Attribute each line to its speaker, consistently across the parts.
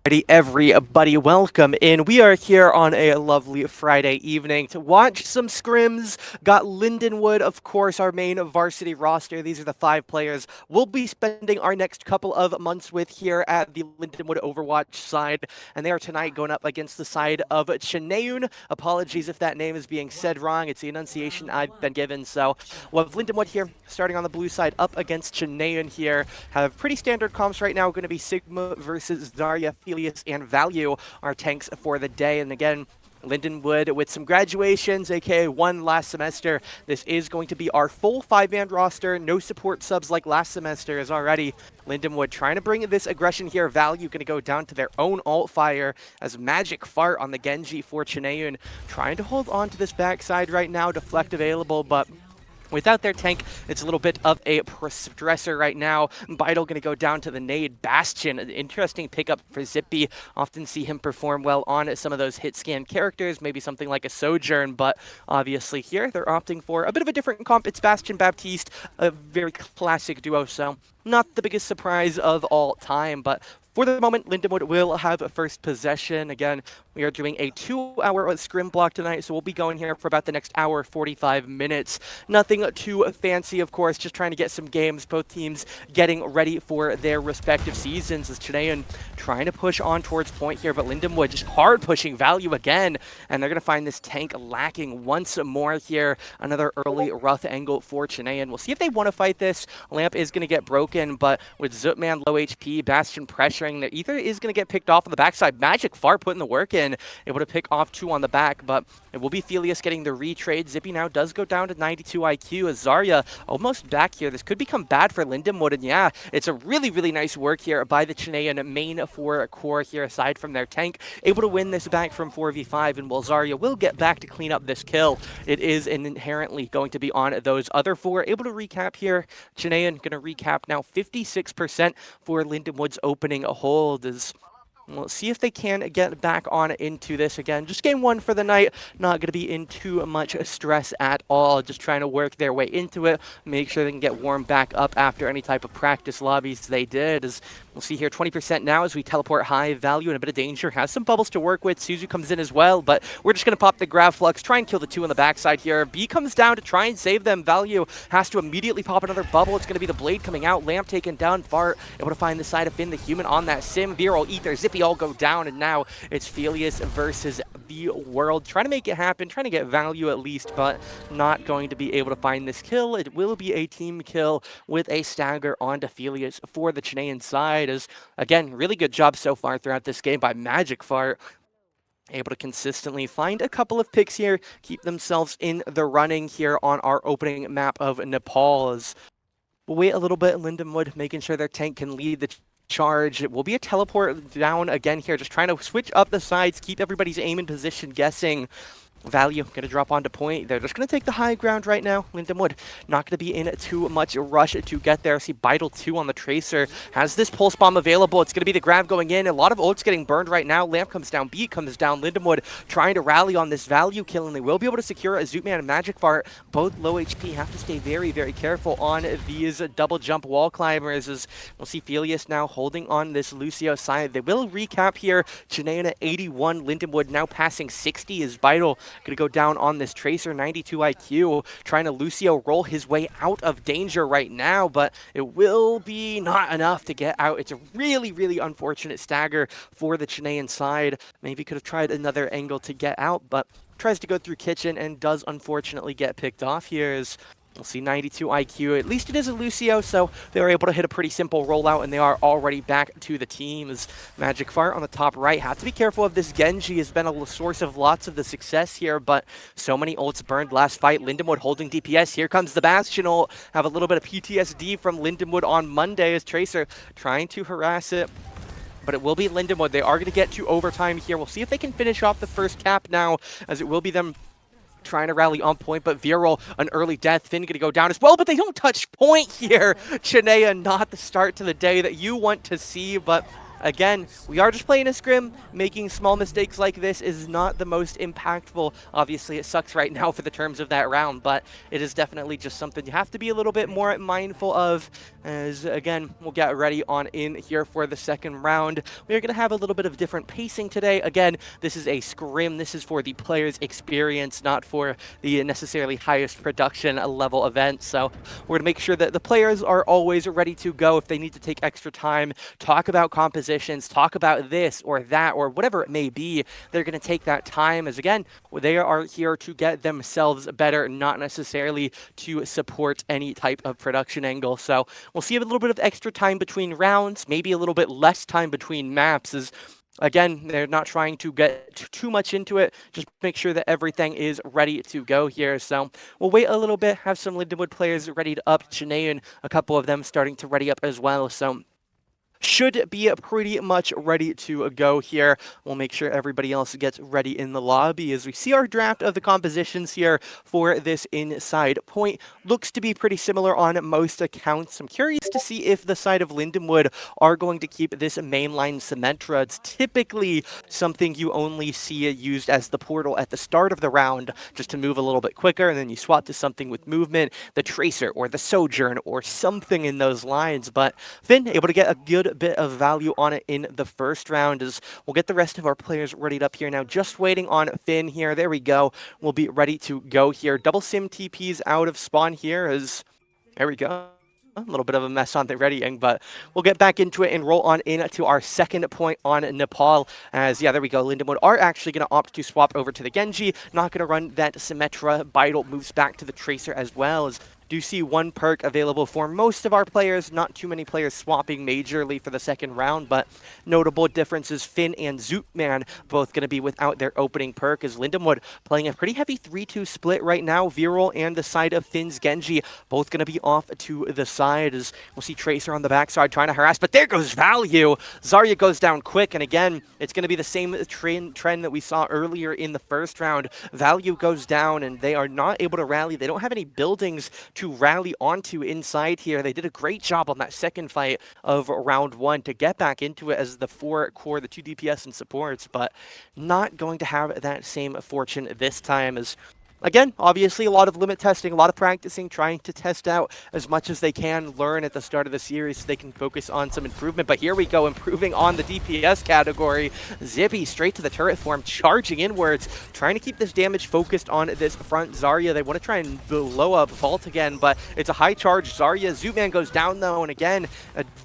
Speaker 1: Alrighty, everybody, welcome in. We are here on a lovely Friday evening to watch some scrims. Got Lindenwood, of course, our main varsity roster. These are the 5 players we'll be spending our next couple of months with here at the Lindenwood Overwatch side. And they are tonight going up against the side of Deonaeun. Apologies if that name is being said wrong. It's the enunciation I've been given. So we'll have Lindenwood here starting on the blue side up against Deonaeun here. Have pretty standard comps right now. Going to be Sigma versus Zarya, and Value are tanks for the day. And again, Lindenwood with some graduations, aka one last semester. This is going to be our full 5-man roster. No support subs like last semester is already. Lindenwood trying to bring this aggression here. Value going to go down to their own alt fire as Magic Fart on the Genji for Deonaeun. Trying to hold on to this backside right now. Deflect available, but without their tank, it's a little bit of a stressor right now. Beidel going to go down to the nade. Bastion, an interesting pickup for Zippy. Often see him perform well on some of those hit scan characters, maybe something like a Sojourn, but obviously here they're opting for a bit of a different comp. It's Bastion Baptiste, a very classic duo, so not the biggest surprise of all time, but for the moment, Lindenwood will have first possession. Again, we are doing a 2-hour scrim block tonight, so we'll be going here for about the next hour, 45 minutes. Nothing too fancy, of course, just trying to get some games. Both teams getting ready for their respective seasons as Deonaeun trying to push on towards point here, but Lindenwood just hard pushing Value again, and they're going to find this tank lacking once more here. Another early rough angle for Deonaeun. We'll see if they want to fight this. Lamp is going to get broken, but with Zootman low HP, Bastion pressuring, that either is going to get picked off on the backside. Magic Fart putting the work in, able to pick off 2 on the back, but it will be Felius getting the retrade. Zippy now does go down to 92 IQ as Zarya almost back here. This could become bad for Lindenwood, and yeah, it's a really, really nice work here by the Deonaeun main for core here, aside from their tank. Able to win this back from 4v5, and while Zarya will get back to clean up this kill, it is inherently going to be on those other 4. Able to recap here. Deonaeun going to recap now 56% for Lindenwood's opening hold as we'll see if they can get back on into this again. Just game 1 for the night. Not going to be in too much stress at all. Just trying to work their way into it. Make sure they can get warmed back up after any type of practice lobbies they did. As we'll see here, 20% now as we teleport high. Value in a bit of danger. Has some bubbles to work with. Suzu comes in as well, but we're just going to pop the Grav Flux. Try and kill the 2 on the backside here. B comes down to try and save them. Value has to immediately pop another bubble. It's going to be the Blade coming out. Lamp taken down. Fart able to find the side of Finn, the human on that sim. Viral, Ether, Zippy all go down, and now it's Felius versus the world. Trying to make it happen, trying to get Value at least, but not going to be able to find this kill. It will be a team kill with a stagger onto Felius for the Deonaeun side. As again, really good job so far throughout this game by Magic Fart. Able to consistently find a couple of picks here, keep themselves in the running here on our opening map of Nepal. As we'll wait a little bit, Lindenwood making sure their tank can lead the charge. It will be a teleport down again here, just trying to switch up the sides, keep everybody's aim in position, guessing. Value going to drop onto point. They're just going to take the high ground right now. Lindenwood not going to be in too much rush to get there. See Beidel 2 on the Tracer. Has this pulse bomb available. It's going to be the grab going in. A lot of ults getting burned right now. Lamp comes down. Beat comes down. Lindenwood trying to rally on this Value kill, and they will be able to secure a Zootman and Magic Fart. Both low HP. Have to stay very, very careful on these double jump wall climbers. As we'll see Felius now holding on this Lucio side. They will recap here. Deonaeun at 81. Lindenwood now passing 60 is Beidel. Going to go down on this Tracer, 92 IQ, trying to Lucio roll his way out of danger right now, but it will be not enough to get out. It's a really, really unfortunate stagger for the Deonaeun side. Maybe could have tried another angle to get out, but tries to go through kitchen and does unfortunately get picked off here. As we'll see 92 IQ. At least it is a Lucio, so they were able to hit a pretty simple rollout, and they are already back to the team. As Magic Fart on the top right. Have to be careful of this Genji. Has been a source of lots of the success here, but so many ults burned last fight. Lindenwood holding DPS. Here comes the Bastion ult. Have a little bit of PTSD from Lindenwood on Monday as Tracer trying to harass it. But it will be Lindenwood. They are going to get to overtime here. We'll see if they can finish off the first cap now, as it will be them trying to rally on point, but Viral, an early death. Finn gonna go down as well, but they don't touch point here. Deonaeun, not the start to the day that you want to see, but Again, we are just playing a scrim. Making small mistakes like this is not the most impactful. Obviously, it sucks right now for the terms of that round, but it is definitely just something you have to be a little bit more mindful of. As, again, we'll get ready on in here for the second round. We're going to have a little bit of different pacing today. Again, this is a scrim. This is for the player's experience, not for the necessarily highest production level event. So we're going to make sure that the players are always ready to go if they need to take extra time, talk about compositions, talk about this or that or whatever it may be. They're going to take that time, as again, they are here to get themselves better, not necessarily to support any type of production angle. So we'll see a little bit of extra time between rounds, maybe a little bit less time between maps, as again, they're not trying to get too much into it. Just make sure that everything is ready to go here. So we'll wait a little bit, have some Lindenwood players ready to up. Deonaeun, a couple of them starting to ready up as well. So should be pretty much ready to go here. We'll make sure everybody else gets ready in the lobby as we see our draft of the compositions here for this inside point. Looks to be pretty similar on most accounts. I'm curious to see if the side of Lindenwood are going to keep this mainline Symmetra. It's typically something you only see used as the portal at the start of the round, just to move a little bit quicker, and then you swap to something with movement, the Tracer or the Sojourn or something in those lines. But Finn able to get a good bit of value on it in the first round, as we'll get the rest of our players readied up here now. Just waiting on Finn here. There we go. We'll be ready to go here. Double sim TPs out of spawn here, as there we go. A little bit of a mess on the readying, but we'll get back into it and roll on into our second point on Nepal. As, yeah, there we go. Lindenwood are actually going to opt to swap over to the Genji. Not going to run that Symmetra. Beidle moves back to the Tracer as well, as do see one perk available for most of our players. Not too many players swapping majorly for the second round, but notable differences. Finn and Zootman both going to be without their opening perk, as Lindenwood playing a pretty heavy 3-2 split right now. Viral and the side of Finn's Genji both going to be off to the side, as we'll see Tracer on the backside trying to harass, but there goes Value. Zarya goes down quick, and again, it's going to be the same trend that we saw earlier in the first round. Value goes down, and they are not able to rally. They don't have any buildings to rally onto inside here. They did a great job on that second fight of round one to get back into it as the 4 core, the 2 DPS and supports, but not going to have that same fortune this time, as again, obviously a lot of limit testing, a lot of practicing, trying to test out as much as they can, learn at the start of the series so they can focus on some improvement. But here we go, improving on the DPS category. Zippy straight to the turret form, charging inwards, trying to keep this damage focused on this front Zarya. They want to try and blow up Vault again, but it's a high charge Zarya. Zootman goes down though, and again,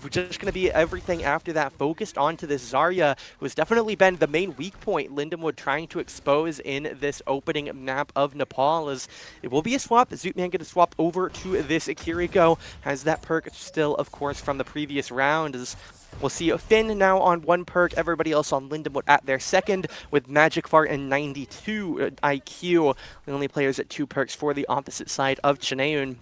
Speaker 1: just going to be everything after that focused onto this Zarya, who has definitely been the main weak point Lindenwood trying to expose in this opening map of Nepal, as it will be a swap. Zootman going to swap over to this Kiriko, has that perk still, of course, from the previous round, as we'll see Finn now on 1 perk, everybody else on Lindenwood at their second, with Magic Fart and 92 IQ, the only players at 2 perks for the opposite side of Deonaeun.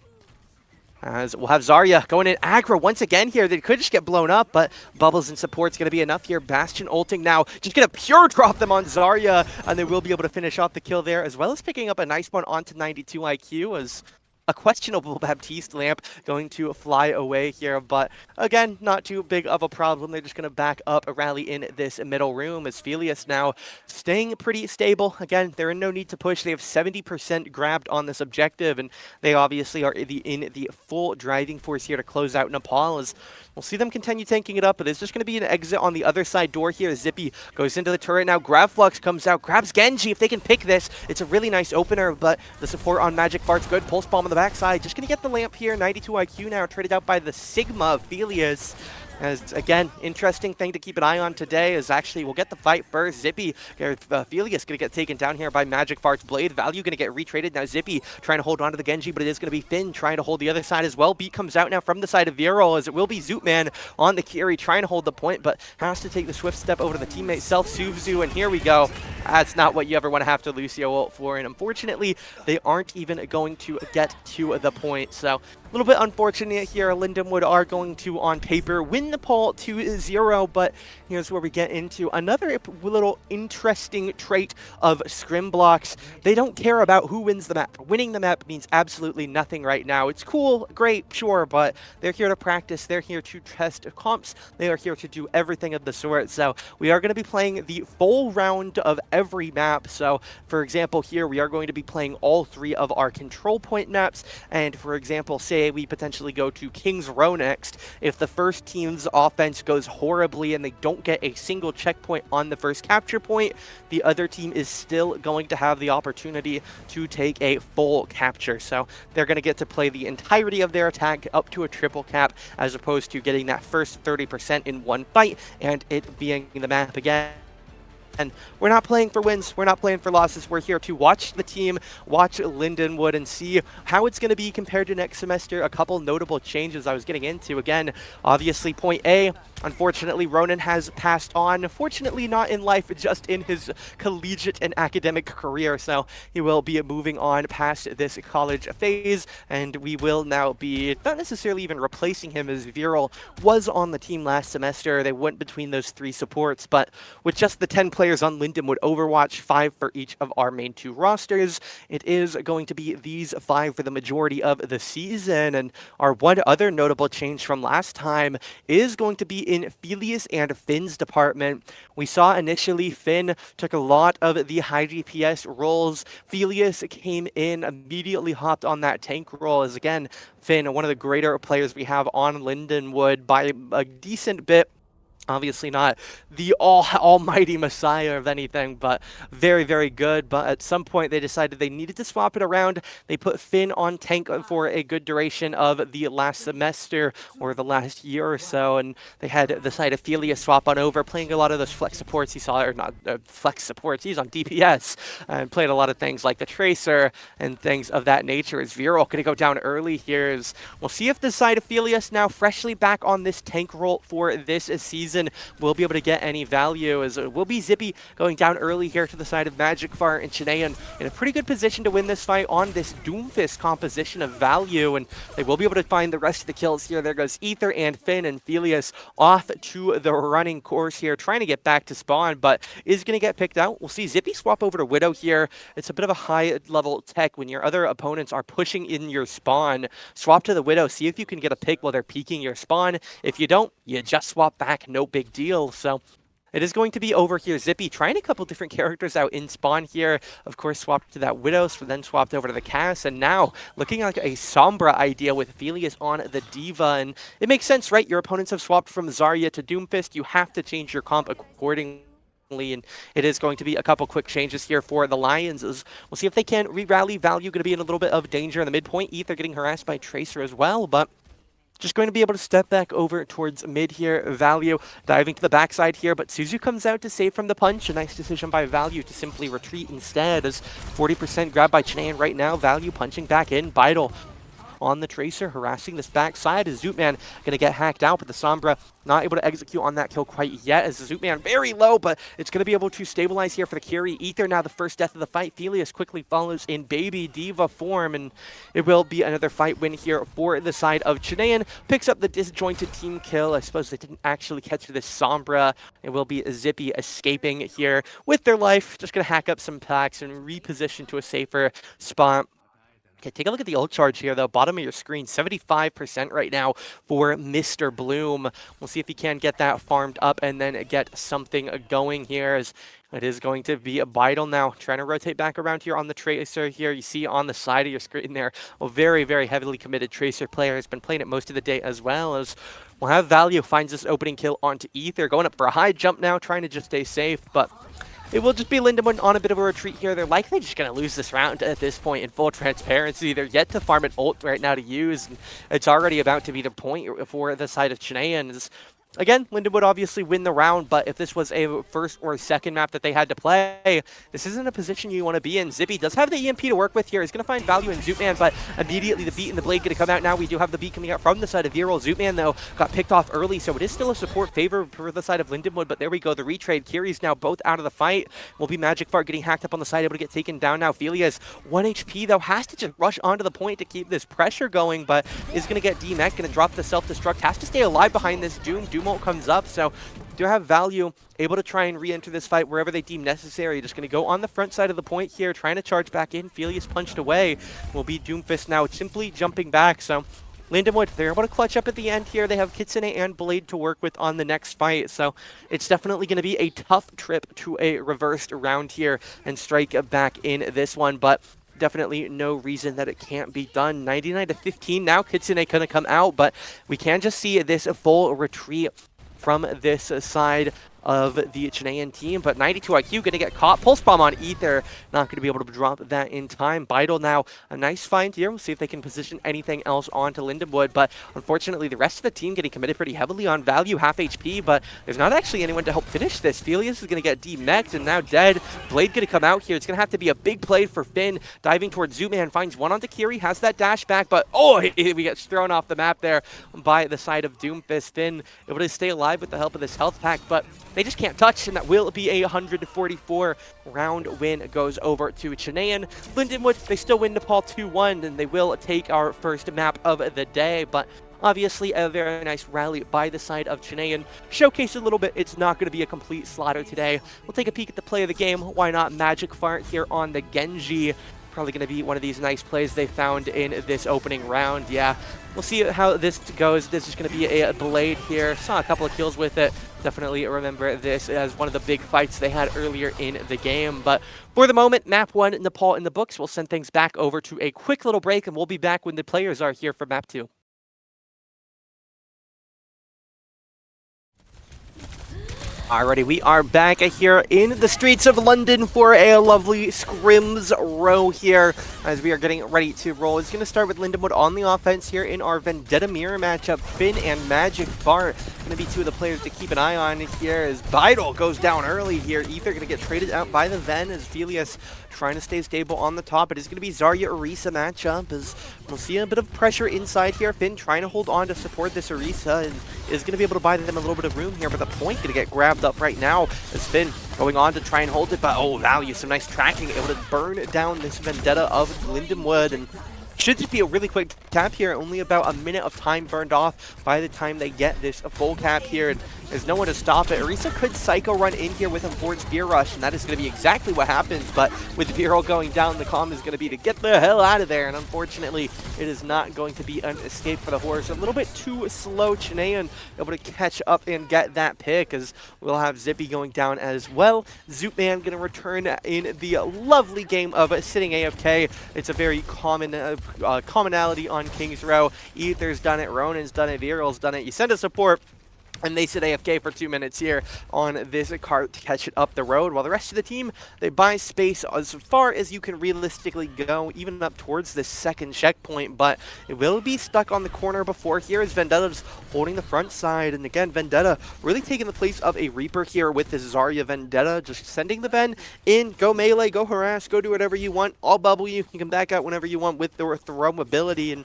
Speaker 1: As we'll have Zarya going in aggro once again here. They could just get blown up, but bubbles and support's going to be enough here. Bastion ulting now, just going to pure drop them on Zarya, and they will be able to finish off the kill there, as well as picking up a nice one onto 92 IQ, as a questionable Baptiste lamp going to fly away here, but again, not too big of a problem. They're just going to back up a rally in this middle room, as Felius now staying pretty stable. Again, they're in no need to push. They have 70% grabbed on this objective, and they obviously are in the full driving force here to close out Nepal, as we'll see them continue tanking it up, but it's just going to be an exit on the other side door here. Zippy goes into the turret now. Gravflux comes out, grabs Genji. If they can pick this, it's a really nice opener, but the support on Magic Fart's good. Pulse Bomb on the backside. Just going to get the lamp here. 92 IQ now, traded out by the Sigma of Felius. As, again, interesting thing to keep an eye on today is actually we'll get the fight first. Zippy, Felius going to get taken down here by Magic Fart's Blade. Value going to get retraded. Now Zippy trying to hold on to the Genji, but it is going to be Finn trying to hold the other side as well. Beat comes out now from the side of Viral, as it will be Zootman on the Kiri trying to hold the point, but has to take the swift step over to the teammate self, Suvzu, and here we go. That's not what you ever want to have to Lucio ult for, and unfortunately, they aren't even going to get to the point. So A little bit unfortunate here. Lindenwood are going to, on paper, win the poll 2-0, but here's where we get into another little interesting trait of Scrim blocks. They don't care about who wins the map. Winning the map means absolutely nothing right now. It's cool, great, sure, but they're here to practice. They're here to test comps. They are here to do everything of the sort. So we are going to be playing the full round of every map. So, for example, here we are going to be playing all 3 of our control point maps. And, for example, say we potentially go to King's Row next. If the first team's offense goes horribly and they don't get a single checkpoint on the first capture point, the other team is still going to have the opportunity to take a full capture. So they're going to get to play the entirety of their attack up to a triple cap, as opposed to getting that first 30% in one fight and it being the map again. And we're not playing for wins, we're not playing for losses, we're here to watch the team, watch Lindenwood, and see how it's going to be compared to next semester. A couple notable changes I was getting into. Again, obviously point A, unfortunately Ronan has passed on. Fortunately not in life, just in his collegiate and academic career, so he will be moving on past this college phase, and we will now be not necessarily even replacing him, as Viral was on the team last semester. They went between those 3 supports, but with just the 10 players on Lindenwood Overwatch, 5 for each of our main 2 rosters, it is going to be these 5 for the majority of the season. And our one other notable change from last time is going to be in Felius and Finn's department. We saw initially Finn took a lot of the high DPS roles. Felius came in, immediately hopped on that tank role, as again, Finn, one of the greater players we have on Lindenwood by a decent bit. Obviously not the almighty messiah of anything, but very, very good. But at some point, they decided they needed to swap it around. They put Finn on tank for a good duration of the last semester or the last year or so, and they had decided Ophelia swap on over, playing a lot of those flex supports he saw, or not flex supports, he's on DPS, and played a lot of things like the Tracer and things of that nature. Is Viral going to go down early here? We'll see if the side of Felius, now freshly back on this tank role for this season, will be able to get any value, as it will be Zippy going down early here to the side of Magic Fire and Deonaeun in a pretty good position to win this fight on this Doomfist composition of value, and they will be able to find the rest of the kills here. There goes Ether and Finn, and Felius off to the running course here, trying to get back to spawn, but is going to get picked out. We'll see Zippy swap over to Widow here. It's a bit of a high level tech when your other opponents are pushing in your spawn. Swap to the Widow, see if you can get a pick while they're peeking your spawn. If you don't, you just swap back, no big deal. So it is going to be over here. Zippy trying a couple different characters out in spawn here. Of course, swapped to that Widow, so then swapped over to the Cass, and now looking like a Sombra idea with Felius on the Diva. And it makes sense, right? Your opponents have swapped from Zarya to Doomfist. You have to change your comp accordingly. And it is going to be a couple quick changes here for the Lions. We'll see if they can re-rally. Value going to be in a little bit of danger in the midpoint. Ether getting harassed by Tracer as well, but just going to be able to step back over towards mid here. Value diving to the backside here, but Suzu comes out to save from the punch. A nice decision by Value to simply retreat instead, as 40% grab by Deonaeun right now. Value punching back in. Vital on the Tracer, harassing this backside. Is Zootman going to get hacked out, but the Sombra not able to execute on that kill quite yet, as the Zootman very low, but it's going to be able to stabilize here for the carry. Ether now the first death of the fight. Felius quickly follows in baby diva form, and it will be another fight win here for the side of Deonaeun. Picks up the disjointed team kill. I suppose they didn't actually catch this Sombra. It will be Zippy escaping here with their life. Just going to hack up some packs and reposition to a safer spot. Okay, take a look at the ult charge here, though. Bottom of your screen, 75% right now for Mr. Bloom. We'll see if he can get that farmed up and then get something going here, as it is going to be a Vital now. Trying to rotate back around here on the Tracer here. You see on the side of your screen there, a very, very heavily committed Tracer player. Has been playing it most of the day, as well as we'll have Value finds this opening kill onto Ether. Going up for a high jump now, trying to just stay safe, but it will just be Lindenwood on a bit of a retreat here. They're likely just going to lose this round at this point, in full transparency. They're yet to farm an ult right now to use, and it's already about to be the point for the side of Deonaeun. Again, Linden would obviously win the round, but if this was a first or second map that they had to play, this isn't a position you want to be in. Zippy does have the EMP to work with here. He's going to find value in Zootman, but immediately the beat and the blade going to come out now. We do have the beat coming out from the side of Viral. Zootman, though, got picked off early, so it is still a support favor for the side of Lindenwood, but there we go. The retrade. Kiri's now both out of the fight. Will be Magic Fart getting hacked up on the side, able to get taken down now. Felia's 1 HP, though, has to just rush onto the point to keep this pressure going, but is going to get D-Mech, going to drop the self-destruct. Has to stay alive behind this Doom. Doom ult comes up, so do have value, able to try and re-enter this fight wherever they deem necessary. Just going to go on the front side of the point here, trying to charge back in. Felia's punched away. Will be Doomfist now simply jumping back, so Lindenwood, they're able to clutch up at the end here. They have Kitsune and Blade to work with on the next fight, so it's definitely going to be a tough trip to a reversed round here and strike back in this one, but definitely no reason that it can't be done. 99-15 now. Kitsune going to come out, but we can just see this full retreat from this side of the Chilean team, but 92 IQ going to get caught. Pulse Bomb on Ether, not going to be able to drop that in time. Beidle now, a nice find here. We'll see if they can position anything else onto Lindenwood, but unfortunately the rest of the team getting committed pretty heavily on value, half HP, but there's not actually anyone to help finish this. Felius is going to get D-mech'd and now dead. Blade going to come out here. It's going to have to be a big play for Finn. Diving towards Zootman, finds one onto Kiri, has that dash back, but we get thrown off the map there by the side of Doomfist. Finn able to stay alive with the help of this health pack, but they just can't touch, and that will be a 144 round win. Goes over to Chilean. Lindenwood, they still win Nepal 2-1, and they will take our first map of the day, but obviously a very nice rally by the side of Chilean. Showcase a little bit, it's not going to be a complete slaughter today. We'll take a peek at the play of the game. Why not Magic Fart here on the Genji? Probably going to be one of these nice plays they found in this opening round. Yeah, we'll see how this goes. This is going to be a Blade here. Saw a couple of kills with it. Definitely remember this as one of the big fights they had earlier in the game. But for the moment, map 1, Nepal in the books. We'll send things back over to a quick little break, and we'll be back when the players are here for map 2. Alrighty, we are back here in the streets of London for a lovely scrims row here as we are getting ready to roll. It's going to start with Lindenwood on the offense here in our Vendetta Mirror matchup. Finn and Magic Fart going to be two of the players to keep an eye on here as Beidle goes down early here. Ether going to get traded out by the Ven as Felius trying to stay stable on the top. It is going to be Zarya Orisa matchup as we'll see a bit of pressure inside here. Finn trying to hold on to support this Orisa and is going to be able to buy them a little bit of room here, but the point going to get grabbed up right now as Finn going on to try and hold it, but value, some nice tracking, able to burn down this Vendetta of Lindenwood, and should just be a really quick cap here. Only about a minute of time burned off by the time they get this full cap here. And there's no one to stop it. Orisa could Psycho run in here with him for Spear Rush, and that is going to be exactly what happens. But with Viral going down, the comm is going to be to get the hell out of there. And unfortunately, it is not going to be an escape for the horse. A little bit too slow. Chilean able to catch up and get that pick as we'll have Zippy going down as well. Zootman going to return in the lovely game of sitting AFK. It's a very common commonality on King's Row. Ether's done it, Ronan's done it, Viral's done it. You send a support and they sit AFK for 2 minutes here on this cart to catch it up the road, while the rest of the team, they buy space as far as you can realistically go, even up towards the second checkpoint, but it will be stuck on the corner before here as Vendetta's holding the front side, and again, Vendetta really taking the place of a Reaper here with this Zarya Vendetta, just sending the Ven in, go melee, go harass, go do whatever you want, I'll bubble you, you can back out whenever you want with the throw ability, and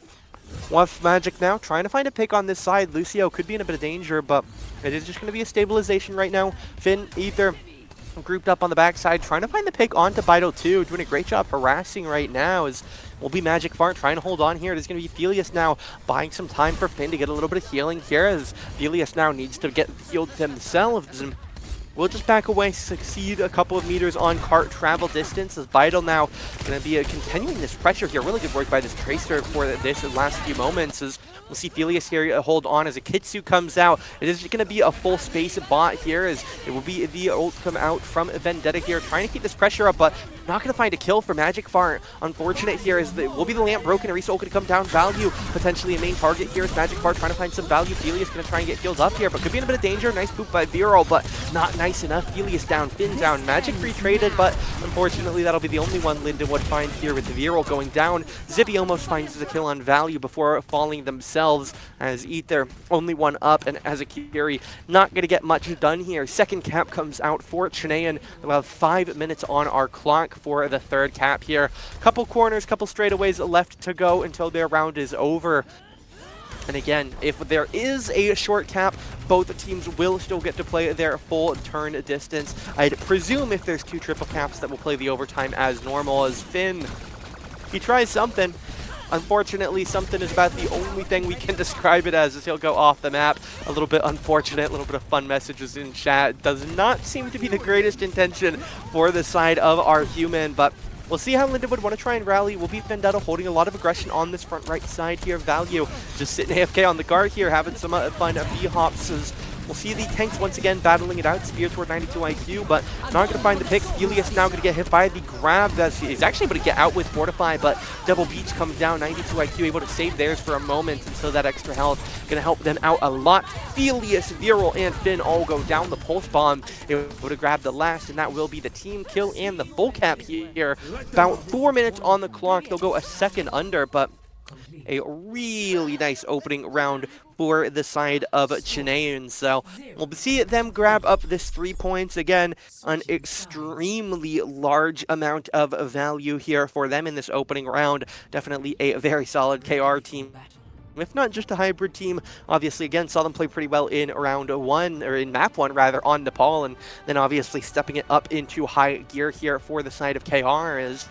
Speaker 1: Waff Magic now trying to find a pick on this side. Lucio could be in a bit of danger, but it is just going to be a stabilization right now. Finn, Ether grouped up on the backside, trying to find the pick onto Beidle too, doing a great job harassing right now as will be Magic Fart trying to hold on here. It is going to be Felius now buying some time for Finn to get a little bit of healing here as Felius now needs to get healed themselves. And we'll just back away, succeed a couple of meters on cart travel distance as Beidle now going to be continuing this pressure here. Really good work by this Tracer for this last few moments as we'll see Felius here hold on as a Kitsu comes out. It is going to be a full space bot here as it will be the ult come out from Vendetta here, trying to keep this pressure up, but not going to find a kill for Magic Fart. Unfortunate here is it will be the lamp broken. Orisa going to come down. Value potentially a main target here is Magic Fart trying to find some value. Felius going to try and get healed up here, but could be in a bit of danger. Nice poop by Viral, but not nice enough. Helios down, Finn down, Magic retraded, but unfortunately that'll be the only one Linden would find here with the Viral going down. Zippy almost finds the kill on Value before falling themselves as Ether only one up, and as a Kiri not going to get much done here. Second cap comes out for Deonaeun. We'll have 5 minutes on our clock for the third cap here. Couple corners, couple straightaways left to go until their round is over. And again, if there is a short cap, both teams will still get to play their full turn distance. I'd presume if there's 2 triple caps that will play the overtime as normal. As Finn, he tries something. Unfortunately, something is about the only thing we can describe it as he'll go off the map. A little bit unfortunate, a little bit of fun messages in chat. Does not seem to be the greatest intention for the side of our human, but we'll see how Linden would want to try and rally. Will be Vendetta holding a lot of aggression on this front right side here. Value just sitting AFK on the guard here, having some fun B-hops. We'll see the tanks once again battling it out. Spear toward 92 IQ, but not going to find the pick. Helios now going to get hit by the grab. He's actually able to get out with Fortify, but Double Beach comes down. 92 IQ able to save theirs for a moment, and so that extra health going to help them out a lot. Helios, Viral, and Finn all go down the Pulse Bomb. Able to grab the last, and that will be the team kill and the full cap here. About 4 minutes on the clock. They'll go a second under, but a really nice opening round for the side of Deonaeun. So we'll see them grab up this 3 points. Again, an extremely large amount of value here for them in this opening round. Definitely a very solid KR team, if not just a hybrid team. Obviously, again, saw them play pretty well in round 1, or in map 1 rather, on Nepal, and then obviously stepping it up into high gear here for the side of KR is...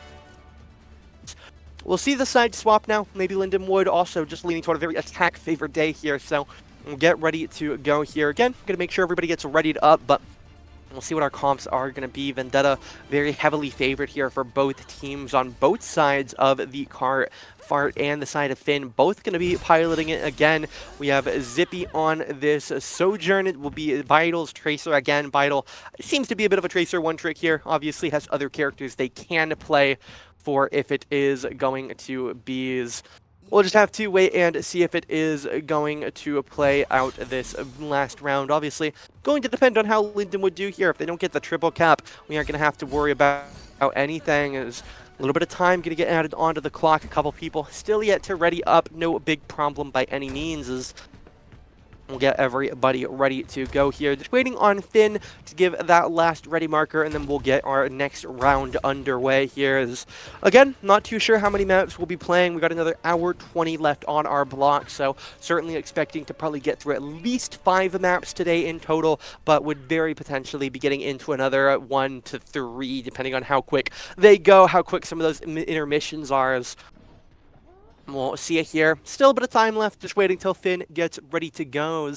Speaker 1: We'll see the side swap now. Maybe Linden would also just leaning toward a very attack-favored day here, so we'll get ready to go here. Again, going to make sure everybody gets readied up, but we'll see what our comps are going to be. Vendetta very heavily favored here for both teams on both sides of the cart. Fart and the side of Finn, both going to be piloting it again. We have Zippy on this Sojourn. It will be Vital's Tracer again. Vital seems to be a bit of a Tracer one trick here. Obviously has other characters they can play for if it is going to be. We'll just have to wait and see if it is going to play out this last round. Obviously, going to depend on how Linden would do here. If they don't get the triple cap, we aren't going to have to worry about anything. As a little bit of time going to get added onto the clock. A couple people still yet to ready up. No big problem by any means. As we'll get everybody ready to go here. Just waiting on Finn to give that last ready marker, and then we'll get our next round underway here. Again, not too sure how many maps we'll be playing. We got another hour 20 left on our block, so certainly expecting to probably get through at least 5 maps today in total, but would very potentially be getting into another 1 to 3, depending on how quick they go, how quick some of those intermissions are. We'll see it here. Still a bit of time left, just waiting till Finn gets ready to go.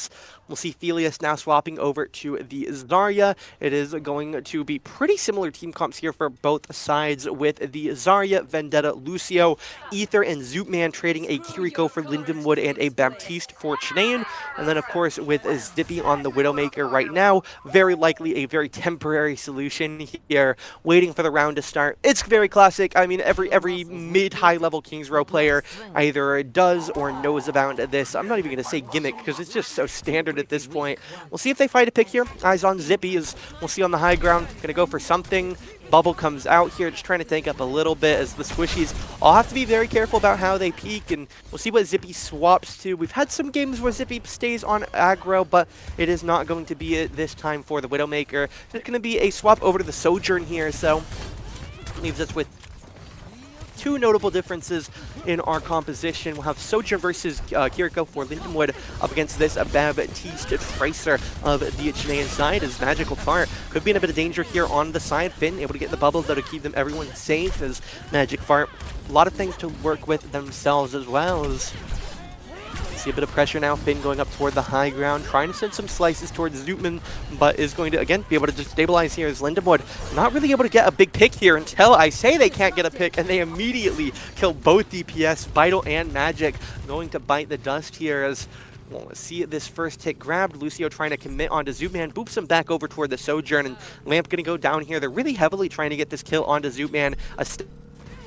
Speaker 1: We'll see Helios now swapping over to the Zarya. It is going to be pretty similar team comps here for both sides, with the Zarya, Vendetta, Lucio, Ether, and Zootman trading a Kiriko for Lindenwood and a Baptiste for Deonaeun. And then, of course, with Zippy on the Widowmaker right now, very likely a very temporary solution here, waiting for the round to start. It's very classic. I mean, every mid-high level Kings Row player either does or knows about this. I'm not even going to say gimmick because it's just so standard at this point. We'll see if they fight a pick here. Eyes on Zippy, as we'll see on the high ground. Going to go for something. Bubble comes out here, just trying to tank up a little bit as the squishies. I'll have to be very careful about how they peek, and we'll see what Zippy swaps to. We've had some games where Zippy stays on aggro, but it is not going to be it this time for the Widowmaker. It's going to be a swap over to the Sojourn here, so leaves us with 2 notable differences in our composition. We'll have Sojourn versus Kiriko for Lindenwood up against this Baptiste Tracer of the Deonaeun side, as Magical Fart could be in a bit of danger here on the side. Finn able to get the bubbles though to keep everyone safe, as Magic Fart, a lot of things to work with themselves as well. As see a bit of pressure now. Finn going up toward the high ground, trying to send some slices towards Zootman, but is going to, again, be able to just stabilize here as Lindenwood not really able to get a big pick here until I say they can't get a pick, and they immediately kill both DPS, Vital and Magic, going to bite the dust here as we'll see this first hit grabbed. Lucio trying to commit onto Zootman, boops him back over toward the Sojourn, and Lamp going to go down here. They're really heavily trying to get this kill onto Zootman.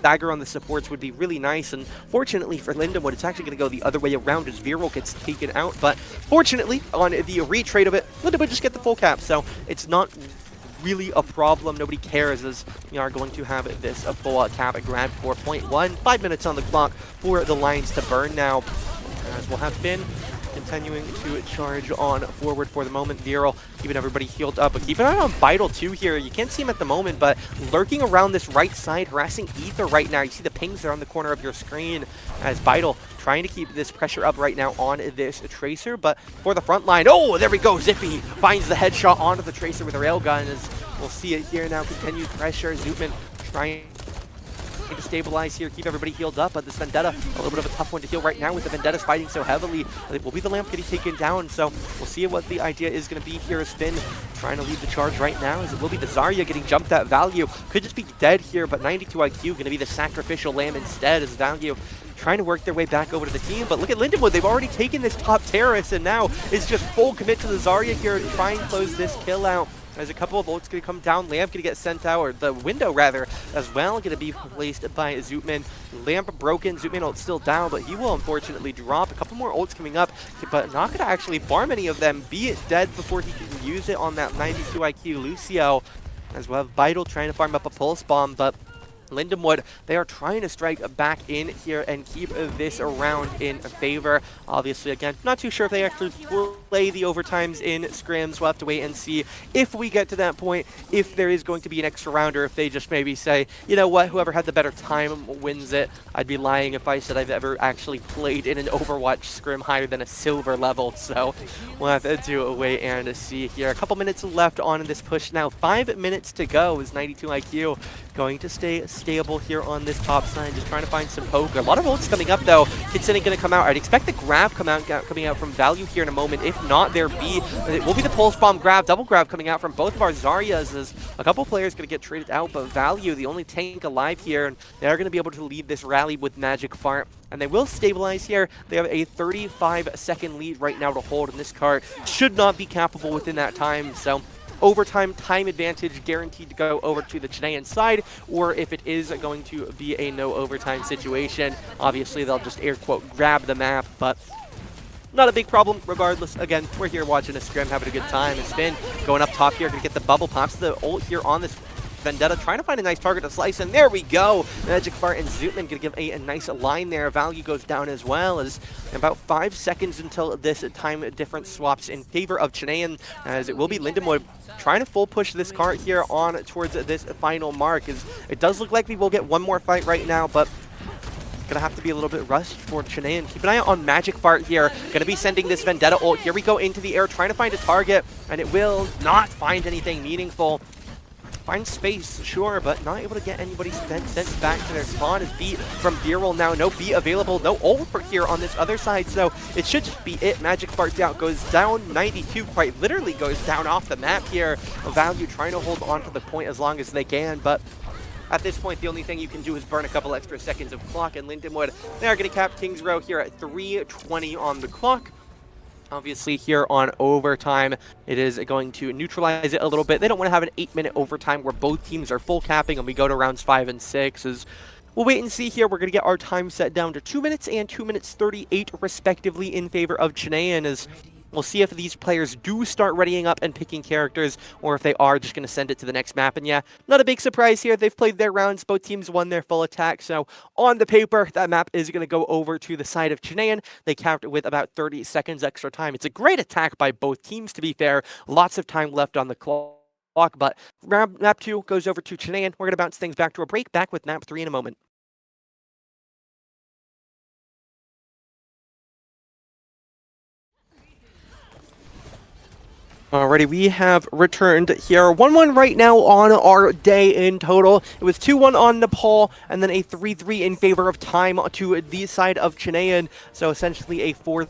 Speaker 1: dagger on the supports would be really nice, and fortunately for Lindenwood, it's actually going to go the other way around as Viral gets taken out, but fortunately, on the retrade of it, Lindenwood just get the full cap, so it's not really a problem. Nobody cares, as we are going to have this a full cap at grab 4.1. 5 minutes on the clock for the lines to burn now, as we'll have Finn continuing to charge on forward for the moment. Viral keeping everybody healed up, but keep an eye on Vital too here. You can't see him at the moment, but lurking around this right side, harassing Ether right now. You see the pings there on the corner of your screen as Vital trying to keep this pressure up right now on this Tracer, but for the front line, oh, there we go, Zippy finds the headshot onto the Tracer with a railgun, as we'll see it here now. Continued pressure, Zootman trying to stabilize here, keep everybody healed up, but this Vendetta, a little bit of a tough one to heal right now with the Vendettas fighting so heavily. It will be the Lamp getting taken down, so we'll see what the idea is going to be here as Finn trying to lead the charge right now, as it will be the Zarya getting jumped at Value. Could just be dead here, but 92 IQ going to be the sacrificial lamb instead, as Value trying to work their way back over to the team. But look at Lindenwood, they've already taken this top terrace, and now it's just full commit to the Zarya here to try and close this kill out. There's a couple of ults going to come down. Lamp going to get sent out, or the window rather, as well, going to be placed by Zootman. Lamp broken, Zootman ult still down, but he will unfortunately drop. A couple more ults coming up, but not going to actually farm any of them. Be it dead before he can use it on that 92 IQ Lucio, as well. Vital trying to farm up a pulse bomb, but Lindenwood, they are trying to strike back in here and keep this around in favor. Obviously, again, not too sure if they actually play the overtimes in scrims. We'll have to wait and see if we get to that point, if there is going to be an extra round, or if they just maybe say, you know what, whoever had the better time wins it. I'd be lying if I said I've ever actually played in an Overwatch scrim higher than a silver level, so we'll have to wait and see here. A couple minutes left on this push now. 5 minutes to go. Is 92 IQ going to stay stable here on this top side, just trying to find some poker. A lot of ults coming up though. Kitsune going to come out. I'd expect the grab coming out from Value here in a moment. If not, it will be the pulse bomb grab, double grab coming out from both of our Zaryas, as a couple players going to get traded out, but Value, the only tank alive here, and they're going to be able to lead this rally with Magic Fart. And they will stabilize here. They have a 35-second lead right now to hold, and this card should not be capable within that time, so overtime time advantage guaranteed to go over to the Chilean side, or if it is going to be a no overtime situation, obviously they'll just air quote grab the map, but not a big problem regardless. Again, we're here watching a scrim, having a good time. It's Finn going up top here, gonna get the bubble pops, the ult here on this Vendetta, trying to find a nice target to slice, and there we go. Magic Fart and Zootman gonna give a nice line there. Value goes down as well, as about 5 seconds until this time difference swaps in favor of Deonaeun, as it will be Lindenwood trying to full push this cart here on towards this final mark. As it does look like we will get one more fight right now, but gonna have to be a little bit rushed for Deonaeun. Keep an eye on Magic Fart here. Gonna be sending this Vendetta ult. Here we go into the air, trying to find a target, and it will not find anything meaningful. Find space, sure, but not able to get anybody sent back to their spawn. Is beat from Viral now. No beat available, no ult for here on this other side, so it should just be it. Magic Fart down, goes down 92, quite literally goes down off the map here. Value trying to hold on to the point as long as they can, but at this point, the only thing you can do is burn a couple extra seconds of clock, and Lindenwood, they are going to cap Kings Row here at 3:20 on the clock. Obviously, here on overtime, it is going to neutralize it a little bit. They don't want to have an 8-minute overtime where both teams are full capping and we go to rounds 5 and 6. As we'll wait and see here. We're going to get our time set down to 2 minutes and 2 minutes 38, respectively, in favor of Deonaeun, as we'll see if these players do start readying up and picking characters, or if they are just going to send it to the next map. And yeah, not a big surprise here. They've played their rounds. Both teams won their full attack. So on the paper, that map is going to go over to the side of Deonaeun. They capped it with about 30 seconds extra time. It's a great attack by both teams, to be fair. Lots of time left on the clock. But map 2 goes over to Deonaeun. We're going to bounce things back to a break. Back with map 3 in a moment. Alrighty, we have returned here. 1-1 right now on our day in total. It was 2-1 on Nepal, and then a 3-3 in favor of time to the side of Deonaeun. So essentially a 4-3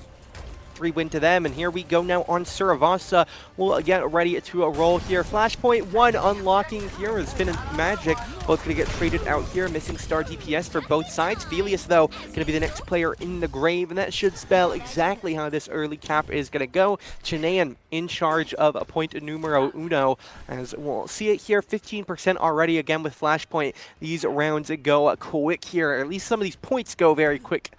Speaker 1: 3 win to them. And here we go now on Suravasa. We'll get ready to roll here. Flashpoint 1 unlocking here as Finn and Magic both going to get traded out here. Missing star DPS for both sides. Felius, though, going to be the next player in the grave, and that should spell exactly how this early cap is going to go. Deonaeun in charge of point numero uno, as we'll see it here. 15% already, again, with Flashpoint. These rounds go quick here. At least some of these points go very quick.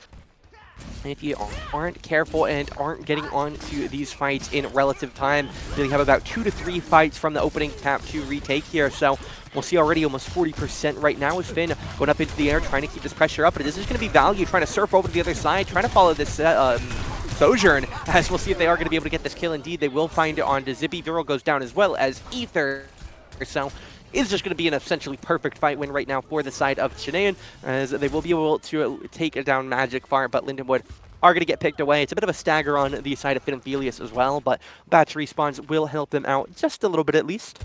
Speaker 1: And if you aren't careful and aren't getting onto these fights in relative time, you have about 2 to 3 fights from the opening tap to retake here. So we'll see already almost 40% right now with Finn going up into the air, trying to keep this pressure up. But this is going to be Value trying to surf over to the other side, trying to follow this Sojourn, as we'll see if they are going to be able to get this kill. Indeed, they will find it on Zippy. Viral goes down as well as Ether. So it's just going to be an essentially perfect fight win right now for the side of Deonaeun, as they will be able to take down Magic Fire, but Lindenwood are going to get picked away. It's a bit of a stagger on the side of Finn and Felius as well, but batch respawns will help them out just a little bit at least.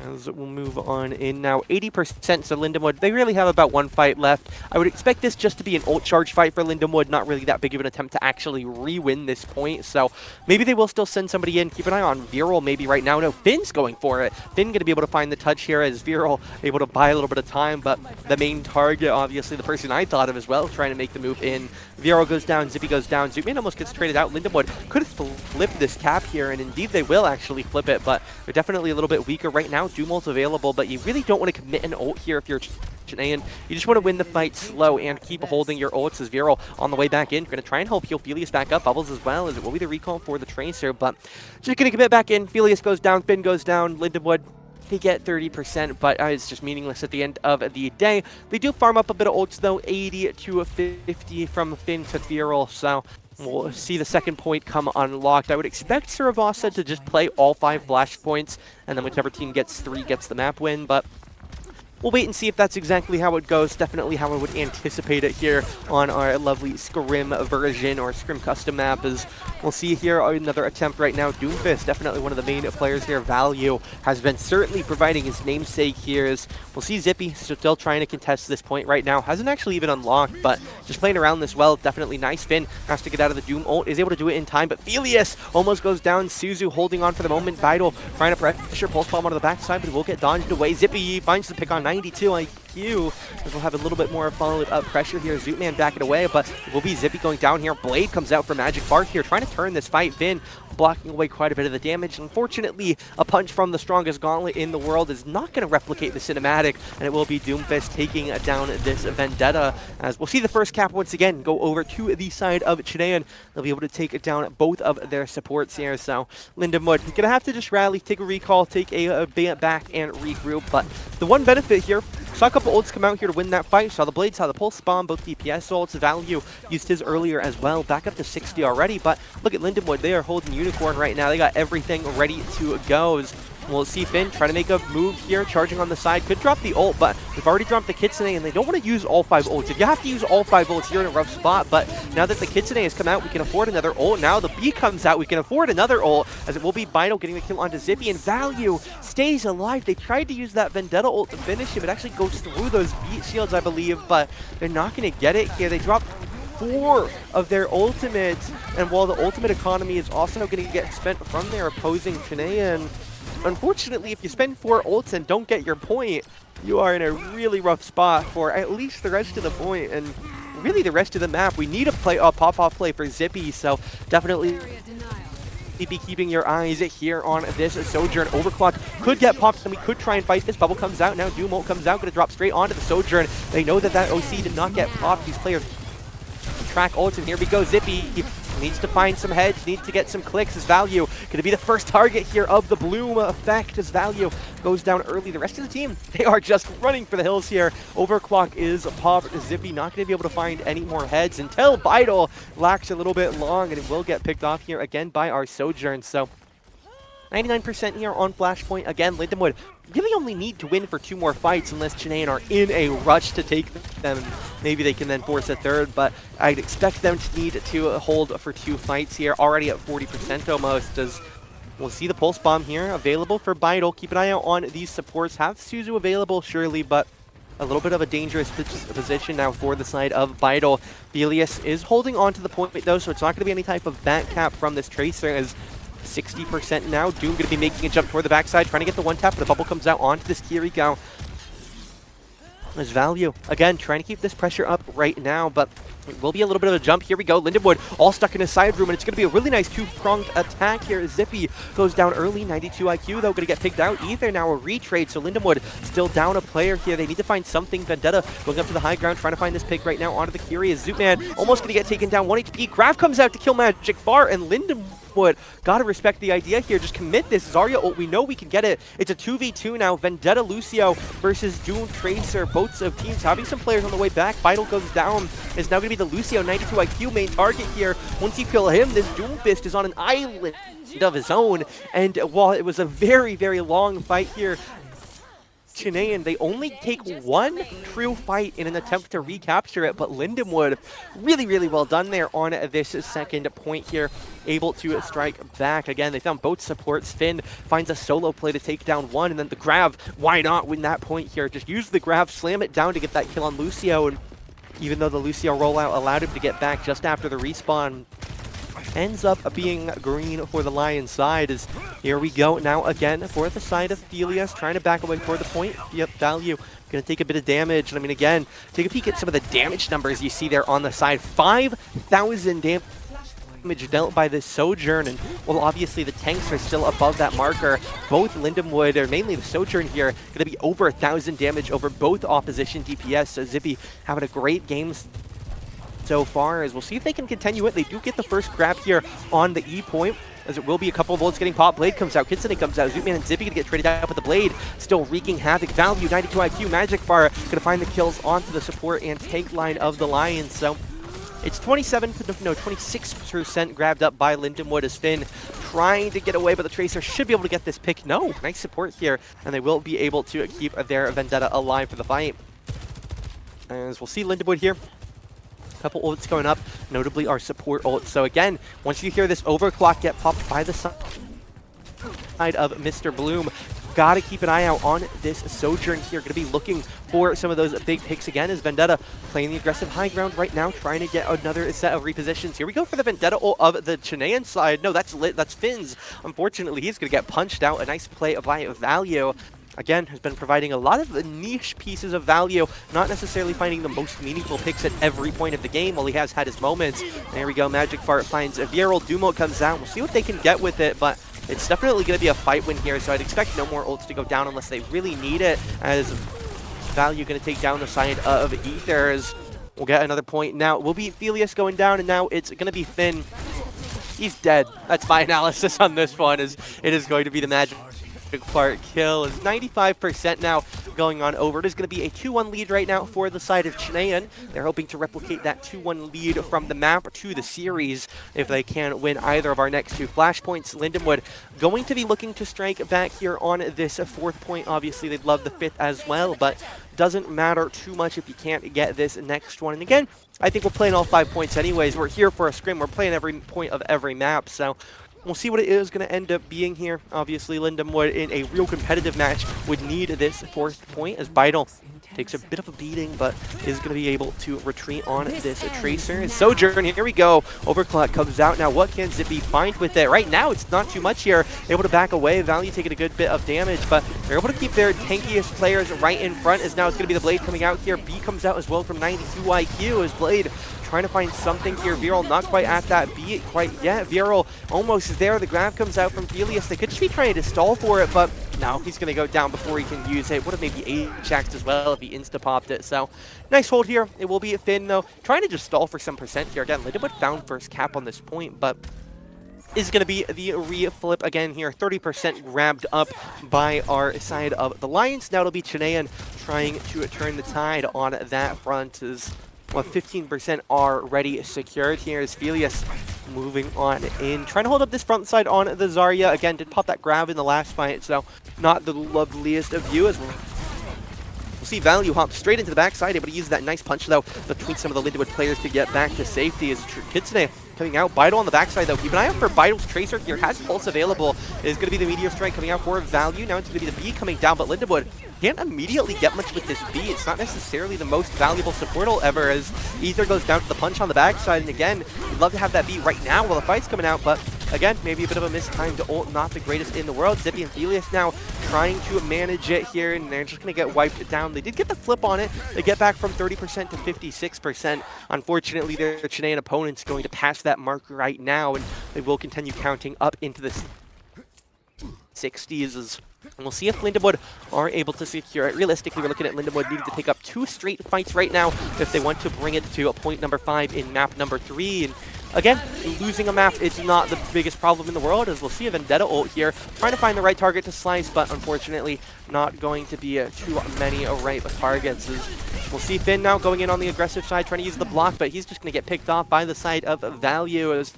Speaker 1: As we'll move on in now, 80%, so Lindenwood, they really have about 1 fight left. I would expect this just to be an ult charge fight for Lindenwood, not really that big of an attempt to actually re-win this point, so maybe they will still send somebody in. Keep an eye on Viral maybe right now. No, Finn's going for it. Finn going to be able to find the touch here as Viral able to buy a little bit of time, but the main target, obviously the person I thought of as well, trying to make the move in. Viral goes down, Zippy goes down, Zootman almost gets traded out. Lindenwood could flip this cap here, and indeed they will actually flip it, but they're definitely a little bit weaker right now. Doom ult's available, but you really don't want to commit an ult here if you're Deonaeun. You just want to win the fight slow and keep holding your ults as Viral on the way back in. We're going to try and help heal Felius back up. Bubbles as well, as it will be the recall for the Tracer, but just going to commit back in. Felius goes down, Finn goes down, Lindenwood, they get 30%, but it's just meaningless at the end of the day. They do farm up a bit of ults, though, 80 to 50 from Finn to Viral, so we'll see the second point come unlocked. I would expect Suravasa to just play all 5 flash points, and then whichever team gets 3 gets the map win, but we'll wait and see if that's exactly how it goes. Definitely how I would anticipate it here on our lovely Scrim version or Scrim custom map. As we'll see here another attempt right now. Doomfist, definitely one of the main players here. Value has been certainly providing his namesake here. As we'll see Zippy still trying to contest this point right now. Hasn't actually even unlocked, but just playing around this well. Definitely nice. Finn has to get out of the Doom ult. Is able to do it in time, but Felius almost goes down. Suzu holding on for the moment. Vital trying to pressure Pulse Bomb onto the backside, but he will get dodged away. Zippy finds the pick on 92 IQ, as we'll have a little bit more followed up pressure here. Zootman backing away, but it will be Zippy going down here. Blade comes out for Magic Bark here, trying to turn this fight. Finn blocking away quite a bit of the damage. Unfortunately, a punch from the strongest gauntlet in the world is not going to replicate the cinematic, and it will be Doomfist taking down this Vendetta, as we'll see the first cap once again go over to the side of Deonaeun. They'll be able to take down both of their supports here, so Lindenwood going to have to just rally, take a recall, take a back and regroup, but the one benefit here, saw a couple ults come out here to win that fight. Saw the Blade, saw the Pulse Bomb, both DPS ults. Value used his earlier as well, back up to 60 already. But look at Lindenwood, they are holding Unicorn right now. They got everything ready to go. We'll see Finn trying to make a move here, charging on the side. Could drop the ult, but we've already dropped the Kitsune, and they don't want to use all 5 ults. If you have to use all 5 ults, you're in a rough spot, but now that the Kitsune has come out, we can afford another ult. Now the B comes out, we can afford another ult, as it will be Bino getting the kill onto Zippy, and Value stays alive. They tried to use that Vendetta ult to finish him. It actually goes through those beat shields, I believe, but they're not going to get it here. They dropped 4 of their ultimates, and while the ultimate economy is also going to get spent from their opposing Deonaeun, unfortunately, if you spend 4 ults and don't get your point, you are in a really rough spot for at least the rest of the point, and really the rest of the map. We need a pop-off play for Zippy, so definitely be keeping your eyes here on this Sojourn. Overclock could get popped, and we could try and fight this. Bubble comes out, now Doom ult comes out, going to drop straight onto the Sojourn. They know that that OC did not get popped. These players track ults, and here we go. Zippy needs to find some heads, needs to get some clicks. As Value going to be the first target here of the Bloom effect, as Value goes down early. The rest of the team, they are just running for the hills here. Overclock is popped. Zippy not going to be able to find any more heads until Vital lacks a little bit long, and it will get picked off here again by our Sojourn. So 99% here on Flashpoint. Again, Lindenwood really only need to win for 2 more fights unless Deonaeun are in a rush to take them. Maybe they can then force a third, but I'd expect them to need to hold for 2 fights here, already at 40% almost, as we'll see the Pulse Bomb here available for Vital. Keep an eye out on these supports. Have Suzu available, surely, but a little bit of a dangerous position now for the side of Vital. Felius is holding on to the point though, so it's not going to be any type of back cap from this Tracer as 60% now. Doom going to be making a jump toward the backside, trying to get the one tap, but the bubble comes out onto this Kiriko. There's value. Again, trying to keep this pressure up right now, but it will be a little bit of a jump. Here we go. Lindenwood all stuck in his side room, and it's going to be a really nice two-pronged attack here. Zippy goes down early. 92 IQ, though, going to get picked out. Either now a retrade, so Lindenwood still down a player here. They need to find something. Vendetta going up to the high ground, trying to find this pick right now onto the Curious. Zootman almost going to get taken down. 1 HP. Graf comes out to kill Magic Far, and Lindenwood gotta respect the idea here. Just commit this. Zarya ult, we know we can get it. It's a 2v2 now. Vendetta Lucio versus Doom Tracer. Both of teams having some players on the way back. Vital goes down. It's now going to be the Lucio 92 IQ main target here. Once you kill him, this Doom Fist is on an island of his own. And while it was a very, very long fight here, Deonaeun, they only take one true fight in an attempt to recapture it, but Lindenwood, really, really well done there on this second point here, able to strike back. Again, they found both supports. Finn finds a solo play to take down one, and then the Grav, why not win that point here? Just use the Grav, slam it down to get that kill on Lucio, and even though the Lucio rollout allowed him to get back just after the respawn, ends up being green for the Lions side. As here we go now again for the side of Felius, trying to back away toward the point. Yep, Value going to take a bit of damage. And I mean, again, take a peek at some of the damage numbers you see there on the side. 5,000 damage dealt by this Sojourn, and well, obviously the tanks are still above that marker. Both Lindenwood, or mainly the Sojourn here, going to be over 1,000 damage over both opposition DPS. So Zippy having a great game so far, as we'll see if they can continue it. They do get the first grab here on the E point, as it will be a couple of bullets getting popped. Blade comes out, Kitsune comes out, Zootman and Zippy gonna get traded out with the Blade, still wreaking havoc. Value, 92 IQ, Magic Fire gonna find the kills onto the support and tank line of the Lions. So it's 26% grabbed up by Lindenwood as Finn trying to get away, but the Tracer should be able to get this pick. No, nice support here, and they will be able to keep their Vendetta alive for the fight. As we'll see Lindenwood here, couple ults going up, notably our support ult. So again, once you hear this overclock get popped by the side of Mr. Bloom, gotta keep an eye out on this Sojourn here. Gonna be looking for some of those big picks again, as Vendetta playing the aggressive high ground right now, trying to get another set of repositions. Here we go for the Vendetta ult of the Deonaeun side. No, that's Finn's. Unfortunately, he's gonna get punched out. A nice play by Value. Again, has been providing a lot of niche pieces of value, not necessarily finding the most meaningful picks at every point of the game, while he has had his moments. There we go, Magic Fart finds a Viral, Dumo comes out. We'll see what they can get with it, but it's definitely going to be a fight win here, so I'd expect no more ults to go down unless they really need it, as Value going to take down the side of Ethers. We'll get another point now. It will be Felius going down, and now it's going to be Finn. He's dead. That's my analysis on this one, as it is going to be the Magic Fart kill. Is 95% now going on over. It is going to be a 2-1 lead right now for the side of Deonaeun. They're hoping to replicate that 2-1 lead from the map to the series if they can win either of our next two flashpoints. Lindenwood going to be looking to strike back here on this fourth point. Obviously, they'd love the fifth as well, but doesn't matter too much if you can't get this next one. And again, I think we're playing all 5 points anyways. We're here for a scrim. We're playing every point of every map, so we'll see what it is going to end up being here. Obviously, Lindenwood in a real competitive match would need this fourth point, as Vital takes a bit of a beating, but is going to be able to retreat on this Tracer. And Sojourn, here we go. Overclock comes out. Now, what can Zippy find with it? Right now, it's not too much here. Able to back away. Value taking a good bit of damage, but they're able to keep their tankiest players right in front, as now it's going to be the Blade coming out here. B comes out as well from 92 IQ, as Blade trying to find something here. Viral not quite at that beat quite yet. Viral almost there. The grab comes out from Felius. They could just be trying to stall for it, but no, he's going to go down before he can use it. Would have maybe Ajaxed as well if he insta-popped it. So nice hold here. It will be a Finn, though. Trying to just stall for some percent here. Again, Lindenwood found first cap on this point, but is going to be the re-flip again here. 30% grabbed up by our side of the Lions. Now it'll be Deonaeun trying to turn the tide on that front, as well, 15% already secured here, as Felius moving on in, trying to hold up this front side on the Zarya. Again, did pop that grab in the last fight, so not the loveliest of view, as we'll We'll see Value hop straight into the backside, able to use that nice punch, though, between some of the Lindenwood players to get back to safety as Kitsune coming out. Beidle on the backside, though. Keep an eye out for Beidle's Tracer here. Has Pulse available. It is going to be the Meteor Strike coming out for Value. Now it's going to be the B coming down, but Lindenwood can't immediately get much with this B. It's not necessarily the most valuable support ult ever, as Ether goes down to the punch on the backside. And again, we'd love to have that B right now while the fight's coming out, but again, maybe a bit of a mistimed ult, not the greatest in the world. Zippy and Felius now trying to manage it here, and they're just going to get wiped down. They did get the flip on it. They get back from 30% to 56%. Unfortunately, their Chilean opponent's going to pass that mark right now, and they will continue counting up into the 60s. And we'll see if Lindenwood are able to secure it. Realistically, we're looking at Lindenwood needing to pick up 2 straight fights right now if they want to bring it to a point number 5 in map number 3. And again, losing a map, it's not the biggest problem in the world, as we'll see a Vendetta ult here, trying to find the right target to slice, but unfortunately not going to be too many right targets. As we'll see Finn now going in on the aggressive side, trying to use the block, but he's just going to get picked off by the side of Value. As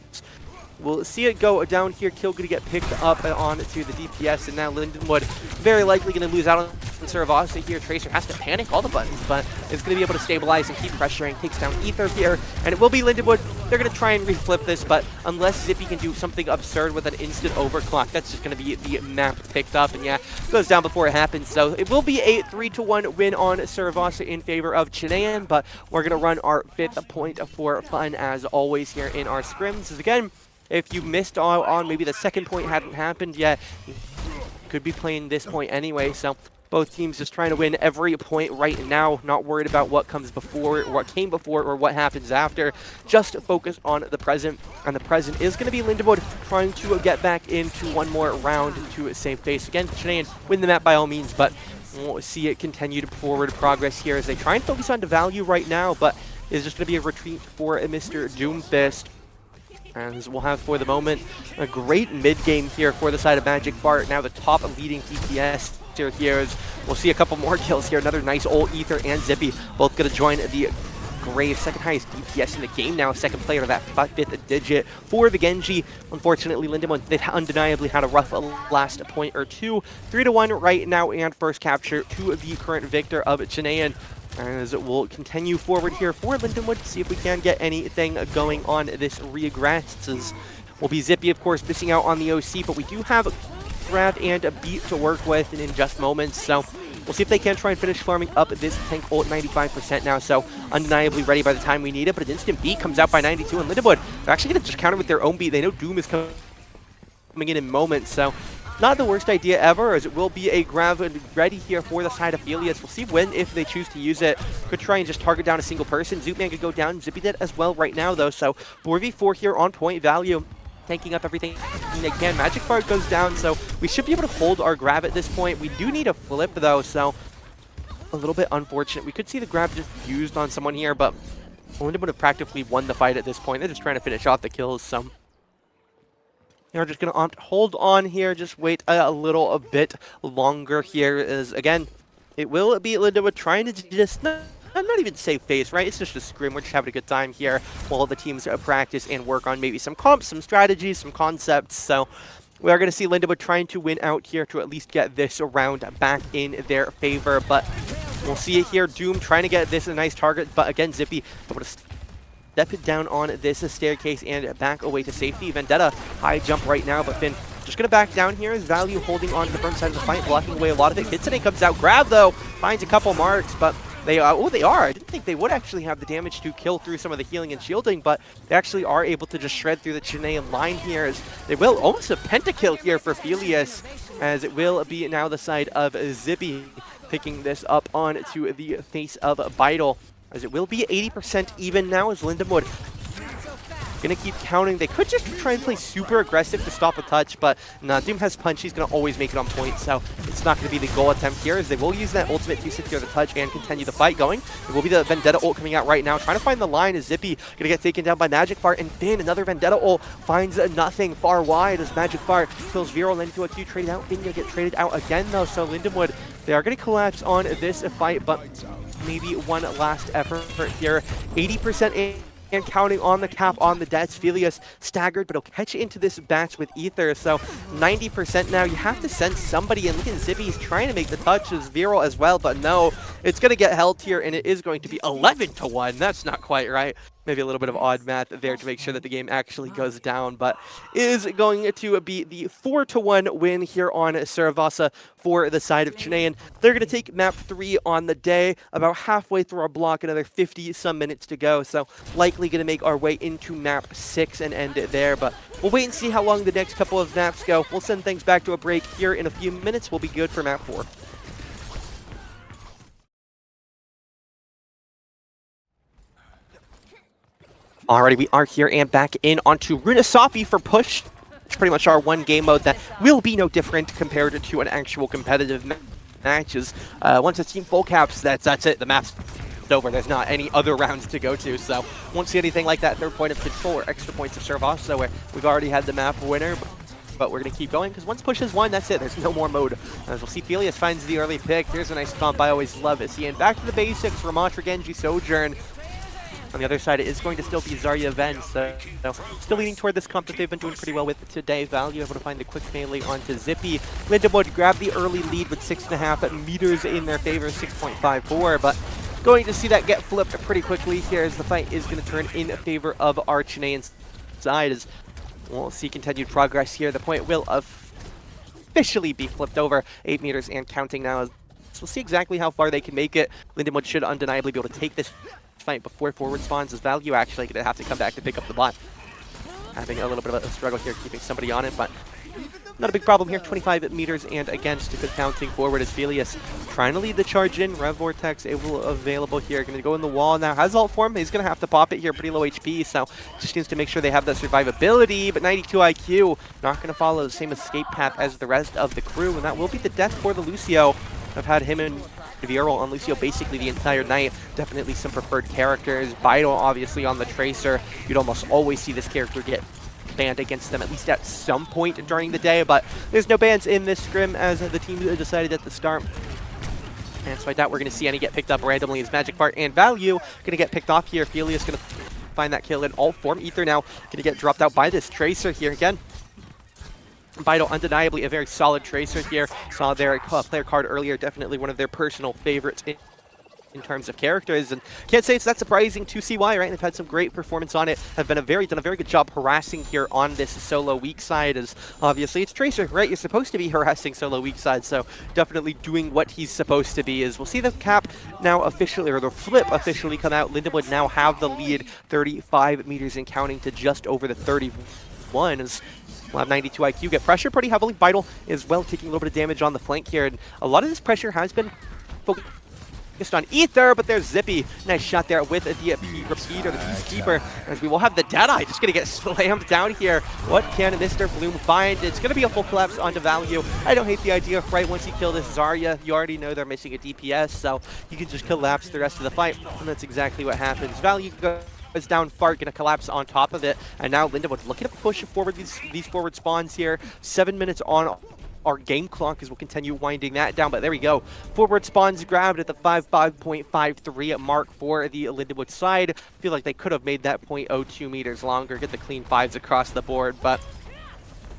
Speaker 1: we'll see it go down here. Kill going to get picked up onto the DPS, and now Lindenwood very likely going to lose out on Saravasa here. Tracer has to panic all the buttons, but is going to be able to stabilize and keep pressuring. Takes down Ether here, and it will be Lindenwood. They're going to try and reflip this, but unless Zippy can do something absurd with an instant overclock, that's just going to be the map picked up, and yeah, goes down before it happens. So it will be a 3-1 win on Saravasa in favor of Chilean, but we're going to run our 5th point for fun as always here in our scrims. As again, if you missed on maybe the second point hadn't happened yet, you could be playing this point anyway. So both teams just trying to win every point right now, not worried about what comes before, or what came before, or what happens after. Just focus on the present, and the present is going to be Lindenwood trying to get back into one more round to save face. Again, Chilean win the map by all means, but we'll see it continued forward progress here as they try and focus on the Value right now, but it's just going to be a retreat for Mr. Doomfist. As we'll have for the moment a great mid game here for the side of Magic Bart. Now the top leading DPS here is we'll see a couple more kills here. Another nice old Ether and Zippy both going to join the Grave, second highest DPS in the game now, second player to that 5th digit for the Genji. Unfortunately, Lindenwood, they've undeniably had a rough last point or two. 3-1 right now, and first capture to the current victor of Deonaeun. As it will continue forward here for Lindenwood to see if we can get anything going on this regress. As will be Zippy, of course, missing out on the OC, but we do have Grab and a Beat to work with in just moments. So we'll see if they can try and finish farming up this tank ult 95% now. So undeniably ready by the time we need it, but an instant Beat comes out by 92, and Lindenwood, they're actually going to just counter with their own Beat. They know Doom is coming in moments, so not the worst idea ever, as it will be a grab ready here for the side of Felius. We'll see when, if they choose to use it. Could try and just target down a single person. Zootman could go down. Zippy did as well right now, though. So 4v4 here on point Value, tanking up everything they can. Magic Bard goes down, so we should be able to hold our grab at this point. We do need a flip, though, so a little bit unfortunate. We could see the grab just used on someone here, but Lindenwood would have practically won the fight at this point. They're just trying to finish off the kills, so we're just going to hold on here, just wait a little bit longer here, as again, it will be Lindenwood trying to just not even save face, right? It's just a scrim. We're just having a good time here while the teams practice and work on maybe some comps, some strategies, some concepts. So we are going to see Lindenwood trying to win out here to at least get this round back in their favor, but we'll see it here. Doom trying to get this a nice target, but again, Zippy able to step it down on this staircase and back away to safety. Vendetta, high jump right now, but Finn just going to back down here. Is Value holding on to the front side of the fight, blocking away a lot of it. Kitsune comes out, grab though, finds a couple marks, but they are, I didn't think they would actually have the damage to kill through some of the healing and shielding, but they actually are able to just shred through the Chilean line here, as they will almost a pentakill here for Felius, as it will be now the side of Zippy picking this up onto the face of Beidle. As it will be 80% even now, as Lindenwood going to keep counting. They could just try and play super aggressive to stop a touch, but nah, Doom has punch. He's going to always make it on point, so it's not going to be the goal attempt here, as they will use that ultimate to secure the touch and continue the fight going. It will be the Vendetta ult coming out right now, trying to find the line. Is Zippy going to get taken down by Magic Fart, and Finn, another Vendetta ult, finds nothing far wide as Magic Fart kills Viral, and then into a Q traded out. Finn going to get traded out again, though, so Lindenwood, they are going to collapse on this fight, but maybe one last effort here. 80% and counting on the cap on the deaths. Filius staggered, but he'll catch into this batch with Ether. So 90% now. You have to send somebody, and look at Zibby's trying to make the touch as Viral as well, but no, it's going to get held here, and it is going to be 11-1. That's not quite right. Maybe a little bit of odd math there to make sure that the game actually goes down, but is going to be the 4-1 win here on Saravasa for the side of Deonaeun. They're going to take map 3 on the day, about halfway through our block, another 50-some minutes to go, so likely going to make our way into map 6 and end it there, but we'll wait and see how long the next couple of maps go. We'll send things back to a break here in a few minutes. We'll be good for map 4. Alrighty, we are here and back in onto Runasapi for push. Pretty much our one game mode that will be no different compared to an actual competitive matches. Once it's team full caps, that's it. The map's over. There's not any other rounds to go to, so won't see anything like that third point of control or extra points of Saravasa where we've already had the map winner. But we're going to keep going because once push is won, that's it. There's no more mode. As we'll see, Filius finds the early pick. Here's a nice comp I always love to see. And back to the basics, Ramatra, Genji, Sojourn. On the other side, it is going to still be Zarya Ven, so still leaning toward this comp that they've been doing pretty well with today. Value able to find the quick melee onto Zippy. Lindenwood grabbed the early lead with 6.5 meters in their favor, 6.54, but going to see that get flipped pretty quickly here as the fight is going to turn in favor of our Deonaeun's side. As we'll see continued progress here. The point will officially be flipped over 8 meters and counting now. So we'll see exactly how far they can make it. Lindenwood should undeniably be able to take this fight before forward spawns. Is Value actually going to have to come back to pick up the bot. Having a little bit of a struggle here, keeping somebody on it, but not a big problem here. 25 meters and against, good counting forward as Filius trying to lead the charge in. Rev Vortex available here. Going to go in the wall now. Has ult form. He's going to have to pop it here. Pretty low HP, so just needs to make sure they have that survivability. But 92 IQ, not going to follow the same escape path as the rest of the crew, and that will be the death for the Lucio. I've had him and Viral on Lucio basically the entire night. Definitely some preferred characters. Vital obviously on the Tracer. You'd almost always see this character get banned against them at least at some point during the day, but there's no bans in this scrim as the team decided at the start. And so I doubt we're going to see any get picked up randomly as Magic Fart and Value going to get picked off here. Filius going to find that kill in alt form. Ether now going to get dropped out by this Tracer here again. Vital, undeniably a very solid Tracer here. Saw their player card earlier, definitely one of their personal favorites in terms of characters, and can't say it's that surprising to see why, right? They've had some great performance on it, have done a very good job harassing here on this solo weak side, as obviously it's Tracer, right? You're supposed to be harassing solo weak side, so definitely doing what he's supposed to be. As we'll see the cap now officially, or the flip officially come out. Lindenwood now have the lead, 35 meters and counting to just over the 31, as we'll have 92 IQ, get pressure pretty heavily. Vital is well taking a little bit of damage on the flank here, and a lot of this pressure has been focused on Ether, but there's Zippy. Nice shot there with the repeat or the Peacekeeper, as we will have the Deadeye just going to get slammed down here. What can Mr. Bloom find? It's going to be a full collapse onto Value. I don't hate the idea, right? Once you kill this Zarya, you already know they're missing a DPS, so you can just collapse the rest of the fight, and that's exactly what happens. Value goes down, Fart gonna collapse on top of it, and now Lindenwood looking to push forward these forward spawns here. 7 minutes on our game clock as we'll continue winding that down, but there we go. Forward spawns grabbed at the 5.53 mark for the Lindenwood side. Feel like they could have made that 0.02 meters longer, get the clean 5s across the board, but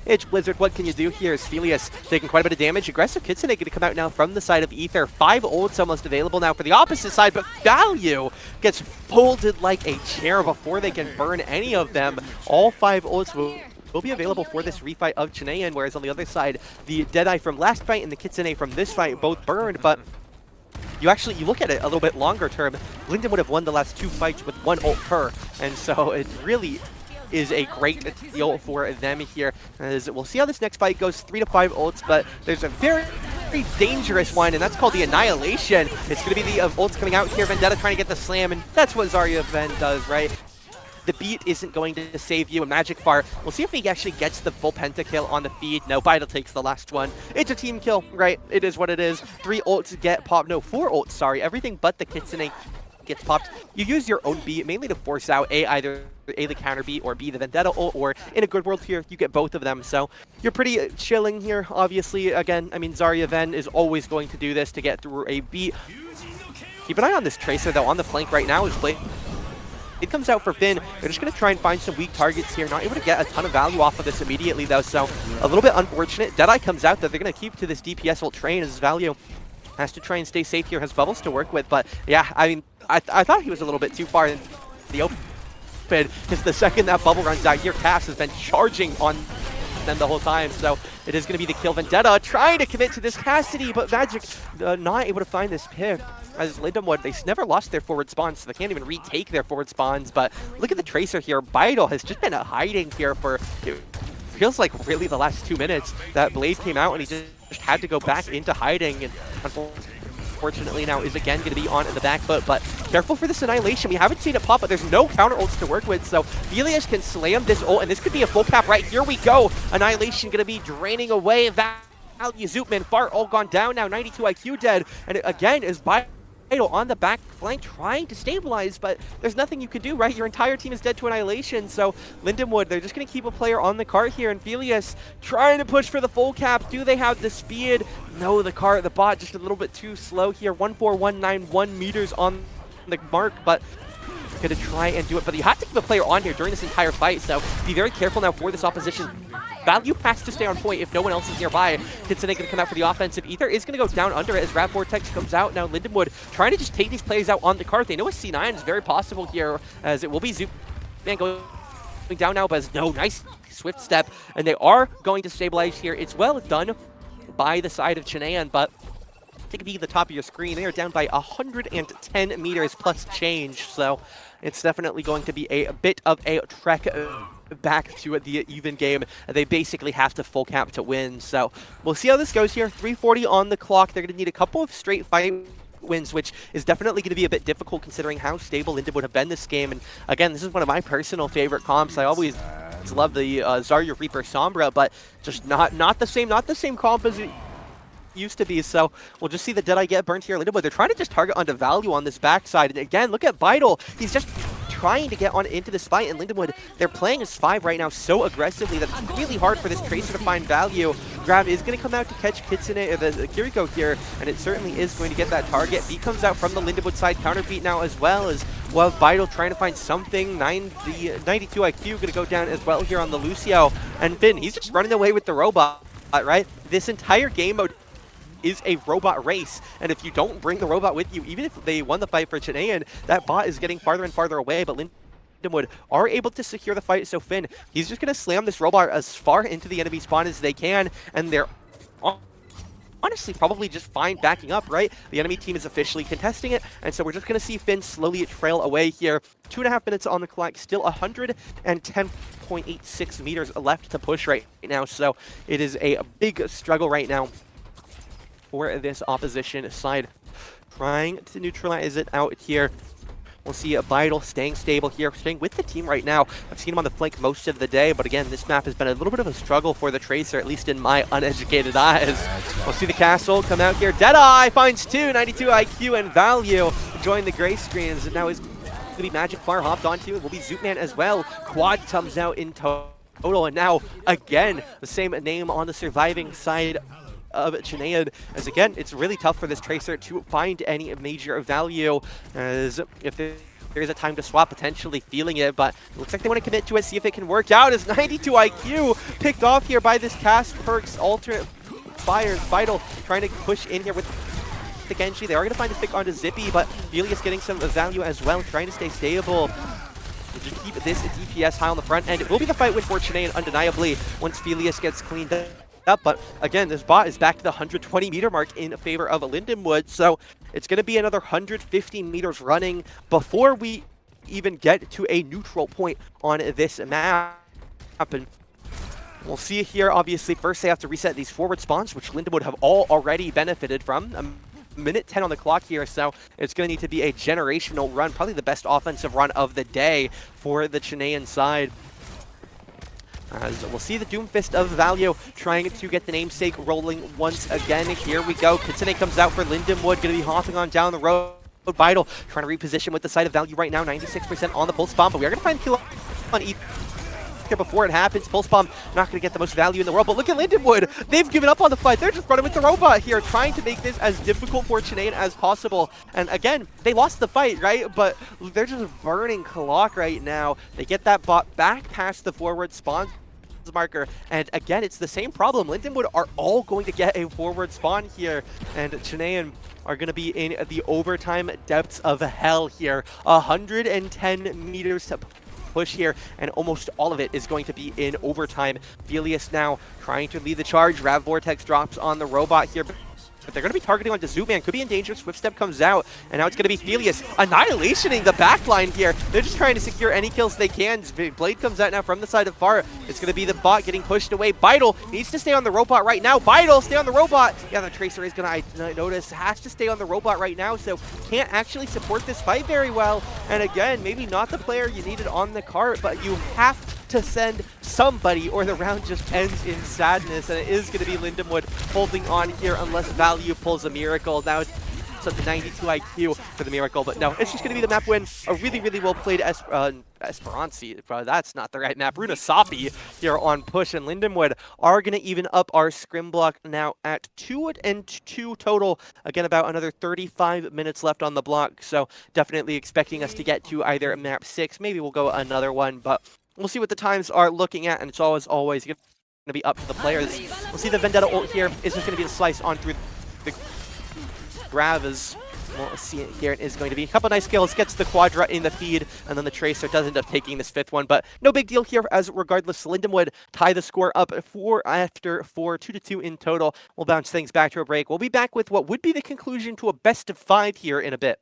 Speaker 1: it's Blizzard, what can you do here? Is Filius taking quite a bit of damage. Aggressive Kitsune going to come out now from the side of Ether. 5 ults almost available now for the opposite side, but Value gets folded like a chair before they can burn any of them. All 5 ults will be available for this refight of Deonaeun, whereas on the other side, the Deadeye from last fight and the Kitsune from this fight both burned, but you look at it a little bit longer term. Linden would have won the last 2 fights with 1 ult per, and so it really is a great deal for them here. As we'll see how this next fight goes. 3 to 5 ults, but there's a very dangerous one, and that's called the Annihilation. It's going to be the ults coming out here. Vendetta trying to get the slam, and that's what Zarya Ven does, right? The beat isn't going to save you. A Magic Fart. We'll see if he actually gets the full pentakill on the feed. No, Vital takes the last one. It's a team kill, right? It is what it is. 3 ults get popped. No, 4 ults, sorry. Everything but the Kitsune gets popped. You use your own beat mainly to force out either A, the counter beat, or B, the Vendetta ult, or in a good world here, you get both of them. So you're pretty chilling here, obviously. Again, I mean, Zarya Ven is always going to do this to get through a beat. Keep an eye on this Tracer, though. On the flank right now is it comes out for Finn. They're just going to try and find some weak targets here. Not able to get a ton of value off of this immediately, though, so a little bit unfortunate. Deadeye comes out that they're going to keep to this DPS ult train as value has to try and stay safe here, has bubbles to work with. But, yeah, I mean, I thought he was a little bit too far in the open, because the second that bubble runs out here, Cass has been charging on them the whole time, so it is going to be the kill. Vendetta trying to commit to this Cassidy, but Magic not able to find this pick. As Lindenwood, they never lost their forward spawns, so they can't even retake their forward spawns. But look at the Tracer here. Vital has just been hiding here for, it feels like really the last 2 minutes. That Blade came out and he just had to go back into hiding, and unfortunately now is again going to be on in the back foot. But careful for this Annihilation. We haven't seen it pop, but there's no counter ults to work with, so Velius can slam this ult, and this could be a full cap right here. We go. Annihilation going to be draining away value. Zootman, Fart all gone down now, 92 IQ dead, and it, again, is Vital on the back flank trying to stabilize, but there's nothing you can do, right? Your entire team is dead to Annihilation, so Lindenwood, they're just going to keep a player on the cart here, and Velius trying to push for the full cap. Do they have the speed? No, the bot just a little bit too slow here. 14191 meters on the mark, but going to try and do it. But you have to keep a player on here during this entire fight, so be very careful now for this opposition. Value has to stay on point if no one else is nearby. Kitsune going to come out for the offensive. Ether is going to go down under it as Rap Vortex comes out. Now Lindenwood trying to just take these players out on the cart. They know a C9 is very possible here, as it will be Zootman going down now, but no, nice swift step. And they are going to stabilize here. It's well done by the side of Deonaeun, but take a peek at the top of your screen. They are down by 110 meters plus change, so it's definitely going to be a bit of a trek back to the even game. They basically have to full cap to win, so we'll see how this goes here. 3:40 on the clock. They're going to need a couple of straight fight wins, which is definitely going to be a bit difficult considering how stable Linden would have been this game. And again, this is one of my personal favorite comps. I always love the Zarya Reaper Sombra, but just not the same comp as it used to be. So we'll just see the Deadeye get burnt here. Lindenwood, they're trying to just target onto value on this backside. And again, look at Vital. He's just trying to get on into this fight, and Lindenwood, they're playing as 5 right now so aggressively that it's really hard for this Tracer to find value. Grab is going to come out to catch Kitsune, the Kiriko here, and it certainly is going to get that target. B comes out from the Lindenwood side, counter beat now as well, as well. Vital trying to find something. 92 IQ going to go down as well here on the Lucio, and Finn, he's just running away with the robot, right? This entire game mode is a robot race, and if you don't bring the robot with you, even if they won the fight for Deonaeun, that bot is getting farther and farther away. But Lindenwood are able to secure the fight, so Finn, he's just going to slam this robot as far into the enemy spawn as they can, and they're honestly probably just fine backing up, right? The enemy team is officially contesting it, and so we're just going to see Finn slowly trail away here. 2.5 minutes on the clock, still 110.86 meters left to push right now, so it is a big struggle right now for this opposition side, trying to neutralize it out here. We'll see a Vital staying stable here, staying with the team right now. I've seen him on the flank most of the day, but again, this map has been a little bit of a struggle for the Tracer, at least in my uneducated eyes. We'll see the castle come out here. Deadeye finds 2, 92 IQ and value. Join the gray screens, and now is going to be Magic Fire hopped onto. It will be Zootman as well. Quad comes out in total, and now again, the same name on the surviving side of Deonaeun, as again, it's really tough for this Tracer to find any major value, as if there is a time to swap, potentially feeling it, but it looks like they want to commit to it, see if it can work out, as 92 IQ picked off here by this cast perks alternate fires. Vital trying to push in here with the Genji. They are going to find this pick onto Zippy, but Velius getting some value as well, trying to stay stable. Just keep this DPS high on the front end. It will be the fight win for Deonaeun undeniably once Velius gets cleaned up. But again, this bot is back to the 120 meter mark in favor of Lindenwood, so it's going to be another 115 meters running before we even get to a neutral point on this map. And we'll see here, obviously, first they have to reset these forward spawns, which Lindenwood have all already benefited from. Minute 10 on the clock here, so it's going to need to be a generational run, probably the best offensive run of the day for the Deonaeun side. As we'll see the Doomfist of value trying to get the namesake rolling once again. Here we go. Kitsune comes out for Lindenwood, going to be hopping on down the road. Vital trying to reposition with the side of value right now. 96% on the full spawn, but we are going to find kill on there before it happens. Pulse Bomb not going to get the most value in the world, but look at Lindenwood. They've given up on the fight. They're just running with the robot here, trying to make this as difficult for Deonaeun as possible. And again, they lost the fight, right? But they're just burning clock right now. They get that bot back past the forward spawn marker, and again, it's the same problem. Lindenwood are all going to get a forward spawn here, and Deonaeun are going to be in the overtime depths of hell here. 110 meters to push here, and almost all of it is going to be in overtime. Velius now trying to lead the charge. Rav Vortex drops on the robot here, but they're going to be targeting onto Zootman. Could be in danger. Swift Step comes out, and now it's going to be Velius annihilationing the backline here. They're just trying to secure any kills they can. Blade comes out now from the side of Far. It's going to be the bot getting pushed away. Vital needs to stay on the robot right now. Vital, stay on the robot. Yeah, the Tracer is going to notice, has to stay on the robot right now, so can't actually support this fight very well. And again, maybe not the player you needed on the cart, but you have to send somebody or the round just ends in sadness, and it is going to be Lindenwood holding on here unless Value pulls a miracle. Now it's at the 92 IQ for the miracle, but no, it's just going to be the map win. A really, really well played Esperancy, that's not the right map. Runasapi here on push, and Lindenwood are going to even up our scrim block now at 2-2 total. Again, about another 35 minutes left on the block, so definitely expecting us to get to either map 6. Maybe we'll go another one, but we'll see what the times are looking at, and it's always going to be up to the players. We'll see the Vendetta ult here is just going to be the slice on through the grab as we'll see it here. It is going to be a couple nice kills, gets the Quadra in the feed, and then the Tracer does end up taking this 5th one, but no big deal here, as regardless, Lindenwood tie the score up after 2-2 in total. We'll bounce things back to a break. We'll be back with what would be the conclusion to a best of 5 here in a bit.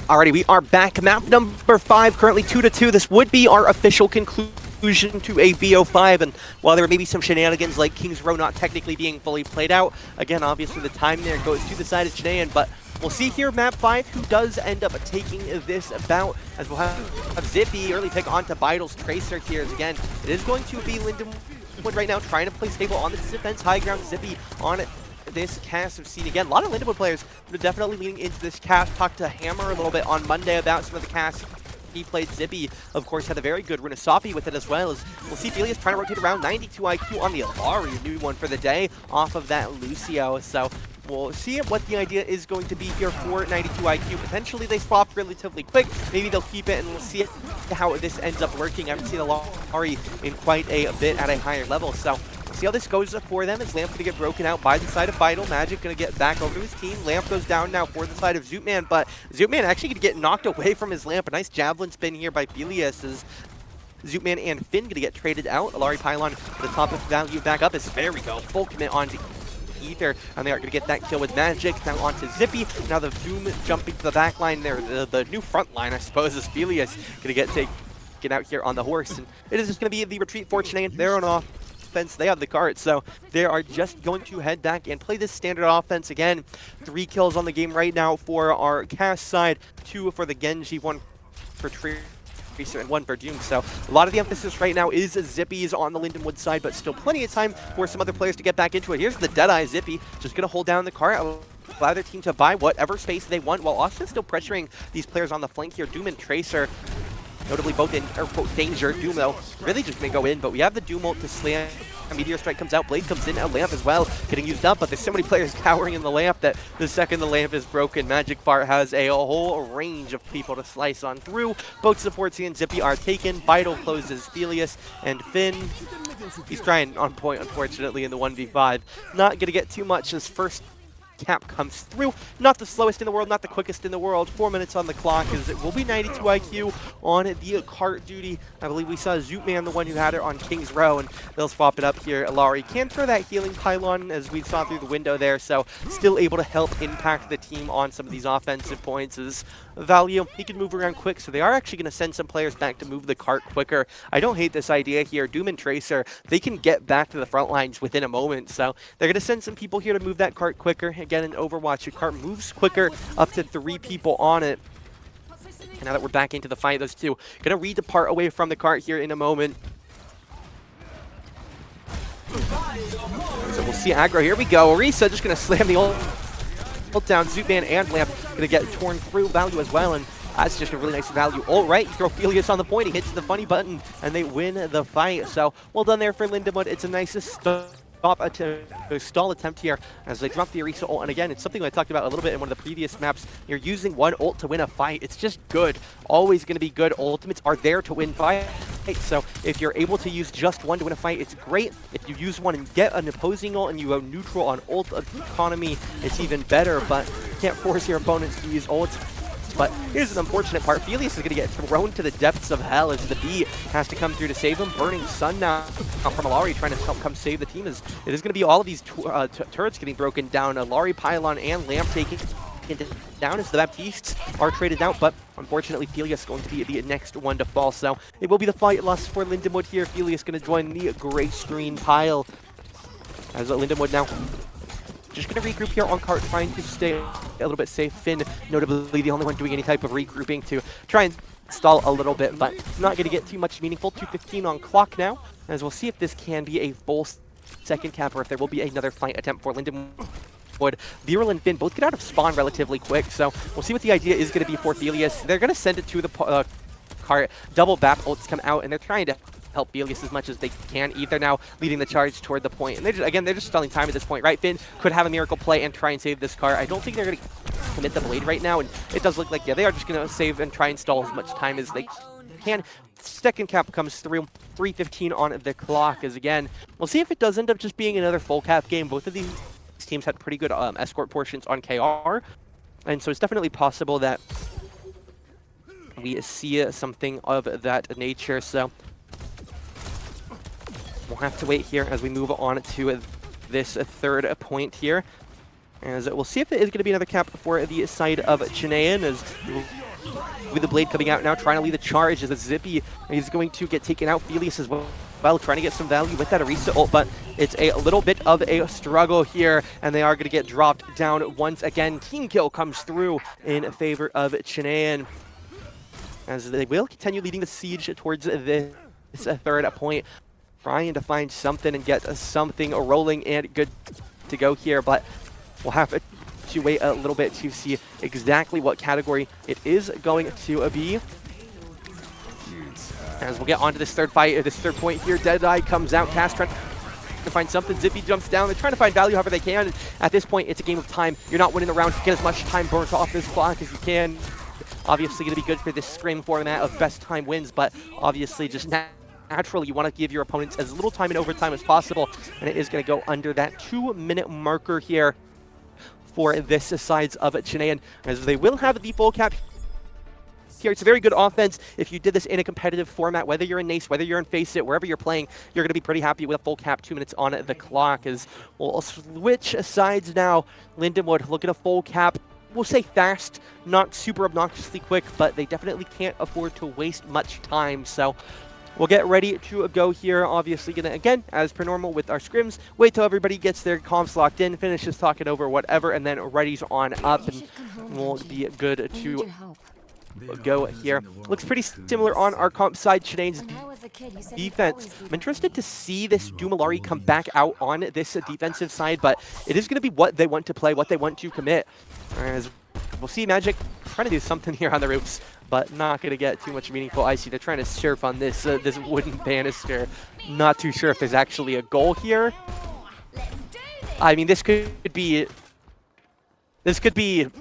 Speaker 1: Alrighty, we are back. Map number 5, currently 2-2. This would be our official conclusion to a BO5, and while there may be some shenanigans like King's Row not technically being fully played out, again, obviously the time there goes to the side of Deonaeun, but we'll see here map 5 who does end up taking this bout, as we'll have Zippy early pick onto Vital's Tracer here. As again, it is going to be Lindenwood right now trying to play stable on the defense high ground. Zippy on it. This cast of scene again. A lot of Lindenwood players are definitely leaning into this cast. Talked to Hammer a little bit on Monday about some of the casts he played. Zippy, of course, had a very good Runasapi with it as well. As we'll see Velius trying to rotate around 92 IQ on the Alari, new one for the day off of that Lucio. So we'll see what the idea is going to be here for 92 IQ. Potentially they swap relatively quick. Maybe they'll keep it, and we'll see how this ends up working. I haven't seen Alari in quite a bit at a higher level, so see how this goes for them. Is Lamp going to get broken out by the side of Vital? Magic going to get back over to his team. Lamp goes down now for the side of Zootman, but Zootman actually going to get knocked away from his Lamp. A nice javelin spin here by Velius as Zootman and Finn going to get traded out. Alari Pylon to the top of value back up. There we go. Full commit onto Ether, and they are going to get that kill with Magic. Now onto Zippy. Now the Doom jumping to the back line there. The new front line, I suppose, is Velius going to get taken out here on the horse. And it is just going to be the retreat for Deonaeun. They're on off. They have the cart, so they are just going to head back and play this standard offense again. 3 kills on the game right now for our cast side, 2 for the Genji, 1 for Trigger Tracer and 1 for Doom. So a lot of the emphasis right now is Zippy's on the Lindenwood side, but still plenty of time for some other players to get back into it. Here's the Deadeye Zippy, just going to hold down the car, allow their team to buy whatever space they want, while also still pressuring these players on the flank here. Doom and Tracer, notably both in quote danger. Doom though really just gonna go in, but we have the Doom ult to slam. A Meteor Strike comes out, Blade comes in, a lamp as well, getting used up, but there's so many players cowering in the lamp that the second the lamp is broken, Magic Fart has a whole range of people to slice on through. Both supports here and Zippy are taken. Vital closes Thelius, and Finn, he's trying on point, unfortunately, in the 1v5. Not gonna get too much. His first cap comes through. Not the slowest in the world, not the quickest in the world. 4 minutes on the clock, as it will be 92 IQ on the cart duty. I believe we saw Zootman, the one who had it on King's Row, and they'll swap it up here. Alari can throw that healing pylon, as we saw through the window there, so still able to help impact the team on some of these offensive points. As Value, he can move around quick, so they are actually going to send some players back to move the cart quicker. I don't hate this idea here. Doom and Tracer, they can get back to the front lines within a moment, so they're going to send some people here to move that cart quicker. Again, in Overwatch, your cart moves quicker, up to 3 people on it. And now that we're back into the fight, those two going to re-depart away from the cart here in a moment. So we'll see aggro. Here we go. Orisa just going to slam the ult down. Zootman and Lamp going to get torn through. Value as well, and that's just a really nice Value ult, right? You throw Thelius on the point, he hits the funny button, and they win the fight. So well done there for Lindenwood. It's a nice stall attempt here as they drop the Orisa ult. And again, it's something I talked about a little bit in one of the previous maps. You're using one ult to win a fight. It's just good. Always going to be good. Ultimates are there to win fights. So if you're able to use just one to win a fight, it's great. If you use one and get an opposing ult and you go neutral on ult economy, it's even better. But you can't force your opponents to use ults. But here's an unfortunate part. Thelius is going to get thrown to the depths of hell as the B has to come through to save him. Burning Sun now from Alari trying to help come save the team. As it is going to be all of these turrets getting broken down. Alari, Pylon, and Lamp taking down as the Baptistes are traded out. But unfortunately, Thelius is going to be the next one to fall. So it will be the fight loss for Lindenwood here. Thelius going to join the gray screen pile as Lindenwood now just going to regroup here on cart, trying to stay a little bit safe. Finn, notably the only one doing any type of regrouping to try and stall a little bit, but not going to get too much meaningful. 2:15 on clock now, as we'll see if this can be a full second cap or if there will be another fight attempt for Lindenwood. Viral and Finn both get out of spawn relatively quick, so we'll see what the idea is going to be for Thelius. They're going to send it to the cart. Double Bap ults come out, and they're trying to help Thelius as much as they can. Either now leading the charge toward the point, and they're just stalling time at this point, right? Finn could have a miracle play and try and save this car. I don't think they're going to commit the blade right now, and it does look like, yeah, they are just going to save and try and stall as much time as they can. Second cap comes through. 3:15 on the clock, as again, we'll see if it does end up just being another full cap game. Both of these teams had pretty good escort portions on KR, and so it's definitely possible that we see something of that nature. So we'll have to wait here as we move on to this third point here. As we'll see if it is going to be another cap for the side of Deonaeun, as with the blade coming out now, trying to lead the charge as a Zippy is going to get taken out. Thelius as well, trying to get some value with that Orisa ult, but it's a little bit of a struggle here, and they are going to get dropped down once again. Team kill comes through in favor of Deonaeun, as they will continue leading the siege towards this third point, trying to find something and get something rolling and good to go here, but we'll have to wait a little bit to see exactly what category it is going to be. As we'll get onto this third fight, this third point here, Deadeye comes out, Cass trying to find something. Zippy jumps down. They're trying to find value however they can. And at this point, it's a game of time. You're not winning the round. Get as much time burnt off this clock as you can. Obviously going to be good for this Scrim format of best time wins, but obviously just naturally you want to give your opponents as little time in overtime as possible, and it is going to go under that 2-minute marker here for this sides of Deonaeun, as they will have the full cap here. It's a very good offense. If you did this in a competitive format, whether you're in Nace, whether you're in Face It, wherever you're playing, you're going to be pretty happy with a full cap. 2 minutes on the clock, as we'll switch sides now. Lindenwood look at a full cap. We'll say fast, not super obnoxiously quick, but they definitely can't afford to waste much time. So we'll get ready to go here. Obviously gonna, again, as per normal with our scrims, wait till everybody gets their comms locked in, finishes talking over whatever, and then ready's on up, and we'll be good to go here. Looks pretty similar on our comp side. Showdown's defense. I'm interested to see this Dumalari come back out on this defensive side, but it is going to be what they want to play, what they want to commit. As we'll see Magic trying to do something here on the roofs, but not going to get too much meaningful icy. They're trying to surf on this this wooden banister. Not too sure if there's actually a goal here. I mean, this could be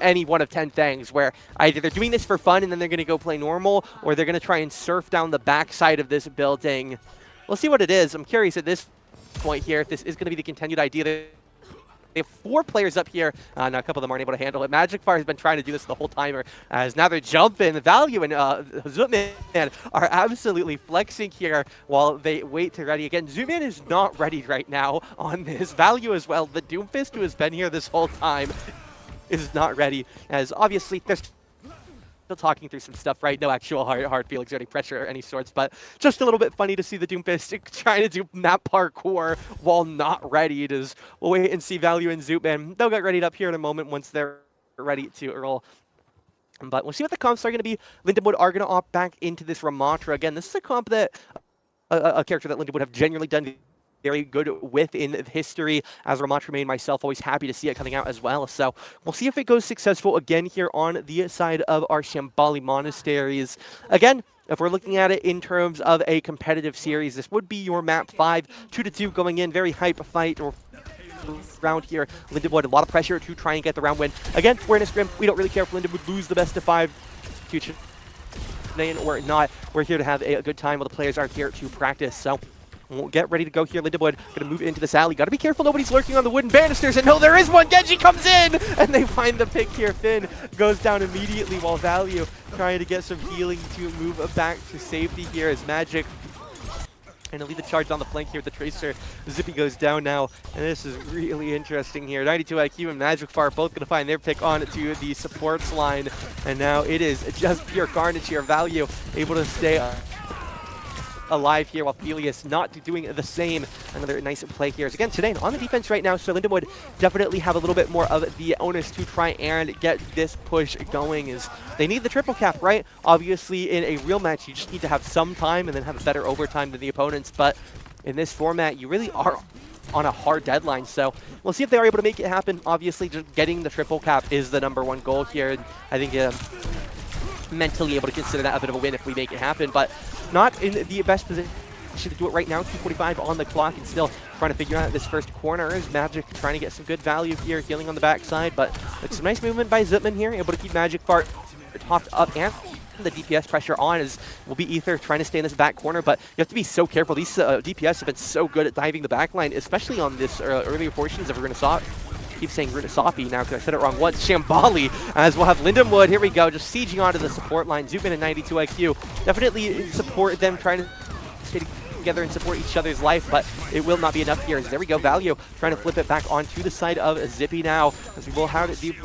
Speaker 1: any one of 10 things where either they're doing this for fun and then they're going to go play normal, or they're going to try and surf down the backside of this building. We'll see what it is. I'm curious at this point here if this is going to be the continued idea. They have 4 players up here. Now a couple of them aren't able to handle it. Magic Fire has been trying to do this the whole timer, as now they're jumping. Value and Zootman are absolutely flexing here while they wait to ready again. Zootman is not ready right now on this. Value as well. The Doomfist, who has been here this whole time, is not ready, as obviously they're still talking through some stuff, right? No actual hard feelings or any pressure or any sorts, but just a little bit funny to see the Doomfist trying to do map parkour while not ready. We'll wait and see Value and Zootman. They'll get readied up here in a moment once they're ready to roll. But we'll see what the comps are going to be. Lindenwood are going to opt back into this Ramatra. Again, this is a comp that, a character that Lindenwood have genuinely done very good with in history. As Ramatra main myself, always happy to see it coming out as well. So we'll see if it goes successful again here on the side of our Shambali monasteries. Again, if we're looking at it in terms of a competitive series, this would be your map 5, 2-2 going in, very hype fight or round here. Lindenwood, a lot of pressure to try and get the round win. Again, we're in a scrim. We don't really care if Lindenwood lose the best of 5 to or not. We're here to have a good time while the players are here to practice. So we'll get ready to go here. Lindenwood going to move into this alley. Got to be careful nobody's lurking on the wooden banisters. And no, there is one. Genji comes in, and they find the pick here. Finn goes down immediately while Value trying to get some healing to move back to safety here as Magic and to lead the charge on the flank here with the Tracer. Zippy goes down now, and this is really interesting here. 92 IQ and Magic Fire both going to find their pick on to the supports line, and now it is just pure carnage here. Value able to stay alive here while Felius not doing the same. Another nice play here is again today on the defense right now, so Lindenwood definitely have a little bit more of the onus to try and get this push going, as they need the triple cap, right? Obviously in a real match you just need to have some time and then have a better overtime than the opponents, but in this format you really are on a hard deadline, so we'll see if they are able to make it happen. Obviously just getting the triple cap is the #1 goal here, and I think mentally able to consider that a bit of a win if we make it happen, but not in the best position to do it right now. 2:45 on the clock and still trying to figure out this first corner. Is Magic trying to get some good value here, healing on the backside, but it's some nice movement by Zipman here, able to keep Magic Fart topped up and the DPS pressure on, as will be Ether trying to stay in this back corner, but you have to be so careful. These DPS have been so good at diving the back line, especially on this earlier portions of Renaissance. Keep saying Runasapi now because I said it wrong once. Shambali, as we'll have Lindenwood. Here we go, just sieging onto the support line. Zootman and 92 IQ. Definitely support them, trying to stay together and support each other's life, but it will not be enough here. There we go, Value trying to flip it back onto the side of Zippy now, as we will have the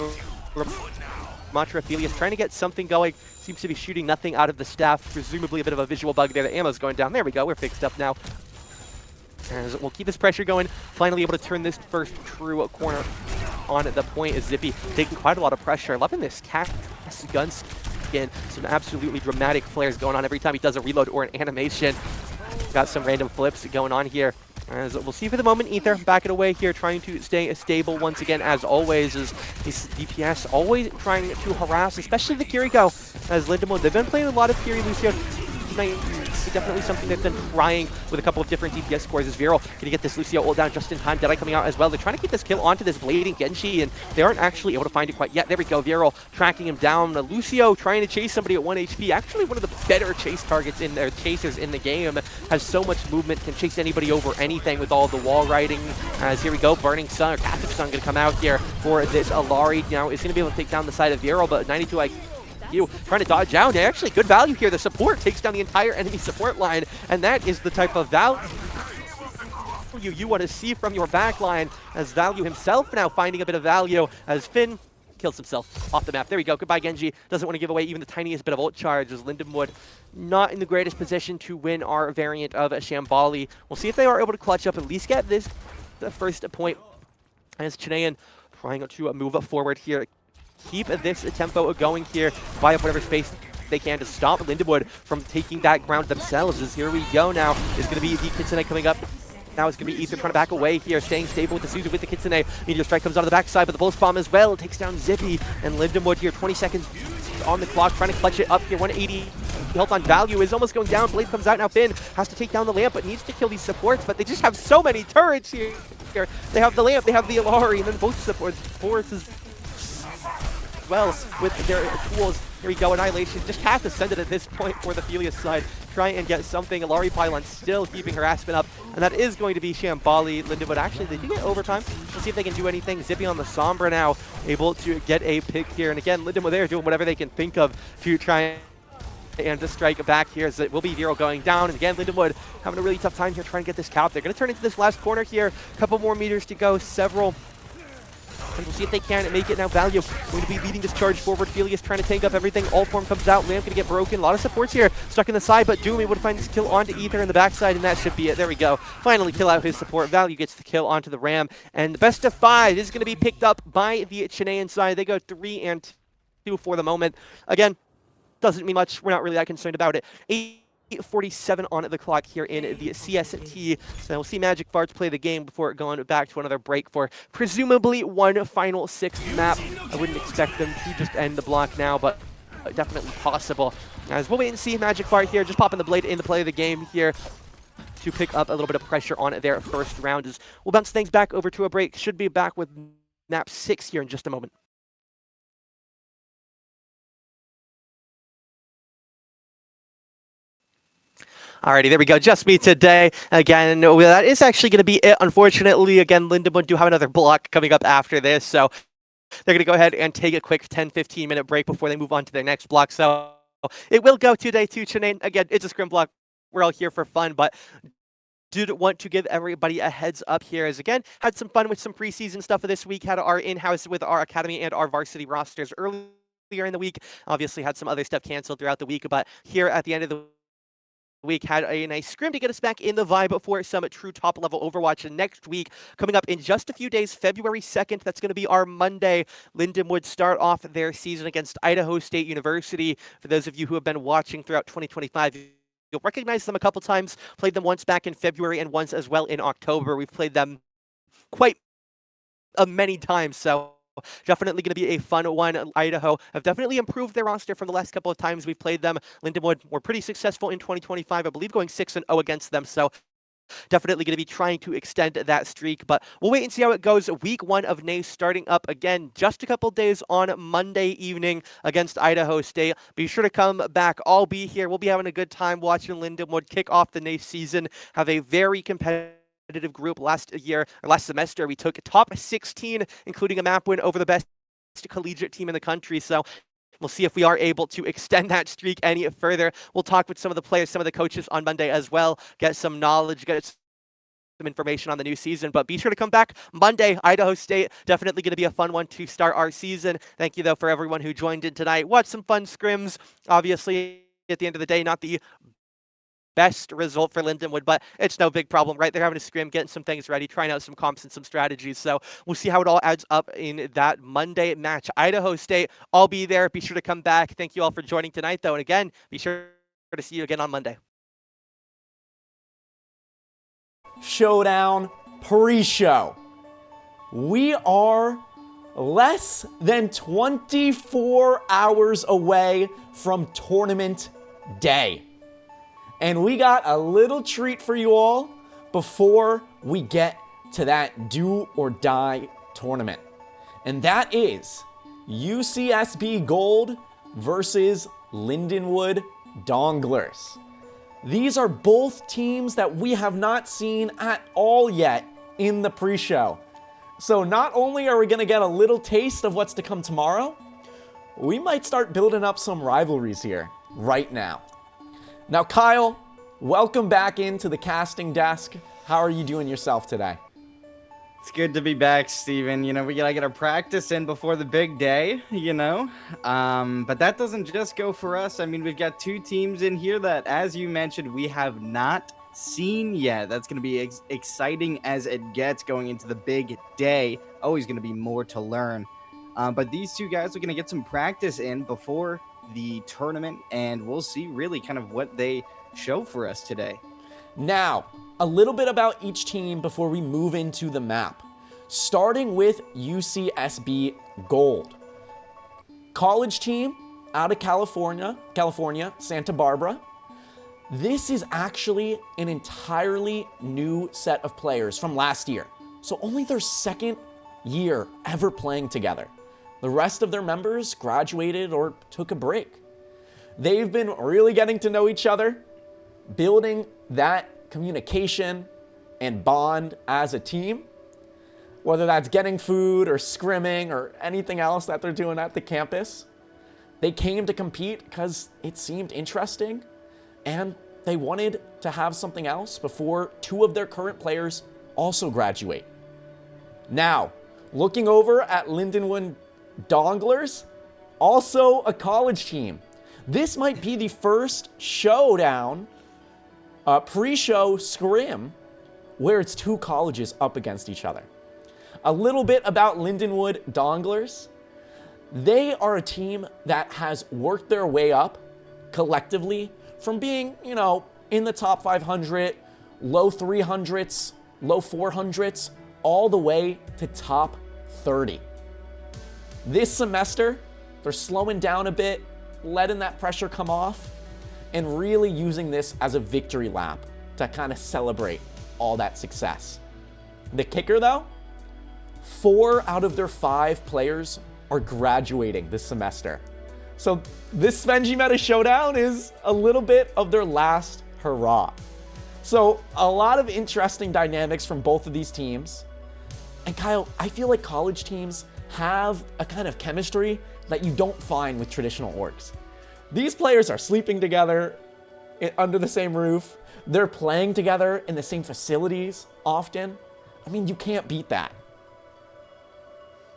Speaker 1: Mantra Felius trying to get something going. Seems to be shooting nothing out of the staff. Presumably a bit of a visual bug there. The ammo's going down. There we go, we're fixed up now. As we'll keep this pressure going, finally able to turn this first true corner on the point as Zippy taking quite a lot of pressure. Loving this cactus gun skin. Some absolutely dramatic flares going on every time he does a reload or an animation. Got some random flips going on here. As we'll see for the moment, Ether back it away here, trying to stay stable once again, as always, as these DPS always trying to harass, especially the Kiriko, as Lindenwood. They've been playing a lot of Kiri Lucio tonight. Definitely something that's been trying with a couple of different DPS scores. Is Viral going to get this Lucio ult down just in time? Deadeye coming out as well. They're trying to keep this kill onto this blading Genji, and they aren't actually able to find it quite yet. There we go, Viral tracking him down. Lucio trying to chase somebody at 1 HP. Actually one of the better chase targets in their chasers in the game. Has so much movement, can chase anybody over anything with all the wall riding. As here we go, Burning Sun, or Captive Sun going to come out here for this Alari. Now is going to be able to take down the side of Viral, but 92 trying to dodge out. Actually good value here. The support takes down the entire enemy support line, and that is the type of value you want to see from your back line, as Value himself now finding a bit of value as Finn kills himself off the map. There we go. Goodbye, Genji. Doesn't want to give away even the tiniest bit of ult charge, as Lindenwood not in the greatest position to win our variant of Shambali. We'll see if they are able to clutch up, at least get this the first point, as Deonaeun trying to move forward here. Keep this tempo going here, buy up whatever space they can to stop Lindenwood from taking that ground themselves. As here we go now, is going to be the Kitsune coming up. Now it's going to be Ether trying to back away here, staying stable with the Suzu with the Kitsune. Meteor Strike comes out of the backside, but the Pulse Bomb as well takes down Zippy. And Lindenwood here, 20 seconds on the clock, trying to clutch it up here, 180. Health on value is almost going down. Blade comes out now. Finn has to take down the lamp, but needs to kill these supports. But they just have so many turrets here. They have the lamp, they have the Ilari, and then both supports as well with their tools. Here we go, Annihilation just has to send it at this point for the Felius side. Try and get something. Ilari Pylon still keeping harassment up, and that is going to be Shambali. Lindenwood actually, they do get overtime. Let's see if they can do anything. Zippy on the Sombra now, able to get a pick here. And again, Lindenwood there doing whatever they can think of to try and to strike back here, as it will be Vero going down. And again, Lindenwood having a really tough time here trying to get this cap. They're going to turn into this last corner here. A couple more meters to go, several. And we'll see if they can make it now. Value going to be leading this charge forward. Felius trying to tank up everything. All form comes out. Lamp going to get broken. A lot of supports here stuck in the side, but Doom able to find this kill onto Ether in the backside, and that should be it. There we go. Finally kill out his support. Value gets the kill onto the Ram. And the best of 5 is going to be picked up by the Chilean side. They go 3-2 for the moment. Again, doesn't mean much. We're not really that concerned about it. 8:47 on the clock here in the CST. So we'll see Magic Farts play the game before going back to another break for presumably one final 6th map. I wouldn't expect them to just end the block now, but definitely possible. As we'll wait and see Magic Fart here, just popping the Blade in the play of the game here to pick up a little bit of pressure on their first round. As we'll bounce things back over to a break. Should be back with map 6 here in just a moment. Alrighty, there we go. Just me today. Again, that is actually going to be it. Unfortunately, again, Lindenwood do have another block coming up after this, so they're going to go ahead and take a quick 10-15 minute break before they move on to their next block. So it will go today to Chennai. Again, it's a scrim block. We're all here for fun, but did want to give everybody a heads up here, as again, had some fun with some preseason stuff this week, had our in-house with our academy and our varsity rosters earlier in the week. Obviously had some other stuff canceled throughout the week, but here at the end of the week had a nice scrim to get us back in the vibe for some true top level Overwatch. And next week, coming up in just a few days, February 2nd, that's going to be our Monday. Lindenwood start off their season against Idaho State University. For those of you who have been watching throughout 2025, you'll recognize them a couple times. Played them once back in February and once as well in October. We've played them quite many times, so definitely going to be a fun one. Idaho have definitely improved their roster from the last couple of times we've played them. Lindenwood were pretty successful in 2025, I believe, going 6-0 against them. So definitely going to be trying to extend that streak, but we'll wait and see how it goes. Week 1 of NACE starting up again just a couple days on Monday evening against Idaho State. Be sure to come back. I'll be here. We'll be having a good time watching Lindenwood kick off the NACE season. Have a very competitive group. Last semester we took top 16, including a map win over the best collegiate team in the country. So we'll see if we are able to extend that streak any further. We'll talk with some of the players, some of the coaches on Monday as well, get some knowledge, get some information on the new season. But be sure to come back Monday. Idaho State, definitely going to be a fun one to start our season. Thank you though for everyone who joined in tonight. Watch some fun scrims. Obviously at the end of the day, not the best result for Lindenwood, but it's no big problem, right? They're having a scrim, getting some things ready, trying out some comps and some strategies. So we'll see how it all adds up in that Monday match. Idaho State, I'll be there. Be sure to come back. Thank you all for joining tonight, though. And again, be sure to see you again on Monday.
Speaker 2: Showdown pre-show. We are less than 24 hours away from tournament day. And we got a little treat for you all before we get to that do or die tournament. And that is UCSB Gold versus Lindenwood Donglers. These are both teams that we have not seen at all yet in the pre-show. So not only are we going to get a little taste of what's to come tomorrow, we might start building up some rivalries here right now. Now, Kyle, welcome back into the casting desk. How are you doing yourself today?
Speaker 3: It's good to be back, Steven. You know, we gotta get our practice in before the big day, you know? But that doesn't just go for us. I mean, we've got two teams in here that, as you mentioned, we have not seen yet. That's gonna be exciting as it gets going into the big day. Always gonna be more to learn. But these two guys are gonna get some practice in before the tournament, and we'll see really kind of what they show for us today.
Speaker 2: Now, a little bit about each team before we move into the map. Starting with UCSB Gold. College team out of California, Santa Barbara. This is actually an entirely new set of players from last year. So only their second year ever playing together. The rest of their members graduated or took a break. They've been really getting to know each other, building that communication and bond as a team, whether that's getting food or scrimming or anything else that they're doing at the campus. They came to compete because it seemed interesting, and they wanted to have something else before two of their current players also graduate. Now, looking over at Lindenwood Donglers, also a college team. This might be the first Showdown pre-show Scrim where it's two colleges up against each other. A little bit about Lindenwood Donglers. They are a team that has worked their way up collectively from being, in the top 500, low 300s, low 400s, all the way to top 30. This semester, they're slowing down a bit, letting that pressure come off, and really using this as a victory lap to kind of celebrate all that success. The kicker, though, 4 out of their 5 players are graduating this semester. So this Svenji Meta Showdown is a little bit of their last hurrah. So a lot of interesting dynamics from both of these teams. And Kyle, I feel like college teams have a kind of chemistry that you don't find with traditional orgs. These players are sleeping together under the same roof. They're playing together in the same facilities often. I mean, you can't beat that.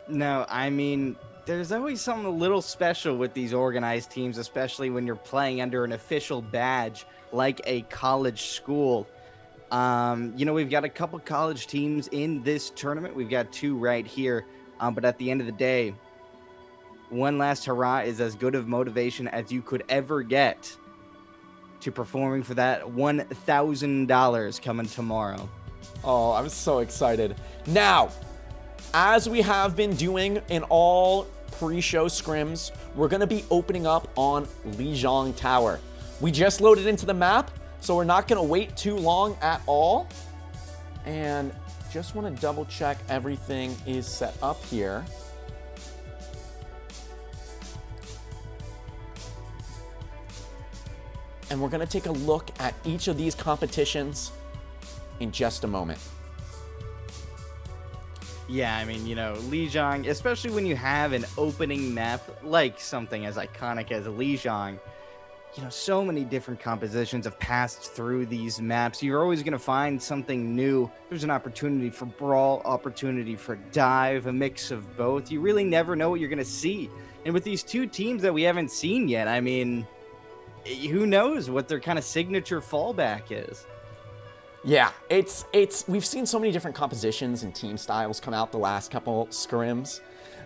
Speaker 3: No, I mean, there's always something a little special with these organized teams, especially when you're playing under an official badge like a college school. We've got a couple college teams in this tournament. We've got 2 right here. But at the end of the day, one last hurrah is as good of motivation as you could ever get to performing for that $1,000 coming tomorrow.
Speaker 2: Oh, I'm so excited. Now, as we have been doing in all pre-show scrims, we're going to be opening up on Lijiang Tower. We just loaded into the map, so we're not going to wait too long at all. And just want to double check everything is set up here. And we're going to take a look at each of these competitions in just a moment.
Speaker 3: Yeah, I mean, Lijiang, especially when you have an opening map like something as iconic as Lijiang, so many different compositions have passed through these maps. You're always going to find something new. There's an opportunity for brawl, opportunity for dive, a mix of both. You really never know what you're going to see. And with these 2 teams that we haven't seen yet, I mean, who knows what their kind of signature fallback is.
Speaker 2: Yeah, we've seen so many different compositions and team styles come out the last couple scrims.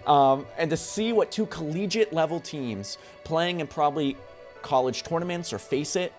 Speaker 2: And to see what 2 collegiate level teams playing in probably college tournaments or Face It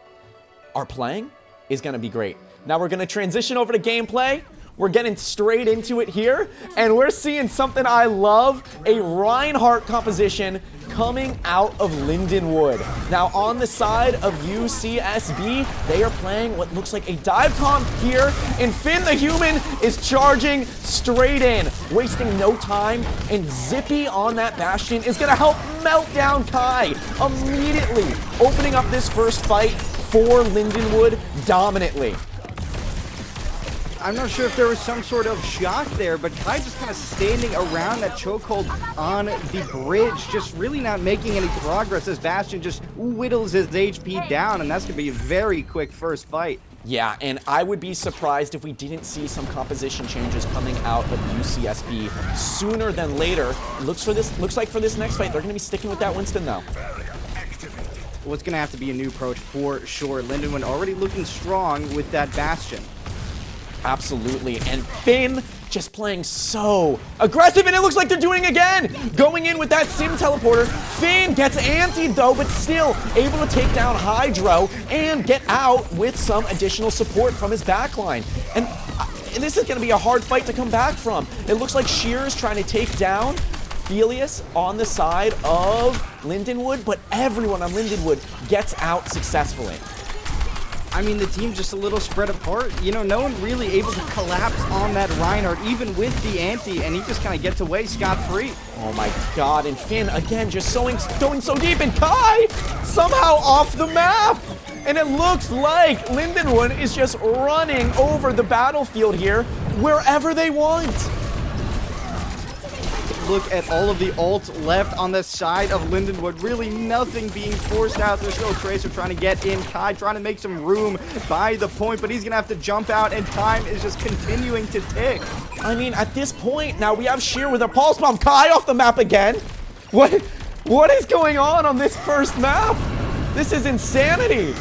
Speaker 2: are playing is going to be great. Now we're going to transition over to gameplay. We're getting straight into it here, and we're seeing something I love, a Reinhardt composition coming out of Lindenwood. Now on the side of UCSB, they are playing what looks like a dive comp here, and Finn the Human is charging straight in, wasting no time, and Zippy on that Bastion is gonna help melt down Kai immediately, opening up this first fight for Lindenwood dominantly.
Speaker 3: I'm not sure if there was some sort of shock there, but Kai just kind of standing around that chokehold on the bridge, just really not making any progress as Bastion just whittles his HP down, and that's going to be a very quick first fight.
Speaker 2: Yeah, and I would be surprised if we didn't see some composition changes coming out of UCSB sooner than later. Looks like for this next fight, they're going to be sticking with that Winston, though.
Speaker 3: Well, it's going to have to be a new approach for sure. Lindenwood already looking strong with that Bastion.
Speaker 2: Absolutely, and Finn just playing so aggressive, and it looks like they're doing it again. Going in with that sim teleporter. Finn gets antied though, but still able to take down Hydro and get out with some additional support from his backline. And this is going to be a hard fight to come back from. It looks like Shear's trying to take down Felius on the side of Lindenwood, but everyone on Lindenwood gets out successfully.
Speaker 3: I mean, the team's just a little spread apart. You know, no one really able to collapse on that Reinhardt, even with the anti, and he just kind of gets away scot-free.
Speaker 2: Oh my god, and Finn, again, just going so deep, and Kai somehow off the map! And it looks like Lindenwood is just running over the battlefield here, wherever they want.
Speaker 3: Look at all of the ults left on the side of Lindenwood. Really nothing being forced out. There's no Tracer trying to get in. Kai trying to make some room by the point, but he's going to have to jump out, and time is just continuing to tick.
Speaker 2: I mean, at this point, now we have Sheer with a pulse bomb. Kai off the map again. What is going on this first map? This is insanity.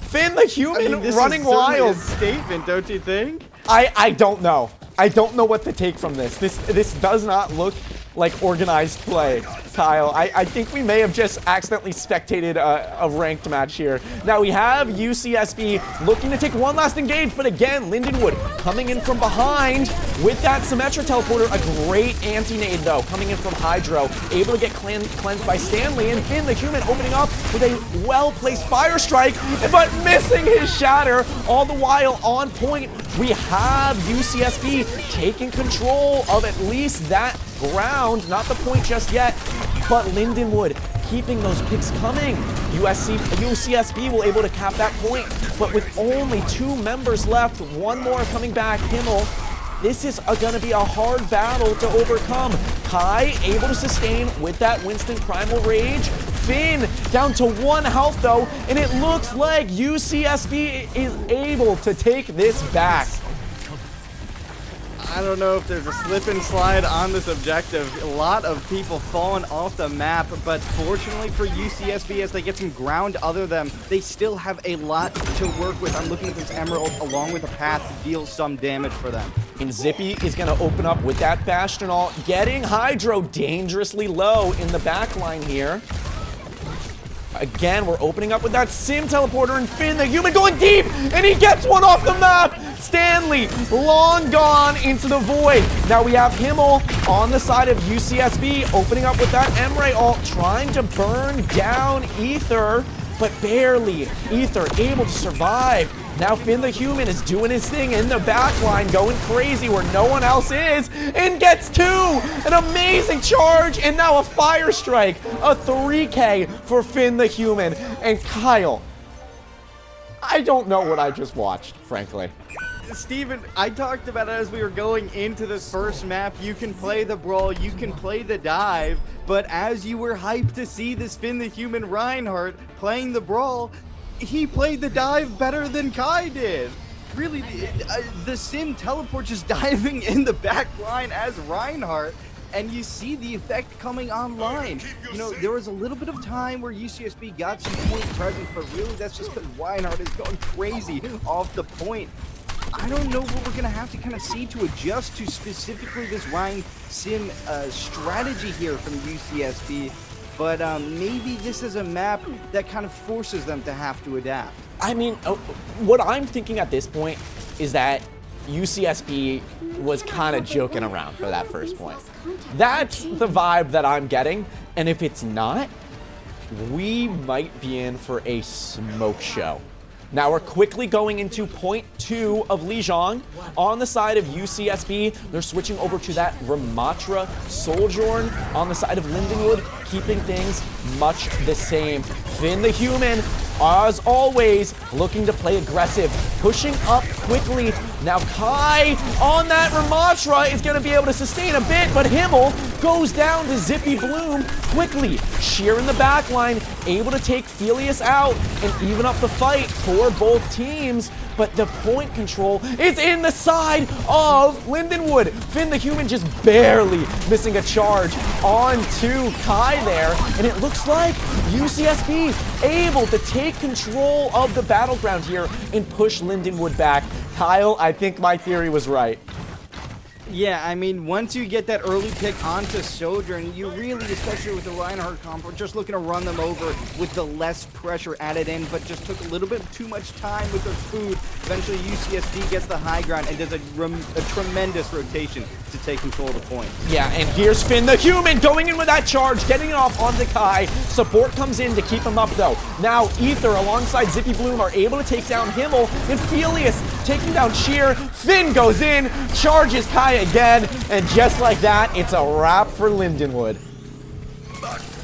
Speaker 2: Finn the Human
Speaker 3: this
Speaker 2: running
Speaker 3: is certainly
Speaker 2: wild.
Speaker 3: a statement, don't you think?
Speaker 2: I don't know. I don't know what to take from this. This does not look like organized play, Kyle. I think we may have just accidentally spectated a ranked match here. Now we have UCSB looking to take one last engage, but again, Lindenwood coming in from behind with that Symmetra teleporter. A great anti-nade though, coming in from Hydro, able to get cleansed by Stanley, and Finn the Human opening up with a well-placed fire strike, but missing his shatter. All the while on point, we have UCSB taking control of at least that ground, not the point just yet, but Lindenwood keeping those picks coming. UCSB will able to cap that point, but with only 2 members left, one more coming back, Himmel. This is going to be a hard battle to overcome. Kai able to sustain with that Winston Primal Rage. Finn down to 1 health though, and it looks like UCSB is able to take this back.
Speaker 3: I don't know if there's a slip and slide on this objective. A lot of people falling off the map, but fortunately for UCSB, as they get some ground other them, they still have a lot to work with. I'm looking at this Emerald along with a path to deal some damage for them.
Speaker 2: And Zippy is going to open up with that Bastion ult, getting Hydro dangerously low in the back line here. Again, we're opening up with that Sim teleporter, and Finn the Human going deep, and he gets one off the map. Stanley long gone into the void. Now we have Himmel on the side of UCSB opening up with that Emre ult, trying to burn down Ether, but barely. Ether able to survive. Now Finn the Human is doing his thing in the back line, going crazy where no one else is, and gets 2! An amazing charge, and now a fire strike. A 3K for Finn the Human. And Kyle, I don't know what I just watched, frankly.
Speaker 3: Steven, I talked about it as we were going into this first map. You can play the brawl, you can play the dive, but as you were hyped to see this Finn the Human Reinhardt playing the brawl, he played the dive better than Kai did. Really, the Sim teleport just diving in the back line as Reinhardt, and you see the effect coming online. You know, there was a little bit of time where UCSB got some point presence, but really that's just because Reinhardt is going crazy off the point. I don't know what we're going to have to kind of see to adjust to specifically this Ryan Sim strategy here from UCSB. But maybe this is a map that kind of forces them to have to adapt.
Speaker 2: I mean, what I'm thinking at this point is that UCSB was kind of joking around for that first point. That's the vibe that I'm getting. And if it's not, we might be in for a smoke show. Now we're quickly going into point 2 of Lijiang. On the side of UCSB, they're switching over to that Ramatra Sojourn. On the side of Lindenwood, keeping things much the same. Finn the Human, as always, looking to play aggressive, pushing up quickly. Now Kai on that Ramatra is going to be able to sustain a bit, but Himmel goes down to Zippy Bloom quickly. Sheer in the back line, able to take Felius out and even up the fight for both teams. But the point control is in the side of Lindenwood. Finn the Human just barely missing a charge onto Kai there. And it looks like UCSB able to take control of the battleground here and push Lindenwood back. Kyle, I think my theory was right.
Speaker 3: Yeah, I mean, once you get that early pick onto Sojourn, you really, especially with the Reinhardt comp, are just looking to run them over with the less pressure added in, but just took a little bit too much time with their food. Eventually, UCSB gets the high ground and does a tremendous rotation to take control of the point.
Speaker 2: Yeah, and here's Finn the Human going in with that charge, getting it off onto Kai. Support comes in to keep him up, though. Now, Ether alongside Zippy Bloom are able to take down Himmel, and Felius taking down Sheer. Finn goes in, charges Kai again, and just like that, it's a wrap for Lindenwood.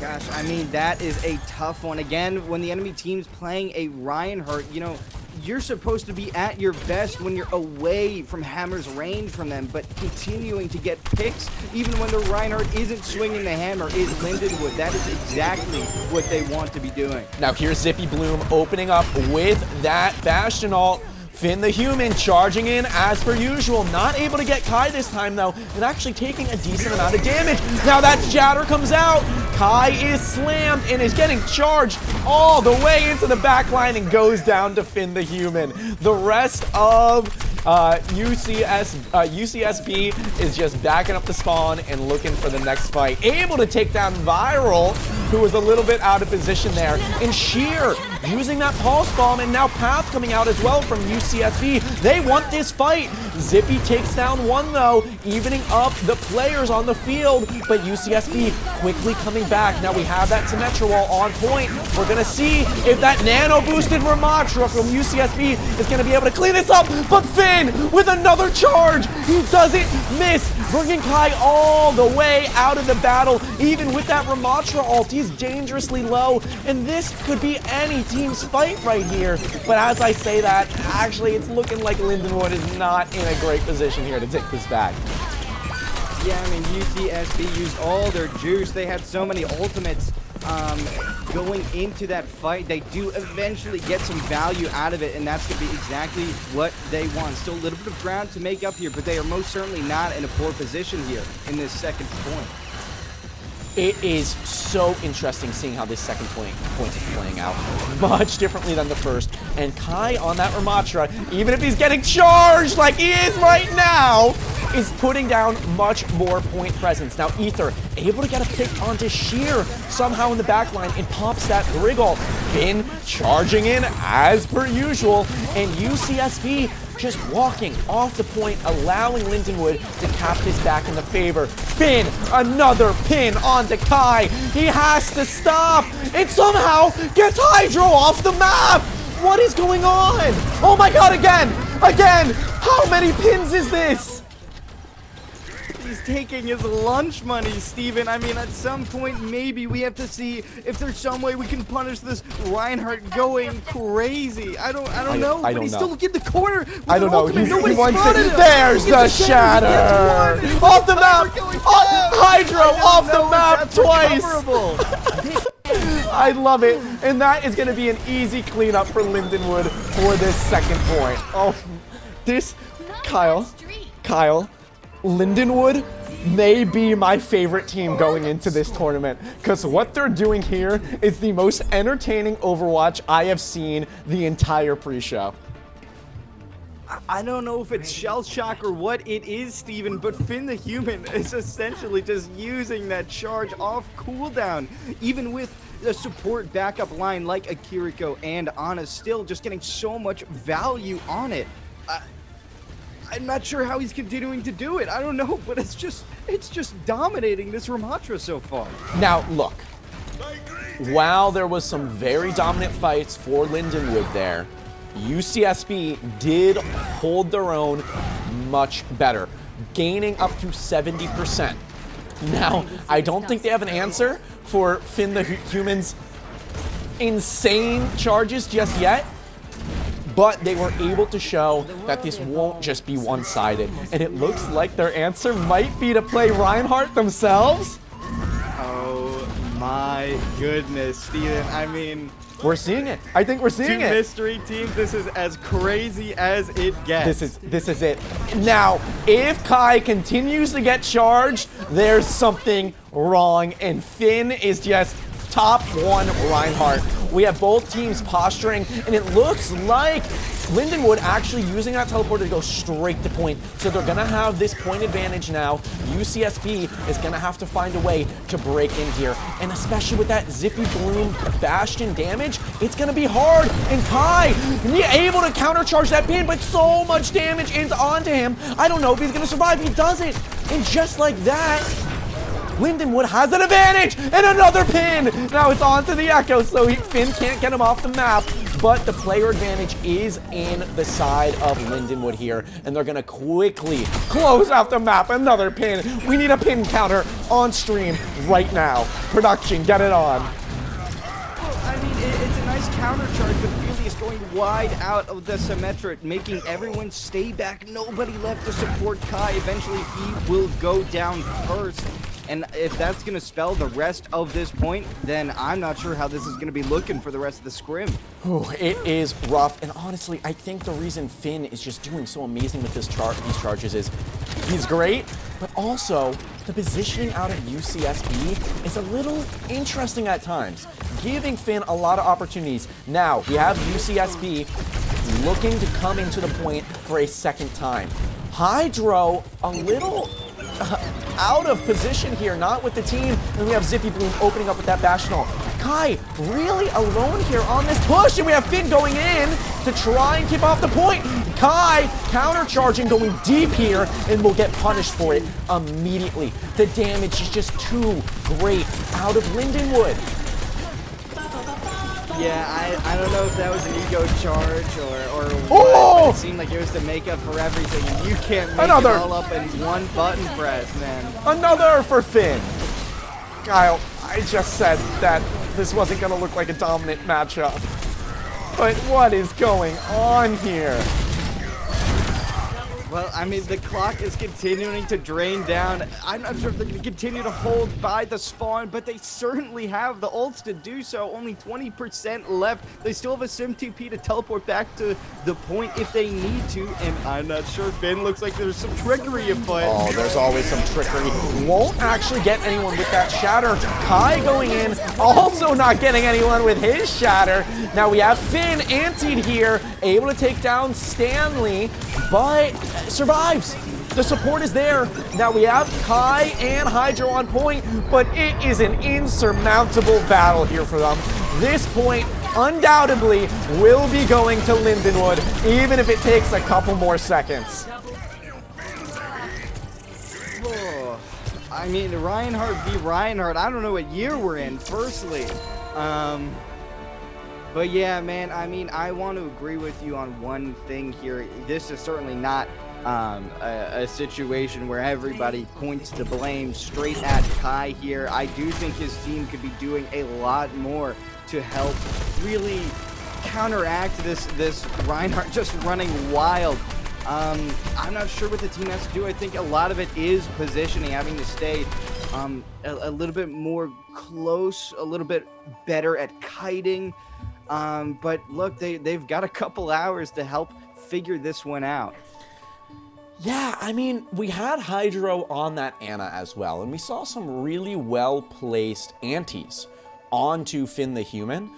Speaker 3: Gosh, I mean, that is a tough one. Again, when the enemy team's playing a Reinhardt, you know, you're supposed to be at your best when you're away from Hammer's range from them, but continuing to get picks, even when the Reinhardt isn't swinging the hammer, is Lindenwood. That is exactly what they want to be doing.
Speaker 2: Now here's Zippy Bloom opening up with that Bastion ult. Finn the Human charging in as per usual. Not able to get Kai this time though, and actually taking a decent amount of damage. Now that Shatter comes out. Kai is slammed and is getting charged all the way into the back line and goes down to Finn the Human. The rest of UCSB is just backing up the spawn and looking for the next fight. Able to take down Viral, who was a little bit out of position there. And Sheer using that pulse bomb, and now Path coming out as well from UCSB. They want this fight. Zippy takes down one though, evening up the players on the field, but UCSB quickly coming back. Now we have that Symmetra wall on point. We're gonna see if that nano boosted Ramatra from UCSB is gonna be able to clean this up, but Finn with another charge, he doesn't miss, bringing Kai all the way out of the battle. Even with that Ramatra ult, he's dangerously low, and this could be any team's fight right here. But as I say that, actually it's looking like Lindenwood is not in a great position here to take this back.
Speaker 3: Yeah, I mean, UCSB used all their juice. They had so many ultimates going into that fight. They do eventually get some value out of it, and that's going to be exactly what they want. Still a little bit of ground to make up here, but they are most certainly not in a poor position here in this second point.
Speaker 2: It is so interesting seeing how this second point is playing out. Much differently than the first. And Kai on that Ramatra, even if he's getting charged like he is right now, is putting down much more point presence. Now Ether able to get a pick onto Sheer somehow in the back line and pops that Wriggle. Finn charging in as per usual, and UCSB just walking off the point, allowing Lindenwood to cap this back in the favor. Finn, another pin onto Kai. He has to stop and somehow gets Hydro off the map. What is going on? Oh my god, again! How many pins is this?
Speaker 3: He's taking his lunch money, Steven. I mean, at some point, maybe we have to see if there's some way we can punish this Reinhardt going crazy. I don't know, but he's still looking at the corner.
Speaker 2: I don't know. He wants
Speaker 3: spotted
Speaker 2: it.
Speaker 3: him.
Speaker 2: There's the Shatter! Off the map! Hydro off the map twice! I love it. And that is going to be an easy cleanup for Lindenwood for this second point. Oh, this, Kyle, Lindenwood may be my favorite team going into this tournament, because what they're doing here is the most entertaining Overwatch I have seen the entire pre-show.
Speaker 3: I don't know if it's shell shock or what it is, Steven, but Finn the Human is essentially just using that charge off cooldown, even with a support backup line like Akiriko and Ana, still just getting so much value on it. I'm not sure how he's continuing to do it. I don't know, but it's just dominating this Ramatra so far.
Speaker 2: Now, look, while there was some very dominant fights for Lindenwood there, UCSB did hold their own much better, gaining up to 70%. Now, I don't think they have an answer for Finn the Human's insane charges just yet, but they were able to show that this won't just be one-sided. And it looks like their answer might be to play Reinhardt themselves.
Speaker 3: Oh my goodness, Steven. I mean,
Speaker 2: we're seeing it. I think we're seeing it.
Speaker 3: Two mystery teams, this is as crazy as it gets.
Speaker 2: This is it. Now, if Kai continues to get charged, there's something wrong, and Finn is just top one Reinhardt. We have both teams posturing, and it looks like Lindenwood actually using that teleporter to go straight to point. So they're going to have this point advantage now. UCSB is going to have to find a way to break in here. And especially with that Zippy Bloom Bastion damage, it's going to be hard. And Kai able to countercharge that pin, but so much damage onto him. I don't know if he's going to survive. He doesn't. And just like that, Lindenwood has an advantage, and another pin! Now it's on to the Echo, so Finn can't get him off the map, but the player advantage is in the side of Lindenwood here, and they're gonna quickly close out the map. Another pin. We need a pin counter on stream right now. Production, get it on.
Speaker 3: Well, I mean, it's a nice counter charge, but really is going wide out of the Symmetric, making everyone stay back. Nobody left to support Kai. Eventually, he will go down first. And if that's going to spell the rest of this point, then I'm not sure how this is going to be looking for the rest of the scrim.
Speaker 2: Ooh, it is rough. And honestly, I think the reason Finn is just doing so amazing with these charges is he's great, but also the positioning out of UCSB is a little interesting at times, giving Finn a lot of opportunities. Now, we have UCSB looking to come into the point for a second time. Hydro, a little out of position here, not with the team. And we have Zippy Bloom opening up with that Bastional. Kai really alone here on this push, and we have Finn going in to try and keep off the point. Kai countercharging, going deep here, and will get punished for it immediately. The damage is just too great out of Lindenwood.
Speaker 3: Yeah, I don't know if that was an ego charge or what,
Speaker 2: Oh!
Speaker 3: but it seemed like it was to make up for everything. And you can't make
Speaker 2: Another.
Speaker 3: it all up in one button press, man.
Speaker 2: Another for Finn. Kyle, I just said that this wasn't going to look like a dominant matchup. But what is going on here?
Speaker 3: Well, I mean, the clock is continuing to drain down. I'm not sure if they're going to continue to hold by the spawn, but they certainly have the ults to do so. Only 20% left. They still have a Sim TP to teleport back to the point if they need to, and I'm not sure. Finn looks like there's some trickery afoot.
Speaker 2: Oh, there's always some trickery. Won't actually get anyone with that Shatter. Kai going in, also not getting anyone with his Shatter. Now we have Finn antied here, able to take down Stanley, but survives. The support is there. Now we have Kai and Hydro on point, but it is an insurmountable battle here for them. This point undoubtedly will be going to Lindenwood, even if it takes a couple more seconds.
Speaker 3: Oh, I mean, Reinhardt v. Reinhardt. I don't know what year we're in, firstly. But yeah, man, I mean, I want to agree with you on one thing here. This is certainly not a situation where everybody points the blame straight at Kai here. I do think his team could be doing a lot more to help really counteract this Reinhardt just running wild. I'm not sure what the team has to do. I think a lot of it is positioning, having to stay a little bit more close, a little bit better at kiting. But look, they've got a couple hours to help figure this one out.
Speaker 2: Yeah, I mean, we had Hydro on that Ana as well, and we saw some really well-placed antis onto Finn the Human,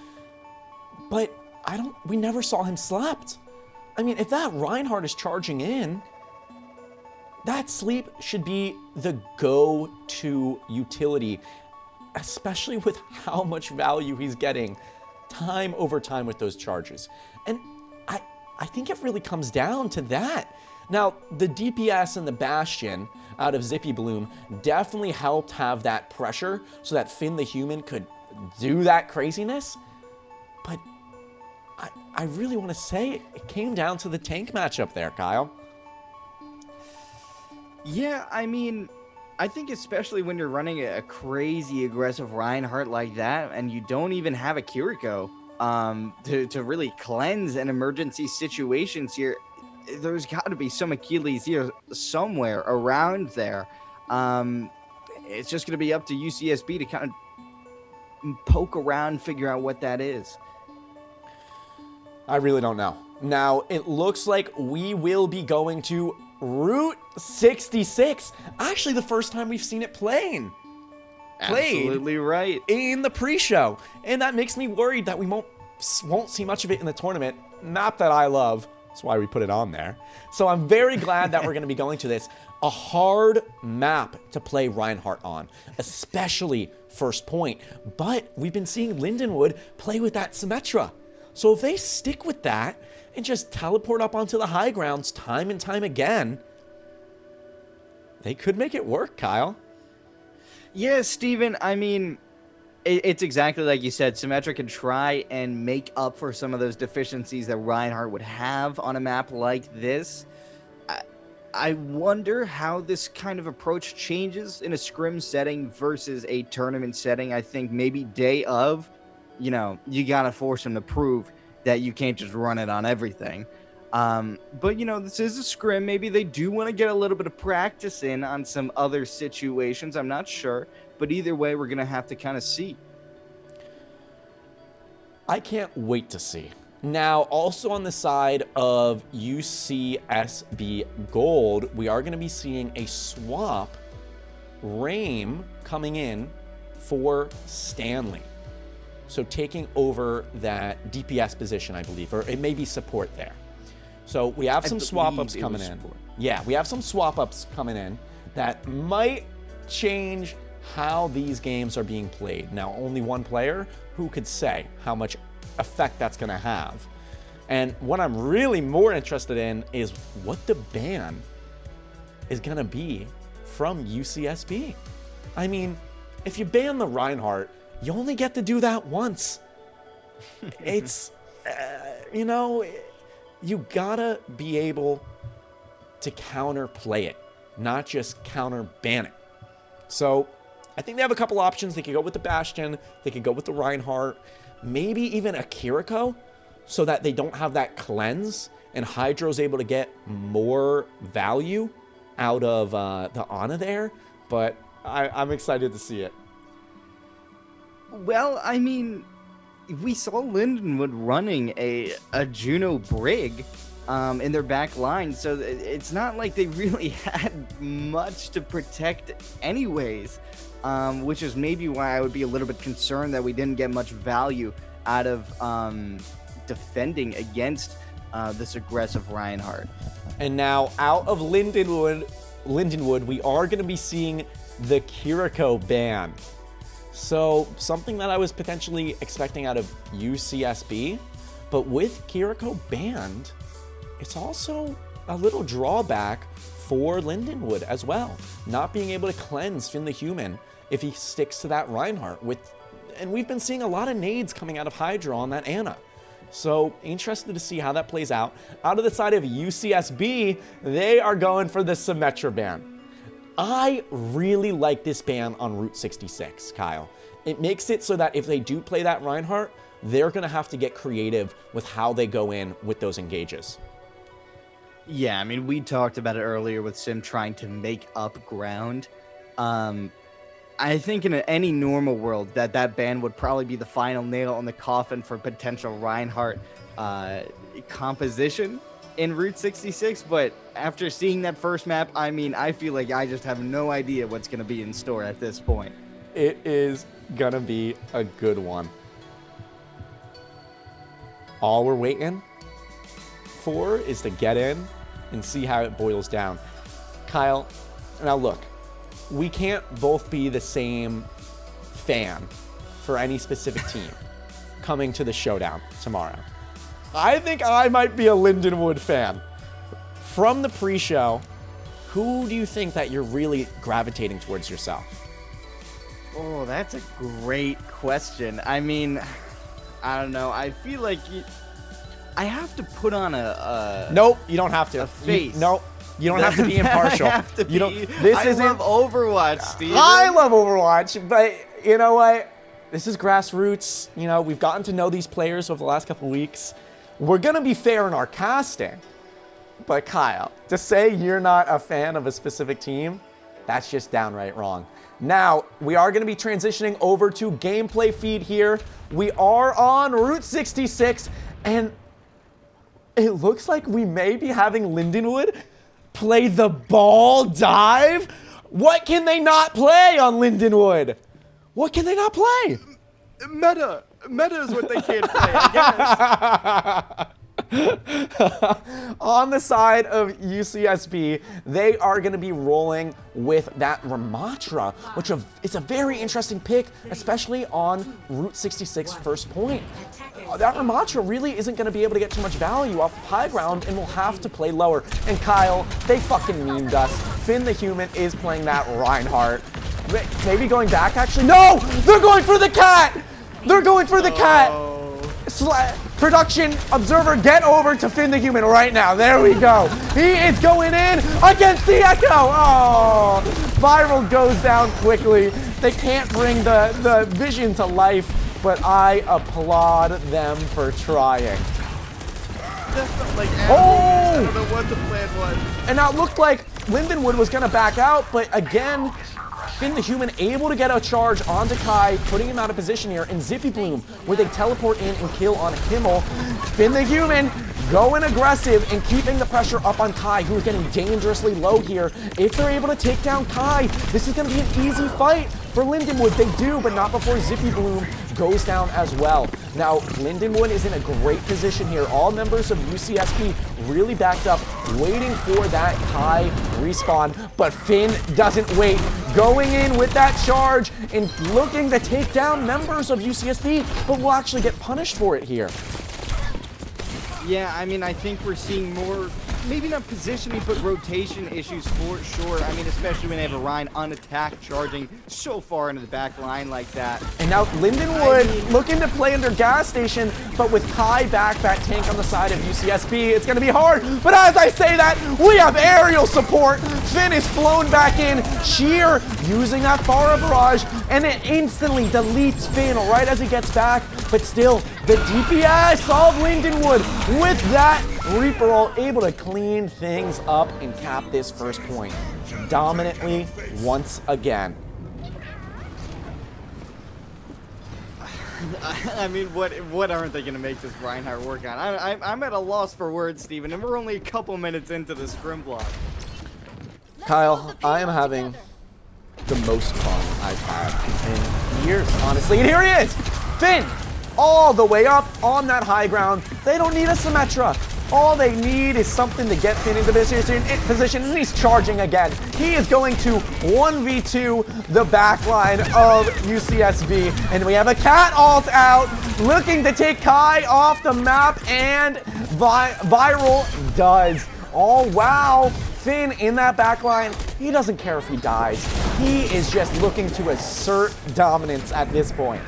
Speaker 2: but we never saw him slept. I mean, if that Reinhardt is charging in, that sleep should be the go-to utility, especially with how much value he's getting time over time with those charges. And I think it really comes down to that. Now, the DPS and the Bastion out of Zippy Bloom definitely helped have that pressure so that Finn the Human could do that craziness. But I really want to say it came down to the tank matchup there, Kyle.
Speaker 3: Yeah, I mean, I think especially when you're running a crazy aggressive Reinhardt like that and you don't even have a Kiriko to really cleanse an emergency situations here, there's got to be some Achilles here somewhere around there. It's just going to be up to UCSB to kind of poke around, figure out what that is.
Speaker 2: I really don't know. Now, it looks like we will be going to Route 66. Actually, the first time we've seen it played
Speaker 3: Absolutely right.
Speaker 2: in the pre-show. And that makes me worried that we won't see much of it in the tournament. Map that I love. That's why we put it on there. So I'm very glad that we're going to be going to this. A hard map to play Reinhardt on, especially first point. But we've been seeing Lindenwood play with that Symmetra. So if they stick with that and just teleport up onto the high grounds time and time again, they could make it work, Kyle.
Speaker 3: Yeah, Steven, I mean, it's exactly like you said. Symmetra can try and make up for some of those deficiencies that Reinhardt would have on a map like this. I wonder how this kind of approach changes in a scrim setting versus a tournament setting. I think maybe day of, you know, you got to force him to prove that you can't just run it on everything. But, you know, this is a scrim. Maybe they do want to get a little bit of practice in on some other situations. I'm not sure. But either way, we're going to have to kind of see.
Speaker 2: I can't wait to see. Now, also on the side of UCSB Gold, we are going to be seeing a swap, Rame coming in for Stanley. So taking over that DPS position, I believe, or it may be support there. So we have some swap-ups coming in. Yeah, we have some swap-ups coming in that might change how these games are being played. Now, only one player, who could say how much effect that's going to have? And what I'm really more interested in is what the ban is going to be from UCSB. I mean, if you ban the Reinhardt, you only get to do that once. It's, you know, you gotta be able to counter play it, not just counter ban it. So I think they have a couple options. They could go with the Bastion, they could go with the Reinhardt, maybe even a Kiriko, so that they don't have that cleanse and Hydro's able to get more value out of the Ana there. But I'm excited to see it.
Speaker 3: Well, I mean, we saw Lindenwood running a Juno Brig in their back line, so it's not like they really had much to protect anyways, which is maybe why I would be a little bit concerned that we didn't get much value out of defending against this aggressive Reinhardt.
Speaker 2: And now out of Lindenwood, we are going to be seeing the Kiriko ban. So something that I was potentially expecting out of UCSB, but with Kiriko banned, it's also a little drawback for Lindenwood as well. Not being able to cleanse Finn the Human if he sticks to that Reinhardt. And we've been seeing a lot of nades coming out of Hydra on that Ana. So interested to see how that plays out. Out of the side of UCSB, they are going for the Symmetra ban. I really like this ban on Route 66, Kyle. It makes it so that if they do play that Reinhardt, they're going to have to get creative with how they go in with those engages.
Speaker 3: Yeah, I mean, we talked about it earlier with Sim trying to make up ground. I think in any normal world that ban would probably be the final nail on the coffin for potential Reinhardt composition in Route 66, but after seeing that first map, I mean, I feel like I just have no idea what's going to be in store at this point.
Speaker 2: It is going to be a good one. All we're waiting for is to get in and see how it boils down. Kyle, now look, we can't both be the same fan for any specific team coming to the Showdown tomorrow. I think I might be a Lindenwood fan. From the pre-show, who do you think that you're really gravitating towards yourself?
Speaker 3: Oh, that's a great question. I mean, I don't know. I feel like I have to put on a
Speaker 2: Nope, you don't have to.
Speaker 3: A face.
Speaker 2: Nope, you don't have to be impartial.
Speaker 3: I have to
Speaker 2: you don't.
Speaker 3: be.
Speaker 2: This
Speaker 3: I
Speaker 2: isn't.
Speaker 3: love Overwatch, Steven.
Speaker 2: I love Overwatch, but you know what? This is grassroots. You know, we've gotten to know these players over the last couple weeks. We're gonna be fair in our casting. But Kyle, to say you're not a fan of a specific team, that's just downright wrong. Now, we are going to be transitioning over to gameplay feed here. We are on Route 66, and it looks like we may be having Lindenwood play the ball dive. What can they not play on Lindenwood? What can they not play?
Speaker 3: Meta is what they can't play, I guess.
Speaker 2: On the side of UCSB, they are going to be rolling with that Ramatra, which is a very interesting pick, especially on Route 66 first point. That Ramatra really isn't going to be able to get too much value off of high ground and will have to play lower. And Kyle, they fucking memed us. Finn the Human is playing that Reinhardt. Maybe going back, actually. No! They're going for the cat! They're going for the cat! Production observer, get over to Finn the Human right now. There we go. He is going in against the Echo. Oh, Viral goes down quickly. They can't bring the vision to life, but I applaud them for trying.
Speaker 4: I don't know what the plan was.
Speaker 2: And now it looked like Lindenwood was going to back out, but again, Finn the Human able to get a charge onto Kai, putting him out of position here, and Zippy Bloom, where they teleport in and kill on Himmel. Finn the Human going aggressive and keeping the pressure up on Kai, who is getting dangerously low here. If they're able to take down Kai, this is going to be an easy fight for Lindenwood. They do, but not before Zippy Bloom goes down as well. Now, Lindenwood is in a great position here. All members of UCSB really backed up, waiting for that Kai respawn, but Finn doesn't wait. Going in with that charge and looking to take down members of UCSB, but will actually get punished for it here.
Speaker 3: Yeah, I mean, I think we're seeing more, maybe not positioning, but rotation issues for sure. I mean, especially when they have a Ryan unattacked charging so far into the back line like that.
Speaker 2: And now Lindenwood looking to play under gas station, but with Kai back, that tank on the side of UCSB, it's going to be hard. But as I say that, we have aerial support. Finn is flown back in. Sheer using that Farah barrage, and it instantly deletes Finn right as he gets back. But still, the DPS of Lindenwood with that Reaper Roll able to clean things up and cap this first point dominantly once again.
Speaker 3: I mean, what aren't they going to make this Reinhardt work on? I'm at a loss for words, Steven, and we're only a couple minutes into the scrim block.
Speaker 2: Kyle, I am having the most fun I've had in years, honestly. And here he is! Finn! All the way up on that high ground. They don't need a Symmetra. All they need is something to get Finn into position, and he's charging again. He is going to 1v2 the backline of UCSB, and we have a cat ult out, looking to take Kai off the map, and Viral does. Oh, wow. Finn in that backline, he doesn't care if he dies. He is just looking to assert dominance at this point.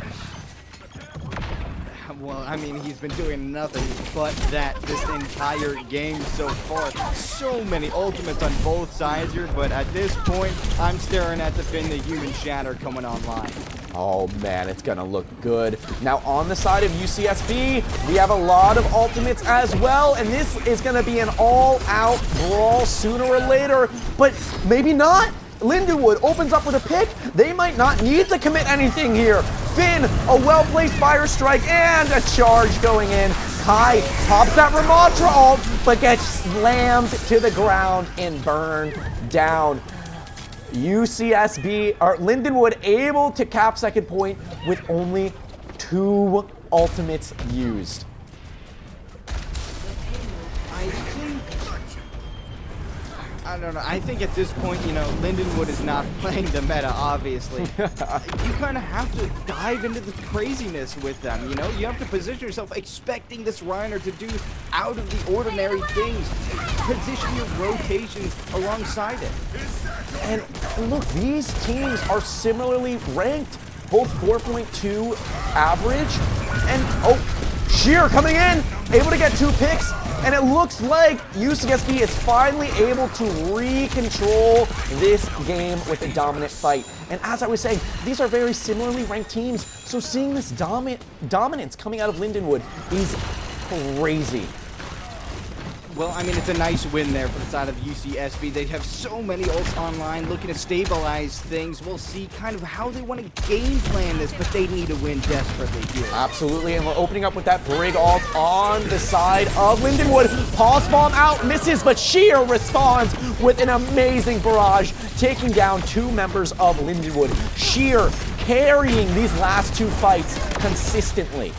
Speaker 3: Well, I mean, he's been doing nothing but that this entire game so far. So many ultimates on both sides here, but at this point, I'm staring at the Finn the Human Shatter coming online.
Speaker 2: Oh man, it's gonna look good. Now on the side of UCSB, we have a lot of ultimates as well, and this is gonna be an all-out brawl sooner or later, but maybe not. Lindenwood opens up with a pick. They might not need to commit anything here. Finn, a well-placed fire strike and a charge going in. Kai pops that Ramatra ult, but gets slammed to the ground and burned down. UCSB, or Lindenwood, able to cap second point with only 2 ultimates used.
Speaker 3: I don't know. I think at this point, you know, Lindenwood is not playing the meta, obviously. You kind of have to dive into the craziness with them, you know? You have to position yourself expecting this Reiner to do out of the ordinary things. Position your rotations alongside it.
Speaker 2: And look, these teams are similarly ranked, both 4.2 average, and oh, Sheer coming in, able to get 2 picks. And it looks like UCSB is finally able to re-control this game with a dominant fight. And as I was saying, these are very similarly ranked teams, so seeing this dominance coming out of Lindenwood is crazy.
Speaker 3: Well, I mean, it's a nice win there for the side of UCSB. They have so many ults online looking to stabilize things. We'll see kind of how they want to game plan this, but they need to win desperately here.
Speaker 2: Absolutely, and we're opening up with that Brig ult on the side of Lindenwood. Pulse bomb out, misses, but Sheer responds with an amazing barrage, taking down 2 members of Lindenwood. Sheer carrying these last 2 fights consistently.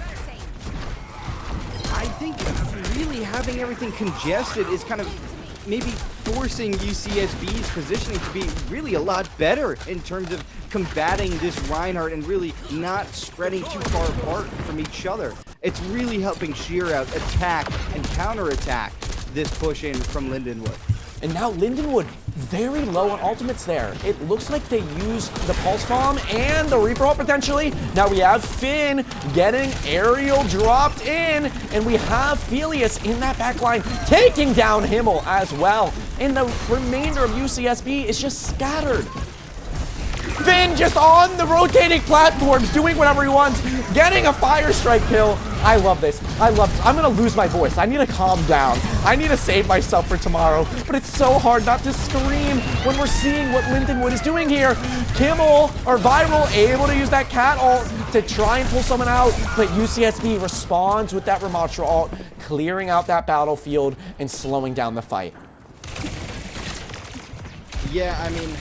Speaker 3: I think you really have having everything congested is kind of maybe forcing UCSB's positioning to be really a lot better in terms of combating this Reinhardt and really not spreading too far apart from each other. It's really helping Sheer out attack and counterattack this push in from Lindenwood.
Speaker 2: And now Lindenwood very low on ultimates there. It looks like they used the Pulse Bomb and the Reaper ult potentially. Now we have Finn getting aerial dropped in, and we have Felius in that back line taking down Himmel as well. And the remainder of UCSB is just scattered. Finn just on the rotating platforms, doing whatever he wants, getting a Fire Strike kill. I love this. I love this. I'm gonna lose my voice. I need to calm down. I need to save myself for tomorrow. But it's so hard not to scream when we're seeing what Lindenwood is doing here. Kimmel, or Viral, able to use that cat ult to try and pull someone out, but UCSB responds with that Ramatra ult, clearing out that battlefield and slowing down the fight.
Speaker 3: Yeah, I mean,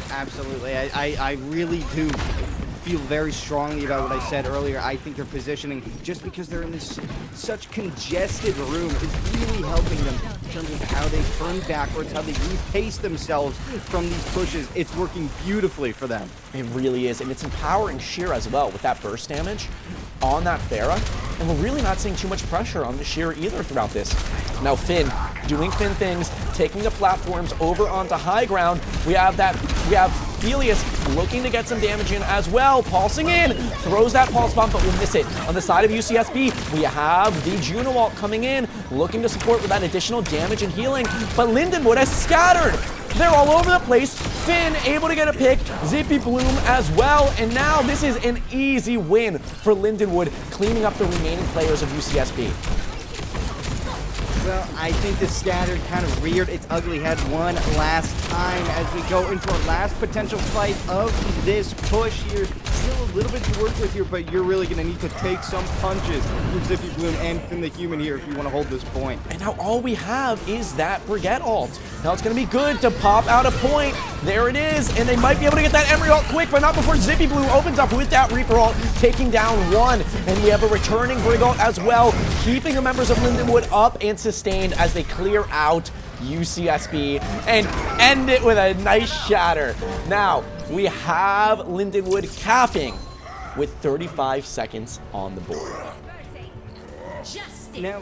Speaker 3: absolutely. I really do feel very strongly about what I said earlier. I think their positioning, just because they're in this such congested room, is really helping them in terms of how they turn backwards, how they repace themselves from these pushes. It's working beautifully for them.
Speaker 2: It really is, and it's empowering Sheer as well with that burst damage on that Pharah, and we're really not seeing too much pressure on the Sheer either throughout this. Now Finn doing Finn things, taking the platforms over onto high ground. We have Felius looking to get some damage in as well, pulsing in, throws that pulse bomb, but we'll miss it. On the side of UCSB, we have the Juno ult coming in, looking to support with that additional damage and healing, but Lindenwood has scattered. They're all over the place. Finn able to get a pick, Zippy Bloom as well, and now this is an easy win for Lindenwood, cleaning up the remaining players of UCSB.
Speaker 3: Well, I think the scattered kind of reared its ugly head one last time as we go into our last potential fight of this push here. Still a little bit to work with here, but you're really going to need to take some punches from Zippy Bloom and Finn the Human here if you want to hold this point.
Speaker 2: And now all we have is that Brigitte ult. Now it's going to be good to pop out a point. There it is, and they might be able to get that Emery ult quick, but not before Zippy Bloom opens up with that Reaper ult, taking down one. And we have a returning Brig ult as well, keeping the members of Lindenwood up and sustained as they clear out UCSB and end it with a nice shatter. Now, we have Lindenwood capping with 35 seconds on the board.
Speaker 3: Now,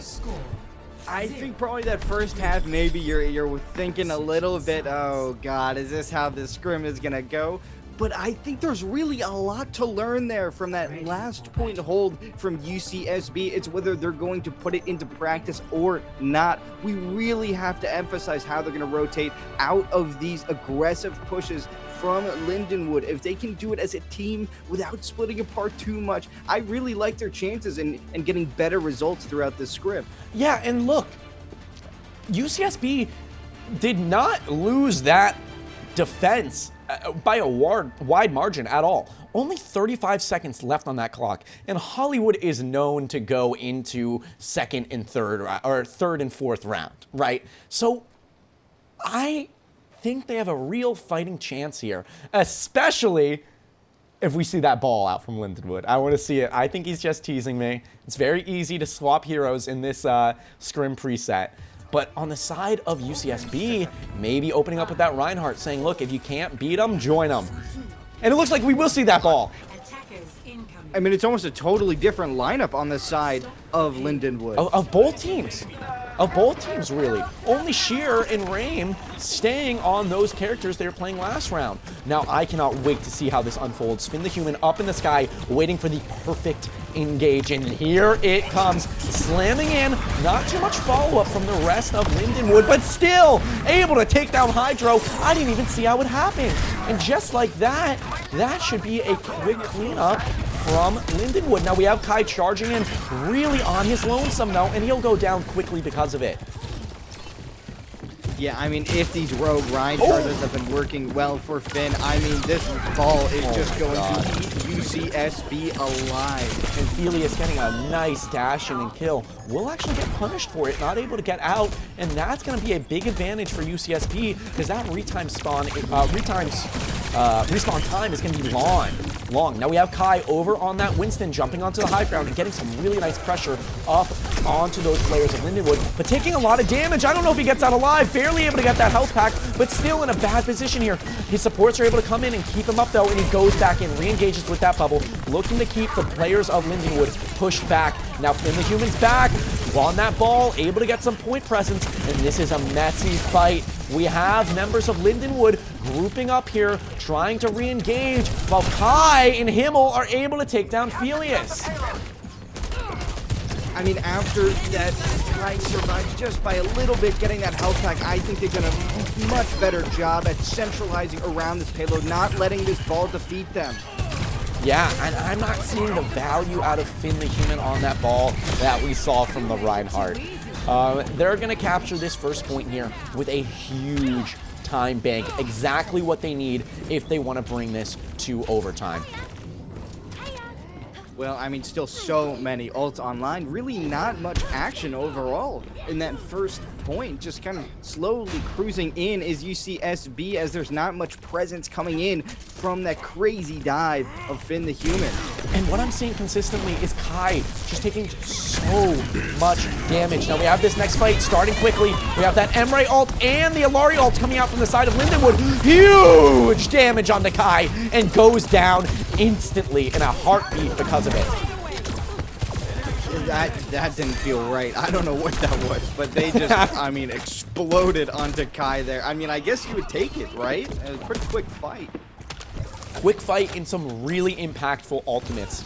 Speaker 3: I think probably that first half, maybe you're thinking a little bit, oh God, is this how this scrim is gonna go? But I think there's really a lot to learn there from that last point hold from UCSB. It's whether they're going to put it into practice or not. We really have to emphasize how they're going to rotate out of these aggressive pushes from Lindenwood. If they can do it as a team without splitting apart too much, I really like their chances in getting better results throughout this script.
Speaker 2: Yeah, and look, UCSB did not lose that defense by a wide margin at all. Only 35 seconds left on that clock, and Hollywood is known to go into second and third and fourth round, right? So I think they have a real fighting chance here, especially if we see that ball out from Lindenwood. I want to see it. I think he's just teasing me. It's very easy to swap heroes in this Scrim preset. But on the side of UCSB, maybe opening up with that Reinhardt, saying, look, if you can't beat them, join them. And it looks like we will see that ball.
Speaker 3: I mean, it's almost a totally different lineup on the side of Lindenwood.
Speaker 2: Of both teams. Of both teams, really. Only Sheer and Rame staying on those characters they were playing last round. Now, I cannot wait to see how this unfolds. Finn the Human up in the sky, waiting for the perfect engage. And here it comes, slamming in. Not too much follow-up from the rest of Lindenwood, but still able to take down Hydro. I didn't even see how it happened. And just like that, that should be a quick cleanup from Lindenwood. Now we have Kai charging in really on his lonesome though, and he'll go down quickly because of it.
Speaker 3: Yeah, I mean, if these rogue Ryan charges have been working well for Finn, I mean, this ball is just going to keep UCSB alive.
Speaker 2: And Felius getting a nice dash in and kill. Will actually get punished for it, not able to get out, and that's going to be a big advantage for UCSB because that respawn time is going to be long. long. Now we have Kai over on that Winston, jumping onto the high ground and getting some really nice pressure up onto those players of Lindenwood, but taking a lot of damage. I don't know if he gets out alive, barely able to get that health pack, but still in a bad position here. His supports are able to come in and keep him up though, and he goes back in, re-engages with that bubble, looking to keep the players of Lindenwood pushed back. Now Finn the Human's back, on that ball, able to get some point presence, and this is a messy fight. We have members of Lindenwood grouping up here, trying to re-engage, while Kai and Himmel are able to take down Felius.
Speaker 4: I mean, after that, Kai survived just by a little bit getting that health pack. I think they're going to do a much better job at centralizing around this payload, not letting this ball defeat them.
Speaker 2: Yeah, and I'm not seeing the value out of Finn the Human on that ball that we saw from the Reinhardt. They're going to capture this first point here with a huge time bank. Exactly what they need if they want to bring this to overtime.
Speaker 3: Well, I mean, still so many ults online. Really not much action overall in that first point. Just kind of slowly cruising in is UCSB, as there's not much presence coming in from that crazy dive of Finn the Human.
Speaker 2: And what I'm seeing consistently is Kai just taking so much damage. Now we have this next fight starting quickly. We have that Emre ult and the Alari ult coming out from the side of Lindenwood. Huge damage on the Kai, and goes down instantly in a heartbeat because of it.
Speaker 3: That didn't feel right. I don't know what that was, but they just, I mean, exploded onto Kai there. I mean, I guess you would take it, right? It was a pretty quick fight.
Speaker 2: Quick fight and some really impactful ultimates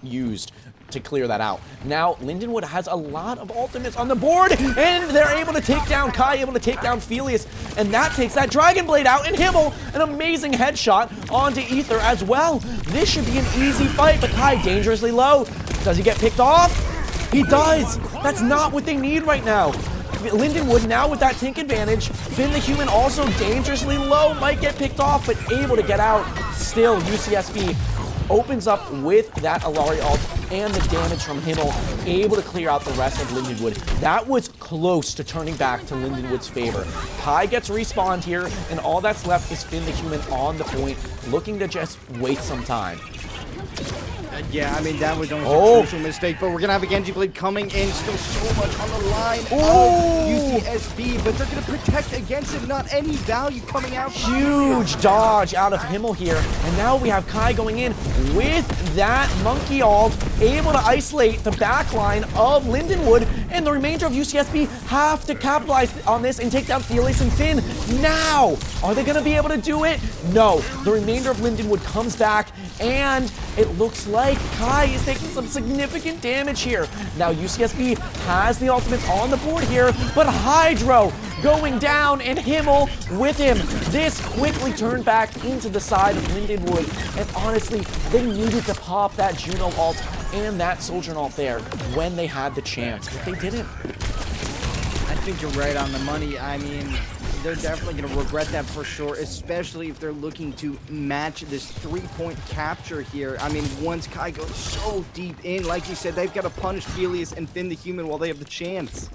Speaker 2: used to clear that out. Now, Lindenwood has a lot of ultimates on the board, and they're able to take down Kai, able to take down Felius, and that takes that Dragon Blade out, and Himmel, an amazing headshot onto Ether as well. This should be an easy fight, but Kai dangerously low. Does he get picked off? He does. That's not what they need right now. Lindenwood now with that tank advantage. Finn the Human also dangerously low, might get picked off, but able to get out. Still, UCSB opens up with that Alari ult and the damage from Himmel, able to clear out the rest of Lindenwood. That was close to turning back to Lindenwood's favor. Kai gets respawned here, and all that's left is Finn the Human on the point, looking to just waste some time.
Speaker 3: Yeah, I mean, that was almost a crucial mistake, but we're going to have a Genji Blade coming in. Still so much on the line of UCSB, but they're going to protect against it. Not any value coming out.
Speaker 2: Huge dodge out of Himmel here. And now we have Kai going in with that Monkey ult, able to isolate the back line of Lindenwood, and the remainder of UCSB have to capitalize on this and take down Felix and Finn. Now, are they going to be able to do it? No. The remainder of Lindenwood comes back, and it looks like Kai is taking some significant damage here. Now UCSB has the ultimates on the board here, but Hydro going down and Himmel with him. This quickly turned back into the side of Lindenwood, and honestly, they needed to pop that Juno ult and that Soldier ult there when they had the chance, but they didn't.
Speaker 3: I think you're right on the money. I mean, they're definitely going to regret that for sure, especially if they're looking to match this 3-point capture here. I mean, once Kai goes so deep in, like you said, they've got to punish Felius and Finn the Human while they have the chance.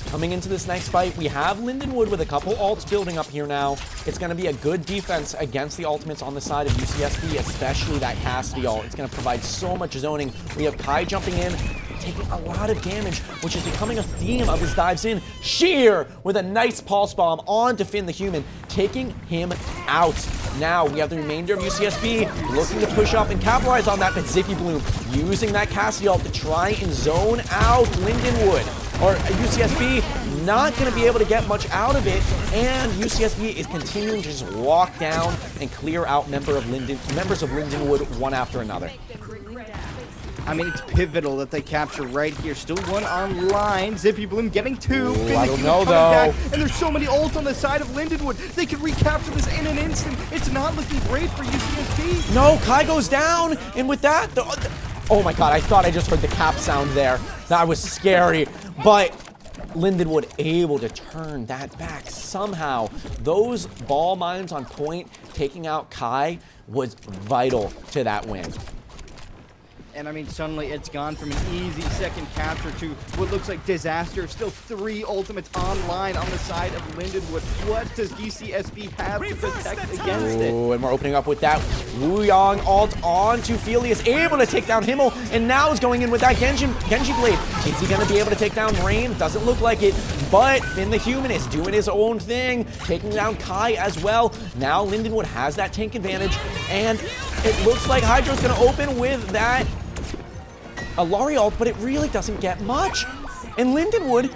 Speaker 2: Coming into this next fight, we have Lindenwood with a couple ults building up here now. It's going to be a good defense against the ultimates on the side of UCSB, especially that Cassidy ult. It's going to provide so much zoning. We have Kai jumping in, taking a lot of damage, which is becoming a theme of his dives in. Sheer with a nice pulse bomb on to Finn the Human, taking him out. Now we have the remainder of UCSB looking to push up and capitalize on that, but Zippy Bloom using that Cassidy ult to try and zone out Lindenwood. Or UCSB not going to be able to get much out of it, and UCSB is continuing to just walk down and clear out members of Lindenwood one after another.
Speaker 3: I mean, it's pivotal that they capture right here. Still one online. Zippy Bloom getting two.
Speaker 2: Ooh, I don't know, though.
Speaker 3: Back, and there's so many ults on the side of Lindenwood. They can recapture this in an instant. It's not looking great for UCSB.
Speaker 2: No, Kai goes down, and with that, oh my god, I thought I just heard the cap sound there. That was scary, but Lindenwood able to turn that back somehow. Those ball mines on point, taking out Kai, was vital to that win.
Speaker 4: And I mean, suddenly it's gone from an easy second capture to what looks like disaster. Still 3 ultimates online on the side of Lindenwood. What does UCSB have to protect against it?
Speaker 2: Oh, and we're opening up with that Wu Yang ult on to Felius, able to take down Himmel, and now is going in with that Genji Blade. Is he going to be able to take down Rain? Doesn't look like it, but Finn the Human is doing his own thing, taking down Kai as well. Now Lindenwood has that tank advantage, and it looks like Hydra's going to open with that Alari ult, but it really doesn't get much. And Lindenwood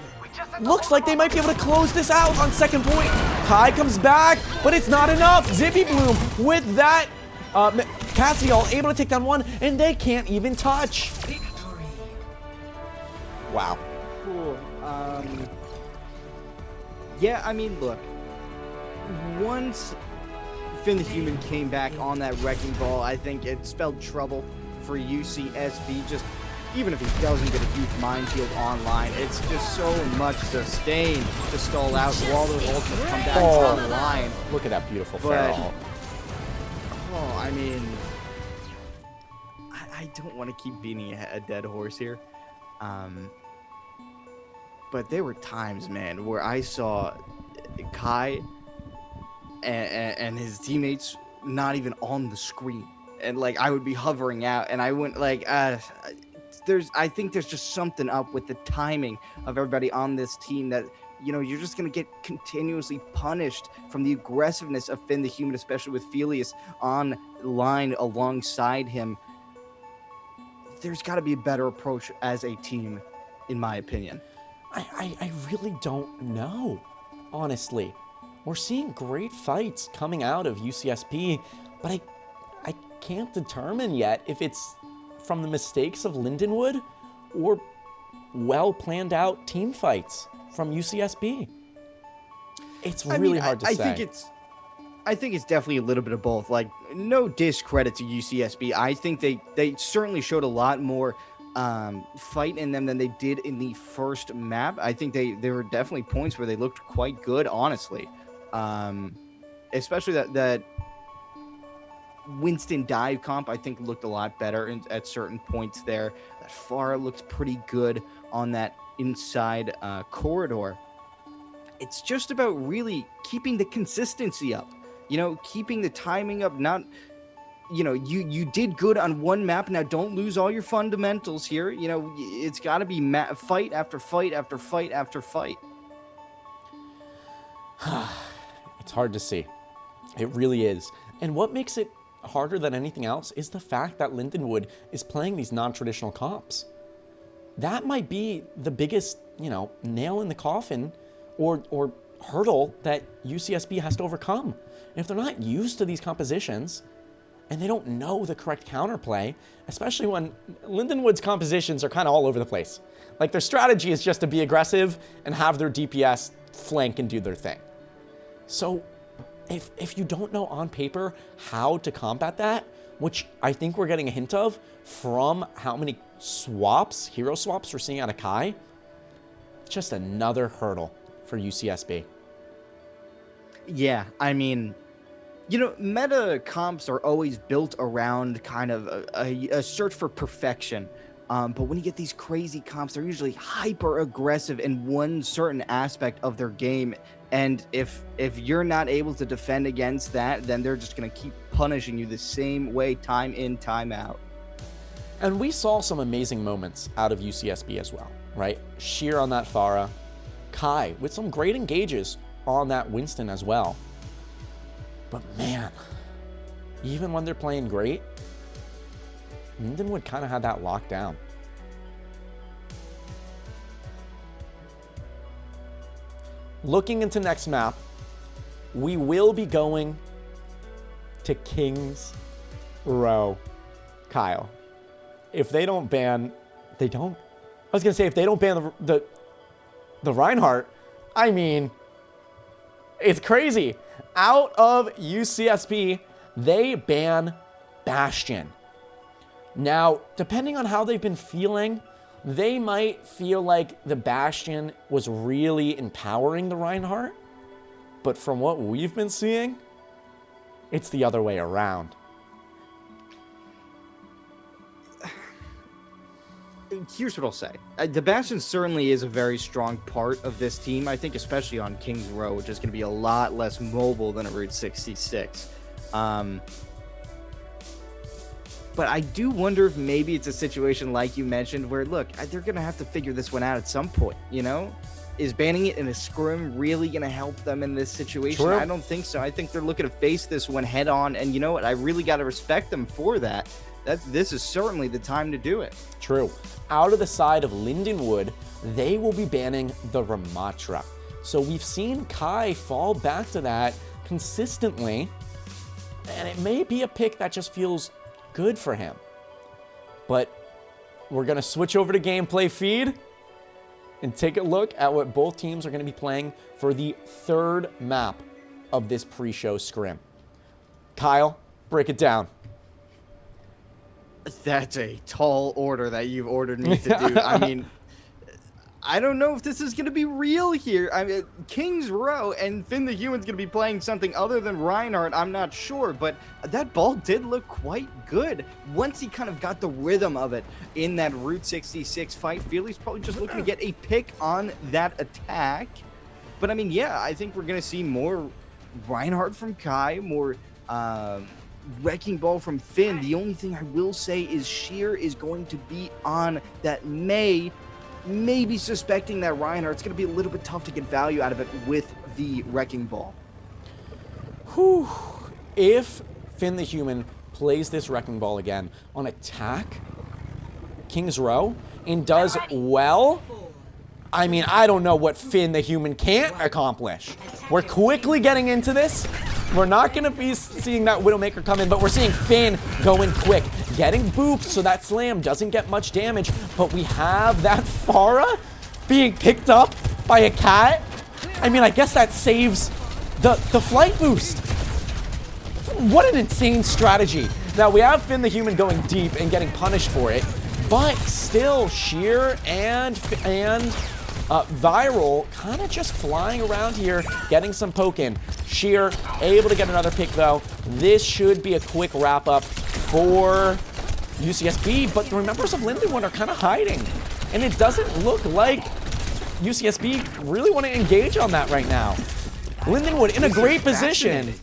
Speaker 2: looks like they might be able to close this out on second point. Kai comes back, but it's not enough. Zippy Bloom with that Cassiol able to take down one, and they can't even touch. Wow.
Speaker 4: Cool. Yeah, I mean, look. Once Finn the Human came back on that wrecking ball, I think it spelled trouble for UCSB. Just even if he doesn't get a huge minefield online, it's just so much sustain to stall out while those ultimates come down online.
Speaker 2: Look at that beautiful Pharaoh.
Speaker 4: Oh, I mean, I don't want to keep beating a dead horse here. But there were times, man, where I saw Kai and his teammates not even on the screen. And, like, I would be hovering out, and I wouldn't, like, I think there's just something up with the timing of everybody on this team that, you know, you're just going to get continuously punished from the aggressiveness of Finn the Human, especially with Felius on line alongside him. There's got to be a better approach as a team, in my opinion.
Speaker 2: I really don't know, honestly. We're seeing great fights coming out of UCSB, but I can't determine yet if it's from the mistakes of Lindenwood or well planned out team fights from UCSB. It's really hard to say.
Speaker 4: I think it's definitely a little bit of both. Like, no discredit to UCSB. I think they certainly showed a lot more fight in them than they did in the first map. I think there were definitely points where they looked quite good, honestly. Especially that Winston dive comp, I think, looked a lot better at certain points there. That Pharah looked pretty good on that inside corridor. It's just about really keeping the consistency up. You know, keeping the timing up, not... You know, you did good on one map. Now don't lose all your fundamentals here. You know, it's got to be fight after fight after fight after fight.
Speaker 2: It's hard to see. It really is. And what makes it harder than anything else is the fact that Lindenwood is playing these non-traditional comps. That might be the biggest, you know, nail in the coffin or hurdle that UCSB has to overcome. And if they're not used to these compositions, and they don't know the correct counterplay, especially when Lindenwood's compositions are kind of all over the place. Like, their strategy is just to be aggressive and have their DPS flank and do their thing. So if you don't know on paper how to combat that, which I think we're getting a hint of from how many swaps, hero swaps we're seeing out of Kai, just another hurdle for UCSB.
Speaker 4: Yeah, I mean... You know, meta comps are always built around kind of a search for perfection. But when you get these crazy comps, they're usually hyper aggressive in one certain aspect of their game. And if you're not able to defend against that, then they're just going to keep punishing you the same way, time in, time out.
Speaker 2: And we saw some amazing moments out of UCSB as well, right? Sheer on that Pharah, Kai with some great engages on that Winston as well. But man, even when they're playing great, Lindenwood kind of had that locked down. Looking into next map, we will be going to Kings Row. Kyle, if they don't ban, if they don't ban the Reinhardt, I mean, it's crazy. Out of UCSB, they ban Bastion. Now, depending on how they've been feeling, they might feel like the Bastion was really empowering the Reinhardt. But from what we've been seeing, it's the other way around.
Speaker 4: here's what I'll say. The Bastion certainly is a very strong part of this team. I think especially on King's Row, which is going to be a lot less mobile than a Route 66. But I do wonder if maybe it's a situation like you mentioned where, look, they're going to have to figure this one out at some point, you know? Is banning it in a scrim really going to help them in this situation?
Speaker 2: True.
Speaker 4: I don't think so. I think they're looking to face this one head on. And you know what? I really got to respect them for that. This is certainly the time to do it.
Speaker 2: True. Out of the side of Lindenwood, they will be banning the Ramatra. So we've seen Kai fall back to that consistently. And it may be a pick that just feels good for him. But we're going to switch over to gameplay feed and take a look at what both teams are going to be playing for the third map of this pre-show scrim. Kyle, break it down.
Speaker 4: That's a tall order that you've ordered me to do. I mean, I don't know if this is going to be real here. I mean, King's Row and Finn the Human's going to be playing something other than Reinhardt. I'm not sure, but that ball did look quite good. Once he kind of got the rhythm of it in that Route 66 fight, Feely's probably just looking to get a pick on that attack. But I mean, yeah, I think we're going to see more Reinhardt from Kai, more wrecking ball from Finn. The only thing I will say is Sheer is going to be on that maybe suspecting that Reinhardt's going to be a little bit tough to get value out of it with the wrecking ball.
Speaker 2: Whew. If Finn the Human plays this wrecking ball again on attack King's Row and does well, I mean, I don't know what Finn the Human can't accomplish. We're quickly getting into this. We're not going to be seeing that Widowmaker come in, but we're seeing Finn going quick, getting booped so that slam doesn't get much damage, but we have that Pharah being picked up by a cat. I mean, I guess that saves the flight boost. What an insane strategy. Now, we have Finn the Human going deep and getting punished for it, but still, Sheer and Viral kind of just flying around here, getting some poke in. Sheer able to get another pick, though. This should be a quick wrap-up for UCSB, but the members of Lindenwood are kind of hiding, and it doesn't look like UCSB really want to engage on that right now. Lindenwood in a great position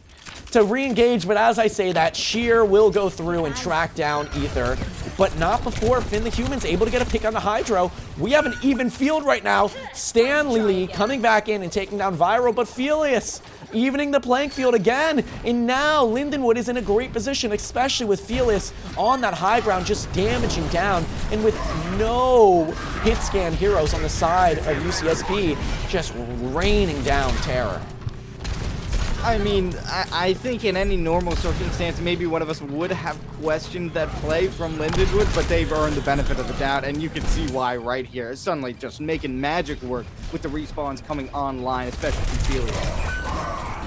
Speaker 2: to re-engage, but as I say that, Sheer will go through and track down Ether, but not before Finn the Human's able to get a pick on the Hydro. We have an even field right now. Stanley Lee coming back in and taking down Viral, but Felius evening the playing field again, and now Lindenwood is in a great position, especially with Felius on that high ground, just damaging down, and with no hit scan heroes on the side of UCSB, just raining down terror.
Speaker 4: I mean, I think in any normal circumstance, maybe one of us would have questioned that play from Lindenwood, but they've earned the benefit of the doubt, and you can see why right here. Suddenly just making magic work with the respawns coming online, especially from Felius.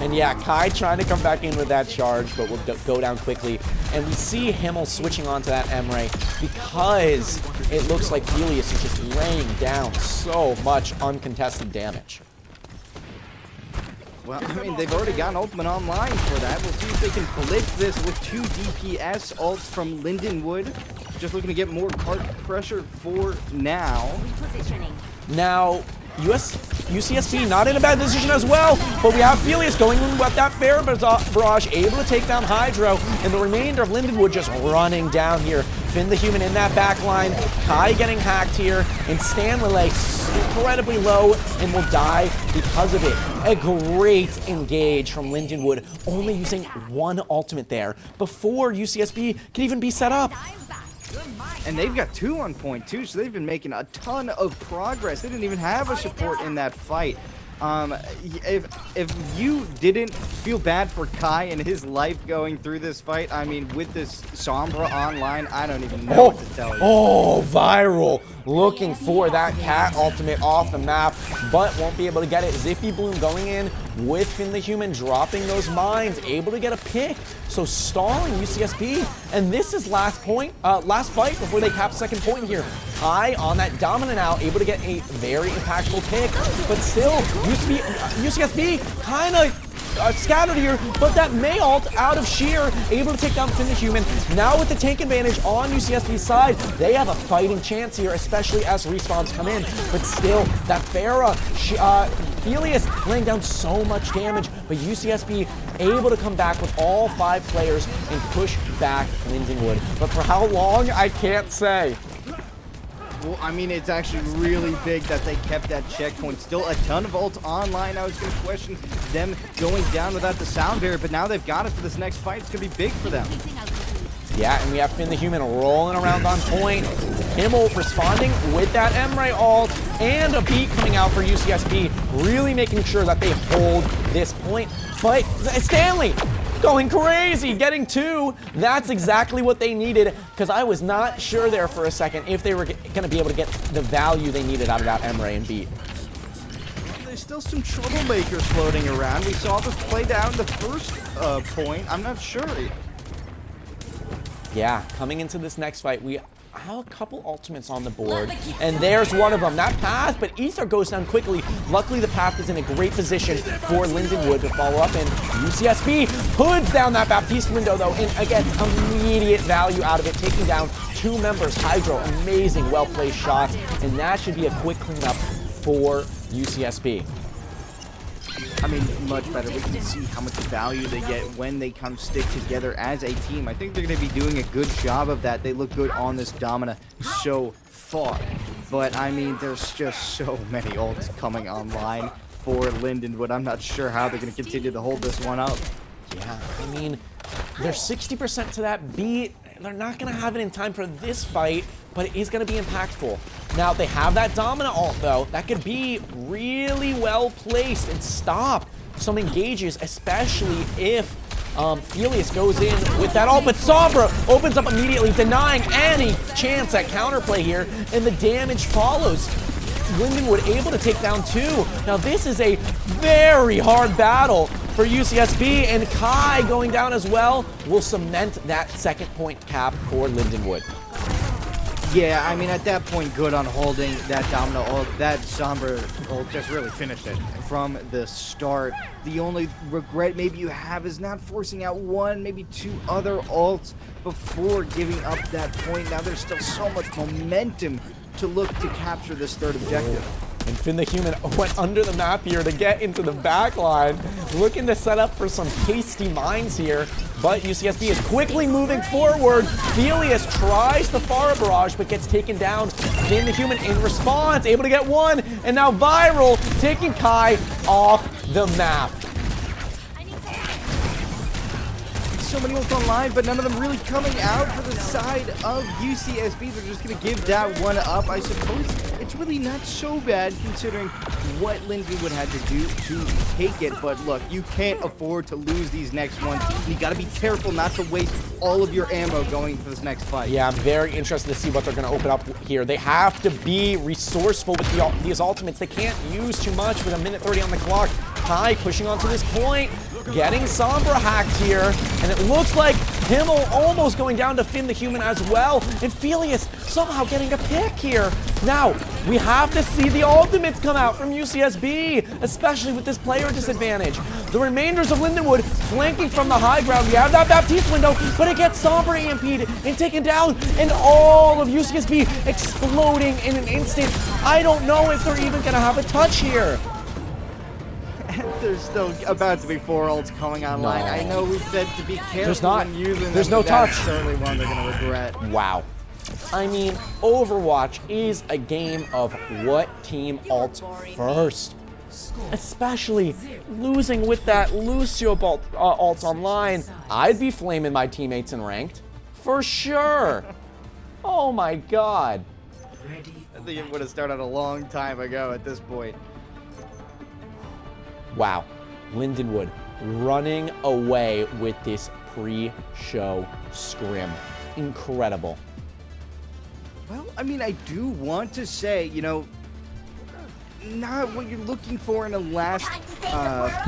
Speaker 2: And yeah, Kai trying to come back in with that charge, but will go down quickly. And we see Himmel switching onto that Emre because it looks like Felius is just laying down so much uncontested damage.
Speaker 4: Well, I mean, they've already gotten Ultimate online for that. We'll see if they can blitz this with 2 DPS ults from Lindenwood. Just looking to get more cart pressure for now.
Speaker 2: Now, UCSB not in a bad position as well, but we have Felius going in with that Fair Barrage, able to take down Hydro, and the remainder of Lindenwood just running down here. Finn the Human in that back line, Kai getting hacked here, and Stanley incredibly low and will die because of it. A great engage from Lindenwood, only using 1 ultimate there before UCSB can even be set up.
Speaker 4: And they've got 2 on point too, so they've been making a ton of progress. They didn't even have a support in that fight. If you didn't feel bad for Kai and his life going through this fight, I mean, with this Sombra online, I don't even know what to tell you.
Speaker 2: Oh, Viral looking for that cat ultimate off the map, but won't be able to get it. Zippy Bloom going in with Finn the Human dropping those mines, able to get a pick. So stalling UCSB, and this is last fight before they cap second point here. High on that dominant now, able to get a very impactful pick, but still, UCSB kind of scattered here, but that May ult out of sheer, able to take down Finn the Human. Now with the tank advantage on UCSB's side, they have a fighting chance here, especially as respawns come in. But still, that Pharah, Helios laying down so much damage, but UCSB able to come back with all 5 players and push back Lindenwood. But for how long, I can't say.
Speaker 4: Well, I mean, it's actually really big that they kept that checkpoint. Still a ton of ults online. I was going to question them going down without the sound barrier, but now they've got it for this next fight. It's going to be big for them.
Speaker 2: Yeah, and we have Finn the Human rolling around on point. Himmel responding with that Emre ult and a beat coming out for UCSB, really making sure that they hold this point. But Stanley going crazy, getting 2. That's exactly what they needed, because I was not sure there for a second if they were going to be able to get the value they needed out of that Emre and beat.
Speaker 4: There's still some troublemakers floating around. We saw this play down the first point. I'm not sure.
Speaker 2: Yeah, coming into this next fight, we have a couple ultimates on the board, and there's one of them. That path, but Ether goes down quickly. Luckily, the path is in a great position for Lindenwood to follow up, and UCSB hoods down that Baptiste window, though, and gets immediate value out of it, taking down 2 members. Hydro, amazing, well-placed shots, and that should be a quick cleanup for UCSB.
Speaker 4: I mean, much better. We can see how much value they get when they come stick together as a team. I think they're going to be doing a good job of that. They look good on this Domina so far. But, I mean, there's just so many ults coming online for Lindenwood. I'm not sure how they're going to continue to hold this one up.
Speaker 2: Yeah, I mean, they're 60% to that beat. They're not going to have it in time for this fight, but it is going to be impactful. Now, they have that Domina ult, though. That could be really well placed and stop some engages, especially if Helios goes in with that ult. But Sombra opens up immediately, denying any chance at counterplay here, and the damage follows. Lindenwood able to take down 2. Now, this is a very hard battle for UCSB, and Kai going down as well will cement that second point cap for Lindenwood.
Speaker 4: Yeah, I mean, at that point, good on holding that Domino ult. That Sombra ult just really finished it from the start. The only regret maybe you have is not forcing out 1, maybe 2 other ults before giving up that point. Now there's still so much momentum to look to capture this third objective.
Speaker 2: And Finn the Human went under the map here to get into the back line, looking to set up for some tasty mines here. But UCSB is quickly moving forward. Helios tries the Pharah barrage, but gets taken down. Finn the Human in response, able to get 1. And now Viral taking Kai off the map.
Speaker 4: So many ults online, but none of them really coming out for the side of UCSB. They're just going to give that one up. I suppose it's really not so bad considering what Lindenwood had to do to take it. But look, you can't afford to lose these next ones. You got to be careful not to waste all of your ammo going for this next fight.
Speaker 2: Yeah, I'm very interested to see what they're going to open up here. They have to be resourceful with these ultimates. They can't use too much with 1:30 on the clock. Kai pushing onto this point, getting Sombra hacked here, and it looks like Himmel almost going down to Finn the Human as well, and Helios somehow getting a pick here. Now, we have to see the ultimates come out from UCSB, especially with this player disadvantage. The remainders of Lindenwood flanking from the high ground. We have that Baptiste window, but it gets Sombra EMP'd and taken down, and all of UCSB exploding in an instant. I don't know if they're even gonna have a touch here.
Speaker 4: There's still about to be 4 ults coming online.
Speaker 2: No.
Speaker 4: I know we've said to be careful
Speaker 2: There's not.
Speaker 4: when using them.
Speaker 2: There's no
Speaker 4: but that's
Speaker 2: touch.
Speaker 4: certainly one they're going to regret.
Speaker 2: Wow. I mean, Overwatch is a game of what team ults first. Especially losing with that Lucio ults online. I'd be flaming my teammates in ranked. For sure. Oh my god.
Speaker 4: I think it would have started a long time ago at this point.
Speaker 2: Wow. Lindenwood running away with this pre-show scrim. Incredible.
Speaker 4: Well, I mean, I do want to say, you know, not what you're looking for in a last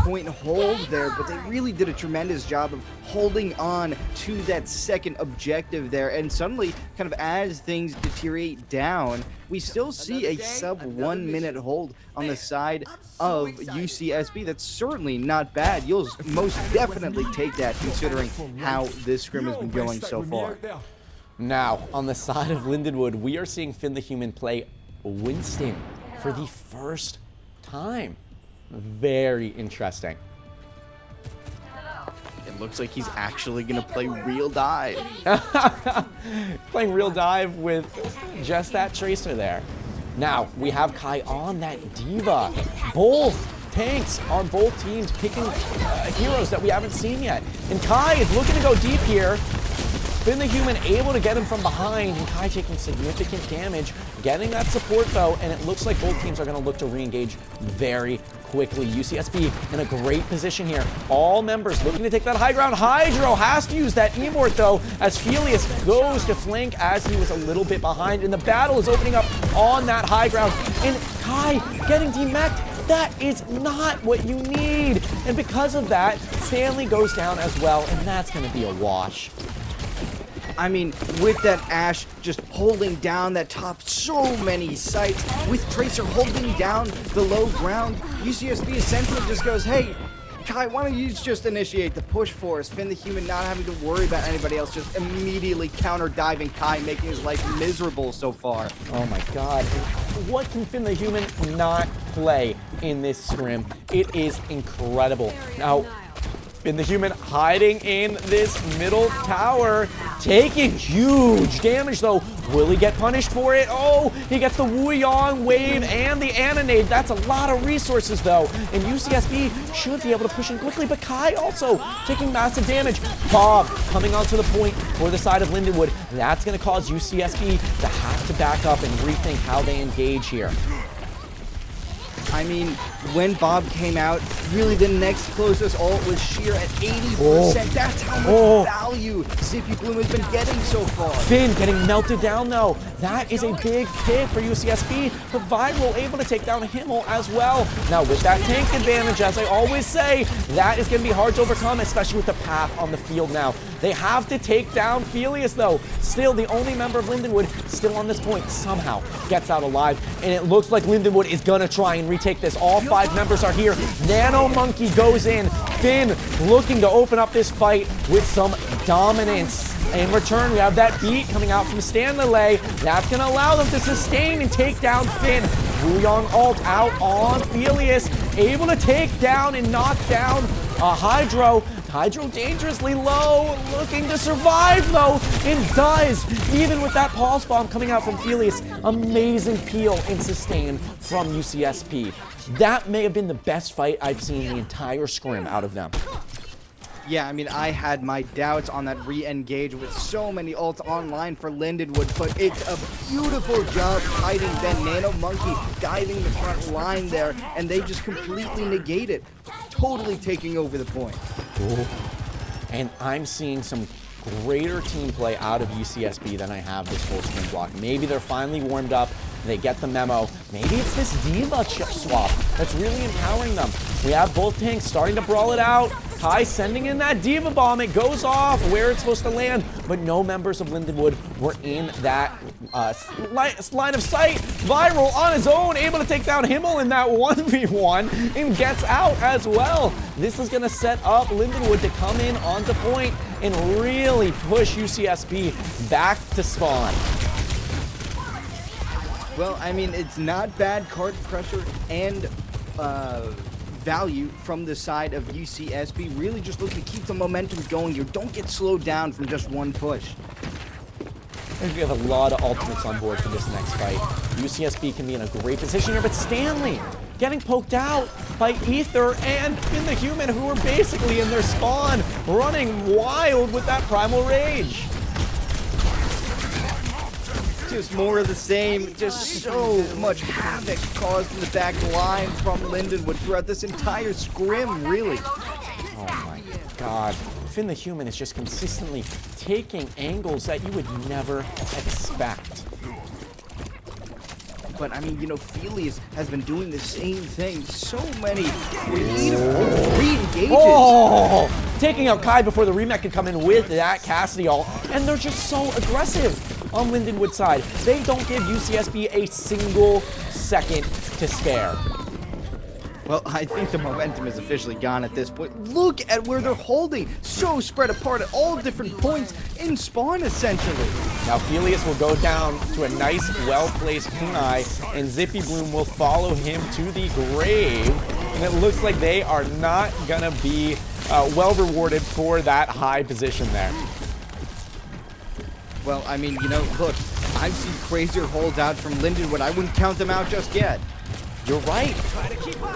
Speaker 4: point hold there, but they really did a tremendous job of holding on to that second objective there. And suddenly, kind of as things deteriorate down, we still see a sub 1 minute hold on the side of UCSB. That's certainly not bad. You'll most definitely take that considering how this scrim has been going so far.
Speaker 2: Now, on the side of Lindenwood, we are seeing Finn the Human play Winston for the first time. Very interesting.
Speaker 4: It looks like he's actually going to play real dive.
Speaker 2: Playing real dive with just that tracer there. Now, we have Kai on that Diva. Both tanks on both teams picking heroes that we haven't seen yet. And Kai is looking to go deep here. Finn the Human able to get him from behind, and Kai taking significant damage, getting that support though, and it looks like both teams are going to look to re-engage very quickly. UCSB in a great position here. All members looking to take that high ground. Hydro has to use that Emort though, as Felius goes to flank as he was a little bit behind, and the battle is opening up on that high ground, and Kai getting demeched. That is not what you need, and because of that, Stanley goes down as well, and that's going to be a wash.
Speaker 4: I mean, with that Ashe just holding down that top so many sites, with Tracer holding down the low ground, UCSB essentially just goes, hey, Kai, why don't you just initiate the push for us? Finn the Human not having to worry about anybody else, just immediately counter-diving Kai, making his life miserable so far.
Speaker 2: Oh my god. What can Finn the Human not play in this scrim? It is incredible. Now, Finn the Human hiding in this middle tower, taking huge damage though. Will he get punished for it? Oh, he gets the Wuyong wave and the Anonade. That's a lot of resources though. And UCSB should be able to push in quickly, but Kai also taking massive damage. Bob coming onto the point for the side of Lindenwood. That's going to cause UCSB to have to back up and rethink how they engage here.
Speaker 4: I mean, when Bob came out, really the next closest ult was Sheer at 80%. That's how much value Zippy Bloom has been getting so far.
Speaker 2: Finn getting melted down though. That is a big pick for UCSB, but Viral able to take down Himmel as well. Now with that tank advantage, as I always say, that is going to be hard to overcome, especially with the path on the field now. They have to take down Felius though. Still the only member of Lindenwood still on this point somehow gets out alive, and it looks like Lindenwood is going to try and retake this. All 5 members are here. Nano Monkey goes in. Finn looking to open up this fight with some dominance. In return, we have that beat coming out from Stanley. That's going to allow them to sustain and take down Finn. Wuyong ult out on Felius. Able to take down and knock down Hydro. Hydro dangerously low, looking to survive though, and does, even with that pulse bomb coming out from Felius. Amazing peel and sustain from UCSB. That may have been the best fight I've seen the entire scrim out of them.
Speaker 4: Yeah, I mean, I had my doubts on that re-engage with so many ults online for Lindenwood, but it's a beautiful job hiding then Nano Monkey diving the front line there, and they just completely negate it, totally taking over the point.
Speaker 2: Ooh. And I'm seeing some greater team play out of UCSB than I have this whole scrim block. Maybe they're finally warmed up, they get the memo. Maybe it's this Diva chip swap that's really empowering them. We have both tanks starting to brawl it out. Kai sending in that Diva bomb. It goes off where it's supposed to land, but no members of Lindenwood were in that line of sight. Viral on his own, able to take down Himmel in that 1v1 and gets out as well. This is going to set up Lindenwood to come in onto point and really push UCSB back to spawn.
Speaker 4: Well, I mean, it's not bad card pressure and value from the side of UCSB. Really just looking to keep the momentum going here. Don't get slowed down from just one push.
Speaker 2: I think we have a lot of ultimates on board for this next fight. UCSB can be in a great position here, but Stanley getting poked out by Ether and Finn the Human, who are basically in their spawn, running wild with that Primal Rage.
Speaker 4: Just more of the same, just so much havoc caused in the back line from Lindenwood throughout this entire scrim, really.
Speaker 2: Oh my god. Finn the Human is just consistently taking angles that you would never expect.
Speaker 4: but I mean, you know, Felius has been doing the same thing. So many creative re-engages.
Speaker 2: Oh! Taking out Kai before the remake could come in with that Cassidy ult, and they're just so aggressive on Lindenwood's side. They don't give UCSB a single second to spare.
Speaker 4: Well, I think the momentum is officially gone at this point. Look at where they're holding. So spread apart at all different points in spawn, essentially.
Speaker 2: Now, Felius will go down to a nice, well-placed kunai, and Zippy Bloom will follow him to the grave. And it looks like they are not going to be well rewarded for that high position there.
Speaker 4: Well, I mean, you know, look, I've seen crazier holds out from Lindenwood. I wouldn't count them out just yet.
Speaker 2: You're right.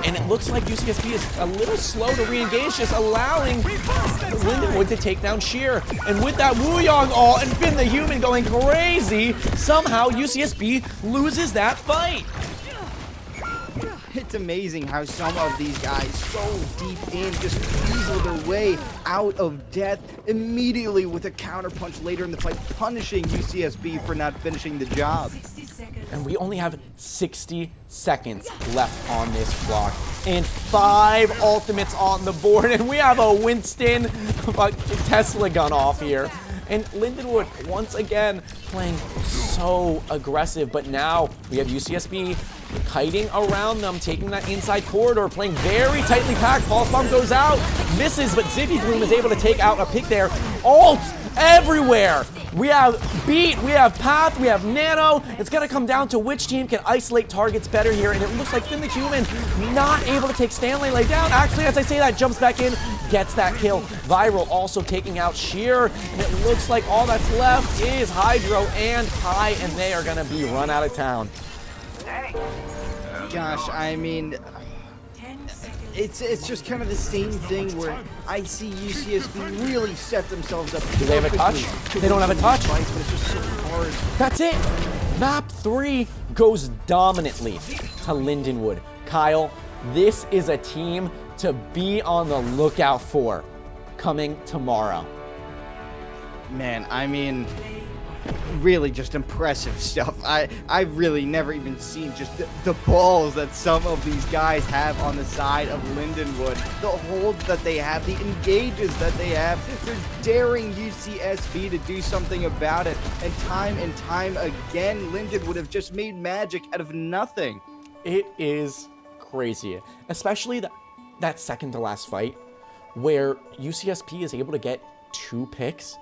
Speaker 2: And it looks like UCSB is a little slow to re-engage, just allowing Lindenwood to take down Sheer. And with that Wooyong ult and Finn the Human going crazy, somehow UCSB loses that fight.
Speaker 4: It's amazing how some of these guys so deep in just weasel their way out of death immediately with a counterpunch later in the fight, punishing UCSB for not finishing the job.
Speaker 2: And we only have 60 seconds left on this clock. And 5 ultimates on the board. And we have a Winston Tesla gun off here. And Lindenwood, once again, playing so aggressive. But now we have UCSB kiting around them, taking that inside corridor, playing very tightly packed. Pulse Bomb goes out, misses, but Zippy Bloom is able to take out a pick there. Ults everywhere. We have Beat, we have Path, we have Nano. It's going to come down to which team can isolate targets better here. And it looks like Finn the Human not able to take Stanley lay down. Actually, as I say that, jumps back in, gets that kill. Viral also taking out Sheer. And it looks like all that's left is Hydro and Kai, and they are going to be run out of town.
Speaker 4: Gosh, I mean, it's just kind of the same thing where I see UCSB really set themselves up.
Speaker 2: Do they have a touch? They don't have a touch.
Speaker 4: But it's just so hard.
Speaker 2: That's it. Map 3 goes dominantly to Lindenwood. Kyle, this is a team to be on the lookout for coming tomorrow.
Speaker 4: Man, I mean, really just impressive stuff. I've really never even seen just the balls that some of these guys have on the side of Lindenwood. The holds that they have, the engages that they have. They're daring UCSB to do something about it. And time again, Lindenwood have just made magic out of nothing.
Speaker 2: It is crazy, especially that second to last fight where UCSB is able to get 2 picks.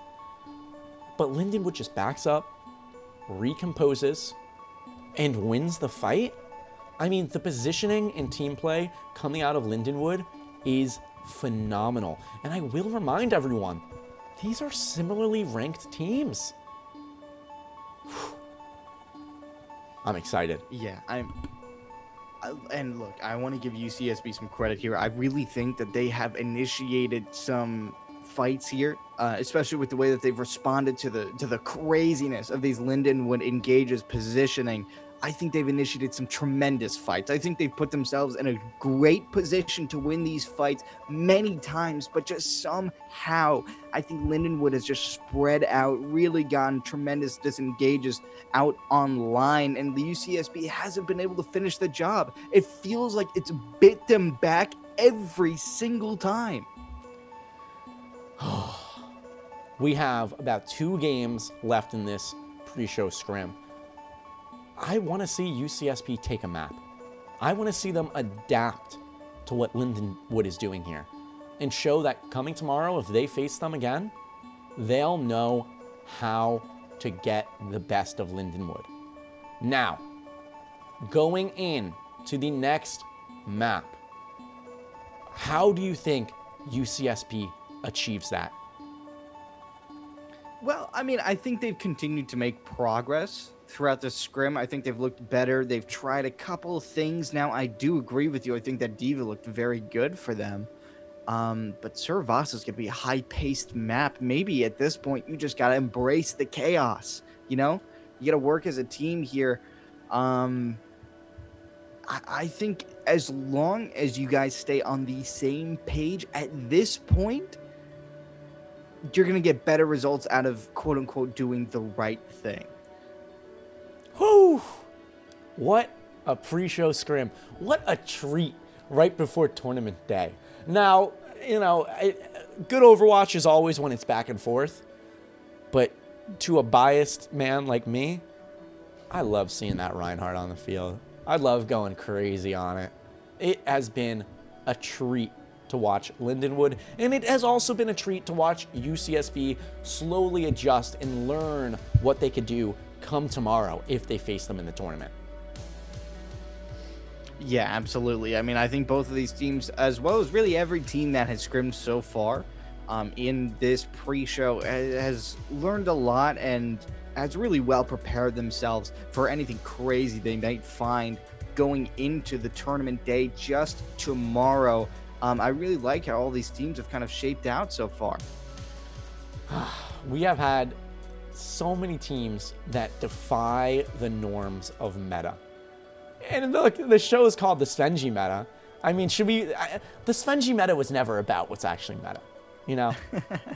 Speaker 2: But Lindenwood just backs up, recomposes, and wins the fight. I mean, the positioning and team play coming out of Lindenwood is phenomenal. And I will remind everyone, these are similarly ranked teams. I'm excited.
Speaker 4: Yeah, and look, I want to give UCSB some credit here. I really think that they have initiated some fights here, especially with the way that they've responded to the craziness of these Lindenwood engages positioning. I think they've initiated some tremendous fights. I think they've put themselves in a great position to win these fights many times, but just somehow I think Lindenwood has just spread out, really gotten tremendous disengages out online, and the UCSB hasn't been able to finish the job. It feels like it's bit them back every single time.
Speaker 2: We have about 2 games left in this pre-show scrim. I want to see UCSB take a map. I want to see them adapt to what Lindenwood is doing here and show that coming tomorrow, if they face them again, they'll know how to get the best of Lindenwood. Now, going in to the next map, how do you think UCSB achieves that?
Speaker 4: Well, I mean, I think they've continued to make progress throughout the scrim. I think they've looked better. They've tried a couple of things. Now, I do agree with you. I think that Diva looked very good for them. But Servas is going to be a high-paced map. Maybe at this point, you just got to embrace the chaos, you know? You got to work as a team here. I think as long as you guys stay on the same page at this point, you're going to get better results out of quote-unquote doing the right thing.
Speaker 2: Whew. What a pre-show scrim. What a treat right before tournament day. Now, good Overwatch is always when it's back and forth, but to a biased man like me, I love seeing that Reinhardt on the field. I love going crazy on it. It has been a treat to watch Lindenwood, and it has also been a treat to watch UCSB slowly adjust and learn what they could do come tomorrow if they face them in the tournament.
Speaker 4: Yeah, absolutely. I mean, I think both of these teams, as well as really every team that has scrimmed so far in this pre-show, has learned a lot and has really well prepared themselves for anything crazy they might find going into the tournament day just tomorrow. I really like how all these teams have kind of shaped out so far.
Speaker 2: We have had so many teams that defy the norms of meta. And look, the show is called the Svenji meta. I mean, the Svenji meta was never about what's actually meta,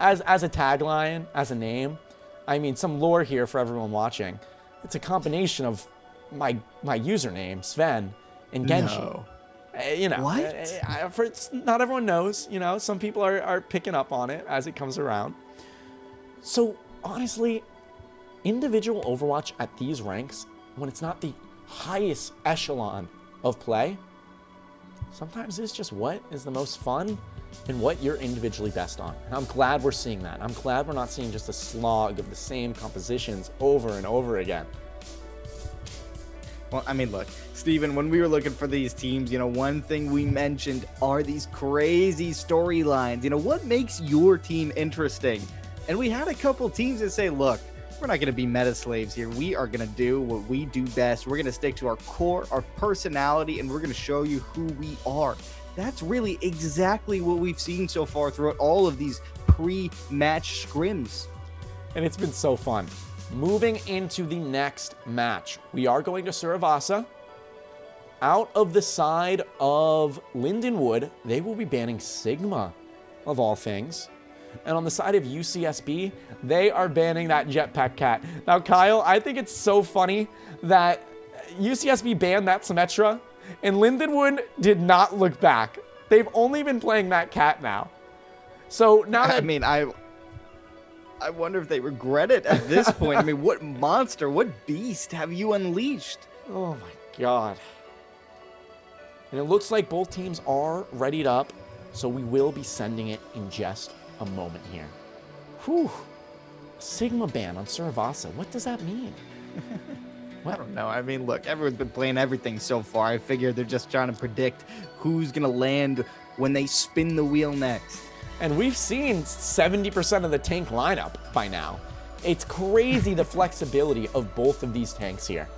Speaker 2: as a tagline, as a name. I mean, some lore here for everyone watching. It's a combination of my username, Sven, and Genji.
Speaker 4: No.
Speaker 2: What? Not everyone knows, some people are picking up on it as it comes around. So, honestly, individual Overwatch at these ranks, when it's not the highest echelon of play, sometimes it's just what is the most fun and what you're individually best on. And I'm glad we're seeing that. I'm glad we're not seeing just a slog of the same compositions over and over again.
Speaker 4: Well, I mean, look, Steven, when we were looking for these teams, one thing we mentioned are these crazy storylines. What makes your team interesting? And we had a couple teams that say, look, we're not going to be meta slaves here. We are going to do what we do best. We're going to stick to our core, our personality, and we're going to show you who we are. That's really exactly what we've seen so far throughout all of these pre-match scrims.
Speaker 2: And it's been so fun. Moving into the next match, we are going to Saravasa. Out of the side of Lindenwood, they will be banning Sigma, of all things. And on the side of UCSB, they are banning that Jetpack Cat. Now, Kyle, I think it's so funny that UCSB banned that Symmetra, and Lindenwood did not look back. They've only been playing that cat now. So now that...
Speaker 4: I mean, I wonder if they regret it at this point. I mean, what monster, what beast have you unleashed?
Speaker 2: Oh my god. And it looks like both teams are readied up, so we will be sending it in just a moment here. Whew. Sigma ban on Saravasa. What does that mean?
Speaker 4: I don't know. I mean, look, everyone's been playing everything so far. I figure they're just trying to predict who's going to land when they spin the wheel next.
Speaker 2: And we've seen 70% of the tank lineup by now. It's crazy the flexibility of both of these tanks here.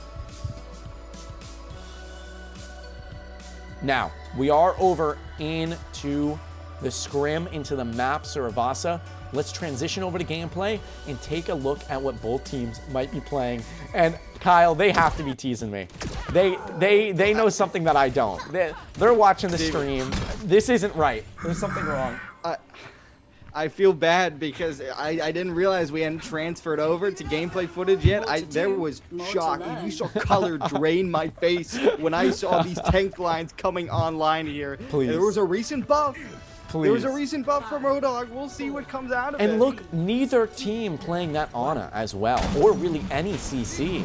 Speaker 2: Now, we are over into the scrim, into the map Saravasa. Let's transition over to gameplay and take a look at what both teams might be playing. And Kyle, they have to be teasing me. They know something that I don't. They're watching the stream. This isn't right. There's something wrong.
Speaker 4: I feel bad because I didn't realize we hadn't transferred over to gameplay footage yet. There was shock. You saw color drain my face when I saw these tank lines coming online here.
Speaker 2: Please.
Speaker 4: There was a recent buff.
Speaker 2: Please.
Speaker 4: There was a recent buff from Rodog. We'll see what comes out of it.
Speaker 2: And look, neither team playing that Ana as well, or really any CC.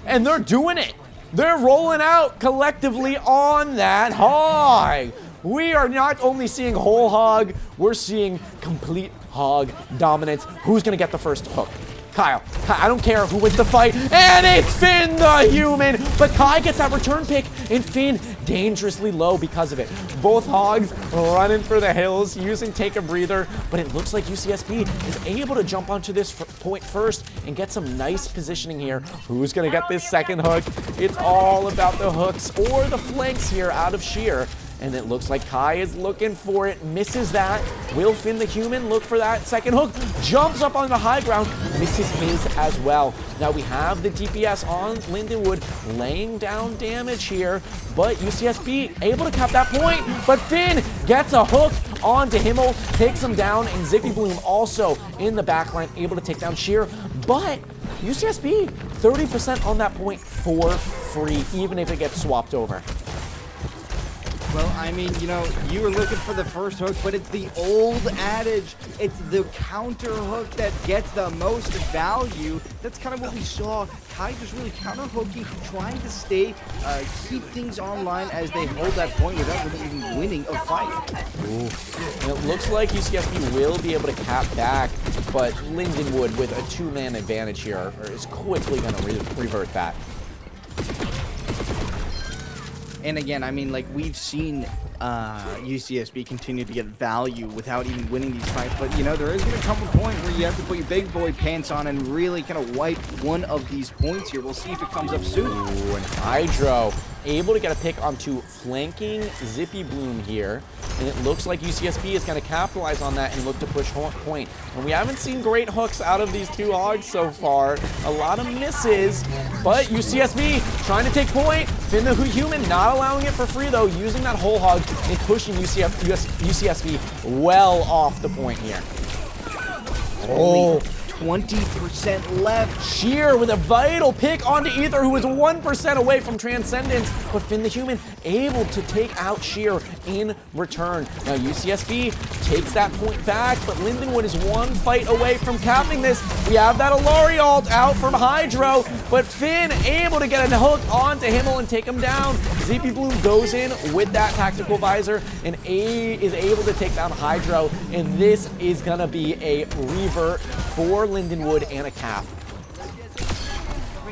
Speaker 2: And they're doing it. They're rolling out collectively on that hog. We are not only seeing whole hog, we're seeing complete hog dominance. Who's going to get the first hook? Kyle, I don't care who wins the fight, and it's Finn the human, but Kai gets that return pick, and Finn dangerously low because of it. Both hogs running for the hills, using take a breather, but it looks like UCSB is able to jump onto this point first and get some nice positioning here. Who's gonna get this second hook? It's all about the hooks or the flanks here out of sheer. And it looks like Kai is looking for it, misses that. Will Finn the human look for that second hook? Jumps up on the high ground, misses his as well. Now we have the DPS on Lindenwood laying down damage here, but UCSB able to cap that point, but Finn gets a hook onto Himmel, takes him down, and Zippy Bloom also in the backline able to take down Sheer, but UCSB 30% on that point for free, even if it gets swapped over.
Speaker 3: Well, I mean, you know, you were looking for the first hook, but it's the old adage. It's the counter hook that gets the most value. That's kind of what we saw. Kai just really counter hooking, trying to stay, keep things online as they hold that point without really even winning a fight.
Speaker 2: Ooh. And it looks like UCSB will be able to cap back, but Lindenwood with a two-man advantage here is quickly going to revert that.
Speaker 3: And again, I mean, like, we've seen UCSB continue to get value without even winning these fights. But, you know, there is going to come a point where you have to put your big boy pants on and really kind of wipe one of these points here. We'll see if it comes up soon.
Speaker 2: Ooh, and Hydro able to get a pick onto flanking Zippy Bloom here. And it looks like UCSB is going to capitalize on that and look to push point. And we haven't seen great hooks out of these two hogs so far. A lot of misses, but UCSB trying to take point. Finn the Human not allowing it for free though, using that whole hog and pushing UCSB well off the point here.
Speaker 3: Oh. 20% left.
Speaker 2: Sheer with a vital pick onto Ether, who was 1% away from Transcendence, but Finn the Human able to take out Sheer in return. Now UCSB takes that point back, but Lindenwood is one fight away from capping this. We have that Alari ult out from Hydro, but Finn able to get a hook onto Himmel and take him down. Zippy Bloom goes in with that tactical visor and is able to take down Hydro, and this is gonna be a revert for Lindenwood and a cap.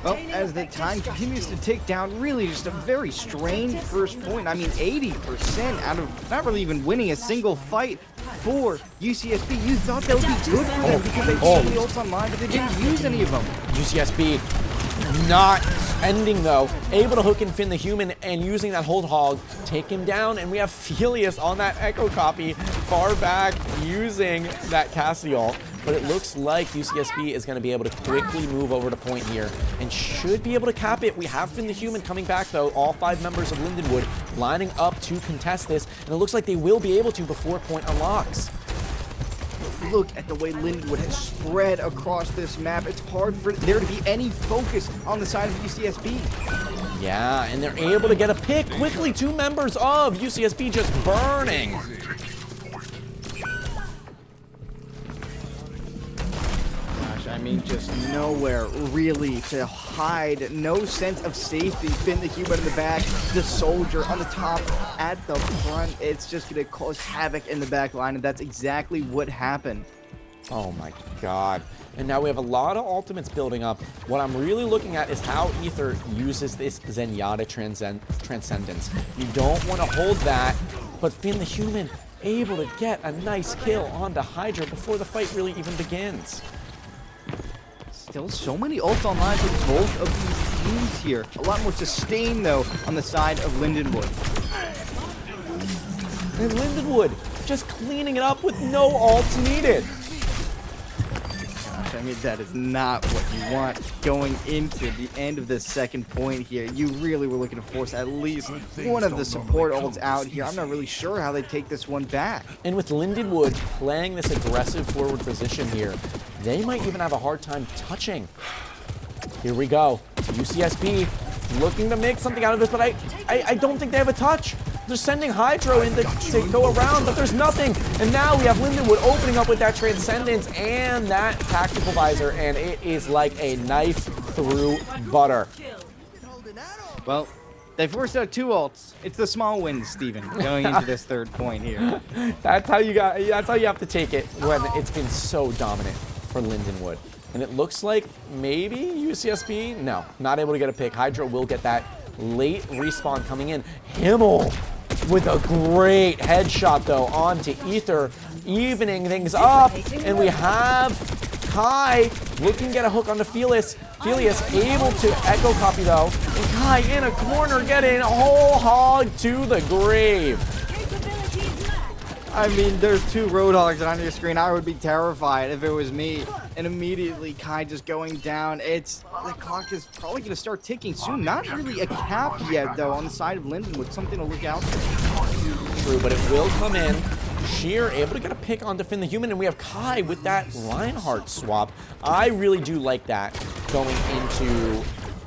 Speaker 3: Well, as the time continues to tick down, really just a very strained first point. I mean, 80% out of not really even winning a single fight for UCSB. You thought that would be good for them because they had so many ults online, but they didn't use any of them.
Speaker 2: UCSB not ending though, able to hook in Finn the Human and using that hold hog, take him down, and we have Felius on that echo copy far back using that Cassiol. But it looks like UCSB is going to be able to quickly move over to point here and should be able to cap it. We have Finn the Human coming back though, all 5 members of Lindenwood lining up to contest this, and it looks like they will be able to before point unlocks.
Speaker 3: Look at the way Lindenwood has spread across this map. It's hard for there to be any focus on the side of UCSB.
Speaker 2: Yeah, and they're able to get a pick quickly. 2 members of UCSB just burning.
Speaker 3: I mean, just nowhere really to hide. No sense of safety. Finn the Human in the back, the soldier on the top, at the front. It's just going to cause havoc in the back line, and that's exactly what happened.
Speaker 2: Oh my god. And now we have a lot of ultimates building up. What I'm really looking at is how Ether uses this Zenyatta Transcendence. You don't want to hold that, but Finn the Human able to get a nice kill onto Hydra before the fight really even begins.
Speaker 3: Still so many ults online for both of these teams here. A lot more sustain, though, on the side of Lindenwood.
Speaker 2: And Lindenwood just cleaning it up with no ults needed.
Speaker 3: Gosh, I mean, that is not what you want going into the end of the second point here. You really were looking to force at least one of the support ults out here. I'm not really sure how they take this one back.
Speaker 2: And with Lindenwood playing this aggressive forward position here, they might even have a hard time touching. Here we go. UCSB looking to make something out of this, but I don't think they have a touch. They're sending Hydro in to go around, but there's nothing. And now we have Lindenwood opening up with that Transcendence and that Tactical Visor, and it is like a knife through butter.
Speaker 3: Well, they forced out 2 ults. It's the small wins, Steven, going into this third point here.
Speaker 2: That's how you have to take it when it's been so dominant for Lindenwood. And it looks like maybe UCSB, no, not able to get a pick. Hydro will get that late respawn coming in. Himmel with a great headshot though onto Ether, evening things up, and we have Kai looking to get a hook onto Felius. Felius able to echo copy though, and Kai in a corner getting a whole hog to the grave.
Speaker 3: I mean, there's 2 Roadhogs on your screen. I would be terrified if it was me. And immediately, Kai just going down. The clock is probably going to start ticking soon. Not really a cap yet, though, on the side of Lindenwood. Something to look out for.
Speaker 2: True, but it will come in. Sheer able to get a pick onto Finn the Human, and we have Kai with that Reinhardt swap. I really do like that going into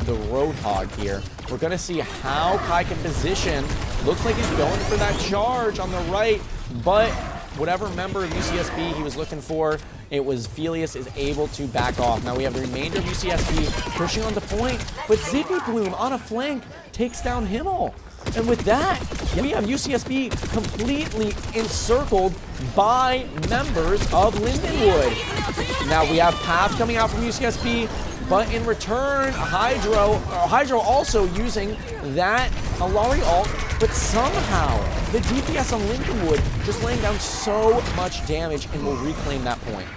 Speaker 2: the Roadhog here. We're going to see how Kai can position. Looks like he's going for that charge on the right, but whatever member of UCSB he was looking for, it was Felius is able to back off. Now we have the remainder of UCSB pushing on the point, but Zippy Bloom on a flank takes down Himmel. And with that, we have UCSB completely encircled by members of Lindenwood. Now we have Path coming out from UCSB, but in return, Hydro also using that Alari ult, but somehow the DPS on Lindenwood just laying down so much damage and will reclaim that point.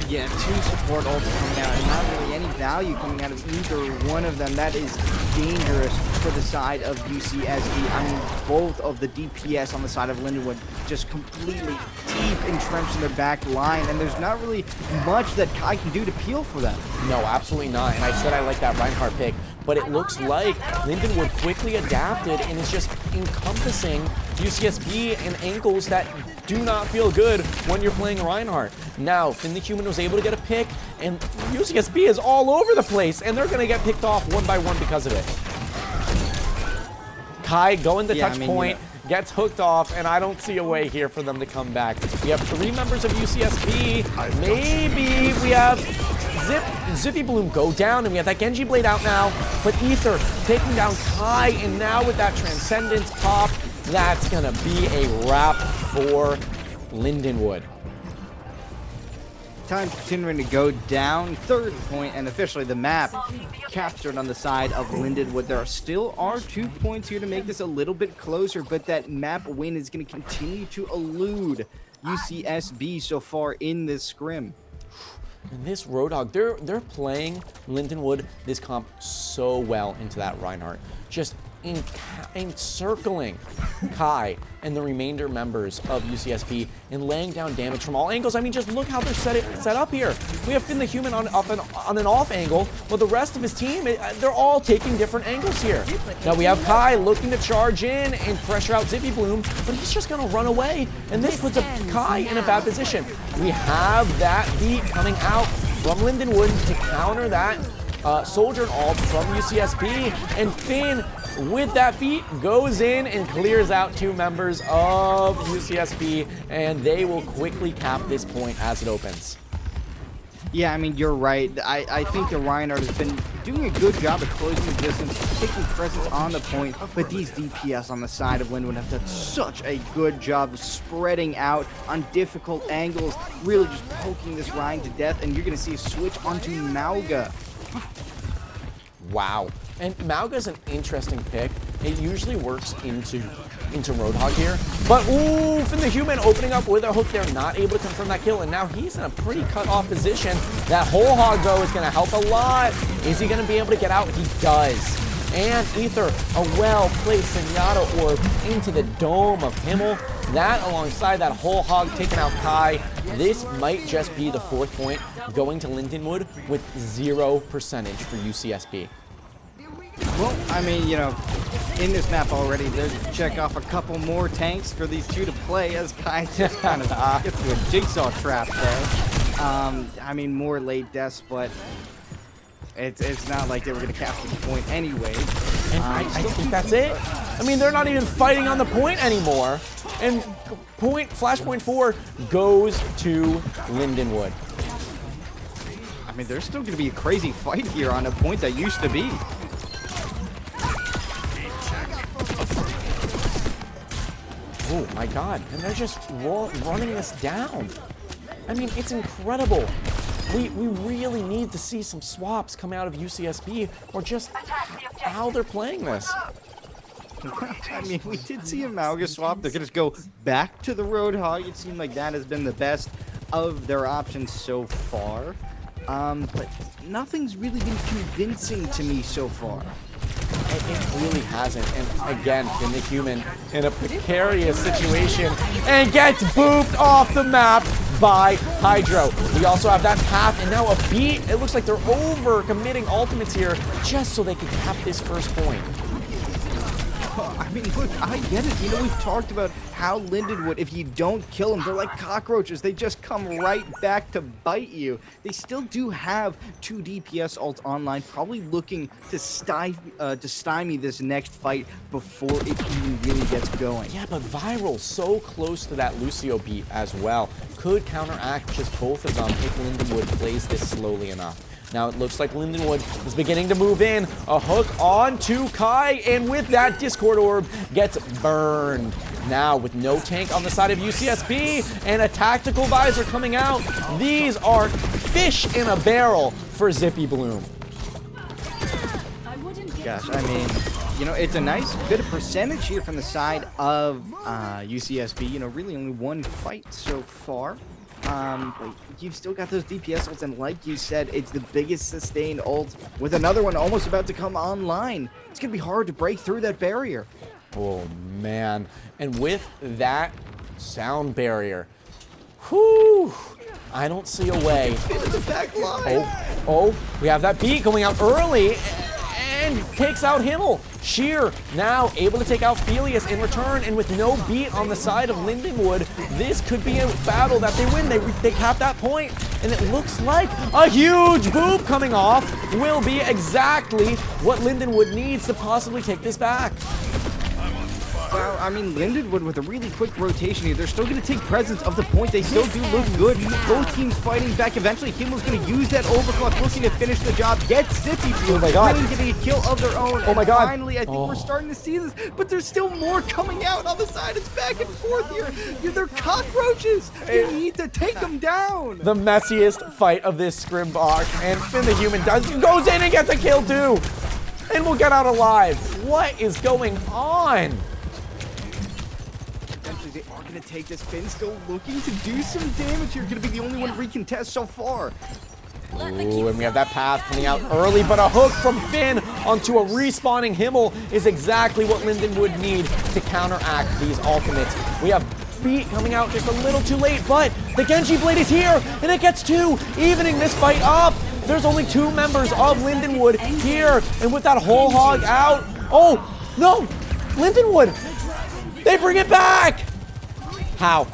Speaker 4: Yeah, 2 support ults coming out, and not really any value coming out of either one of them. That is dangerous for the side of UCSB. I mean, both of the DPS on the side of Lindenwood just completely deep entrenched in their back line, and there's not really much that Kai can do to peel for them.
Speaker 2: No, absolutely not. And I said I like that Reinhardt pick, but it looks like Lindenwood quickly adapted and is just encompassing UCSB in angles that do not feel good when you're playing Reinhardt. Now, Finn the Human was able to get a pick, and UCSB is all over the place, and they're going to get picked off one by one because of it. Kai going to touch point, gets hooked off, and I don't see a way here for them to come back. We have 3 members of UCSB. Maybe we have Zippy Bloom go down, and we have that Genji Blade out now, but Ether taking down Kai, and now with that Transcendence pop, that's gonna be a wrap for Lindenwood.
Speaker 4: Time continuing to go down, 3rd point, and officially the map captured on the side of Lindenwood. There still are 2 points here to make this a little bit closer, but that map win is going to continue to elude UCSB so far in this scrim.
Speaker 2: And this Roadhog, they're playing Lindenwood, this comp, so well into that Reinhardt. Just encircling Kai and the remainder members of UCSB and laying down damage from all angles. I mean, just look how they're set up here. We have Finn the Human on an off angle, but the rest of his team, they're all taking different angles here. Now we have Kai looking to charge in and pressure out Zippy Bloom, but he's just going to run away, and this puts Kai in a bad position. We have that beat coming out from Lindenwood to counter that Soldier and ult from UCSB, and Finn with that beat goes in and clears out 2 members of UCSB, and they will quickly cap this point as it opens.
Speaker 4: Yeah, I mean, you're right. I think the Reinhardt has been doing a good job of closing the distance, taking presence on the point, but these DPS on the side of Lindenwood have done such a good job of spreading out on difficult angles, really just poking this Ryan to death, and you're going to see a switch onto Mauga.
Speaker 2: Wow. And Mauga's an interesting pick. It usually works into Roadhog here. But, ooh, Finn the Human opening up with a hook there, not able to confirm that kill. And now he's in a pretty cut-off position. That whole hog, though, is going to help a lot. Is he going to be able to get out? He does. And Ether, a well-placed Zenyatta orb into the dome of Himmel. That, alongside that whole hog taking out Kai. This might just be the 4th point going to Lindenwood with 0% for UCSB.
Speaker 4: Well, I mean, you know, in this map already, there's check off a couple more tanks for these 2 to play as Kai just kind of gets to a jigsaw trap there. I mean, more late deaths, but it's not like they were going to capture the point anyway.
Speaker 2: And I think that's it. I mean, they're not even fighting on the point anymore. And Flashpoint 4 goes to Lindenwood.
Speaker 4: I mean, there's still going to be a crazy fight here on a point that used to be.
Speaker 2: Oh my god, and they're just running this down. I mean, it's incredible. We really need to see some swaps come out of UCSB, or just how they're playing this.
Speaker 4: I mean, we did see a Mauga swap. They're going to go back to the Roadhog. It seemed like that has been the best of their options so far. But nothing's really been convincing to me so far.
Speaker 2: It really hasn't. And again, Finn the Human in a precarious situation and gets booped off the map by Hydro. We also have that path and now a beat. It looks like they're over committing ultimates here just so they can cap this first point.
Speaker 4: I mean, look, I get it. You know, we've talked about how Lindenwood, if you don't kill them, they're like cockroaches. They just come right back to bite you. They still do have 2 DPS ults online, probably looking to stymie this next fight before it even really gets going.
Speaker 2: Yeah, but Viral so close to that Lucio beat as well. Could counteract just both of them if Lindenwood plays this slowly enough. Now it looks like Lindenwood is beginning to move in. A hook on to Kai, and with that, Discord Orb gets burned. Now with no tank on the side of UCSB and a tactical visor coming out, these are fish in a barrel for Zippy Bloom.
Speaker 4: Gosh, I mean, you know, it's a nice bit of percentage here from the side of UCSB. You know, really only one fight so far. But you've still got those DPS ults, and like you said, it's the biggest sustained ult with another one almost about to come online. It's going to be hard to break through that barrier.
Speaker 2: Oh, man. And with that sound barrier, whew, I don't see a way.
Speaker 4: Into the back line.
Speaker 2: Oh, we have that beat going out early and takes out Himmel. Sheer now able to take out Felius in return, and with no beat on the side of Lindenwood, this could be a battle that they win. They cap that point, and it looks like a huge boop coming off will be exactly what Lindenwood needs to possibly take this back.
Speaker 4: Well, I mean, Lindenwood with a really quick rotation here. They're still going to take presence of the point. They still do look good. Both teams fighting back. Eventually, Himmel's going to use that overclock, looking to finish the job. Get Zippy Bloom.
Speaker 2: Oh my God.
Speaker 4: Getting a kill of their own.
Speaker 2: Oh my God.
Speaker 4: And finally, I think we're starting to see this, but there's still more coming out on the side. It's back and forth here. They're cockroaches. You need to take them down.
Speaker 2: The messiest fight of this Scrim box, and Finn the Human goes in and gets a kill too, and we'll get out alive. What is going on?
Speaker 4: They are going to take this. Finn still looking to do some damage here. Going to be the only one to recontest so far.
Speaker 2: Ooh, and we have that path coming out early, but a hook from Finn onto a respawning Himmel is exactly what Linden would need to counteract these ultimates. We have beat coming out just a little too late, but the Genji Blade is here, and it gets 2, evening this fight up. There's only 2 members of Lindenwood here, and with that whole hog out, oh, no, Lindenwood, they bring it back. How?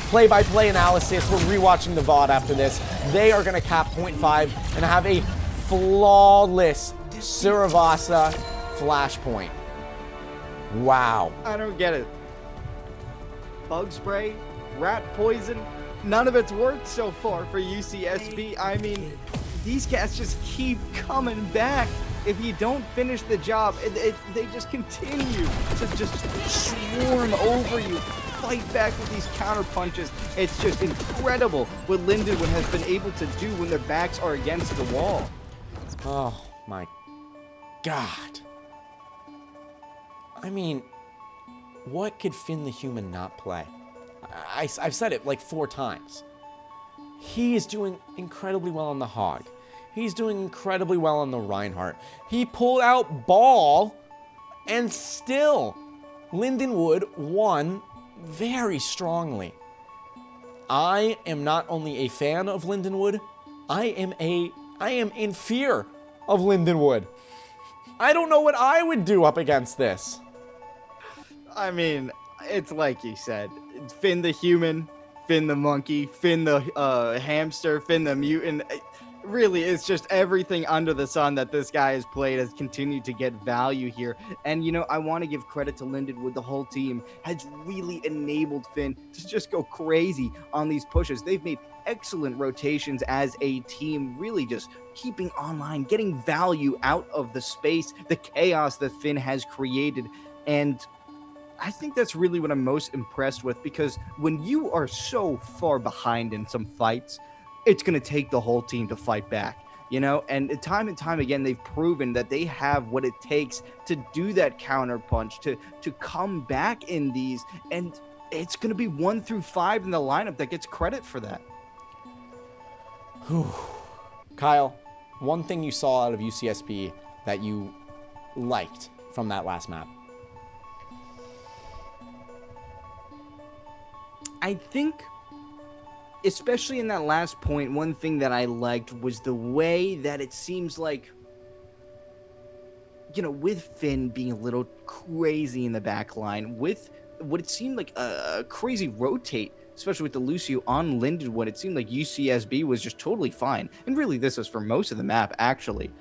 Speaker 2: Play-by-play analysis. We're rewatching the VOD after this. They are going to cap 0.5 and have a flawless Suravasa flashpoint. Wow.
Speaker 4: I don't get it. Bug spray, rat poison, none of it's worked so far for UCSB. I mean, these cats just keep coming back. If you don't finish the job, they just continue to just swarm over you. Fight back with these counter punches. It's just incredible what Lindenwood has been able to do when their backs are against the wall.
Speaker 2: Oh my God. I mean, what could Finn the Human not play? I've said it like 4 times. He is doing incredibly well on the Hog. He's doing incredibly well on the Reinhardt. He pulled out Ball, and still Lindenwood won very strongly. I am not only a fan of Lindenwood, I am in fear of Lindenwood. I don't know what I would do up against this.
Speaker 4: I mean, it's like you said, Finn the Human, Finn the Monkey, Finn the Hamster, Finn the Mutant. Really, it's just everything under the sun that this guy has played has continued to get value here. And, you know, I want to give credit to Lindenwood. The whole team has really enabled Finn to just go crazy on these pushes. They've made excellent rotations as a team, really just keeping online, getting value out of the space, the chaos that Finn has created. And I think that's really what I'm most impressed with, because when you are so far behind in some fights, it's going to take the whole team to fight back, you know? And time again, they've proven that they have what it takes to do that counter punch, to come back in these. And it's going to be 1 through 5 in the lineup that gets credit for that.
Speaker 2: Whew. Kyle, one thing you saw out of UCSB that you liked from that last map?
Speaker 4: I think, especially in that last point, one thing that I liked was the way that it seems like with Finn being a little crazy in the back line, with what it seemed like a crazy rotate, especially with the Lucio on Lindenwood, it seemed like UCSB was just totally fine. And really, this was for most of the map, actually.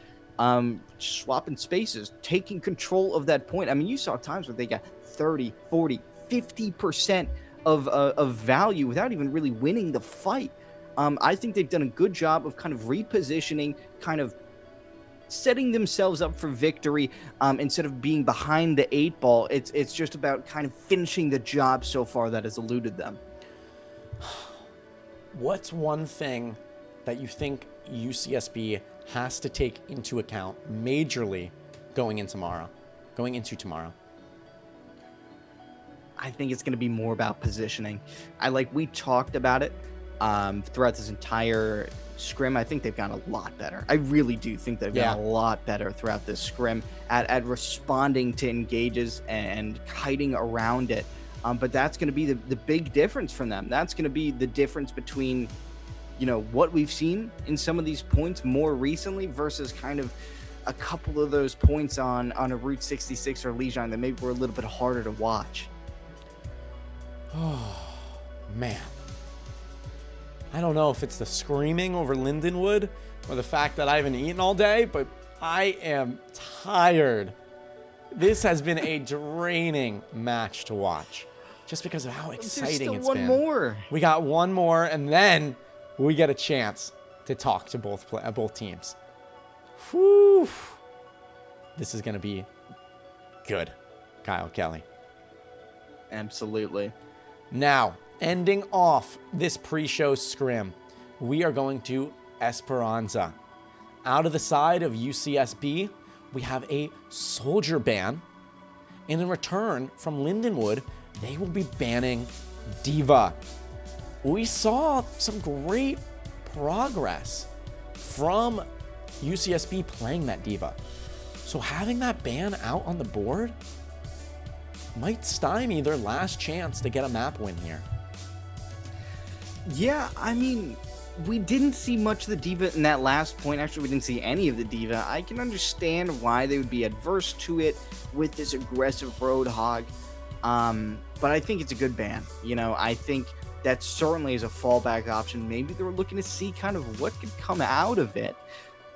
Speaker 4: Swapping spaces, taking control of that point. I mean, you saw times where they got 30, 40, 50% of value without even really winning the fight. I think they've done a good job of kind of repositioning, kind of setting themselves up for victory instead of being behind the 8 ball. It's just about kind of finishing the job so far that has eluded them.
Speaker 2: What's one thing that you think UCSB has to take into account majorly going into tomorrow?
Speaker 4: I think it's going to be more about positioning. We talked about it throughout this entire scrim. I think they've gotten a lot better. I really do think they've gotten a lot better throughout this scrim at responding to engages and kiting around it. But that's going to be the big difference from them. That's going to be the difference between, what we've seen in some of these points more recently versus kind of a couple of those points on a Route 66 or Lijiang that maybe were a little bit harder to watch.
Speaker 2: Oh, man. I don't know if it's the screaming over Lindenwood or the fact that I haven't eaten all day, but I am tired. This has been a draining match to watch just because of how exciting it's been.
Speaker 4: One more.
Speaker 2: We got one more, and then we get a chance to talk to both teams. Whew. This is going to be good, Kyle Kelly.
Speaker 4: Absolutely.
Speaker 2: Now, ending off this pre-show scrim, we are going to Esperanza. Out of the side of UCSB, we have a soldier ban. And in return from Lindenwood, they will be banning D.Va. We saw some great progress from UCSB playing that D.Va. So having that ban out on the board might stymie their last chance to get a map win here.
Speaker 4: Yeah, I mean, we didn't see much of the D.Va in that last point. Actually, we didn't see any of the D.Va. I can understand why they would be adverse to it with this aggressive Roadhog. But I think it's a good ban. I think that certainly is a fallback option. Maybe they were looking to see kind of what could come out of it.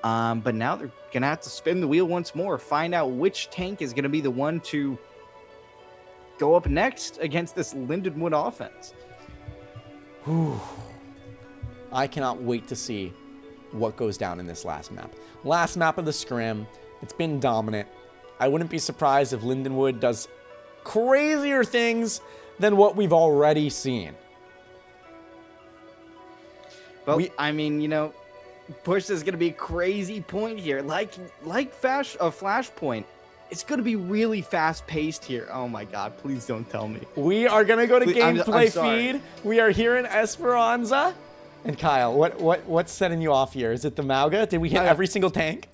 Speaker 4: But now they're going to have to spin the wheel once more, find out which tank is going to be the one to go up next against this Lindenwood offense.
Speaker 2: Whew. I cannot wait to see what goes down in this last map. Last map of the scrim. It's been dominant. I wouldn't be surprised if Lindenwood does crazier things than what we've already seen.
Speaker 4: But Push is going to be a crazy point here. Like Flashpoint, it's going to be really fast-paced here. Oh, my God. Please don't tell me.
Speaker 2: We are going to go to gameplay
Speaker 4: I'm sorry.
Speaker 2: feed. We are here in Esperanza. And Kyle, what's setting you off here? Is it the Mauga? Did we hit every single tank?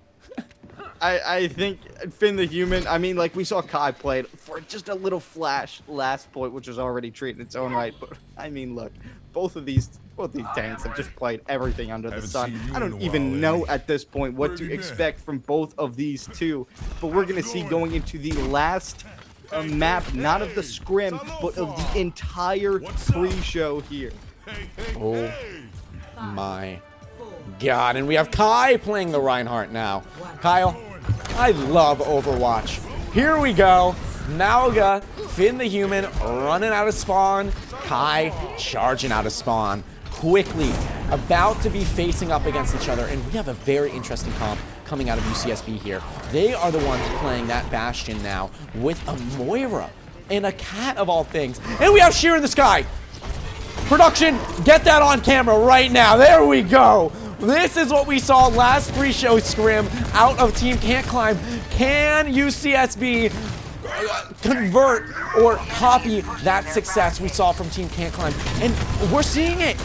Speaker 4: I think Finn the Human, we saw Kai play it for just a little flash last point, which was already treated in its own right. But, look, both these tanks have just played everything under the sun. I don't even know at this point what to expect from both of these two. But we're going to see going into the last map, not of the scrim, but of the entire pre-show here.
Speaker 2: Oh, my God. And we have Kai playing the Reinhardt now. Kyle, I love Overwatch. Here we go. Mauga, Finn the Human, running out of spawn. Kai charging out of spawn. Quickly, about to be facing up against each other. And we have a very interesting comp coming out of UCSB here. They are the ones playing that Bastion now with a Moira and a Cat of all things. And we have Sheer in the sky. Production, get that on camera right now. There we go. This is what we saw last pre-show scrim out of Team Can't Climb. Can UCSB convert or copy that success we saw from Team Can't Climb? And we're seeing it.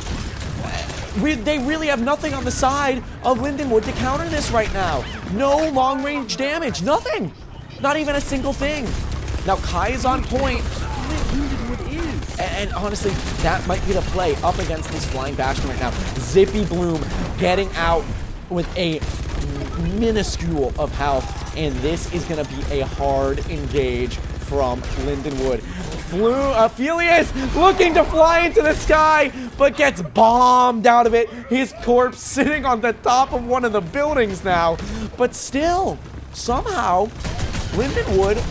Speaker 2: They really have nothing on the side of Lindenwood to counter this right now. No long-range damage, nothing. Not even a single thing. Now Kai is on point. And honestly, that might be the play up against this Flying Bastion right now. Zippy Bloom getting out with a minuscule of health, and this is going to be a hard engage from Lindenwood. Felius looking to fly into the sky, but gets bombed out of it. His corpse sitting on the top of one of the buildings now. But still, somehow, Lindenwood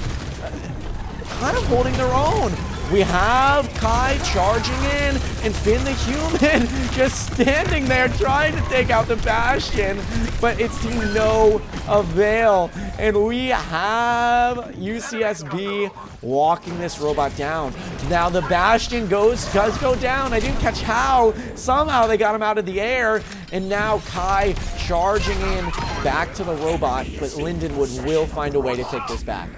Speaker 2: kind of holding their own. We have Kai charging in, and Finn the Human just standing there trying to take out the Bastion, but it's to no avail. And we have UCSB walking this robot down. Now the Bastion does go down. I didn't catch how. Somehow they got him out of the air, and now Kai charging in back to the robot, but Lindenwood will find a way to take this back.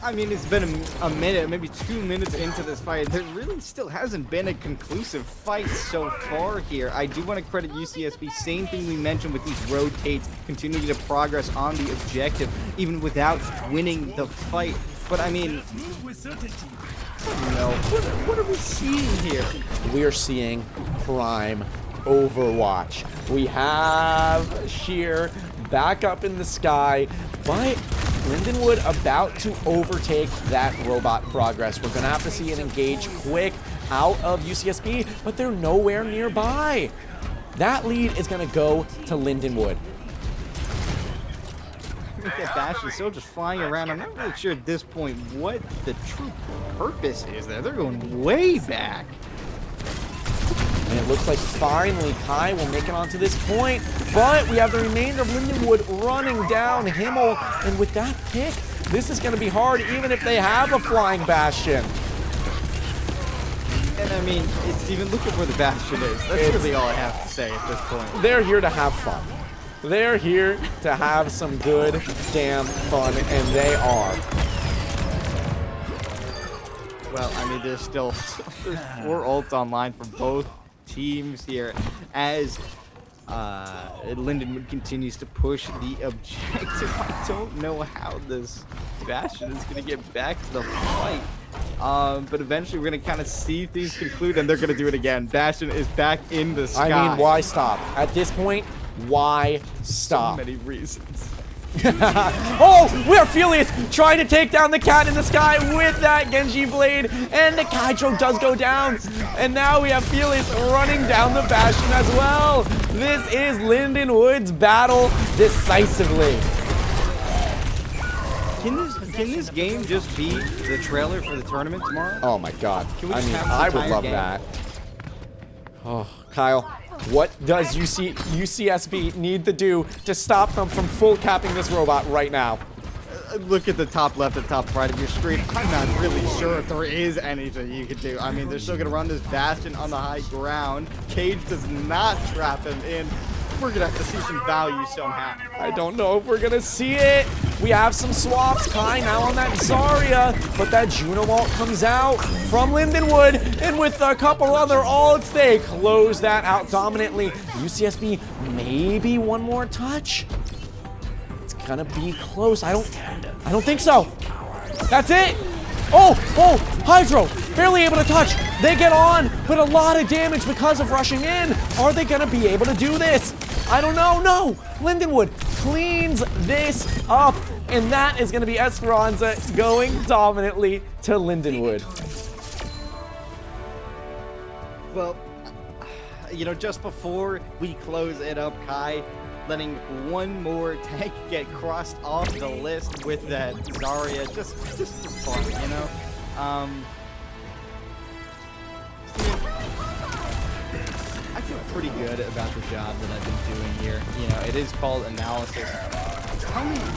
Speaker 3: I mean, it's been a minute, maybe 2 minutes into this fight. There really still hasn't been a conclusive fight so far here. I do want to credit UCSB. Same thing we mentioned with these rotates, continuing to progress on the objective, even without winning the fight. But I mean, no. What are we seeing here?
Speaker 2: We are seeing prime Overwatch. We have Sheer back up in the sky, but Lindenwood about to overtake that robot progress. We're going to have to see it engage quick out of UCSB, but they're nowhere nearby. That lead is going to go to Lindenwood.
Speaker 3: That Bastion is still just flying around. I'm not really sure at this point what the true purpose is there. They're going way back.
Speaker 2: And it looks like finally Kai will make it onto this point, but we have the remainder of Lindenwood running down Himmel, and with that pick, this is going to be hard even if they have a flying Bastion.
Speaker 3: And I mean, Steven, look at where the Bastion is. That's really all I have to say at this point.
Speaker 2: They're here to have fun. They're here to have some good damn fun, and they are.
Speaker 3: Well, I mean, there's 4 ults online for both teams here as Lindenwood continues to push the objective. I don't know how this Bastion is going to get back to the fight. But eventually we're going to kind of see things conclude, and they're going to do it again. Bastion is back in the sky.
Speaker 2: I mean, why stop? At this point, why stop?
Speaker 3: So many reasons.
Speaker 2: Oh, we are Felius trying to take down the cat in the sky with that Genji blade, and the Kaito does go down, and now we have Felius running down the Bastion as well. This is Lindenwood's battle decisively.
Speaker 3: Can this game just be the trailer for the tournament tomorrow?
Speaker 2: Oh my god.
Speaker 3: Can we
Speaker 2: I
Speaker 3: just
Speaker 2: mean,
Speaker 3: have this
Speaker 2: I would
Speaker 3: entire
Speaker 2: love
Speaker 3: game?
Speaker 2: that. Oh, Kyle, what does UCSB need to do to stop them from full capping this robot right now?
Speaker 3: Look at the top left and top right of your screen. I'm not really sure if there is anything you can do. I mean, they're still going to run this Bastion on the high ground. Cage does not trap him in. We're going to have to see some value somehow.
Speaker 2: I don't know if we're going to see it. We have some swaps. Kai now on that Zarya, but that Juno ult comes out from Lindenwood, and with a couple other ults, they close that out dominantly. UCSB, maybe one more touch. It's gonna be close. I don't think so. That's it. Oh, Hydro, barely able to touch. They get on, but a lot of damage because of rushing in. Are they gonna be able to do this? I don't know. No, Lindenwood cleans this up, and that is gonna be Esperanza going dominantly to Lindenwood.
Speaker 3: Well, you know, just before we close it up, Kai letting one more tank get crossed off the list with that Zarya, just for fun, you know? I feel pretty good about the job that I've been doing here. You know, it is called analysis.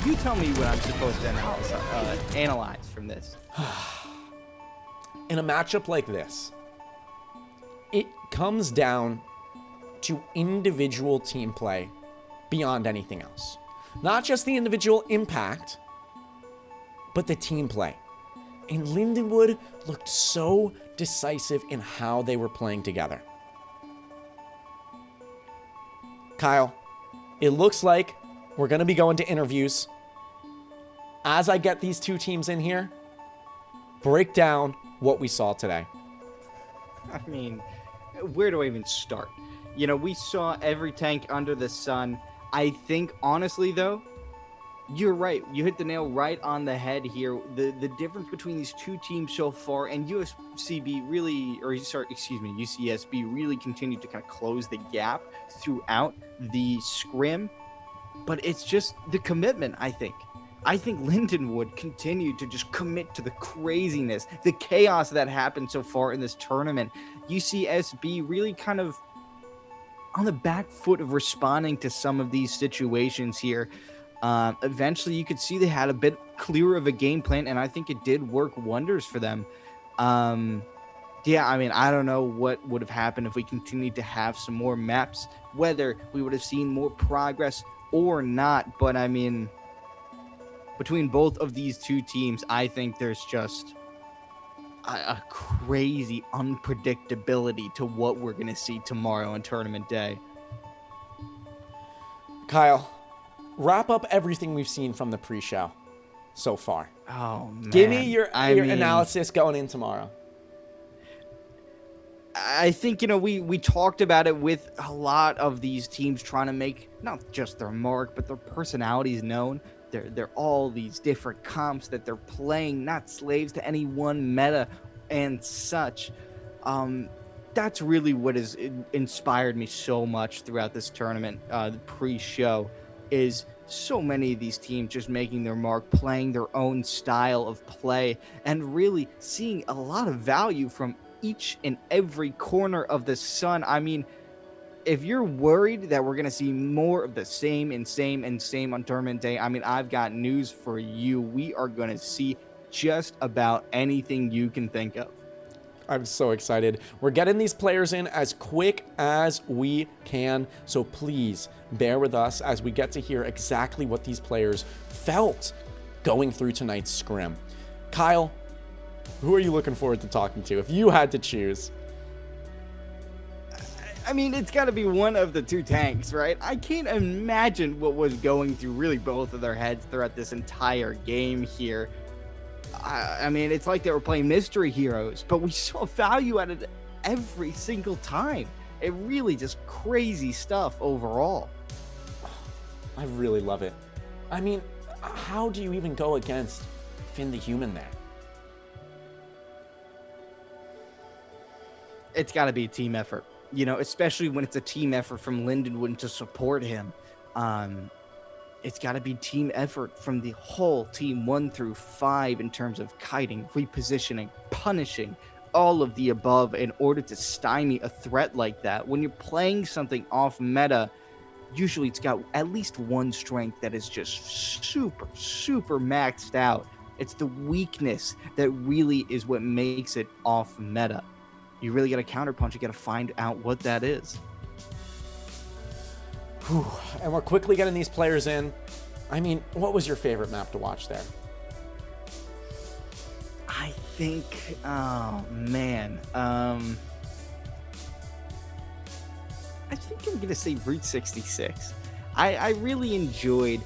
Speaker 3: You tell me what I'm supposed to analyze from this.
Speaker 2: In a matchup like this, it comes down to individual team play beyond anything else. Not just the individual impact, but the team play. And Lindenwood looked so decisive in how they were playing together. Kyle, it looks like we're going to be going to interviews. As I get these two teams in here, break down what we saw today.
Speaker 3: I mean, where do I even start? You know, we saw every tank under the sun.
Speaker 4: I think honestly though, you're right. You hit the nail right on the head here. The difference between these two teams so far, and UCSB really, or sorry, excuse me, UCSB really continued to kind of close the gap throughout the scrim. But it's just the commitment, I think. I think Lindenwood continued to just commit to the craziness, the chaos that happened so far in this tournament. UCSB really kind of on the back foot of responding to some of these situations here. Eventually, you could see they had a bit clearer of a game plan, and I think it did work wonders for them. Yeah, I mean, I don't know what would have happened if we continued to have some more maps, whether we would have seen more progress or not. But I mean, between both of these two teams, I think there's just a crazy unpredictability to what we're going to see tomorrow on tournament day.
Speaker 2: Kyle, wrap up everything we've seen from the pre-show so far.
Speaker 4: Oh, man.
Speaker 2: Give me your
Speaker 4: mean,
Speaker 2: analysis going in tomorrow.
Speaker 4: I think, we talked about it with a lot of these teams trying to make not just their mark, but their personalities known. They're all these different comps that they're playing, not slaves to any one meta and such. That's really what has inspired me so much throughout this tournament, the pre-show, is so many of these teams just making their mark, playing their own style of play, and really seeing a lot of value from each and every corner of the sun. I mean, if you're worried that we're going to see more of the same and same on tournament day, I mean, I've got news for you. We are going to see just about anything you can think of.
Speaker 2: I'm so excited. We're getting these players in as quick as we can, so please bear with us as we get to hear exactly what these players felt going through tonight's scrim. Kyle, who are you looking forward to talking to if you had to choose?
Speaker 4: I mean, it's got to be one of the two tanks, right? I can't imagine what was going through really both of their heads throughout this entire game here. I mean, it's like they were playing mystery heroes, but we saw value out of it every single time. It really just crazy stuff overall.
Speaker 2: I really love it. I mean, how do you even go against Finn the Human there?
Speaker 4: It's got to be a team effort, especially when it's a team effort from Lindenwood to support him. It's got to be team effort from the whole team 1 through 5 in terms of kiting, repositioning, punishing, all of the above in order to stymie a threat like that. When you're playing something off meta, usually it's got at least one strength that is just super, super maxed out. It's the weakness that really is what makes it off meta. You really got to counterpunch. You got to find out what that is.
Speaker 2: Whew. And we're quickly getting these players in. I mean, what was your favorite map to watch there?
Speaker 4: I think, oh man, I think I'm gonna say Route 66. I really enjoyed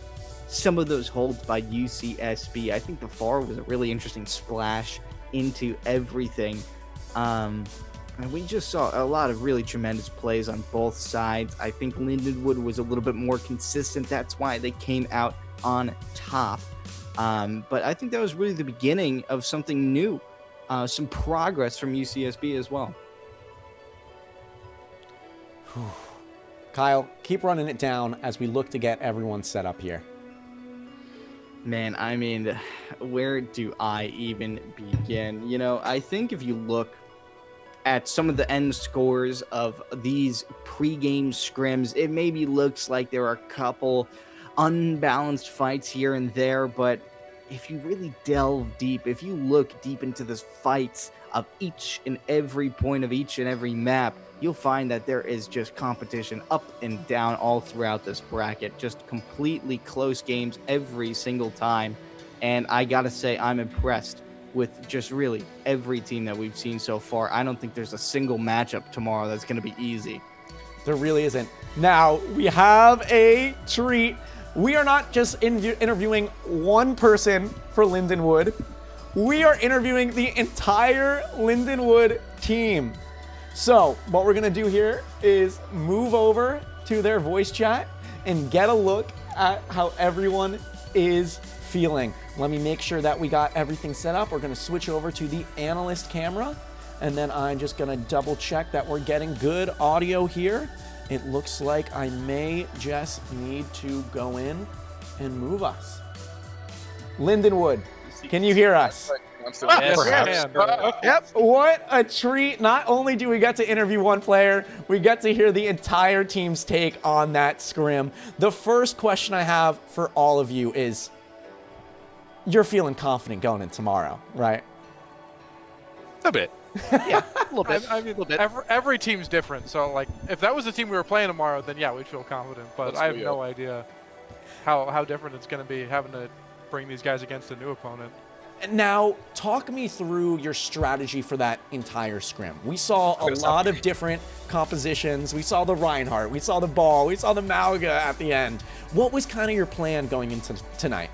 Speaker 4: some of those holds by UCSB. I think the FAR was a really interesting splash into everything. And we just saw a lot of really tremendous plays on both sides. I think Lindenwood was a little bit more consistent. That's why they came out on top. But I think that was really the beginning of something new, some progress from UCSB as well.
Speaker 2: Kyle, keep running it down as we look to get everyone set up here.
Speaker 4: Man, I mean, where do I even begin? I think if you look at some of the end scores of these pre-game scrims, it maybe looks like there are a couple unbalanced fights here and there, but if you really delve deep, if you look deep into the fights of each and every point of each and every map, you'll find that there is just competition up and down all throughout this bracket, just completely close games every single time. And I gotta say, I'm impressed with just really every team that we've seen so far. I don't think there's a single matchup tomorrow that's going to be easy.
Speaker 2: There really isn't. Now, we have a treat. We are not just interviewing one person for Lindenwood. We are interviewing the entire Lindenwood team. So what we're going to do here is move over to their voice chat, and get a look at how everyone is feeling. Let me make sure that we got everything set up. We're gonna switch over to the analyst camera, and then I'm just gonna double check that we're getting good audio here. It looks like I may just need to go in and move us. Lindenwood, can you hear us?
Speaker 5: Yes,
Speaker 2: Yep. What a treat. Not only do we get to interview one player, we get to hear the entire team's take on that scrim. The first question I have for all of you is, you're feeling confident going in tomorrow, right?
Speaker 5: A bit.
Speaker 6: Yeah, a little bit.
Speaker 5: I mean, every team's different. So, like, if that was the team we were playing tomorrow, then yeah, we'd feel confident. But I have no idea how different it's going to be having to bring these guys against a new opponent.
Speaker 2: Now, talk me through your strategy for that entire scrim. We saw a lot of different compositions. We saw the Reinhardt, we saw the Ball, we saw the Malga at the end. What was kind of your plan going into tonight?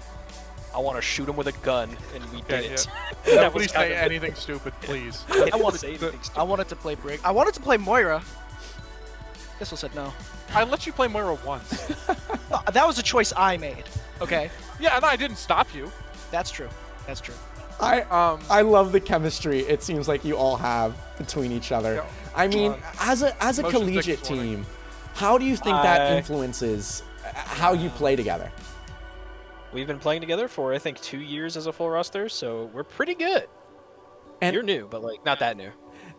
Speaker 6: I want to shoot him with a gun, and we did it.
Speaker 5: Nobody say anything stupid, please.
Speaker 6: I wanted to play Brig. I wanted to play Moira. Thistle said no.
Speaker 5: I let you play Moira once.
Speaker 6: That was a choice I made. Okay.
Speaker 5: Yeah, and I didn't stop you.
Speaker 6: That's true. That's true.
Speaker 2: I love the chemistry it seems like you all have between each other.
Speaker 5: Yeah.
Speaker 2: I mean, as a collegiate team, how do you think that influences how you play together?
Speaker 7: We've been playing together for, I think, 2 years as a full roster, so we're pretty good.
Speaker 2: And
Speaker 7: you're new, but like not that new.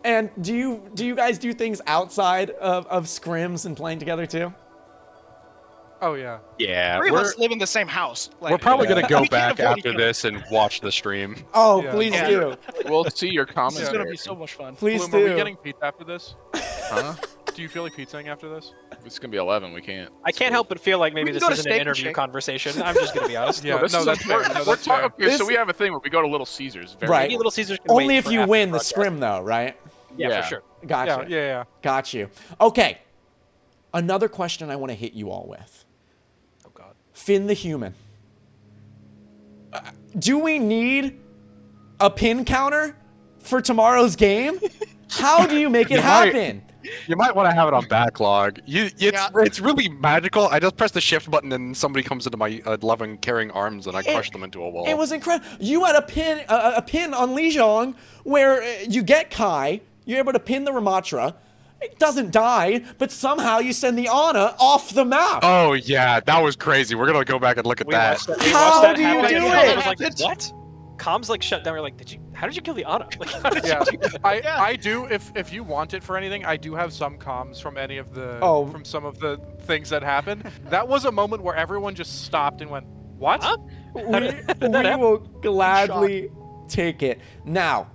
Speaker 2: And do you guys do things outside of scrims and playing together too?
Speaker 5: Oh yeah.
Speaker 8: Yeah.
Speaker 6: Three of us live in the same house. Like,
Speaker 8: We're probably gonna go
Speaker 6: we can't
Speaker 8: back
Speaker 6: avoid
Speaker 8: after
Speaker 6: each other.
Speaker 8: this and watch the stream.
Speaker 2: Oh,
Speaker 5: Yeah.
Speaker 2: please
Speaker 6: Yeah.
Speaker 2: do.
Speaker 8: We'll see your
Speaker 6: This
Speaker 8: comments.
Speaker 6: is gonna be so much fun.
Speaker 2: Please
Speaker 5: Bloom, are we
Speaker 2: do.
Speaker 5: getting pizza after this?
Speaker 8: Huh?
Speaker 5: Do you feel like pizzaing after this?
Speaker 8: It's gonna be 11. We can't.
Speaker 7: I can't help but feel like maybe
Speaker 6: We can
Speaker 7: this
Speaker 6: go to
Speaker 7: isn't an
Speaker 6: Steak and
Speaker 7: interview
Speaker 6: Shake.
Speaker 7: conversation. I'm just gonna be honest.
Speaker 5: Yeah,
Speaker 8: this
Speaker 5: no,
Speaker 8: is
Speaker 5: that's fair.
Speaker 8: important.
Speaker 5: No,
Speaker 8: We're
Speaker 5: that's fair.
Speaker 8: talking. Okay, so
Speaker 2: This-
Speaker 8: we have a thing where we go to Little Caesars. Very
Speaker 2: Right.
Speaker 7: Maybe Little Caesars can
Speaker 2: Only
Speaker 7: wait
Speaker 2: if
Speaker 7: for
Speaker 2: you
Speaker 7: after
Speaker 2: win the
Speaker 7: broadcast.
Speaker 2: scrim though, right?
Speaker 7: Yeah,
Speaker 8: Yeah.
Speaker 7: for sure.
Speaker 2: Gotcha.
Speaker 5: Yeah.
Speaker 2: Got you. Okay. Another question I want to hit you all with.
Speaker 7: Oh God.
Speaker 2: Finn the Human. Do we need a pin counter for tomorrow's game? How do you make it
Speaker 8: You might.
Speaker 2: happen?
Speaker 8: You might want to have it on backlog. It's really magical. I just press the shift button and somebody comes into my loving carrying arms and I crush them into a wall.
Speaker 2: It was incredible. You had a pin on Lijiang where you get Kai, you're able to pin the Ramatra. It doesn't die, but somehow you send the Ana off the map.
Speaker 8: Oh yeah, that was crazy. We're gonna go back and look at that.
Speaker 2: How do you
Speaker 7: happen,
Speaker 2: do
Speaker 7: and
Speaker 2: it?
Speaker 7: I was like, what? Comms like shut down. We're like, how did you kill the Ana? Like, how did
Speaker 5: Yeah,
Speaker 7: you do that?
Speaker 5: I do. If you want it for anything, I do have some comms from any of the from some of the things that happened. That was a moment where everyone just stopped and went, "What?"
Speaker 7: Huh?
Speaker 2: We will gladly take it. Now,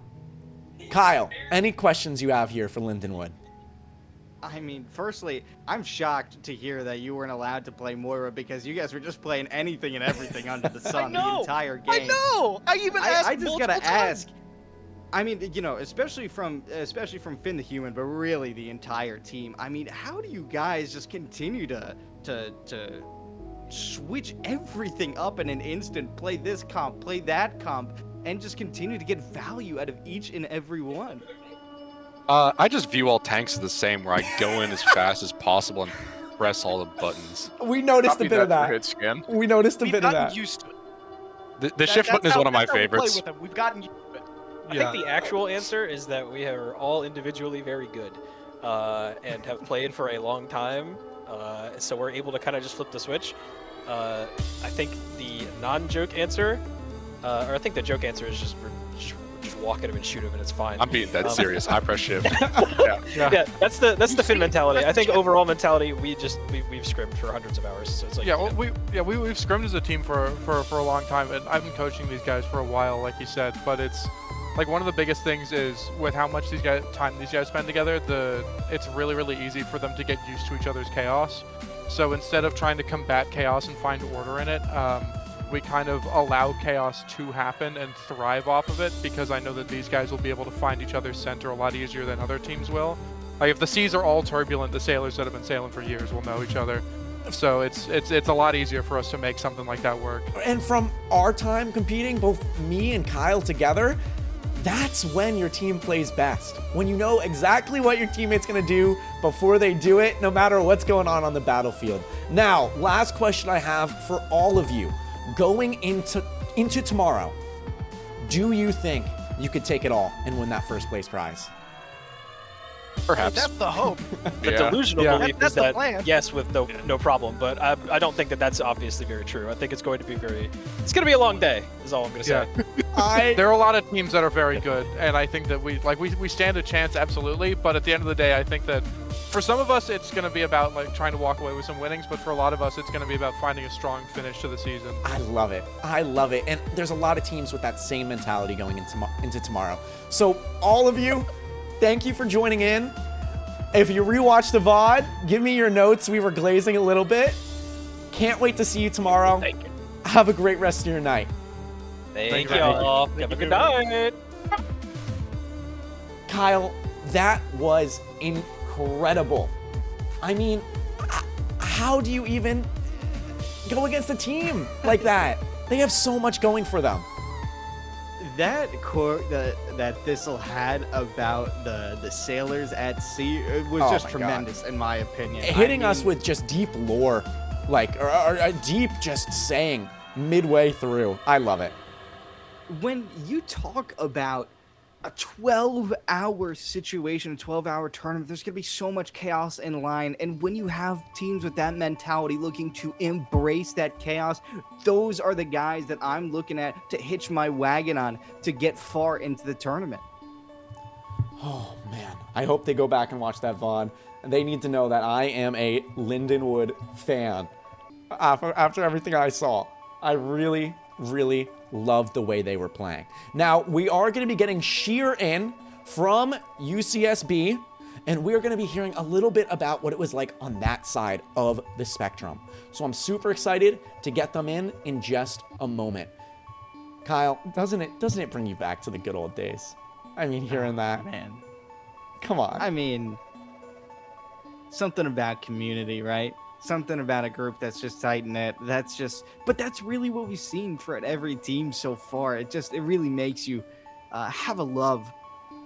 Speaker 2: Kyle, any questions you have here for Lindenwood?
Speaker 3: I mean, firstly, I'm shocked to hear that you weren't allowed to play Moira because you guys were just playing anything and everything under the sun the
Speaker 6: know.
Speaker 3: entire game.
Speaker 6: I know. I even asked.
Speaker 3: I just
Speaker 6: multiple
Speaker 3: gotta
Speaker 6: times.
Speaker 3: ask. I mean, you know, especially from Finn the Human, but really the entire team. I mean, how do you guys just continue to switch everything up in an instant? Play this comp, play that comp, and just continue to get value out of each and every one.
Speaker 8: I just view all tanks as the same, where I go in as fast as possible and press all the buttons.
Speaker 2: We noticed
Speaker 8: Copy
Speaker 2: a bit of
Speaker 8: for
Speaker 2: that.
Speaker 8: hit scan.
Speaker 2: We noticed a
Speaker 6: We've
Speaker 2: bit of
Speaker 6: gotten
Speaker 2: that.
Speaker 6: used to it.
Speaker 8: The shift button is one of my
Speaker 6: That's how we play
Speaker 8: favorites.
Speaker 6: with them. We've gotten used to it.
Speaker 7: I think the actual answer is that we are all individually very good and have played for a long time, so we're able to kind of just flip the switch. I think the non-joke answer, or I think the joke answer is just walk at him and shoot him and it's fine.
Speaker 8: I'm being dead serious. I press shift.
Speaker 7: Yeah, that's the Finn mentality. I think overall mentality, we've scrimmed for hundreds of hours, so it's like
Speaker 5: We've scrimmed as a team for a long time, and I've been coaching these guys for a while, like you said. But it's like one of the biggest things is with how much these guys spend together. It's really easy for them to get used to each other's chaos. So instead of trying to combat chaos and find order in it, we kind of allow chaos to happen and thrive off of it, because I know that these guys will be able to find each other's center a lot easier than other teams will. Like if the seas are all turbulent, the sailors that have been sailing for years will know each other. So it's a lot easier for us to make something like that work.
Speaker 2: And from our time competing, both me and Kyle together, That's when your team plays best. When you know exactly what your teammate's gonna do before they do it, no matter what's going on the battlefield. Now, last question I have for all of you. Going into tomorrow, do you think you could take it all and win that first place prize?
Speaker 8: Perhaps.
Speaker 6: That's the hope.
Speaker 7: The
Speaker 8: Yeah.
Speaker 7: delusional
Speaker 8: Yeah.
Speaker 7: belief
Speaker 6: That's
Speaker 7: is
Speaker 6: the
Speaker 7: that
Speaker 6: plan.
Speaker 7: yes, with no problem. But I don't think that that's obviously very true. I think it's going to be it's going to be a long day. Is all I'm going to say.
Speaker 5: Yeah. There are a lot of teams that are very good, and I think that we stand a chance absolutely. But at the end of the day, I think that for some of us, it's going to be about like trying to walk away with some winnings. But for a lot of us, it's going to be about finding a strong finish to the season.
Speaker 2: I love it. I love it. And there's a lot of teams with that same mentality going into tomorrow. So all of you, thank you for joining in. If you rewatch the VOD, give me your notes. We were glazing a little bit. Can't wait to see you tomorrow.
Speaker 7: Thank you.
Speaker 2: Have a great rest of your night.
Speaker 7: Thank you all. Have a good night.
Speaker 2: Kyle, that was incredible. I mean, how do you even go against a team like that? They have so much going for them.
Speaker 4: That quote that Thistle had about the sailors at sea, it was
Speaker 2: Oh
Speaker 4: just
Speaker 2: my
Speaker 4: tremendous in my opinion.
Speaker 2: Hitting us with just deep lore, like, or a deep just saying midway through. I love it.
Speaker 4: When you talk about a 12-hour situation, a 12-hour tournament, there's going to be so much chaos in line. And when you have teams with that mentality looking to embrace that chaos, those are the guys that I'm looking at to hitch my wagon on to get far into the tournament.
Speaker 2: Oh, man. I hope they go back and watch that VOD. They need to know that I am a Lindenwood fan. After everything I saw, I really, really loved the way they were playing. Now, we are going to be getting Sheer in from UCSB, and we're going to be hearing a little bit about what it was like on that side of the spectrum. So I'm super excited to get them in just a moment. Kyle, doesn't it bring you back to the good old days? I mean, hearing that.
Speaker 4: Man,
Speaker 2: Come on.
Speaker 4: I mean, something about community, right? Something about a group that's just tight-knit. But that's really what we've seen for every team so far. It really makes you have a love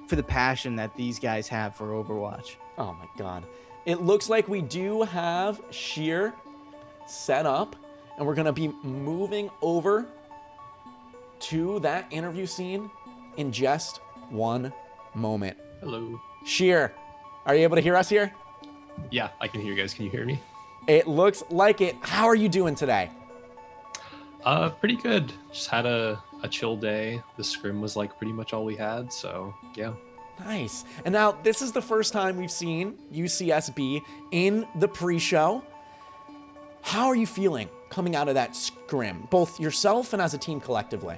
Speaker 4: for the passion that these guys have for Overwatch.
Speaker 2: Oh my god. It looks like we do have Sheer set up, and we're gonna be moving over to that interview scene in just one moment.
Speaker 9: Hello.
Speaker 2: Sheer, are you able to hear us here?
Speaker 9: Yeah, I can hear you guys. Can you hear me?
Speaker 2: It looks like it. How are you doing today?
Speaker 9: Pretty good. Just had a chill day. The scrim was like pretty much all we had, so yeah.
Speaker 2: Nice. And now this is the first time we've seen UCSB in the pre-show. How are you feeling coming out of that scrim, both yourself and as a team collectively?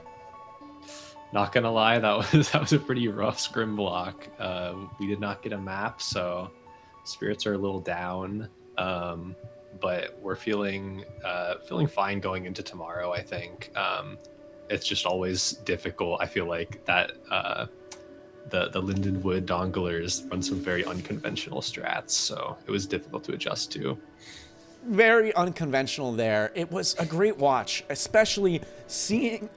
Speaker 9: Not gonna lie, that was a pretty rough scrim block. We did not get a map, so spirits are a little down. But we're feeling fine going into tomorrow, I think. It's just always difficult. I feel like that the Lindenwood donglers run some very unconventional strats, so it was difficult to adjust to.
Speaker 2: Very unconventional there. It was a great watch, especially seeing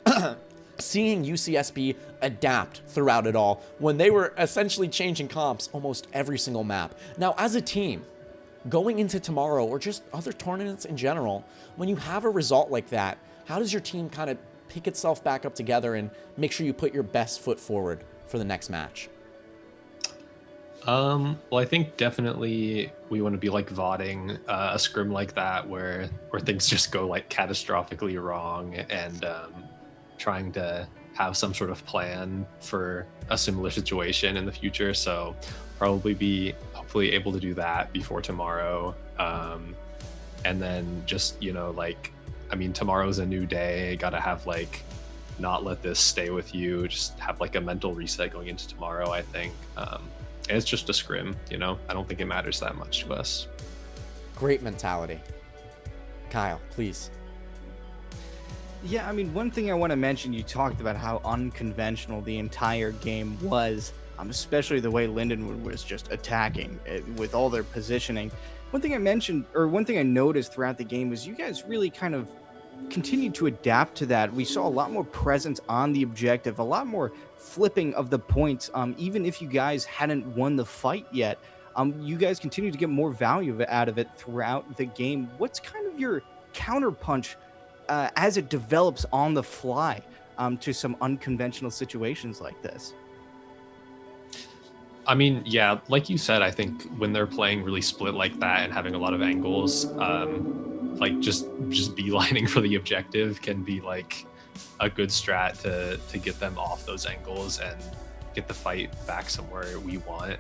Speaker 2: seeing UCSB adapt throughout it all when they were essentially changing comps almost every single map. Now, as a team, going into tomorrow or just other tournaments in general, when you have a result like that, how does your team kind of pick itself back up together and make sure you put your best foot forward for the next match?
Speaker 9: Well, I think definitely we want to be like VODing a scrim like that where things just go like catastrophically wrong, and trying to have some sort of plan for a similar situation in the future. So probably be hopefully able to do that before tomorrow. And then just, like, I mean, tomorrow's a new day. Gotta have like, not let this stay with you. Just have like a mental reset going into tomorrow, I think. And it's just a scrim, I don't think it matters that much to us.
Speaker 2: Great mentality. Kyle, please.
Speaker 4: Yeah, I mean, one thing I want to mention, you talked about how unconventional the entire game was, especially the way Lindenwood was just attacking with all their positioning. One thing I mentioned, or one thing I noticed throughout the game was you guys really kind of continued to adapt to that. We saw a lot more presence on the objective, a lot more flipping of the points. Even if you guys hadn't won the fight yet, you guys continue to get more value out of it throughout the game. What's kind of your counterpunch as it develops on the fly to some unconventional situations like this?
Speaker 9: I mean, yeah, like you said, I think when they're playing really split like that and having a lot of angles, like just beelining for the objective can be like a good strat to get them off those angles and get the fight back somewhere we want.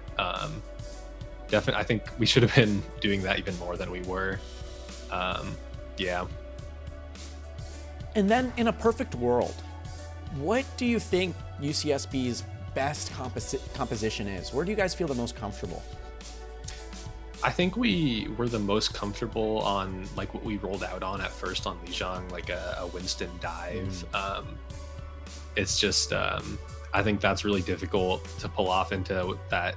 Speaker 9: Definitely, I think we should have been doing that even more than we were. Yeah.
Speaker 2: And then in a perfect world, what do you think UCSB's best composition is? Where do you guys feel the most comfortable?
Speaker 9: I think we were the most comfortable on like what we rolled out on at first on Lijiang, like a Winston dive. It's just I think that's really difficult to pull off into that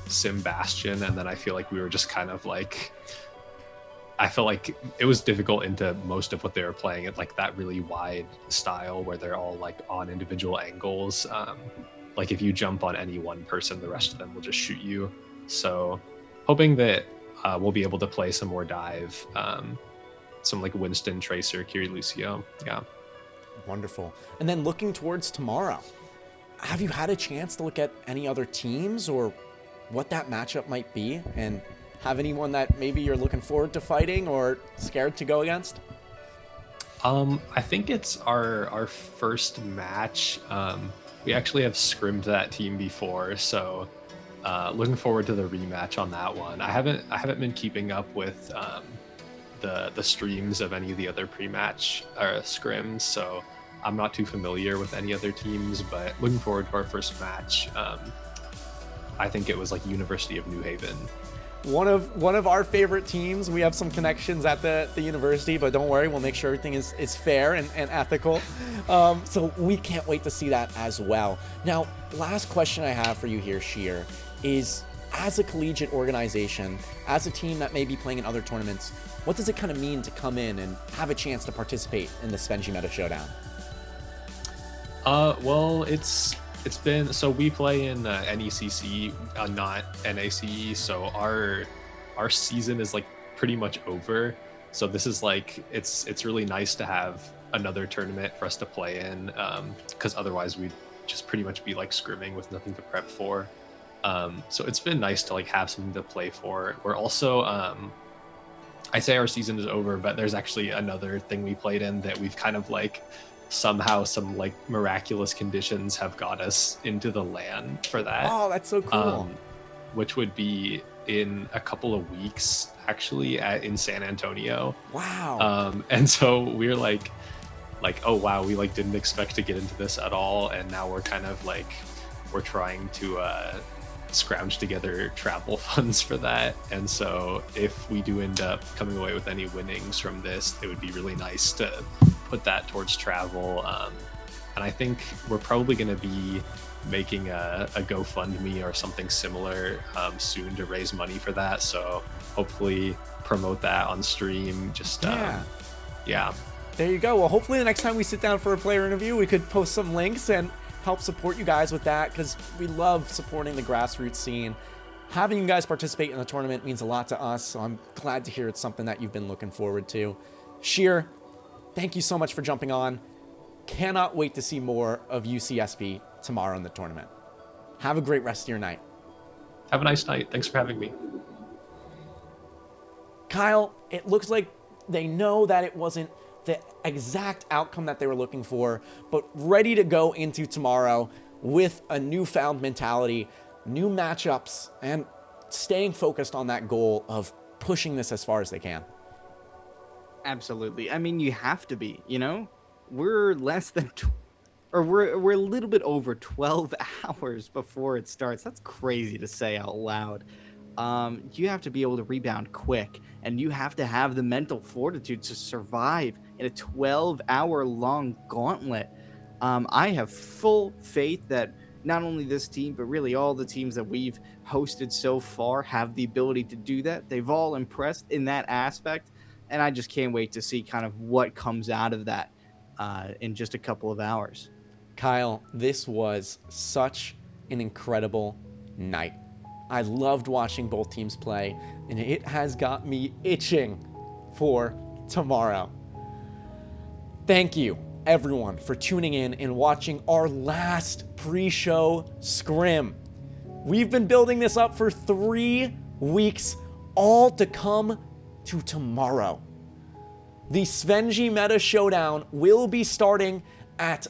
Speaker 9: Sim Bastion, and then I feel like we were just kind of like, I felt like it was difficult into most of what they were playing at like that really wide style where they're all like on individual angles. Like if you jump on any one person, the rest of them will just shoot you. So hoping that we'll be able to play some more dive, some like Winston, Tracer, Kiri Lucio. Yeah.
Speaker 2: Wonderful. And then looking towards tomorrow, have you had a chance to look at any other teams or what that matchup might be, and have anyone that maybe you're looking forward to fighting or scared to go against?
Speaker 9: I think it's our first match. We actually have scrimmed that team before, so looking forward to the rematch on that one. I haven't been keeping up with the streams of any of the other pre-match scrims, so I'm not too familiar with any other teams, but looking forward to our first match. I think it was like University of New Haven.
Speaker 2: One of our favorite teams. We have some connections at the university, but don't worry, we'll make sure everything is fair and ethical. So we can't wait to see that as well. Now, last question I have for you here, Sheer, is as a collegiate organization, as a team that may be playing in other tournaments, what does it kind of mean to come in and have a chance to participate in the Svenji Meta Showdown?
Speaker 9: Well, it's been, so we play in NECC, not NACE, so our season is like pretty much over. So this is like, it's really nice to have another tournament for us to play in, because otherwise we'd just pretty much be like scrimming with nothing to prep for. So it's been nice to like have something to play for. We're also, I say our season is over, but there's actually another thing we played in that we've kind of like, somehow some like miraculous conditions have got us into the LAN for that.
Speaker 2: Oh, that's so cool.
Speaker 9: Which would be in a couple of weeks actually in San Antonio.
Speaker 2: Wow.
Speaker 9: And so we're like, oh wow, we like didn't expect to get into this at all, and now we're kind of like, we're trying to scrounge together travel funds for that. And so if we do end up coming away with any winnings from this, it would be really nice to put that towards travel. And I think we're probably going to be making a GoFundMe or something similar soon to raise money for that. So hopefully promote that on stream. Just yeah.
Speaker 2: There you go. Well, hopefully the next time we sit down for a player interview, we could post some links and help support you guys with that, because we love supporting the grassroots scene. Having you guys participate in the tournament means a lot to us, so I'm glad to hear it's something that you've been looking forward to. Sheer, thank you so much for jumping on. Cannot wait to see more of UCSB tomorrow in the tournament. Have a great rest of your night.
Speaker 9: Have a nice night. Thanks for having me.
Speaker 2: Kyle, it looks like they know that it wasn't the exact outcome that they were looking for, but ready to go into tomorrow with a newfound mentality, new matchups, and staying focused on that goal of pushing this as far as they can.
Speaker 4: Absolutely. I mean, you have to be, you know? We're less than, we're a little bit over 12 hours before it starts. That's crazy to say out loud. You have to be able to rebound quick, and you have to have the mental fortitude to survive in a 12-hour-long gauntlet. I have full faith that not only this team, but really all the teams that we've hosted so far have the ability to do that. They've all impressed in that aspect. and I just can't wait to see kind of what comes out of that in just a couple of hours.
Speaker 2: Kyle, this was such an incredible night. I loved watching both teams play, and it has got me itching for tomorrow. Thank you, everyone, for tuning in and watching our last pre-show scrim. We've been building this up for 3 weeks, all to come to tomorrow. The Svenji Meta Showdown will be starting at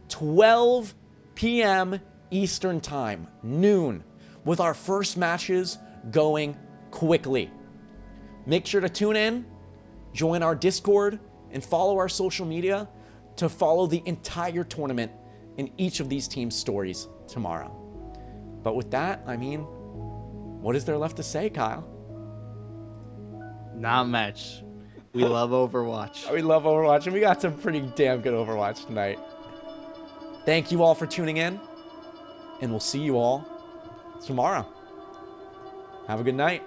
Speaker 2: 12 p.m. Eastern Time, noon, with our first matches going quickly. Make sure to tune in, join our Discord, and follow our social media to follow the entire tournament in each of these teams' stories tomorrow. But with that, I mean, what is there left to say, Kyle?
Speaker 4: Not much. We love Overwatch.
Speaker 2: We love Overwatch, and we got some pretty damn good Overwatch tonight. Thank you all for tuning in, and we'll see you all tomorrow. Have a good night.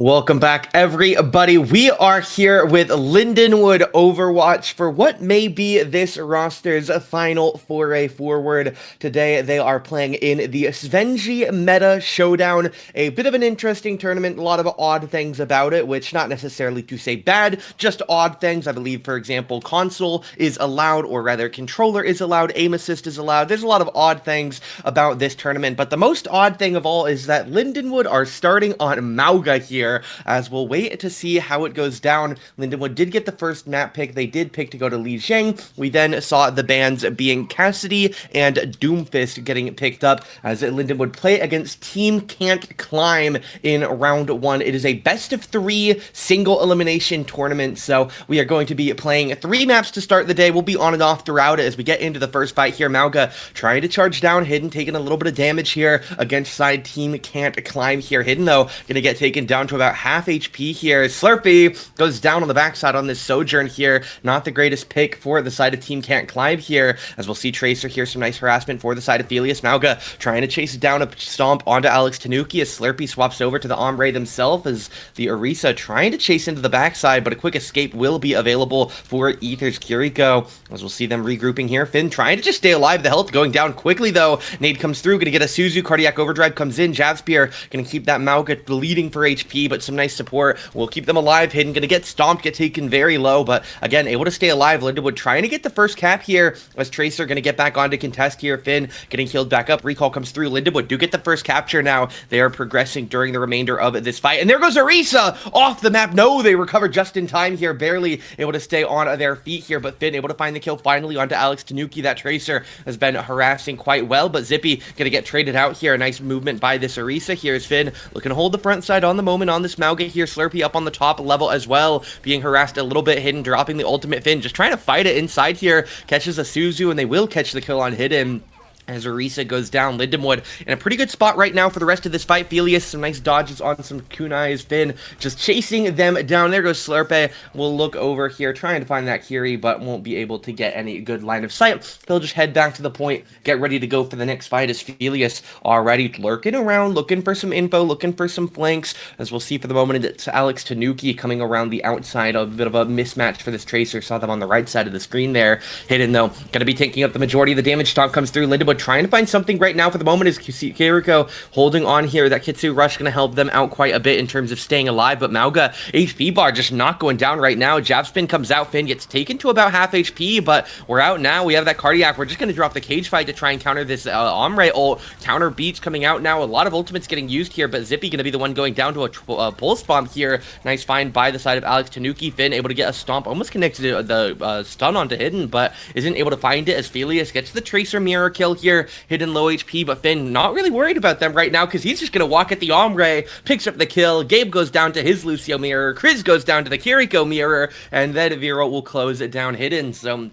Speaker 3: Welcome back, everybody. We are here with Lindenwood Overwatch for what may be this roster's final foray forward. Today, they are playing in the Svenji Meta Showdown. A bit of an interesting tournament, a lot of odd things about it, which not necessarily to say bad, just odd things. I believe, for example, console is allowed, or rather, controller is allowed, aim assist is allowed. There's a lot of odd things about this tournament, but the most odd thing of all is that Lindenwood are starting on Mauga here, as we'll wait to see how it goes down. Lindenwood did get the first map pick. They did pick to go to Lijiang. We then saw the bans being Cassidy and Doomfist getting picked up as Lindenwood play against Team Can't Climb in round 1. It is a best of 3 single elimination tournament, so we are going to be playing 3 maps to start the day. We'll be on and off throughout it as we get into the first fight here. Mauga trying to charge down Hidden, taking a little bit of damage here against side Team Can't Climb here. Hidden, though, going to get taken down to about half HP here. Slurpee goes down on the backside on this Sojourn here. Not the greatest pick for the side of Team Can't Climb here, as we'll see Tracer here. Some nice harassment for the side of Felius. Mauga trying to chase down a stomp onto Alex Tanuki as Slurpee swaps over to the Ombre themselves, as the Orisa trying to chase into the backside, but a quick escape will be available for Aether's Kiriko, as we'll see them regrouping here. Finn trying to just stay alive. The health going down quickly, though. Nade comes through, gonna get a Suzu. Cardiac Overdrive comes in. Jab Spear gonna keep that Mauga bleeding for HP, but some nice support will keep them alive. Hidden gonna get stomped, get taken very low, but again, able to stay alive. Lindenwood trying to get the first cap here, as Tracer gonna get back on to contest here. Finn getting healed back up. Recall comes through. Lindenwood do get the first capture now. They are progressing during the remainder of this fight, and there goes Orisa off the map. No, they recover just in time here, barely able to stay on their feet here, but Finn able to find the kill finally onto Alex Tanuki. That Tracer has been harassing quite well, but Zippy gonna get traded out here. A nice movement by this Orisa here as Finn looking to hold the front side on the moment on this Mauga here. Slurpee up on the top level as well, being harassed a little bit. Hidden dropping the ultimate. Finn just trying to fight it inside here, catches a Suzu, and they will catch the kill on Hidden as Orisa goes down. Lindenwood in a pretty good spot right now for the rest of this fight. Felius, some nice dodges on some kunais. Finn just chasing them down. There goes Slurpe. We'll look over here, trying to find that Kiri, but won't be able to get any good line of sight. He'll just head back to the point, get ready to go for the next fight, as Felius already lurking around, looking for some info, looking for some flanks. As we'll see for the moment, it's Alex Tanuki coming around the outside. A bit of a mismatch for this Tracer. Saw them on the right side of the screen there. Hidden, though, going to be taking up the majority of the damage. Stomp comes through. Lindenwood trying to find something right now for the moment, is Kiriko holding on here. That Kitsu Rush going to help them out quite a bit in terms of staying alive, but Mauga HP bar just not going down right now. Jab Spin comes out. Finn gets taken to about half HP, but we're out now. We have that Cardiac. We're just going to drop the Cage Fight to try and counter this Ombre ult. Counter beats coming out now. A lot of ultimates getting used here, but Zippy going to be the one going down to a Pulse Bomb here. Nice find by the side of Alex Tanuki. Finn able to get a stomp, almost connected to the stun onto Hidden, but isn't able to find it, as Felius gets the Tracer mirror kill here. Hidden low HP, but Finn not really worried about them right now, because he's just going to walk at the Ombre, picks up the kill. Gabe goes down to his Lucio mirror. Chris goes down to the Kiriko mirror, and then Vero will close it down Hidden. So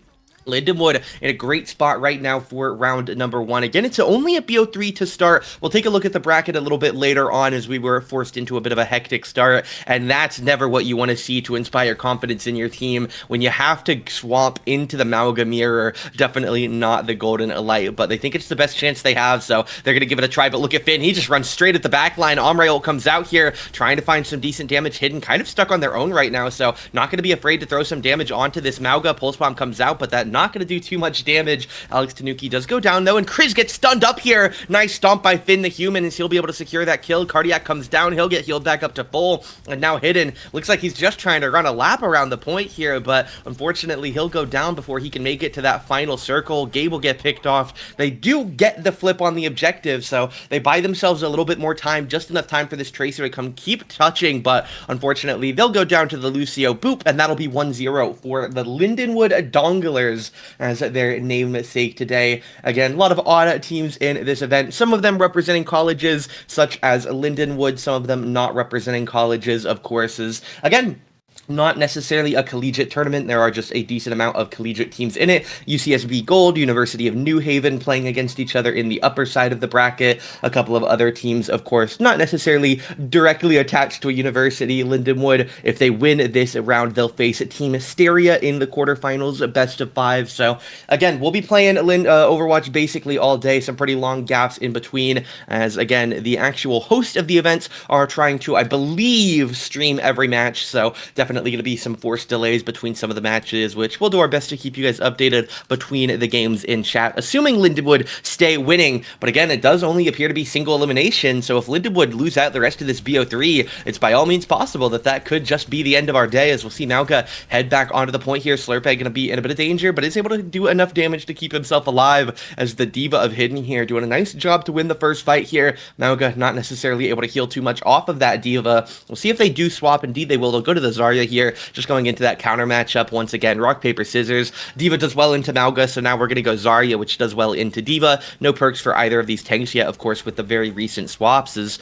Speaker 1: Lindenwood in a great spot right now for round number 1. Again, it's only a BO3 to start. We'll take a look at the bracket a little bit later on as we were forced into a bit of a hectic start, and that's never what you want to see to inspire confidence in your team when you have to swamp into the Mauga mirror. Definitely not the golden light, but they think it's the best chance they have, so they're going to give it a try. But look at Finn, he just runs straight at the back line. Ombre ult comes out here, trying to find some decent damage hidden, kind of stuck on their own right now, so not going to be afraid to throw some damage onto this Mauga. Pulse Bomb comes out, but that not going to do too much damage. Alex Tanuki does go down though, and Kriz gets stunned up here. Nice stomp by Finn the human, and he'll be able to secure that kill. Cardiac comes down, he'll get healed back up to full, and now Hidden looks like he's just trying to run a lap around the point here, but unfortunately he'll go down before he can make it to that final circle. Gabe will get picked off. They do get the flip on the objective, so they buy themselves a little bit more time, just enough time for this Tracer to come keep touching, but unfortunately they'll go down to the Lucio. Boop, and that'll be 1-0 for the Lindenwood Donglers, as their namesake today. Again, a lot of odd teams in this event, some of them representing colleges such as Lindenwood, some of them not representing colleges, of course, is again not necessarily a collegiate tournament. There are just a decent amount of collegiate teams in it. UCSB Gold, University of New Haven playing against each other in the upper side of the bracket. A couple of other teams, of course, not necessarily directly attached to a university. Lindenwood, if they win this round, they'll face Team STERIA in the quarterfinals, best of 5. So again, we'll be playing Overwatch basically all day. Some pretty long gaps in between, as again, the actual host of the events are trying to, I believe, stream every match. So definitely going to be some forced delays between some of the matches, which we'll do our best to keep you guys updated between the games in chat, assuming Lindenwood stay winning. But again, it does only appear to be single elimination, so if Lindenwood lose out the rest of this BO3, it's by all means possible that that could just be the end of our day, as we'll see Mauga head back onto the point here. Slurpeg going to be in a bit of danger, but is able to do enough damage to keep himself alive, as the Diva of Hidden here doing a nice job to win the first fight here. Mauga not necessarily able to heal too much off of that Diva. We'll see if they do swap. Indeed they will. They'll go to the Zarya here, just going into that counter matchup once again. Rock, paper, scissors. Diva does well into Mauga, so now we're going to go Zarya, which does well into Diva. No perks for either of these tanks yet, of course, with the very recent swaps. Is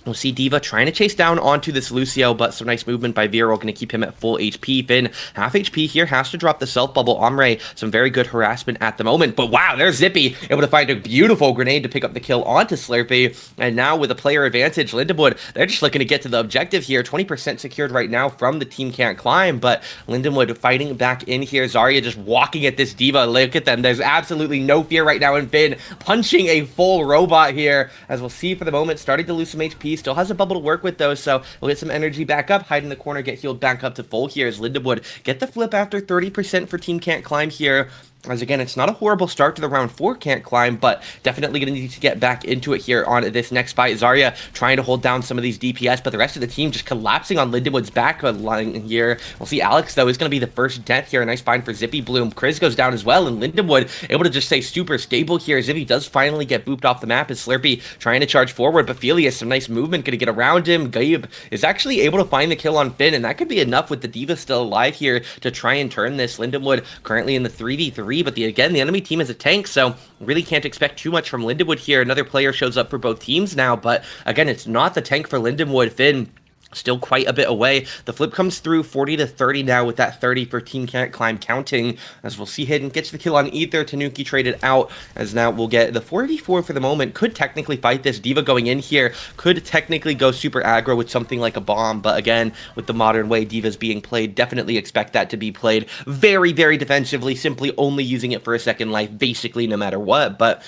Speaker 1: we'll see Diva trying to chase down onto this Lucio, but some nice movement by Viral, going to keep him at full HP. Finn, half HP here, has to drop the self-bubble. Ombre, some very good harassment at the moment, but wow, there's Zippy, able to find a beautiful grenade to pick up the kill onto Slurpee, and now with a player advantage, Lindenwood, they're just looking to get to the objective here. 20% secured right now from the Team Can't Climb, but Lindenwood fighting back in here. Zarya just walking at this Diva. Look at them. There's absolutely no fear right now in Finn, punching a full robot here, as we'll see for the moment, starting to lose some HP. Still has a bubble to work with though, so we'll get some energy back up, hide in the corner, get healed back up to full here as Lindenwood get the flip after 30% for Team Can't Climb here. As again, it's not a horrible start to the round 4 Can't Climb, but definitely going to need to get back into it here on this next fight. Zarya trying to hold down some of these DPS, but the rest of the team just collapsing on Lindenwood's back line here. We'll see Alex, though, is going to be the first death here. A nice find for Zippy Bloom. Kriz goes down as well, and Lindenwood able to just stay super stable here. Zippy does finally get booped off the map as Slurpee trying to charge forward, but Felius, some nice movement, going to get around him. Gabe is actually able to find the kill on Finn, and that could be enough with the Diva still alive here to try and turn this. Lindenwood currently in the 3v3, but again, the enemy team is a tank, so really can't expect too much from Lindenwood here. Another player shows up for both teams now, but again, it's not the tank for Lindenwood. Finn still quite a bit away. The flip comes through 40-30 now, with that 30 for Team Can't Climb counting, as we'll see Hidden gets the kill on Ether. Tanuki traded out, as now we'll get the 4v4 for the moment. Could technically fight this. Diva going in here could technically go super aggro with something like a bomb, but again, with the modern way Diva's being played, definitely expect that to be played very, very defensively, simply only using it for a second life, basically no matter what. But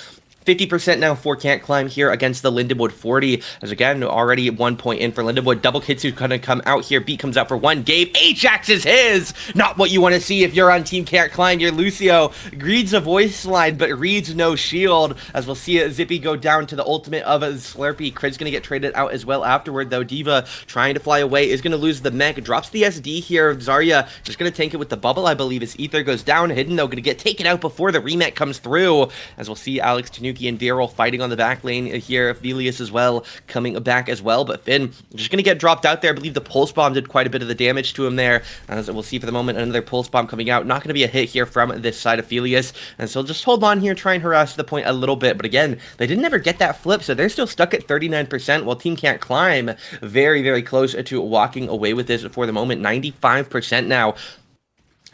Speaker 1: 50% now for Can't Climb here against the Lindenwood 40, as again, already 1 point in for Lindenwood. Double Kitsu gonna come out here. Beat comes out for 1. Gabe, Ajax is his! Not what you want to see if you're on Team Can't Climb. Your Lucio reads a voice line, but reads no shield, as we'll see Zippy go down to the ultimate of a Slurpee. Crid's gonna get traded out as well afterward, though. Diva trying to fly away, is gonna lose the mech, drops the SD here. Zarya just gonna tank it with the bubble, I believe, as Ether goes down. Hidden, though, gonna get taken out before the remech comes through, as we'll see Alex Tanuki and Viral fighting on the back lane here. Felius as well coming back as well, but Finn just going to get dropped out there. I believe the pulse bomb did quite a bit of the damage to him there, as we'll see for the moment. Another pulse bomb coming out. Not going to be a hit here from this side of Felius, and so just hold on here, try and harass the point a little bit. But again, they didn't ever get that flip, so they're still stuck at 39%, while Team Can't Climb very, very close to walking away with this for the moment. 95% now.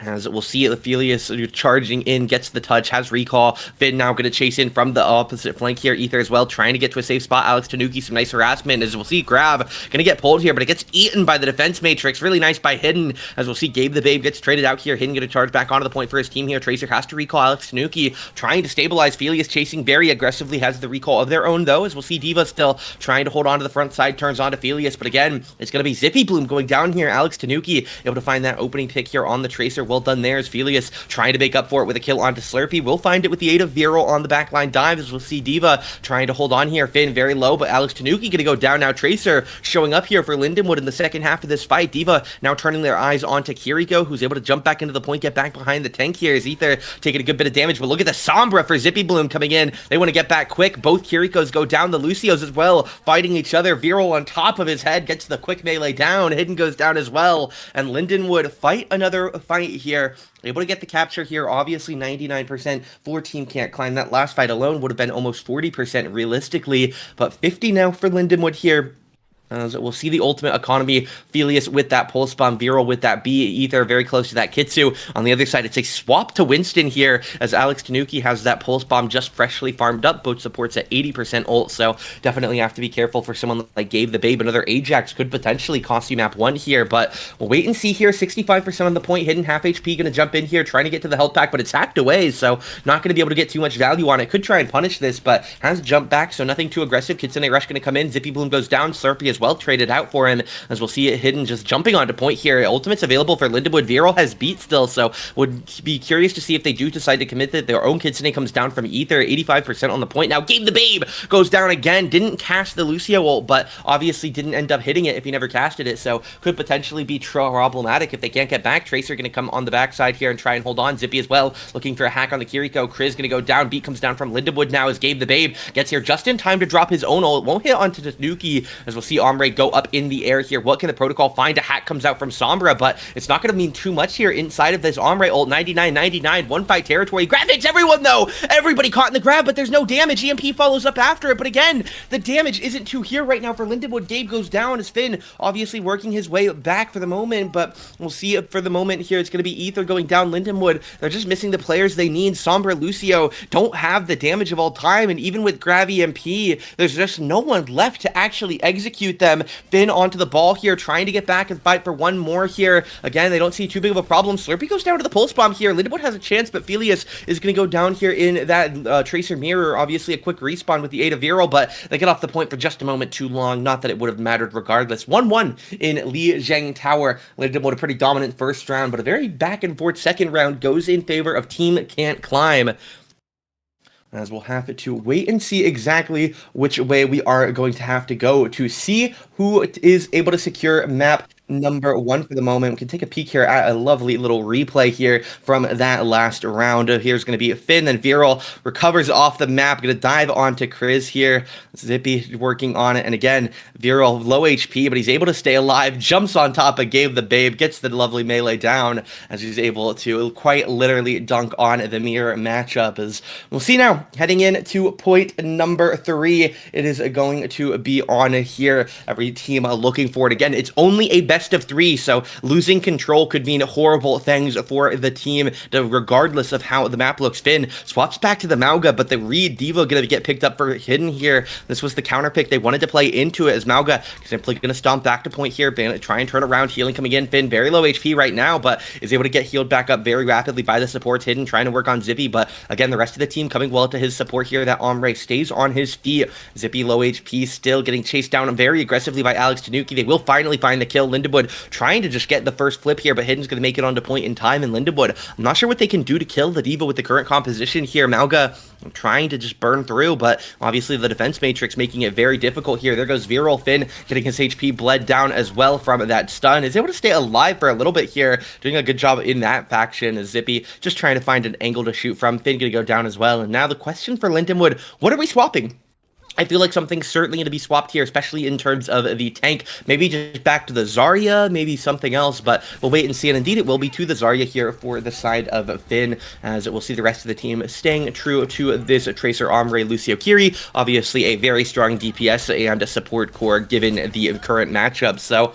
Speaker 10: As we'll see Aphelios charging in, gets the touch, has recall. Finn now going to chase in from the opposite flank here. Ether as well, trying to get to a safe spot. Alex Tanuki, some nice harassment. As we'll see Grab going to get pulled here, but it gets eaten by the defense matrix. Really nice by Hidden. As we'll see Gabe the Babe gets traded out here. Hidden going to charge back onto the point for his team here. Tracer has to recall Alex Tanuki, trying to stabilize. Aphelios chasing very aggressively, has the recall of their own though. As we'll see Diva still trying to hold on to the front side, turns on to Aphelios, but again, it's going to be Zippy Bloom going down here. Alex Tanuki able to find that opening pick here on the Tracer. Well done there as Aphelios trying to make up for it with a kill onto Slurpee. We'll find it with the aid of Viral on the backline dive, as we'll see Diva trying to hold on here. Finn very low, but Alex Tanuki going to go down now. Tracer showing up here for Lindenwood in the second half of this fight. Diva now turning their eyes onto Kiriko, who's able to jump back into the point, get back behind the tank here as Ether taking a good bit of damage. But look at the Sombra for Zippy Bloom coming in. They want to get back quick. Both Kirikos go down. The Lucios as well fighting each other. Viral on top of his head gets the quick melee down. Hidden goes down as well. And Lindenwood fight another fight here. Able to get the capture here, obviously 99% for Team Can't Climb. That last fight alone would have been almost 40% realistically, but 50 now for Lindenwood here. We'll see the ultimate economy. Aphelios with that pulse bomb, Viral with that B, Ether very close to that Kitsu. On the other side, it's a swap to Winston here as Alex Tanuki has that pulse bomb just freshly farmed up. Both supports at 80% ult, so definitely have to be careful for someone like Gabe the Babe. Another Ajax could potentially cost you map 1 here, but we'll wait and see here. 65% on the point, Hidden half HP, going to jump in here, trying to get to the health pack, but it's hacked away, so not going to be able to get too much value on it. Could try and punish this, but has jumped back, so nothing too aggressive. Kitsune Rush going to come in. Zippy Bloom goes down. Slurpee as well traded out for him, as we'll see it. Hidden just jumping onto point here. Ultimate's available for Lindenwood. Viral has beat still, so would be curious to see if they do decide to commit that. Their own Kitsune comes down from Ether, 85% on the point. Now Gabe the Babe goes down again. Didn't cast the Lucio ult, but obviously didn't end up hitting it if he never casted it, so could potentially be problematic if they can't get back. Tracer going to come on the backside here and try and hold on. Zippy as well, looking for a hack on the Kiriko. Kriz going to go down. Beat comes down from Lindenwood now as Gabe the Babe gets here just in time to drop his own ult. Won't hit onto Tanuki, as we'll see Ombre go up in the air here. What can the protocol find? A hack comes out from Sombra, but it's not going to mean too much here inside of this Ombre ult. 99-99, one fight territory. Grab hits everyone though! Everybody caught in the grab, but there's no damage. EMP follows up after it, but again, the damage isn't too here right now for Lindenwood. Gabe goes down as Finn obviously working his way back for the moment, but we'll see for the moment here. It's going to be Ether going down. Lindenwood, they're just missing the players they need. Sombra, Lucio don't have the damage of all time, and even with Grav EMP, there's just no one left to actually execute them. Finn onto the ball here, trying to get back and fight for one more here. Again, they don't see too big of a problem. Slurpee goes down to the pulse bomb here. Lindenwood has a chance, but Aphelios is going to go down here in that Tracer mirror. Obviously a quick respawn with the aid of Viral, but they get off the point for just a moment too long. Not that it would have mattered regardless. 1-1 in Li Zheng Tower. Lindenwood a pretty dominant first round, but a very back and forth second round goes in favor of Team Can't Climb, as we'll have to wait and see exactly which way we are going to have to go to see who is able to secure map number 1 for the moment. We can take a peek here at a lovely little replay here from that last round. Here's going to be Finn, then Viral recovers off the map, going to dive onto Kriz here. Zippy working on it, and again, Viral low HP, but he's able to stay alive, jumps on top of Gabe the Babe, gets the lovely melee down, as he's able to quite literally dunk on the mirror matchup. As we'll see now, heading in to point number 3, it is going to be on here. Every team looking for it. Again, it's only a best of 3, so losing control could mean horrible things for the team, regardless of how the map looks. Finn swaps back to the Mauga, but the Reed Diva going to get picked up for Hidden here. This was the counter pick they wanted to play into it, as Mauga simply going to stomp back to point here, try and turn around. Healing coming in. Finn very low HP right now, but is able to get healed back up very rapidly by the supports. Hidden trying to work on Zippy, but again, the rest of the team coming well to his support here. That Ombre stays on his feet. Zippy low HP, still getting chased down very aggressively by Alex Tanuki. They will finally find the kill. Lindenwood trying to just get the first flip here, but Hidden's going to make it onto point in time, and Lindenwood, I'm not sure what they can do to kill the Diva with the current composition here. Mauga trying to just burn through, but obviously the defense matrix making it very difficult here. There goes Viral. Finn getting his HP bled down as well from that stun. Is able to stay alive for a little bit here, doing a good job in that faction, as Zippy just trying to find an angle to shoot from. Finn going to go down as well, and now the question for Lindenwood, what are we swapping? I feel like something's certainly going to be swapped here, especially in terms of the tank. Maybe just back to the Zarya, maybe something else, but we'll wait and see. And indeed, it will be to the Zarya here for the side of Finn, as we'll see the rest of the team staying true to this Tracer Ombre Lucio Kiri. Obviously, a very strong DPS and a support core given the current matchup. So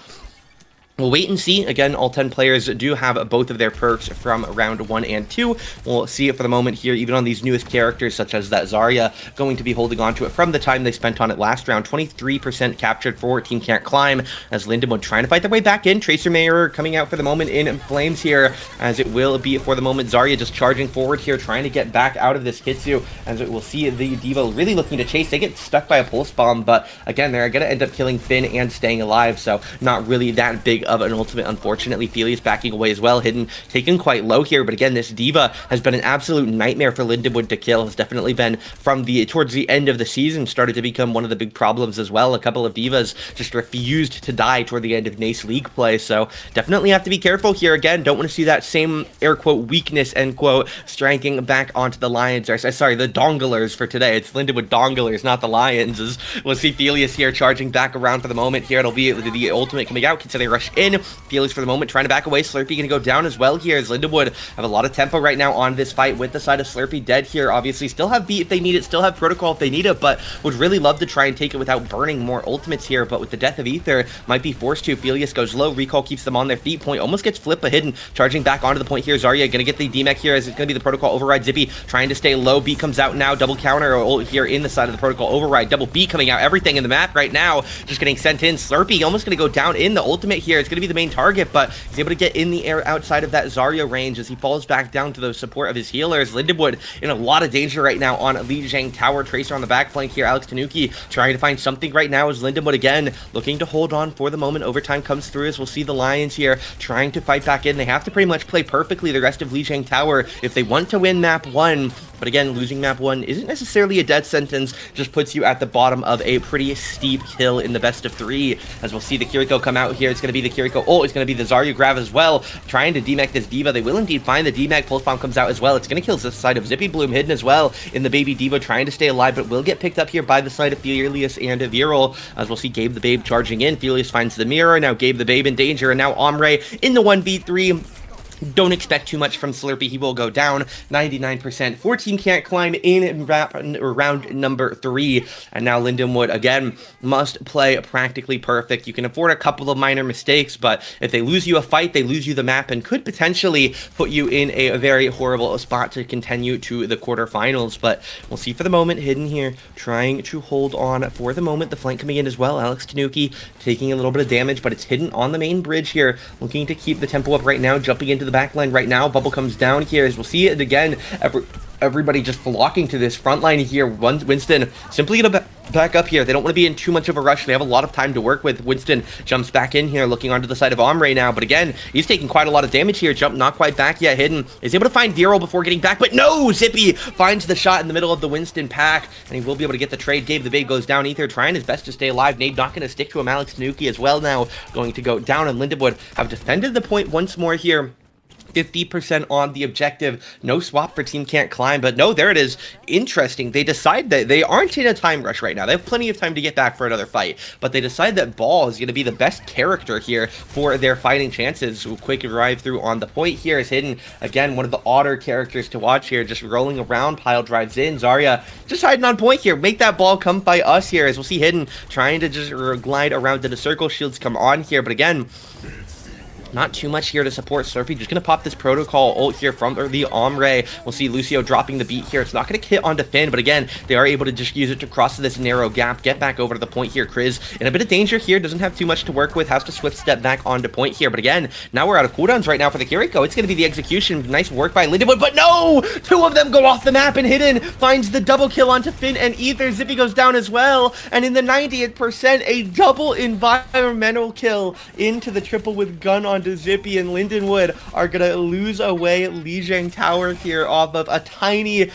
Speaker 10: We'll wait and see. Again, all 10 players do have both of their perks from round 1 and 2. We'll see it for the moment here, even on these newest characters, such as that Zarya, going to be holding on to it from the time they spent on it last round. 23% captured for Team Can't Climb, as Lindenwood trying to fight their way back in. Tracer Mayor coming out for the moment in flames here, as it will be for the moment. Zarya just charging forward here, trying to get back out of this Kitsu, as it will see the D.Va really looking to chase. They get stuck by a pulse bomb, but again, they're going to end up killing Finn and staying alive, so not really that big of an ultimate. Unfortunately, Felius backing away as well. Hidden taken quite low here, but again, this D.Va has been an absolute nightmare for Lindenwood to kill. Has definitely been from towards the end of the season started to become one of the big problems as well. A couple of D.Vas just refused to die toward the end of NACE League play, so definitely have to be careful here. Again, don't want to see that same air quote weakness end quote striking back onto the Lions, or sorry, the Donglers for today. It's Lindenwood Donglers, not the Lions. As we'll see Felius here charging back around for the moment here. It'll be the ultimate coming out. Consider they rush in. Felix for the moment trying to back away. Slurpee going to go down as well here, as Lindenwood have a lot of tempo right now on this fight with the side of Slurpee dead here. Obviously still have beat if they need it, still have protocol if they need it, but would really love to try and take it without burning more ultimates here. But with the death of Ether, might be forced to. Felius goes low, recall keeps them on their feet. Point almost gets flipped, but Hidden charging back onto the point here. Zarya going to get the DMAC here, as it's going to be the protocol override. Zippy trying to stay low. B comes out now, double counter here in the side of the protocol override. Double B coming out, everything in the map right now just getting sent in. Slurpee almost going to go down in the ultimate here. It's going to be the main target, but he's able to get in the air outside of that Zarya range as he falls back down to the support of his healers. Lindenwood in a lot of danger right now on Li Zhang Tower. Tracer on the back flank here. Alex Tanuki trying to find something right now as Lindenwood again looking to hold on for the moment. Overtime comes through as we'll see the Lions here trying to fight back in. They have to pretty much play perfectly the rest of Li Zhang Tower if they want to win map 1. But again, losing map 1 isn't necessarily a death sentence, just puts you at the bottom of a pretty steep hill in the best of 3. As we'll see the Kiriko come out here. It's going to be the Kiriko ult. It's going to be the Zarya grab as well, trying to DMAC this D.Va. They will indeed find the DMAC. Pulse bomb comes out as well. It's going to kill the side of Zippy Bloom. Hidden as well in the baby D.Va, trying to stay alive, but will get picked up here by the side of Felius and Viral. As we'll see Gabe the Babe charging in. Felius finds the mirror. Now Gabe the Babe in danger, and now Omre in the 1v3. Don't expect too much from Slurpee. He will go down 99%. 14 Can't Climb in round number 3. And now Lindenwood, again, must play practically perfect. You can afford a couple of minor mistakes, but if they lose you a fight, they lose you the map and could potentially put you in a very horrible spot to continue to the quarterfinals. But we'll see for the moment. Hidden here, trying to hold on for the moment. The flank coming in as well. Alex Tanuki taking a little bit of damage, but it's Hidden on the main bridge here, looking to keep the tempo up right now, jumping into the back line right now. Bubble comes down here as we'll see it again. Everybody just flocking to this front line here. Winston simply gonna back up here. They don't want to be in too much of a rush. They have a lot of time to work with. Winston jumps back in here, looking onto the side of Omre now, but again, he's taking quite a lot of damage here. Jump not quite back yet. Hidden is able to find Viral before getting back, but no! Zippy finds the shot in the middle of the Winston pack, and he will be able to get the trade. Gabe the Babe goes down. Ether trying his best to stay alive. Nade not going to stick to him. Alex Tanuki as well now going to go down, and Lindenwood have defended the point once more here. 50% on the objective. No swap for Team Can't Climb, but no, there it is. Interesting. They decide that they aren't in a time rush right now. They have plenty of time to get back for another fight, but they decide that Ball is going to be the best character here for their fighting chances. Quick drive through on the point here is Hidden. Again, one of the odder characters to watch here, just rolling around. Pile drives in. Zarya just hiding on point here. Make that ball come by us here, as we'll see Hidden trying to just glide around in the circle. Shields come on here, but again, not too much here to support Slurpee. Just going to pop this protocol ult here from the Omre. We'll see Lucio dropping the beat here. It's not going to hit onto Finn, but again, they are able to just use it to cross this narrow gap. Get back over to the point here. Kriz in a bit of danger here. Doesn't have too much to work with. Has to swift step back onto point here. But again, now we're out of cooldowns right now for the Kiriko. It's going to be the execution. Nice work by Lindenwood, but no! 2 of them go off the map, and Hidden finds the double kill onto Finn and Ether. Zippy goes down as well. And in the 90th%, a double environmental kill into the triple with gun onto Zippy, and Lindenwood are going to lose away Li Zhang Tower here off of a tiny,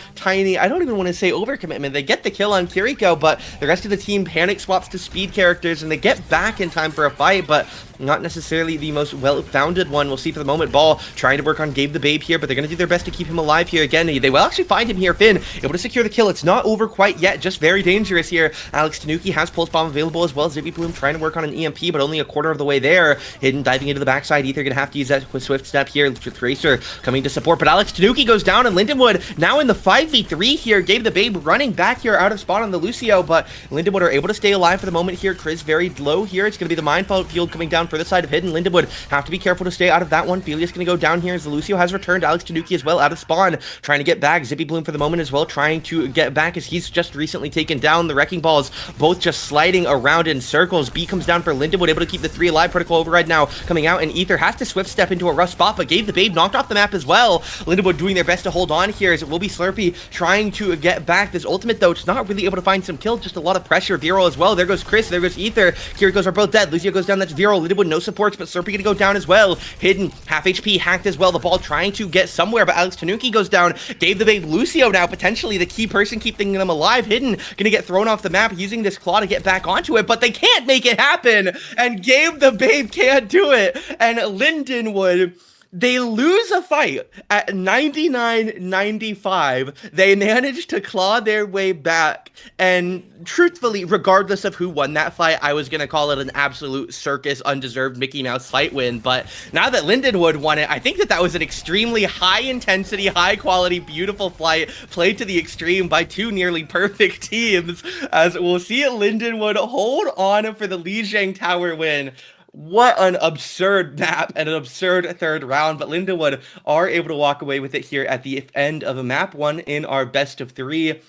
Speaker 10: I don't even want to say overcommitment. They get the kill on Kiriko, but the rest of the team panic swaps to speed characters, and they get back in time for a fight, but not necessarily the most well-founded one. We'll see for the moment. Ball trying to work on Gabe the Babe here, but they're going to do their best to keep him alive here. Again, they will actually find him here. Finn able to secure the kill. It's not over quite yet, just very dangerous here. Alex Tanuki has Pulse Bomb available as well. Zippy Bloom trying to work on an EMP, but only a quarter of the way there. Hidden diving into the backside side, Ether going to have to use that swift step here. Tracer coming to support, but Alex Tanuki goes down, and Lindenwood now in the 5v3 here. Gave the Babe running back here out of spawn on the Lucio, but Lindenwood are able to stay alive for the moment here. Chris very low here. It's going to be the minefield coming down for the side of Hidden. Lindenwood have to be careful to stay out of that one. Felia's going to go down here as the Lucio has returned. Alex Tanuki as well out of spawn, trying to get back. Zippy Bloom for the moment as well, trying to get back as he's just recently taken down. The Wrecking Balls both just sliding around in circles. B comes down for Lindenwood, able to keep the 3 alive. Protocol Override now coming out, and Ether has to swift step into a rough spot, but gave the Babe knocked off the map as well. Lindenwood doing their best to hold on here as it will be Slurpee trying to get back. This ultimate, though, it's not really able to find some kills, just a lot of pressure. Viral as well. There goes Chris, there goes Ether. Kirikos are both dead. Lucio goes down, that's Viral. Lindenwood no supports, but Slurpee gonna go down as well. Hidden, half HP, hacked as well. The ball trying to get somewhere, but Alex Tanuki goes down. Gave the Babe Lucio now, potentially the key person keeping them alive. Hidden, gonna get thrown off the map, using this claw to get back onto it, but they can't make it happen, and Gabe the Babe can't do it, and Lindenwood, they lose a fight at 99-95. They managed to claw their way back, and truthfully, regardless of who won that fight, I was going to call it an absolute circus, undeserved Mickey Mouse fight win, but now that Lindenwood won it, I think that was an extremely high-intensity, high-quality, beautiful fight played to the extreme by 2 nearly perfect teams, as we'll see Lindenwood hold on for the Lijiang Tower win. What an absurd map and an absurd 3rd round, but Lindenwood are able to walk away with it here at the end of map 1 in our best of 3.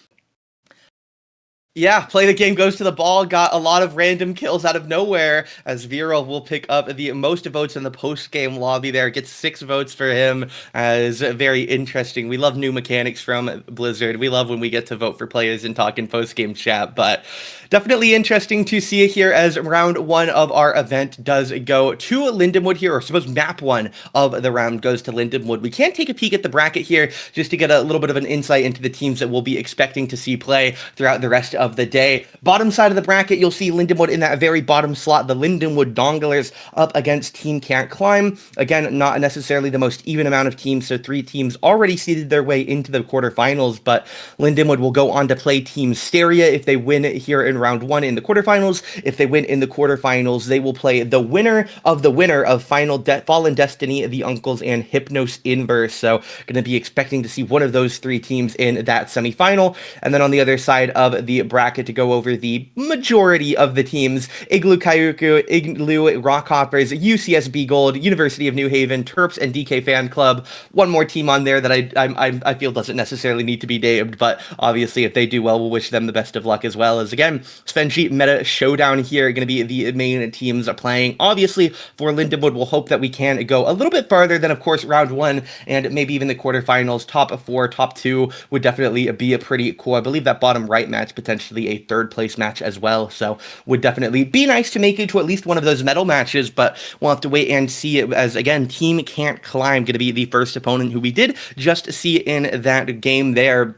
Speaker 10: Yeah, play the game goes to the ball, got a lot of random kills out of nowhere, as Viral will pick up the most votes in the post-game lobby there, gets 6 votes for him, as very interesting. We love new mechanics from Blizzard. We love when we get to vote for players and talk in post-game chat, but definitely interesting to see here as round 1 of our event does go to Lindenwood here, or suppose map 1 of the round goes to Lindenwood. We can take a peek at the bracket here just to get a little bit of an insight into the teams that we'll be expecting to see play throughout the rest of the day. Bottom side of the bracket, you'll see Lindenwood in that very bottom slot, the Lindenwood Donglers up against Team Can't Climb. Again, not necessarily the most even amount of teams, so 3 teams already seeded their way into the quarterfinals, but Lindenwood will go on to play Team STERIA if they win here in round 1 in the quarterfinals. If they win in the quarterfinals, they will play the winner of Fallen Destiny, the Uncles, and Hypnos Inverse. So going to be expecting to see one of those 3 teams in that semifinal. And then on the other side of the bracket, to go over the majority of the teams, Igloo Kayuku, Igloo Rockhoppers, UCSB Gold, University of New Haven, Terps, and DK Fan Club. One more team on there that I feel doesn't necessarily need to be named, but obviously if they do well, we'll wish them the best of luck, as well as, again, Svenji Meta Showdown here going to be the main teams playing. Obviously, for Lindenwood, we'll hope that we can go a little bit farther than, of course, round 1 and maybe even the quarterfinals. Top 4, top 2 would definitely be a pretty cool. I believe that bottom right match potentially a 3rd place match as well, so would definitely be nice to make it to at least one of those medal matches, but we'll have to wait and see it, as, again, Team Can't Climb going to be the first opponent who we did just see in that game there.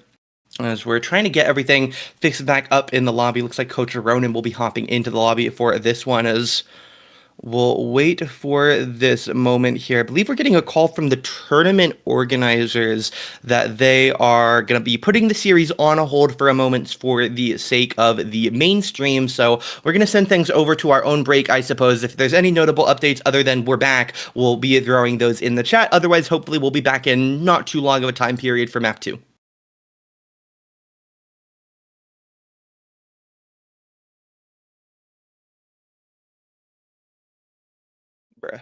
Speaker 10: As we're trying to get everything fixed back up in the lobby, looks like Coach Ronan will be hopping into the lobby for this one, as we'll wait for this moment here. I believe we're getting a call from the tournament organizers that they are going to be putting the series on a hold for a moment for the sake of the mainstream. So we're going to send things over to our own break, I suppose. If there's any notable updates other than we're back, we'll be throwing those in the chat. Otherwise, hopefully we'll be back in not too long of a time period for map 2. Bruh.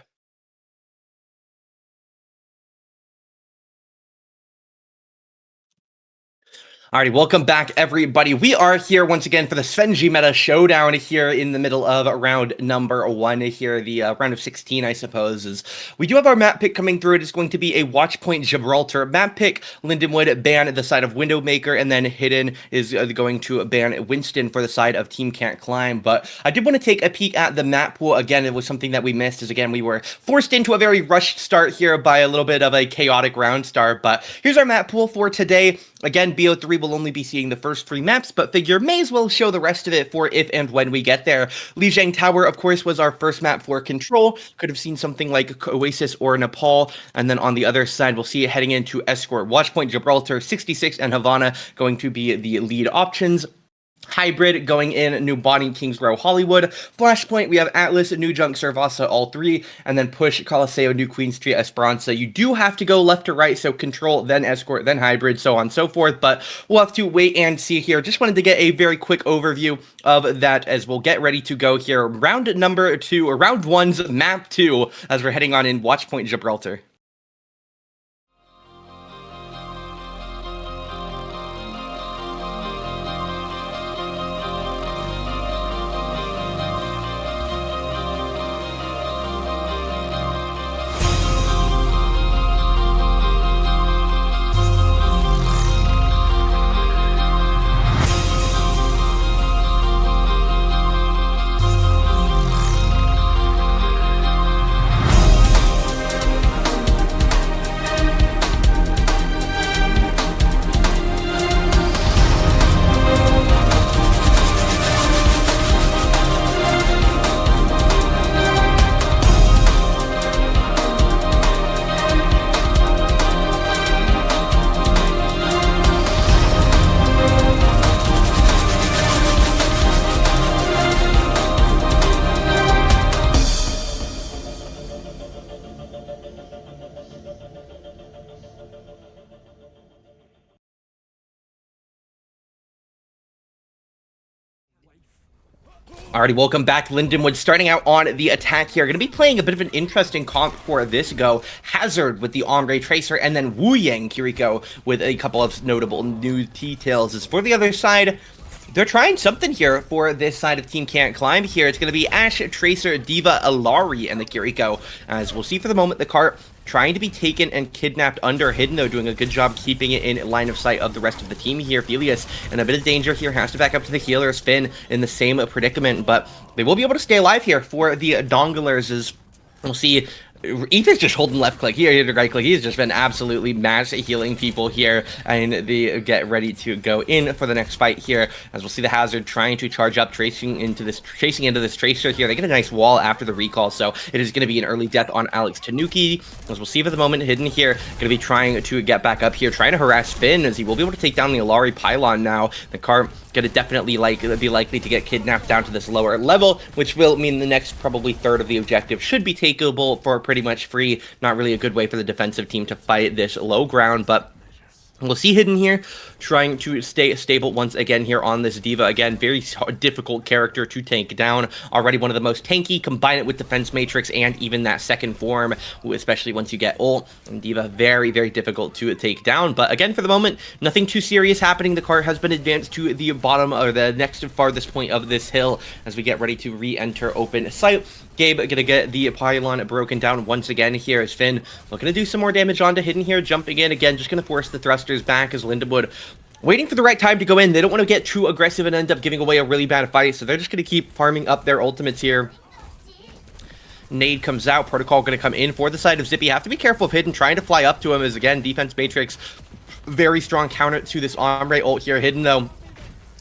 Speaker 10: Alrighty, welcome back, everybody. We are here once again for the Svenji Meta Showdown here in the middle of round number 1 here, the round of 16, I suppose. Is we do have our map pick coming through. It is going to be a Watchpoint Gibraltar map pick. Lindenwood ban the side of Windowmaker, and then Hidden is going to ban Winston for the side of Team Can't Climb. But I did want to take a peek at the map pool. Again, it was something that we missed, as again, we were forced into a very rushed start here by a little bit of a chaotic round start. But here's our map pool for today. Again, BO3 will only be seeing the first 3 maps, but figure may as well show the rest of it for if and when we get there. Lijiang Tower, of course, was our first map for Control. Could have seen something like Oasis or Nepal. And then on the other side, we'll see it heading into Escort. Watchpoint Gibraltar, 66, and Havana going to be the lead options. Hybrid going in, New Bonnie, Kings Row, Hollywood. Flashpoint, we have Atlas, New Junk, Servasa, all three. And then Push, Coliseo, New Queen Street, Esperanza. You do have to go left to right, so Control, then Escort, then Hybrid, so on and so forth. But we'll have to wait and see here. Just wanted to get a very quick overview of that as we'll get ready to go here. Round number 2, or round 1's map 2, as we're heading on in Watchpoint Gibraltar. Alrighty, welcome back. Lindenwood starting out on the attack here. Going to be playing a bit of an interesting comp for this go. Hazard with the Ombre Tracer, and then Wu Yang Kiriko with a couple of notable new details. As for the other side, they're trying something here for this side of Team Can't Climb here. It's going to be Ash, Tracer, Diva, Alari, and the Kiriko. As we'll see for the moment, the cart trying to be taken and kidnapped under Hidden, though, doing a good job keeping it in line of sight of the rest of the team here. Felius in a bit of danger here, has to back up to the healers. Finn in the same predicament, but they will be able to stay alive here for the Donglers, as we'll see. Ethan's just holding left click here, right click. He's just been absolutely mass healing people here, and they get ready to go in for the next fight here. As we'll see the Hazard trying to charge up, chasing into this Tracer here. They get a nice wall after the recall, so it is going to be an early death on Alex Tanuki. As we'll see for the moment, Hidden here going to be trying to get back up here, trying to harass Finn, as he will be able to take down the Alari pylon now. The car going to definitely be likely to get kidnapped down to this lower level, which will mean the next probably third of the objective should be takeable for pretty much free. Not really a good way for the defensive team to fight this low ground, but we'll see Hidden here trying to stay stable once again here on this Diva. Again, very difficult character to tank down. Already one of the most tanky. Combine it with Defense Matrix and even that second form, especially once you get ult. And Diva, very, very difficult to take down. But again, for the moment, nothing too serious happening. The cart has been advanced to the bottom, or the next farthest point of this hill, as we get ready to re-enter open sight. Gabe gonna get the pylon broken down once again here, as Finn looking to do some more damage onto Hidden here, jumping in again, just gonna force the thrusters back, as Lindenwood waiting for the right time to go in. They don't want to get too aggressive and end up giving away a really bad fight, so they're just gonna keep farming up their ultimates here. Nade comes out, Protocol gonna come in for the side of Zippy. Have to be careful of Hidden trying to fly up to him, as again, Defense Matrix, very strong counter to this Ombre ult here. Hidden though,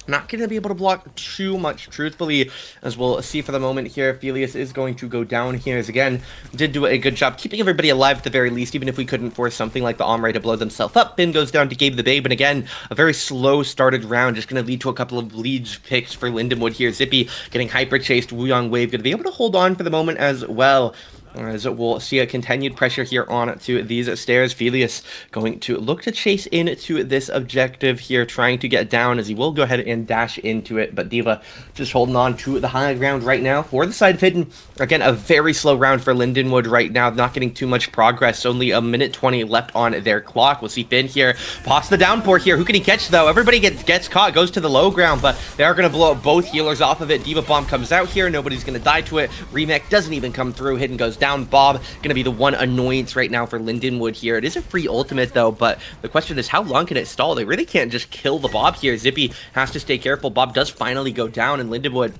Speaker 10: not going to be able to block too much, truthfully, as we'll see for the moment here. Felius is going to go down here, as again, did do a good job keeping everybody alive at the very least, even if we couldn't force something like the Ombre to blow themselves up. Finn goes down to Gabe the Babe, and again, a very slow started round, just going to lead to a couple of leads picks for Lindenwood here. Zippy getting hyper-chased, Wuyong Wave going to be able to hold on for the moment as well. As we'll see a continued pressure here on to these stairs. Felius going to look to chase into this objective here, trying to get down, as he will go ahead and dash into it. But Diva just holding on to the high ground right now for the side of Hidden. Again, a very slow round for Lindenwood right now, not getting too much progress. Only a minute 20 left on their clock. We'll see Finn here pops the downpour here. Who can he catch though? Everybody gets caught, goes to the low ground, but they are going to blow up both healers off of it. Diva Bomb comes out here. Nobody's going to die to it. Remake doesn't even come through. Hidden goes down. Bob gonna be the one annoyance right now for Lindenwood here. It is a free ultimate though, but the question is, how long can it stall? They really can't just kill the Bob here. Zippy has to stay careful. Bob does finally go down, and Lindenwood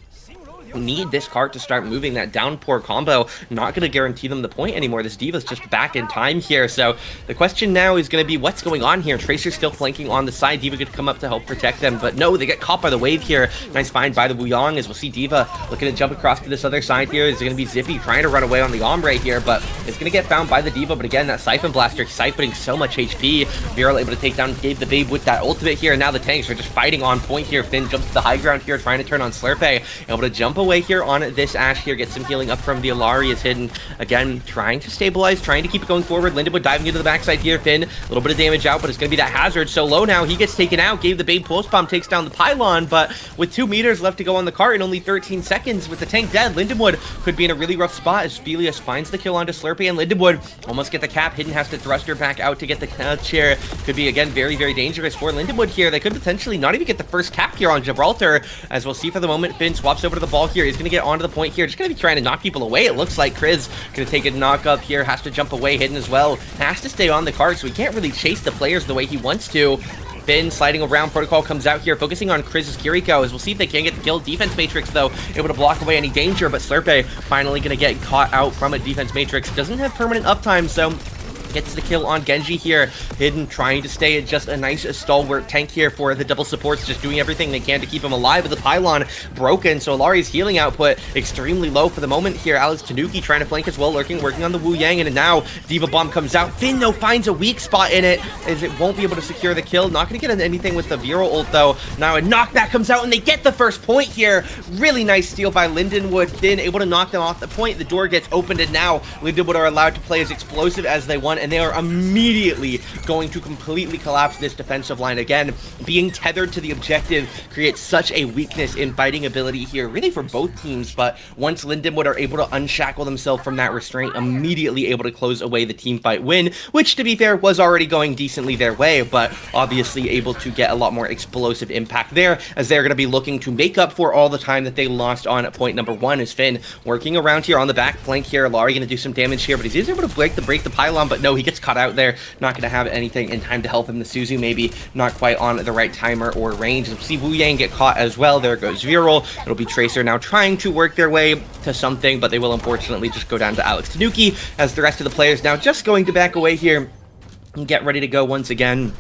Speaker 10: need this cart to start moving. That downpour combo not going to guarantee them the point anymore. This Diva's just back in time here. So the question now is going to be what's going on here. Tracer's still flanking on the side. Diva going to come up to help protect them, but no, they get caught by the wave here. Nice find by the Wuyong, as we'll see Diva looking to jump across to this other side here. Is going to be Zippy trying to run away on the Ombre here, but it's going to get found by the Diva. But again, that Siphon Blaster siphoning so much HP. Viral able to take down Gabe the Babe with that ultimate here, and now the tanks are just fighting on point here. Finn jumps to the high ground here, trying to turn on Slurpee. Able to jump away here on this Ashe here, get some healing up from the Alari. Is hidden again, trying to stabilize, trying to keep it going forward. Lindenwood diving into the backside here. Finn, a little bit of damage out, but it's going to be that hazard. So low now, he gets taken out. Gabe the Babe pulse bomb takes down the pylon, but with 2 meters left to go on the cart in only 13 seconds, with the tank dead, Lindenwood could be in a really rough spot as Spelius finds the kill onto Slurpee, and Lindenwood almost get the cap. Hidden has to thrust her back out to get the catch here. Could be again very, very dangerous for Lindenwood here. They could potentially not even get the first cap here on Gibraltar, as we'll see for the moment. Finn swaps over to the ball here. He's going to get onto the point here. Just going to be trying to knock people away. It looks like Kriz going to take a knock up here. Has to jump away. Hidden as well. Has to stay on the cart, so he can't really chase the players the way he wants to. Finn sliding around. Protocol comes out here, focusing on Kriz's Kiriko, as we'll see if they can get the kill. Defense Matrix, though, able to block away any danger, but Slurpee finally going to get caught out from a Defense Matrix. Doesn't have permanent uptime, so gets the kill on Genji here. Hidden trying to stay at just a nice stalwart tank here for the double supports, just doing everything they can to keep him alive, with the pylon broken. So Alari's healing output extremely low for the moment here. Alex Tanuki trying to flank as well, working on the Wu Yang, and now Diva Bomb comes out. Finn, though, finds a weak spot in it, as it won't be able to secure the kill. Not going to get anything with the Viral ult, though. Now a knockback comes out, and they get the first point here. Really nice steal by Lindenwood. Finn able to knock them off the point. The door gets opened, and now Lindenwood are allowed to play as explosive as they want, and they are immediately going to completely collapse this defensive line. Again, being tethered to the objective creates such a weakness in fighting ability here, really for both teams, but once Lindenwood are able to unshackle themselves from that restraint, immediately able to close away the team fight win, which, to be fair, was already going decently their way, but obviously able to get a lot more explosive impact there, as they're going to be looking to make up for all the time that they lost on point number 1. As Finn working around here on the back flank here. Larry going to do some damage here, but he's able to break the pylon, but no, he gets caught out there. Not going to have anything in time to help him. The Suzu maybe not quite on the right timer or range. We'll see Wu Yang get caught as well. There goes Viral. It'll be Tracer now trying to work their way to something, but they will unfortunately just go down to Alex Tanuki, as the rest of the players now just going to back away here and get ready to go once again.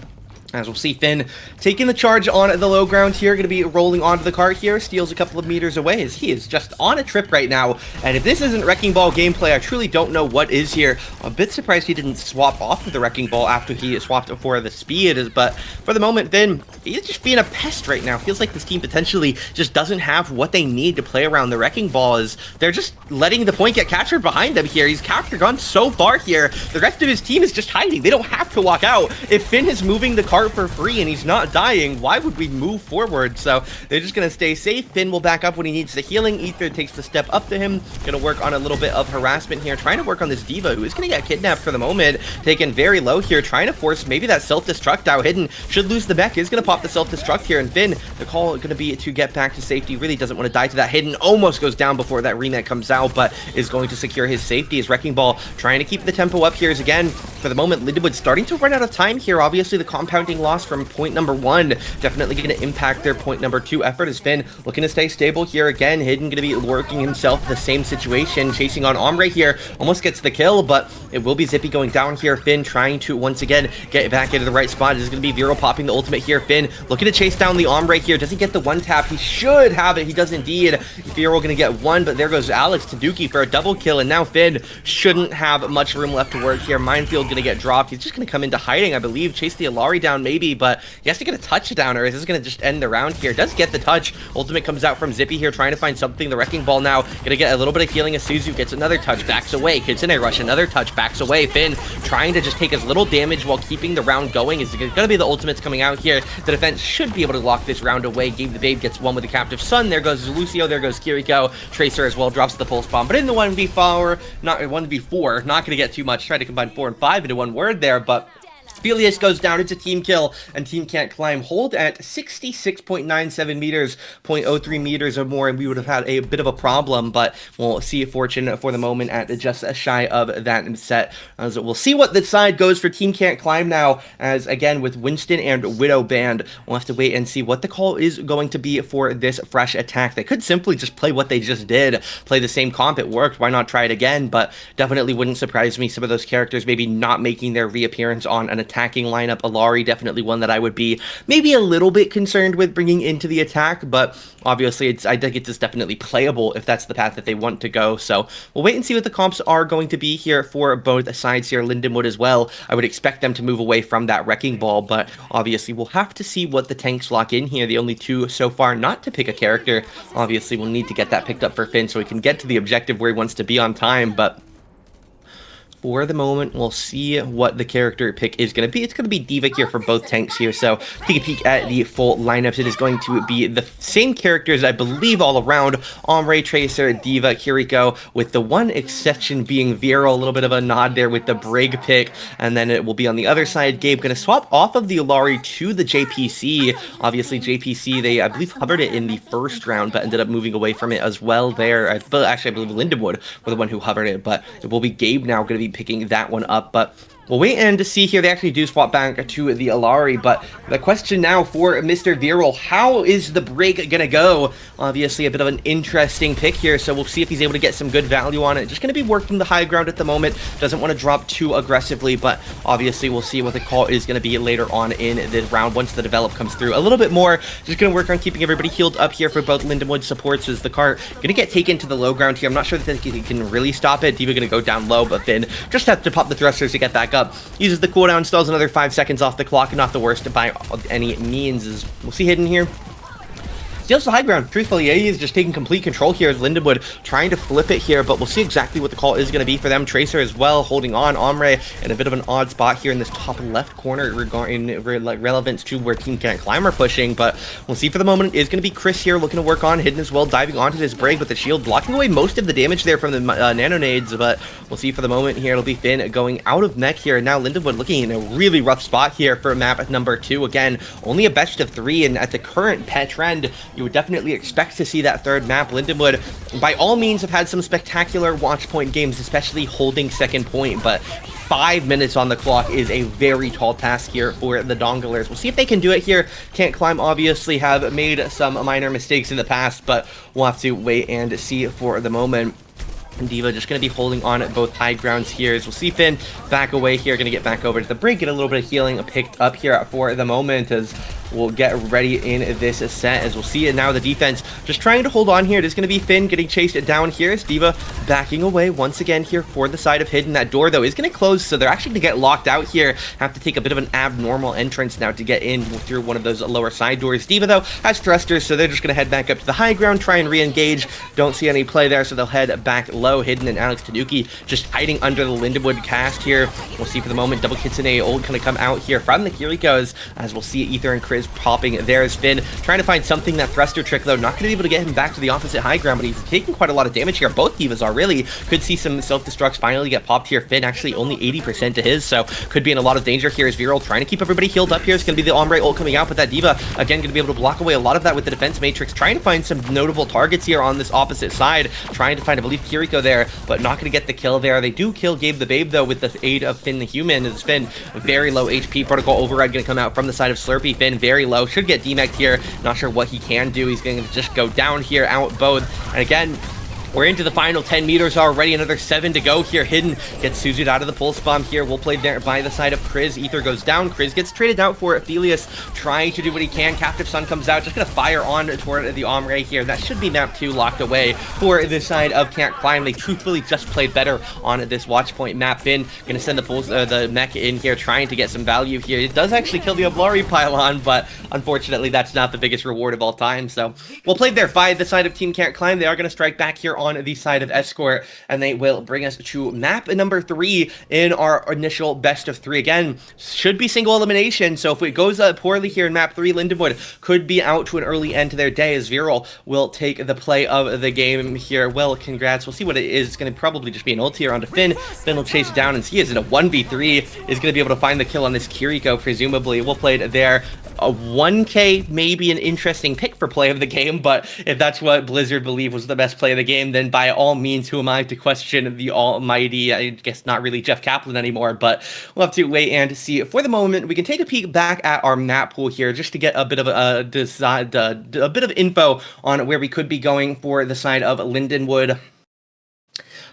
Speaker 10: As we'll see Finn taking the charge on the low ground here, going to be rolling onto the cart here, steals a couple of meters away, as he is just on a trip right now. And if this isn't Wrecking Ball gameplay, I truly don't know what is here. I'm a bit surprised he didn't swap off of the Wrecking Ball after he swapped for the speed, but for the moment, Finn, he's just being a pest right now. Feels like this team potentially just doesn't have what they need to play around the Wrecking Ball, as they're just letting the point get captured behind them here. He's captured gone so far here. The rest of his team is just hiding. They don't have to walk out. If Finn is moving the cart for free and he's not dying, why would we move forward? So they're just going to stay safe. Finn will back up when he needs the healing. Ether takes the step up to him. Going to work on a little bit of harassment here, trying to work on this Diva, who is going to get kidnapped for the moment. Taken very low here, trying to force maybe that self-destruct out. Hidden should lose the mech, is going to pop the self-destruct here, and Finn, the call going to be to get back to safety. Really doesn't want to die to that. Hidden almost goes down before that remake comes out, but is going to secure his safety. As Wrecking Ball trying to keep the tempo up here, is again, for the moment, Lindenwood starting to run out of time here. Obviously, the compounding loss from point number 1 definitely going to impact their point number 2 effort. Has been looking to stay stable here again. Hidden going to be working himself the same situation, chasing on Ombre here, almost gets the kill, but it will be Zippy going down here. Finn trying to once again get back into the right spot. This is going to be Viral popping the ultimate here. Finn looking to chase down the Ombre here. Does he get the one tap? He should have it. He does indeed. Viral going to get one, but there goes Alex Tanuki for a double kill, and now Finn shouldn't have much room left to work here. Minefield going to get dropped. He's just going to come into hiding, I believe, chase the Alari down maybe, but he has to get a touchdown, or is this going to just end the round here? Does get the touch. Ultimate comes out from Zippy here, trying to find something. The Wrecking Ball now going to get a little bit of healing as Suzu gets another touch, backs away. Kitsune Rush, another touch, backs away. Finn trying to just take as little damage while keeping the round going. Is going to be the ultimates coming out here. The defense should be able to lock this round away. Gabe the Babe gets one with the Captive Sun. There goes Lucio, there goes Kiriko. Tracer as well drops the pulse bomb, but in the 1v4, not 1v4, not going to get too much. Try to combine 4 and 5 into one word there, but Felius goes down, it's a team kill, and Team Can't Climb hold at 66.97 meters, 0.03 meters or more, and we would have had a bit of a problem, but we'll see fortune for the moment at just shy of that set. As we'll see what the side goes for Team Can't Climb now, as again with Winston and Widow Band, we'll have to wait and see what the call is going to be for this fresh attack. They could simply just play what they just did, play the same comp, it worked, why not try it again? But definitely wouldn't surprise me, some of those characters maybe not making their reappearance on an attacking lineup. Alari, definitely one that I would be maybe a little bit concerned with bringing into the attack, but obviously I think it's definitely playable if that's the path that they want to go. So we'll wait and see what the comps are going to be here for both sides here. Lindenwood as well, I would expect them to move away from that Wrecking Ball, but obviously we'll have to see what the tanks lock in here. The only two so far not to pick a character. Obviously we'll need to get that picked up for Finn so he can get to the objective where he wants to be on time, but for the moment, we'll see what the character pick is going to be. It's going to be D.Va here for both tanks here. So, take a peek at the full lineups. It is going to be the same characters, I believe, all around. Ombre, Tracer, D.Va, Kiriko, with the one exception being Vero. A little bit of a nod there with the Brig pick. And then it will be on the other side. Gabe going to swap off of the Alari to the JPC. Obviously, JPC, they, I believe, hovered it in the first round, but ended up moving away from it as well there. Actually, I believe Lindenwood were the one who hovered it, but it will be Gabe now going to be picking that one up, but we'll wait and to see here. They actually do swap back to the Alari, but the question now for Mr. Viral, how is the Brig gonna go? Obviously a bit of an interesting pick here, so we'll see if he's able to get some good value on it. Just gonna be working the high ground at the moment, doesn't want to drop too aggressively, but obviously we'll see what the call is gonna be later on in this round once the develop comes through a little bit more. Just gonna work on keeping everybody healed up here for both Lindenwood supports, as the cart gonna get taken to the low ground here. I'm not sure that he can really stop it. D.Va gonna go down low, but then just have to pop the thrusters to get back up. Uses the cooldown, stalls another 5 seconds off the clock, not the worst by any means. As we'll see Hidden here. Steals the high ground. Truthfully, he is just taking complete control here as Lindenwood trying to flip it here, but we'll see exactly what the call is going to be for them. Tracer as well, holding on. Ombre in a bit of an odd spot here in this top left corner regarding relevance to where Team Can't Climb are pushing, but we'll see for the moment. It is going to be Chris here looking to work on Hidden as well, diving onto this Brig with the shield, blocking away most of the damage there from the nano nades, but we'll see for the moment here. It'll be Finn going out of mech here. Now Lindenwood looking in a really rough spot here for map number 2. Again, only a best of 3, and at the current pet trend, you would definitely expect to see that third map. Lindenwood, by all means, have had some spectacular watch point games, especially holding second point, but 5 minutes on the clock is a very tall task here for the Donglers. We'll see if they can do it here. Can't Climb obviously have made some minor mistakes in the past, but we'll have to wait and see for the moment. And D.Va just going to be holding on at both high grounds here, as we'll see Finn back away here, going to get back over to the Brig, get a little bit of healing picked up here for the moment, as we'll get ready in this set, as we'll see it now. The defense just trying to hold on here. It is going to be Finn getting chased down here. As D.Va backing away once again here for the side of Hidden. That door, though, is going to close, so they're actually going to get locked out here. Have to take a bit of an abnormal entrance now to get in through one of those lower side doors. D.Va, though, has thrusters, so they're just going to head back up to the high ground, try and re-engage. Don't see any play there, so they'll head back low. Hidden and Alex Tanuki just hiding under the Lindenwood cast here. We'll see for the moment. Double Kitsune ult going to come out here from the Kirikos, as we'll see Ether and Chris popping there as Finn trying to find something. That thruster trick, though, not going to be able to get him back to the opposite high ground, but he's taking quite a lot of damage here. Both Divas are really. Could see some self-destructs finally get popped here. Finn actually only 80% to his, so could be in a lot of danger here as Viral trying to keep everybody healed up here. It's going to be the Ombre ult coming out, but that D.Va, again, going to be able to block away a lot of that with the defense matrix, trying to find some notable targets here on this opposite side, trying to find, I believe, Kiriko there, but not going to get the kill there. They do kill Gabe the Babe, though, with the aid of Finn the Human, as Finn, very low HP. Protocol Override going to come out from the side of Slurpee. Finn, very low, should get demeched here. Not sure what he can do. He's going to just go down here, out both. And again, we're into the final 10 meters already. Another 7 to go here. Hidden gets Suzu'd out of the pulse bomb here. We'll play there by the side of Kriz. Ether goes down. Kriz gets traded out for Aphelios, trying to do what he can. Captive Sun comes out. Just going to fire on toward the Ombre here. That should be map 2 locked away for the side of Can't Climb. They truthfully just played better on this watch point map. Finn going to send the mech in here, trying to get some value here. It does actually kill the Oblari pylon, but unfortunately that's not the biggest reward of all time. So we'll play there by the side of Team Can't Climb. They are going to strike back here on the side of Escort, and they will bring us to map number 3 in our initial best of 3. Again, should be single elimination, so if it goes poorly here in map 3, Lindenwood could be out to an early end to their day as Viral will take the play of the game here. Well, congrats. We'll see what it is. It's going to probably just be an ult here onto Finn. Finn will chase down, and he is in a 1v3, is going to be able to find the kill on this Kiriko, presumably. We'll play it there. A 1K, maybe an interesting pick for play of the game, but if that's what Blizzard believe was the best play of the game, then by all means, who am I to question the almighty, I guess not really Jeff Kaplan anymore, but we'll have to wait and see. For the moment, we can take a peek back at our map pool here just to get a bit of a bit of info on where we could be going for the side of Lindenwood.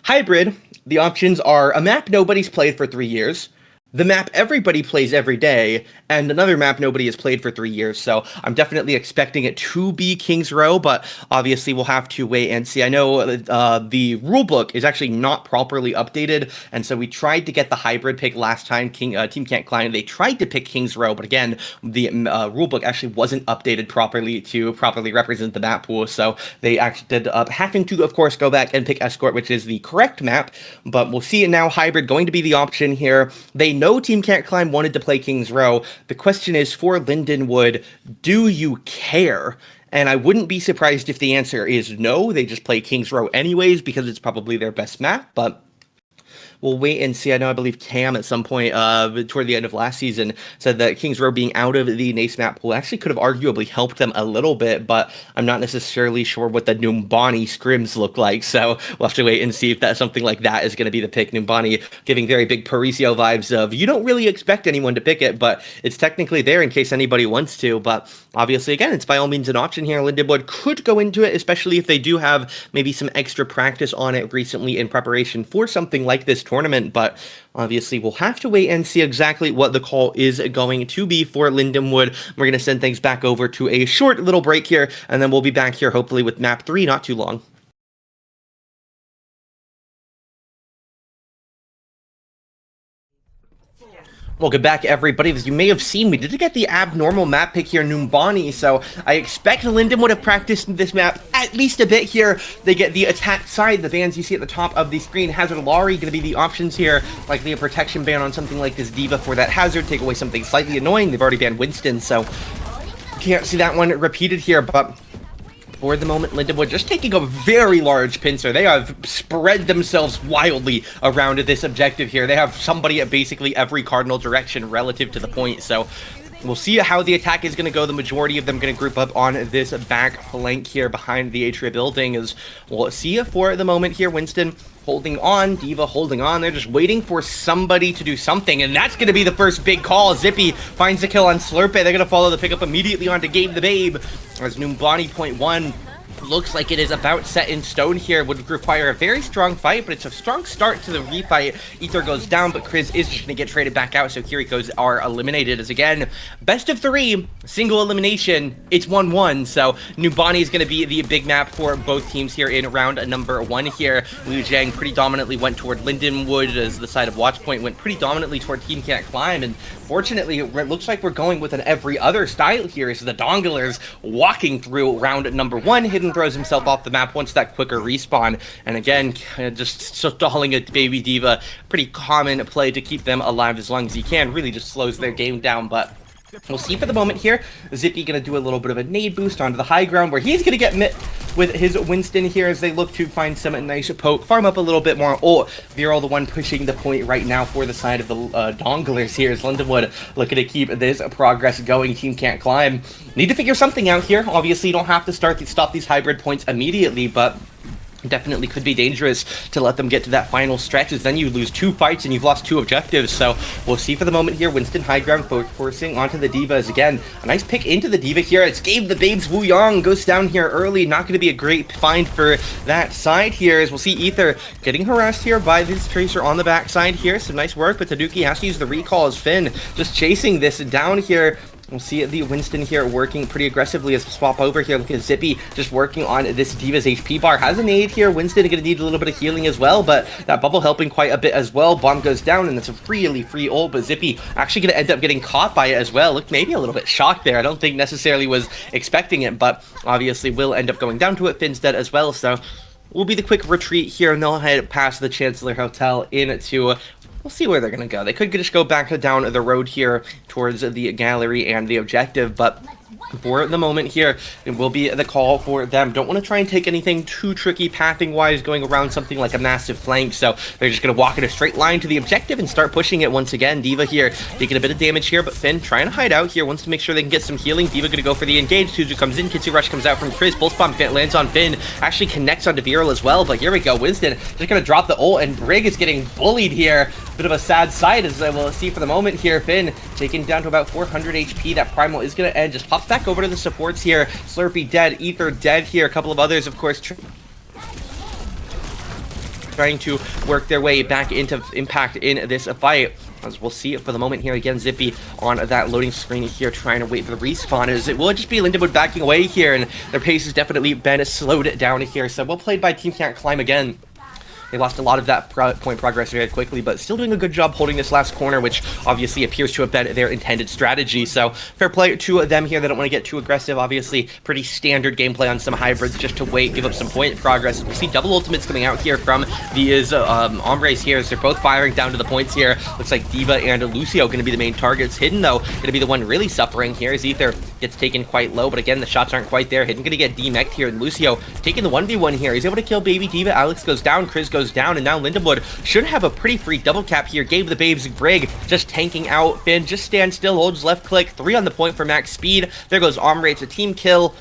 Speaker 10: Hybrid, the options are a map nobody's played for 3 years, the map everybody plays every day, and another map nobody has played for 3 years. So I'm definitely expecting it to be King's Row, but obviously we'll have to wait and see. I know the rulebook is actually not properly updated, and so we tried to get the hybrid pick last time. Team Can't Climb, they tried to pick King's Row, but again, the rulebook actually wasn't updated properly to properly represent the map pool, so they actually ended up having to, of course, go back and pick Escort, which is the correct map, but we'll see it now. Hybrid going to be the option here. They know Team Can't Climb wanted to play King's Row. The question is, for Lindenwood, do you care? And I wouldn't be surprised if the answer is no, they just play King's Row anyways because it's probably their best map, but we'll wait and see. I know, I believe Cam at some point toward the end of last season said that King's Row being out of the Nace map pool actually could have arguably helped them a little bit, but I'm not necessarily sure what the Numbani scrims look like, so we'll have to wait and see if that something like that is going to be the pick. Numbani giving very big Parisio vibes of, you don't really expect anyone to pick it, but it's technically there in case anybody wants to, but obviously, again, it's by all means an option here. Lindenwood could go into it, especially if they do have maybe some extra practice on it recently in preparation for something like this tournament, but obviously we'll have to wait and see exactly what the call is going to be for Lindenwood. We're going to send things back over to a short little break here, and then we'll be back here hopefully with map 3 not too long. Welcome back, everybody. As you may have seen, we did get the abnormal map pick here, Numbani, so I expect Lindenwood would have practiced this map at least a bit here. They get the attack side, the bans you see at the top of the screen. Hazard Lari going to be the options here, likely a protection ban on something like this Diva for that Hazard, take away something slightly annoying. They've already banned Winston, so can't see that one repeated here, but for the moment, Lindenwood just taking a very large pincer. They have spread themselves wildly around this objective here. They have somebody at basically every cardinal direction relative to the point, so we'll see how the attack is going to go. The majority of them going to group up on this back flank here behind the Atria building. As we'll see for the moment here, Winston holding on, Diva holding on. They're just waiting for somebody to do something, and that's going to be the first big call. Zippy finds the kill on Slurpe. They're going to follow the pickup immediately onto Gabe the Babe, as Numbani .1 looks like it is about set in stone here. Would require a very strong fight, but it's a strong start to the refight. Ether goes down, but Chris is just going to get traded back out, so Kirikos are eliminated. As again, best of 3, single elimination, it's 1-1, so Numbani is going to be the big map for both teams here in round number 1 here. Liu Jiang pretty dominantly went toward Lindenwood, as the side of Watchpoint went pretty dominantly toward Team Can't Climb, and fortunately, it looks like we're going with an every other style here, as the Donglers walking through round number 1. Hidden throws himself off the map once that quicker respawn, and again, just stalling a baby Diva, pretty common play to keep them alive as long as you can, really just slows their game down, but we'll see for the moment here. Zippy going to do a little bit of a nade boost onto the high ground, where he's going to get met with his Winston here as they look to find some nice poke, farm up a little bit more. Oh, Viral the one pushing the point right now for the side of the Donglers here, as Lindenwood looking to keep this progress going. Team Can't Climb need to figure something out here. Obviously, you don't have to stop these hybrid points immediately, but definitely could be dangerous to let them get to that final stretch, as then you lose 2 fights and you've lost 2 objectives. So we'll see for the moment here. Winston high ground forcing onto the Diva, as again a nice pick into the Diva here. It's Gabe the Babes. Wu Yang goes down here early, not going to be a great find for that side here, as we'll see Ether getting harassed here by this Tracer on the backside here. Some nice work, but Tanuki has to use the recall as Finn just chasing this down here. We'll see the Winston here working pretty aggressively as we swap over here. Look at Zippy just working on this Diva's HP bar. Has a nade here. Winston going to need a little bit of healing as well, but that bubble helping quite a bit as well. Bomb goes down, and it's a really free ult, but Zippy actually going to end up getting caught by it as well. Look, maybe a little bit shocked there. I don't think necessarily was expecting it, but obviously will end up going down to it. Finn's dead as well, so will be the quick retreat here, and they'll head past the Chancellor Hotel into... We'll see where they're going to go. They could just go back down the road here towards the gallery and the objective, but for the moment here, it will be the call for them. Don't want to try and take anything too tricky pathing-wise, going around something like a massive flank, so they're just going to walk in a straight line to the objective and start pushing it once again. D.Va here taking a bit of damage here, but Finn trying to hide out here, wants to make sure they can get some healing. D.Va going to go for the engage. Suzu comes in, Kitsu Rush comes out from Chris, Pulse Bomb lands on Finn, actually connects onto Viral as well, but here we go. Winston just going to drop the ult, and Brig is getting bullied here. Bit of a sad sight, as we'll see for the moment here. Finn taken down to about 400 HP. That Primal is going to end. Just pops back over to the supports here. Slurpee dead, Ether dead here. A couple of others, of course, trying to work their way back into impact in this fight. As we'll see it for the moment here. Again, Zippy on that loading screen here, trying to wait for the respawn. As it will just be Lindenwood backing away here, and their pace has definitely been slowed down here. So well played by Team Can't Climb again. They lost a lot of that point progress very quickly, but still doing a good job holding this last corner, which obviously appears to have been their intended strategy. So fair play to them here. They don't want to get too aggressive. Obviously, pretty standard gameplay on some hybrids, just to wait, give up some point progress. We see double ultimates coming out here from these hombres here, as they're both firing down to the points here. Looks like D.Va and Lucio going to be the main targets. Hidden, though, going to be the one really suffering here, as Ether gets taken quite low, but again, the shots aren't quite there. Hidden going to get demeched here, and Lucio taking the 1v1 here. He's able to kill Baby D.Va. Alex goes down, Chris goes down, and now Lindenwood should have a pretty free double cap here. Gave the babes Brig, just tanking out. Finn just stands still, holds left click, 3 on the point for max speed. There goes Ombre, it's a team kill,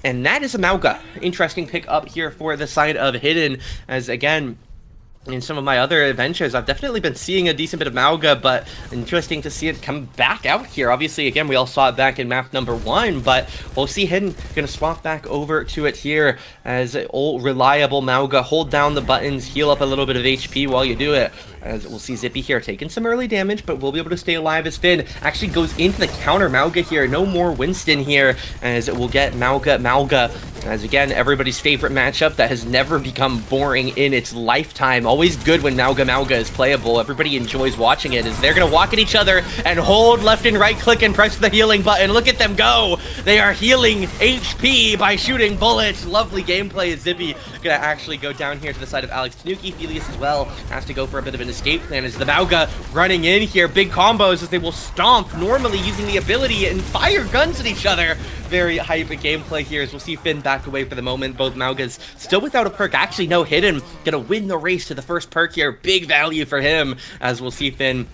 Speaker 10: and that is a Mauga. Interesting pick up here for the side of Hidden, as again, in some of my other adventures, I've definitely been seeing a decent bit of Mauga, but interesting to see it come back out here. Obviously, again, we all saw it back in map number 1, but we'll see Hidden going to swap back over to it here as old reliable Mauga. Hold down the buttons, heal up a little bit of HP while you do it. As we'll see Zippy here taking some early damage, but we'll be able to stay alive as Finn actually goes into the counter Mauga here. No more Winston here, as it will get Mauga. As again, everybody's favorite matchup that has never become boring in its lifetime. Always good when Mauga is playable. Everybody enjoys watching it, as they're going to walk at each other and hold left and right click and press the healing button. Look at them go. They are healing HP by shooting bullets. Lovely gameplay as Zippy going to actually go down here to the side of Alex Tanuki. Felius as well has to go for a bit of an escape plan, as the Mauga running in here. Big combos as they will stomp, normally using the ability and fire guns at each other. Very hype gameplay here, as we'll see Finn back away for the moment. Both Maugas still without a perk. Actually, no, Hidden gonna win the race to the first perk here. Big value for him, as we'll see Finn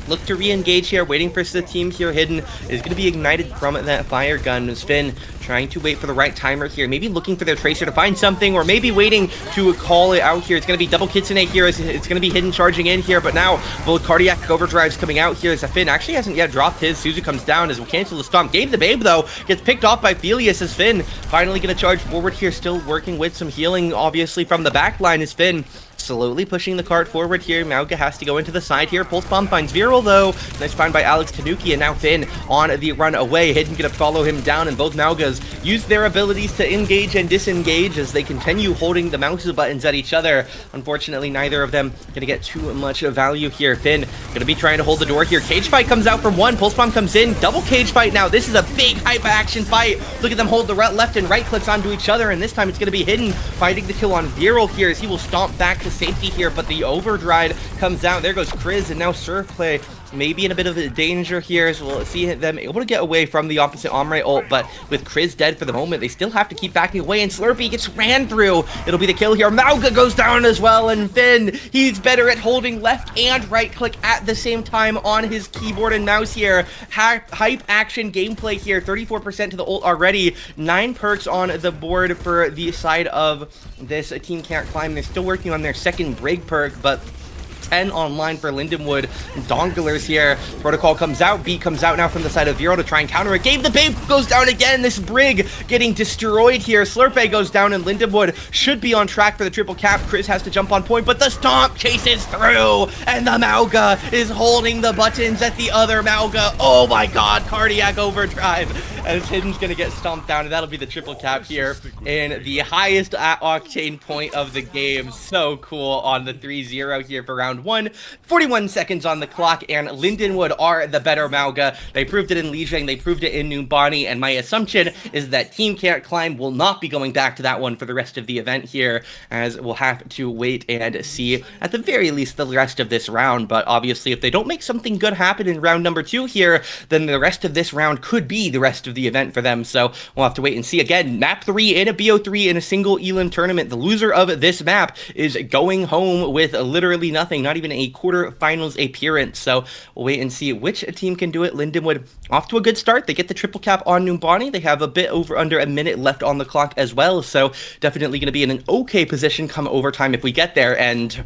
Speaker 10: look to re-engage here, waiting for the team here. Hidden is going to be ignited from that fire gun, as Finn trying to wait for the right timer here, maybe looking for their Tracer to find something, or maybe waiting to call it out here. It's going to be double Kitsune here, as it's going to be Hidden charging in here, but now both Cardiac Overdrives coming out here, as Finn actually hasn't yet dropped his. Suzu comes down as we'll cancel the stomp. Gave the babe, though, gets picked off by Felius, as Finn finally going to charge forward here, still working with some healing, obviously, from the back line, as Finn slowly pushing the cart forward here. Mauga has to go into the side here. Pulse Bomb finds Viral, though. Nice find by Alex Tanuki, and now Finn on the run away. Hidden gonna follow him down, and both Maugas use their abilities to engage and disengage as they continue holding the mouse buttons at each other. Unfortunately, neither of them gonna get too much value here. Finn gonna be trying to hold the door here. Cage fight comes out from one. Pulse Bomb comes in. Double cage fight now. This is a big hyper action fight. Look at them hold the left and right clicks onto each other, and this time it's gonna be Hidden fighting the kill on Viral here, as he will stomp back to safety here, but the overdrive comes out. There goes Chris, and now Surf Play maybe in a bit of danger here, so we'll see them able to get away from the opposite Ombre ult, but with Chris dead for the moment, they still have to keep backing away, and Slurpee gets ran through. It'll be the kill here. Mauga goes down as well, and Finn, he's better at holding left and right click at the same time on his keyboard and mouse here. Hype action gameplay here. 34% to the ult already. 9 perks on the board for the side of this Team Can't Climb. They're still working on their second Brig perk, but 10 online for Lindenwood. Donglers here. Protocol comes out. B comes out now from the side of Viral to try and counter it. Game the babe goes down again. This Brig getting destroyed here. Slurpee goes down, and Lindenwood should be on track for the triple cap. Chris has to jump on point, but the stomp chases through, and the Mauga is holding the buttons at the other Mauga. Oh my god, cardiac overdrive, as Hidden's gonna get stomped down, and that'll be the triple cap here in the highest octane point of the game. So cool on the 3-0 here for round round 1. 41 seconds on the clock, and Lindenwood are the better Mauga. They proved it in Lijiang, they proved it in Numbani, and my assumption is that Team Can't Climb will not be going back to that one for the rest of the event here, as we'll have to wait and see at the very least the rest of this round. But obviously, if they don't make something good happen in round number 2 here, then the rest of this round could be the rest of the event for them. So we'll have to wait and see. Again, map 3 in a BO3 in a single Elim tournament. The loser of this map is going home with literally nothing, not even a quarterfinals appearance. So we'll wait and see which team can do it. Lindenwood off to a good start. They get the triple cap on Numbani. They have a bit over under a minute left on the clock as well. So definitely going to be in an okay position come overtime if we get there. And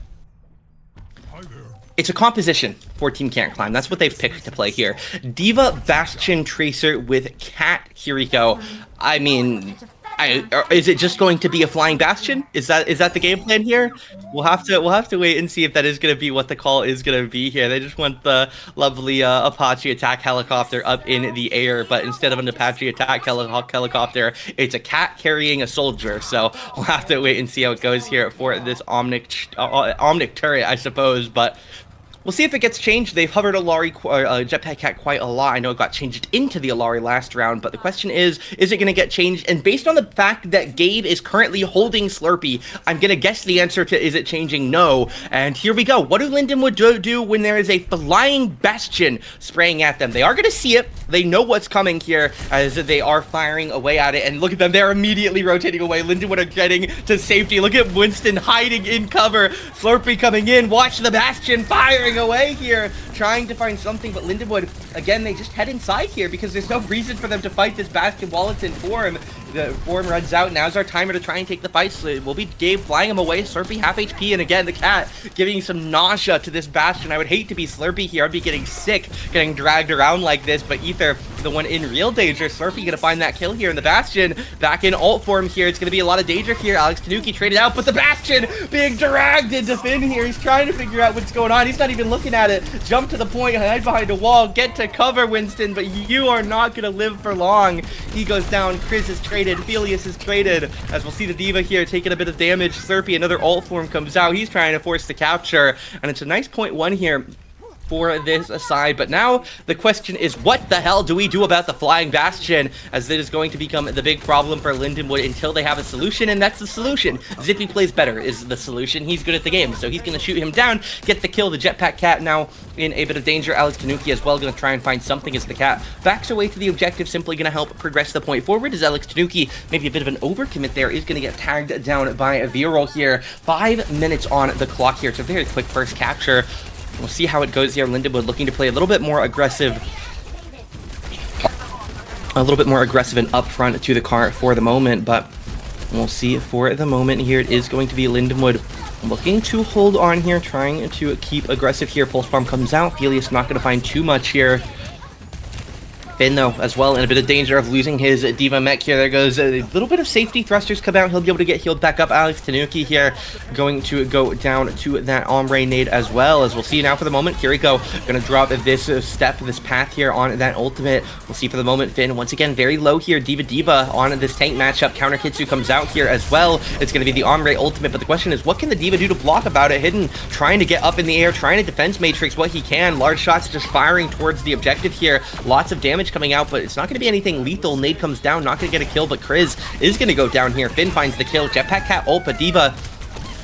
Speaker 10: it's a composition for Team Can't Climb. That's what they've picked to play here. D.Va, Bastion, Tracer with Cat, Kiriko. I mean, is it just going to be a flying Bastion? Is that the game plan here? We'll have to wait and see if that is going to be what the call is going to be here. They just want the lovely Apache attack helicopter up in the air, but instead of an Apache attack helicopter, it's a cat carrying a soldier. So we'll have to wait and see how it goes here for this Omnic turret, I suppose. But we'll see if it gets changed. They've hovered Alari Jetpack Cat quite a lot. I know it got changed into the Alari last round, but the question is it going to get changed? And based on the fact that Gabe is currently holding Slurpee, I'm going to guess the answer to is it changing? No. And here we go. What do Lindenwood do when there is a flying Bastion spraying at them? They are going to see it. They know what's coming here as they are firing away at it. And look at them. They're immediately rotating away. Lindenwood are getting to safety. Look at Winston hiding in cover. Slurpee coming in. Watch the Bastion firing away here, trying to find something, but Lindenwood, again, they just head inside here because there's no reason for them to fight this Bastion while it's in form. The form runs out. Now's our timer to try and take the fight. So it will be Gabe flying him away. Slurpee half HP, and again, the cat giving some nausea to this Bastion. I would hate to be Slurpee here. I'd be getting sick, getting dragged around like this, but Ether, the one in real danger. Slurpee gonna find that kill here in the Bastion. Back in ult form here. It's gonna be a lot of danger here. Alex Tanuki traded out, but the Bastion being dragged into Finn here. He's trying to figure out what's going on. He's not even looking at it. Jump to the point, hide behind a wall, get to cover, Winston, but you are not gonna live for long. He goes down. Chris is traded. Felius is traded. As we'll see the D.Va here taking a bit of damage. Slurpee, another ult form comes out. He's trying to force the capture, and it's a nice 0.1 here for this aside. But now the question is, what the hell do we do about the flying Bastion, as it is going to become the big problem for Lindenwood until they have a solution, and that's the solution. Zippy plays better is the solution. He's good at the game, so he's going to shoot him down, get the kill. The Jetpack Cat now in a bit of danger. Alex Tanuki as well going to try and find something as the cat backs away to the objective, simply going to help progress the point forward as Alex Tanuki, maybe a bit of an overcommit there, is going to get tagged down by a Viral here. 5 minutes on the clock here. It's a very quick first capture. We'll see how it goes here. Lindenwood looking to play a little bit more aggressive and upfront to the car for the moment, but we'll see for the moment here. It is going to be Lindenwood looking to hold on here, trying to keep aggressive here. Pulse Bomb comes out. Felius not going to find too much here. Finn, though, as well, in a bit of danger of losing his D.Va mech here. There goes a little bit of safety. Thrusters come out. He'll be able to get healed back up. Alex Tanuki here going to go down to that ombre nade as well, as we'll see now for the moment. Kiriko going to drop this path here on that ultimate. We'll see for the moment. Finn, once again, very low here. D.Va on this tank matchup. Counter Kitsu comes out here as well. It's going to be the ombre ultimate, but the question is, what can the D.Va do to block about it? Hidden, trying to get up in the air, trying to defense matrix what he can. Large shots just firing towards the objective here. Lots of damage coming out, but it's not going to be anything lethal. Nade comes down, not going to get a kill, but Chris is going to go down here. Finn finds the kill. Jetpack Cat ult, but D.Va,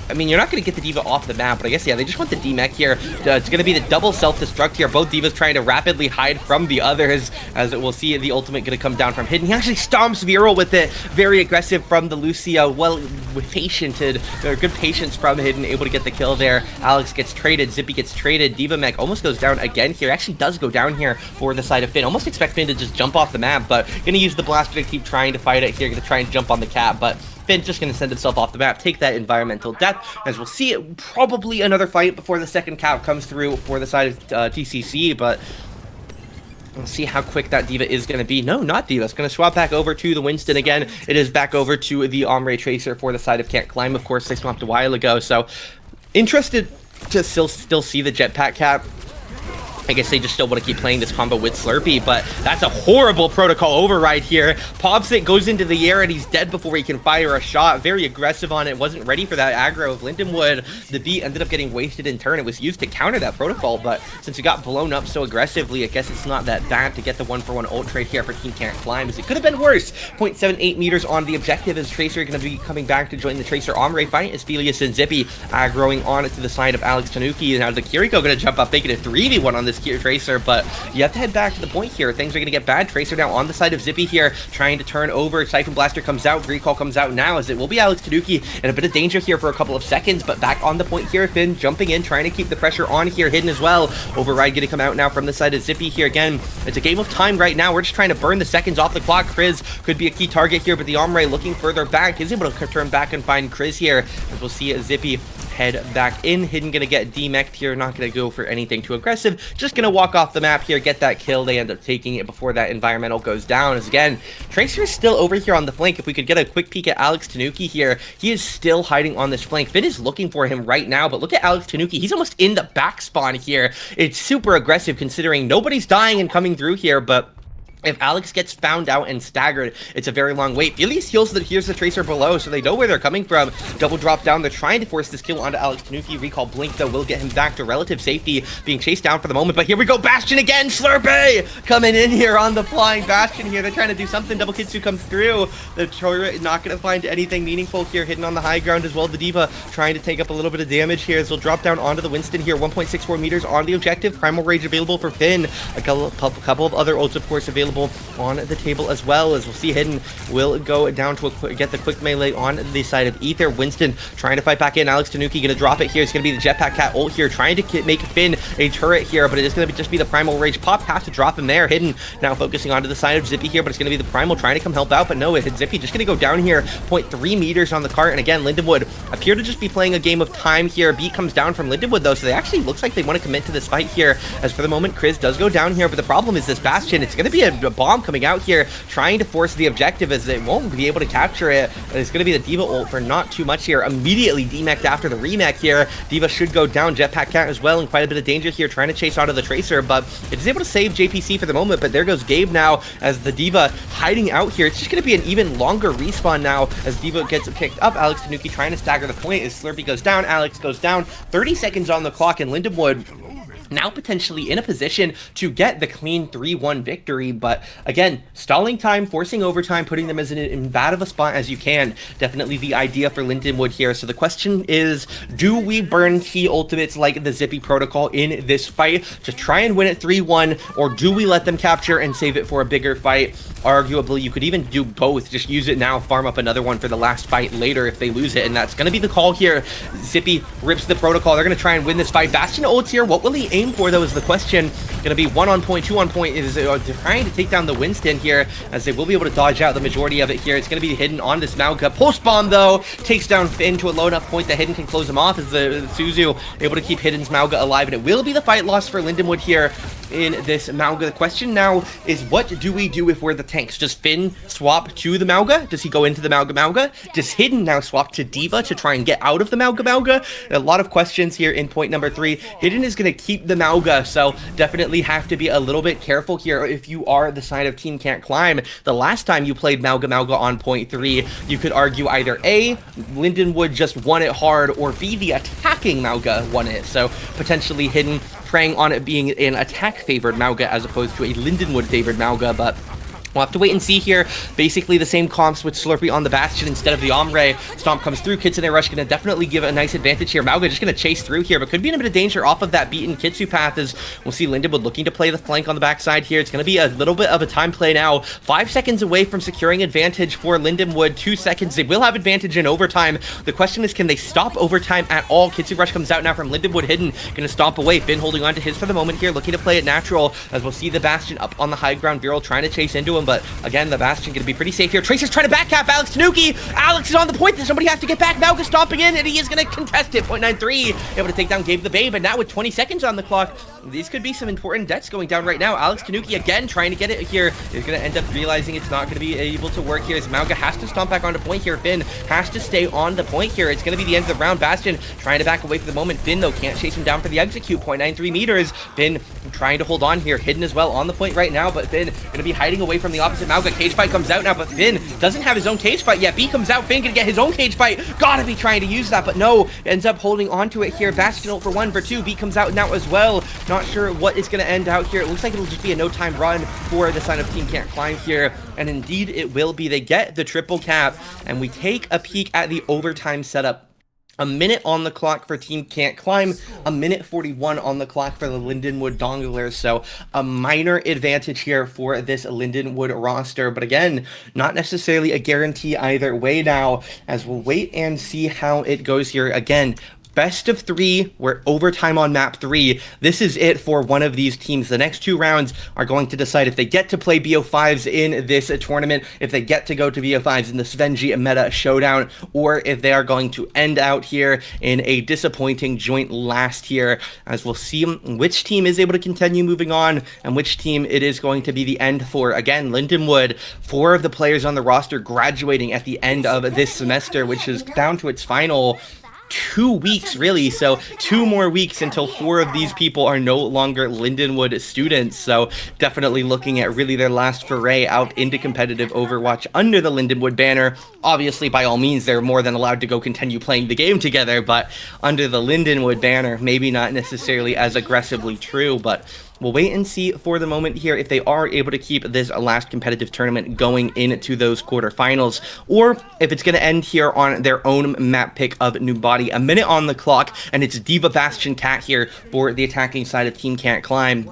Speaker 10: I mean, you're not going to get the D.Va off the map, but I guess, yeah, they just want the D-Mech here. It's going to be the double self-destruct here. Both D.Vas trying to rapidly hide from the others, as we'll see the ultimate going to come down from Hidden. He actually stomps Viral with it. Very aggressive from the Lucio. Well, with good patience from Hidden, able to get the kill there. Alex gets traded. Zippy gets traded. D.Va Mech almost goes down again here. Actually does go down here for the side of Finn. Almost expect Finn to just jump off the map, but going to use the blaster to keep trying to fight it here. Going to try and jump on the cat, but Finn's just going to send himself off the map, take that environmental death, as we'll see it, probably another fight before the second cap comes through for the side of TCC, but we'll see how quick that D.Va is going to be. No, not D.Va. It's going to swap back over to the Winston again. It is back over to the Ombre Tracer for the side of Can't Climb. Of course, they swapped a while ago, so interested to still see the Jetpack Cap I guess they just still want to keep playing this combo with Slurpee, but that's a horrible protocol override here. Pops it, goes into the air, and he's dead before he can fire a shot. Very aggressive on it, wasn't ready for that aggro of Lindenwood. The beat ended up getting wasted in turn. It was used to counter that protocol, but since it got blown up so aggressively, I guess it's not that bad to get the 1-for-1 ult trade here for Team Can't Climb, as it could have been worse. 0.78 meters on the objective as Tracer going to be coming back to join the Tracer Ombre fight, as Felius and Zippy aggroing on to the side of Alex Tanuki, and now the Kiriko going to jump up, making a 3v1 on this Tracer, but you have to head back to the point here. Things are going to get bad. Tracer now on the side of Zippy here, trying to turn over. Siphon Blaster comes out. Recall comes out now, as it will be Alex Tanuki in a bit of danger here for a couple of seconds, but back on the point here. Finn jumping in, trying to keep the pressure on here. Hidden as well. Override going to come out now from the side of Zippy here. Again, it's a game of time right now. We're just trying to burn the seconds off the clock. Chris could be a key target here, but the Ombre looking further back is able to turn back and find Chris here, as we'll see Zippy head back in. Hidden gonna get demeched here, not gonna go for anything too aggressive, just gonna walk off the map here, get that kill. They end up taking it before that environmental goes down, as again, Tracer is still over here on the flank. If we could get a quick peek at Alex Tanuki here, he is still hiding on this flank. Finn is looking for him right now, but look at Alex Tanuki, he's almost in the back spawn here. It's super aggressive considering nobody's dying and coming through here, but if Alex gets found out and staggered, it's a very long wait. Felius heals that here's the Tracer below, so they know where they're coming from. Double drop down. They're trying to force this kill onto Alex Tanuki. Recall Blink, though, will get him back to relative safety, being chased down for the moment. But here we go. Bastion again. Slurpee coming in here on the flying Bastion here. They're trying to do something. Double Kitsu comes through. The turret not going to find anything meaningful here. Hidden on the high ground as well. The Diva trying to take up a little bit of damage here, as they'll drop down onto the Winston here. 1.64 meters on the objective. Primal Rage available for Finn. A couple of other ults, of course, available on the table as well, as we'll see Hidden will go down to get the quick melee on the side of Ether. Winston trying to fight back in. Alex Tanuki gonna drop it here. It's gonna be the Jetpack Cat ult here, trying to make Finn a turret here, but it is gonna just be the Primal Rage pop. Has to drop him there. Hidden now focusing onto the side of Zippy here, but it's gonna be the Primal trying to come help out, but no, Zippy just gonna go down here. 0.3 meters on the cart, and again, Lindenwood appear to just be playing a game of time here. Beat comes down from Lindenwood though, so they actually looks like they want to commit to this fight here, as for the moment, Chris does go down here, but the problem is this Bastion. It's gonna be a bomb coming out here, trying to force the objective, as they won't be able to capture it. It's going to be the Diva ult for not too much here. Immediately demeched after the remech here. Diva should go down. Jetpack Cat as well in quite a bit of danger here, trying to chase out of the Tracer, but it is able to save JPC for the moment. But there goes Gabe now, as the Diva hiding out here. It's just going to be an even longer respawn now, as Diva gets picked up. Alex Tanuki trying to stagger the point, as Slurpee goes down. Alex goes down. 30 seconds on the clock, and Lindenwood now potentially in a position to get the clean 3-1 victory, but again, stalling time, forcing overtime, putting them as in bad of a spot as you can. Definitely the idea for Lindenwood here. So the question is, do we burn key ultimates like the Zippy protocol in this fight to try and win it 3-1, or do we let them capture and save it for a bigger fight? Arguably, you could even do both. Just use it now, farm up another one for the last fight later if they lose it, and that's going to be the call here. Zippy rips the protocol. They're going to try and win this fight. Bastion ults here. What will he aim for, though, is the question. Going to be 1 on point, 2 on point. Is trying to take down the Winston here, as they will be able to dodge out the majority of it here. It's going to be Hidden on this Mauga. Post bomb, though, takes down Finn to a low enough point that Hidden can close him off, as the Suzu able to keep Hidden's Mauga alive, and it will be the fight loss for Lindenwood here in this Mauga. The question now is, what do we do if we're the tanks? Does Finn swap to the Mauga? Does he go into the Mauga? Does Hidden now swap to Diva to try and get out of the Mauga? A lot of questions here in point number 3. Hidden is going to keep the Mauga, so definitely have to be a little bit careful here if you are the side of Team Can't Climb. The last time you played Mauga on point 3, you could argue either A, Lindenwood just won it hard, or B, the attacking Mauga won it. So potentially Hidden preying on it being an attack-favored Mauga as opposed to a Lindenwood-favored Mauga, but we'll have to wait and see here. Basically the same comps with Slurpee on the Bastion instead of the Ombre. Stomp comes through. Kitsune Rush going to definitely give a nice advantage here. Mauga just going to chase through here, but could be in a bit of danger off of that beaten Kitsu path, as we'll see Lindenwood looking to play the flank on the backside here. It's going to be a little bit of a time play now. 5 seconds away from securing advantage for Lindenwood. 2 seconds. They will have advantage in overtime. The question is, can they stop overtime at all? Kitsu Rush comes out now from Lindenwood. Hidden going to stomp away. Finn holding on to his for the moment here, looking to play it natural, as we'll see the Bastion up on the high ground. Viral trying to chase into him, but again, the Bastion going to be pretty safe here. Tracer's trying to backcap Alex Tanuki. Alex is on the point. Somebody has to get back. Mauga stomping in, and he is going to contest it. 0.93. Able to take down Gabe the Babe, and now with 20 seconds on the clock, these could be some important deaths going down right now. Alex Tanuki again trying to get it here. Is going to end up realizing it's not going to be able to work here as Mauga has to stomp back onto point here. Finn has to stay on the point here. It's going to be the end of the round. Bastion trying to back away for the moment. Finn, though, can't chase him down for the execute. 0.93 meters. Finn trying to hold on here. Hidden as well on the point right now, but Finn going to be hiding away from the opposite Mauga. Cage fight comes out now, but Finn doesn't have his own cage fight yet. B comes out. Finn going to get his own cage fight. Gotta be trying to use that, but no. Ends up holding on to it here. Bastion ult for 1, for 2. B comes out now as well. Not sure what is going to end out here. It looks like it'll just be a no-time run for the side of Team Can't Climb here, and indeed it will be. They get the triple cap, and we take a peek at the overtime setup. A minute on the clock for Team Can't Climb, a minute 41 on the clock for the Lindenwood Donglers, so a minor advantage here for this Lindenwood roster, but again, not necessarily a guarantee either way now, as we'll wait and see how it goes here. Again, best of 3, we're overtime on map 3. This is it for one of these teams. The next 2 rounds are going to decide if they get to play BO5s in this tournament, if they get to go to BO5s in the Svenji Meta Showdown, or if they are going to end out here in a disappointing joint last here, as we'll see which team is able to continue moving on and which team it is going to be the end for. Again, Lindenwood, 4 of the players on the roster graduating at the end of this semester, which is down to its final 2 weeks, really. So 2 more weeks until 4 of these people are no longer Lindenwood students. So definitely looking at really their last foray out into competitive Overwatch under the Lindenwood banner. Obviously, by all means, they're more than allowed to go continue playing the game together, but under the Lindenwood banner, maybe not necessarily as aggressively true, but we'll wait and see for the moment here if they are able to keep this last competitive tournament going into those quarterfinals, or if it's going to end here on their own map pick of New Body. A minute on the clock, and it's Diva Bastion Cat here for the attacking side of Team Can't Climb.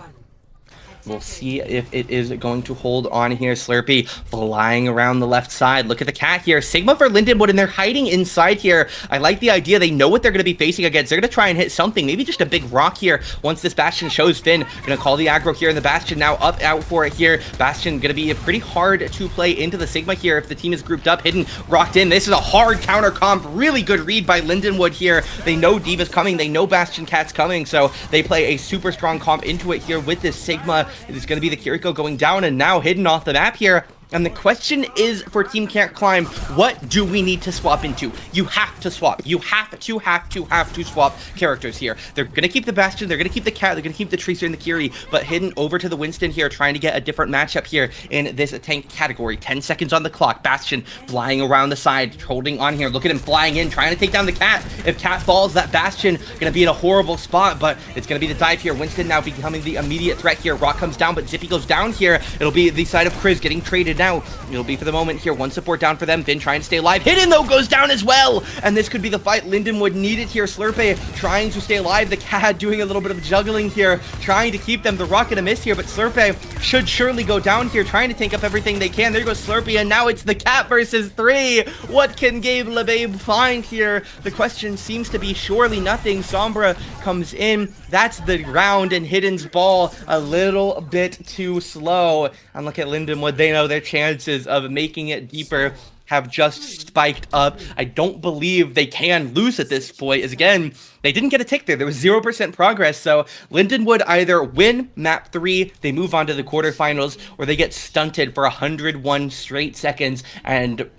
Speaker 10: We'll see if it is going to hold on here. Slurpee flying around the left side. Look at the cat here. Sigma for Lindenwood, and they're hiding inside here. I like the idea. They know what they're going to be facing against. They're going to try and hit something. Maybe just a big rock here once this Bastion shows Finn. Going to call the aggro here in the Bastion. Now up out for it here. Bastion going to be pretty hard to play into the Sigma here if the team is grouped up. Hidden, rocked in. This is a hard counter comp. Really good read by Lindenwood here. They know Diva's coming. They know Bastion Cat's coming. So they play a super strong comp into it here with this Sigma. It is going to be the Kiriko going down, and now Hidden off the map here. And the question is for Team Can't Climb, what do we need to swap into? You have to swap. You have to swap characters here. They're going to keep the Bastion, they're going to keep the Cat, they're going to keep the Tracer and the Kiri, but Hidden over to the Winston here, trying to get a different matchup here in this tank category. 10 seconds on the clock. Bastion flying around the side, holding on here. Look at him flying in, trying to take down the Cat. If Cat falls, that Bastion going to be in a horrible spot, but it's going to be the dive here. Winston now becoming the immediate threat here. Rock comes down, but Zippy goes down here. It'll be the side of Chris getting traded now. It'll be for the moment here. 1 support down for them. Finn trying to stay alive. Hidden, though, goes down as well. And this could be the fight Lindenwood needed here. Slurpee trying to stay alive. The Cat doing a little bit of juggling here, trying to keep them. The rocket a miss here, but Slurpee should surely go down here, trying to take up everything they can. There goes Slurpee, and now it's the Cat versus 3. What can Gabe LeBabe find here? The question seems to be surely nothing. Sombra comes in. That's the round, and Hidden's ball a little bit too slow. And look at Lindenwood. They know their chances of making it deeper have just spiked up. I don't believe they can lose at this point, as again, they didn't get a tick there. There was 0% progress, so Lindenwood either win map 3, they move on to the quarterfinals, or they get stunted for 101 straight seconds, and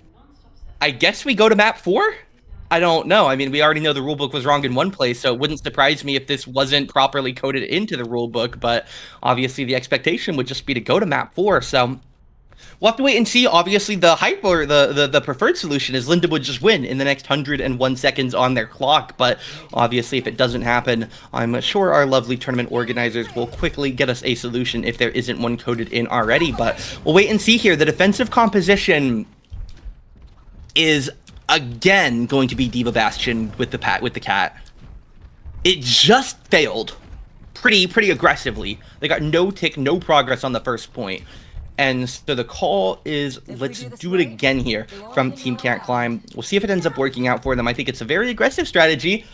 Speaker 10: I guess we go to map 4? I don't know. I mean, we already know the rulebook was wrong in one place, so it wouldn't surprise me if this wasn't properly coded into the rulebook, but obviously the expectation would just be to go to map 4, so we'll have to wait and see. Obviously, the hype or the preferred solution is Linda would just win in the next 101 seconds on their clock, but obviously if it doesn't happen, I'm sure our lovely tournament organizers will quickly get us a solution if there isn't one coded in already, but we'll wait and see here. The defensive composition is again going to be Diva Bastion with the Cat. It just failed pretty aggressively. They got no tick, no progress on the first point. And so the call is, let's do it again here from Team Can't Climb. We'll see if it ends up working out for them. I think it's a very aggressive strategy.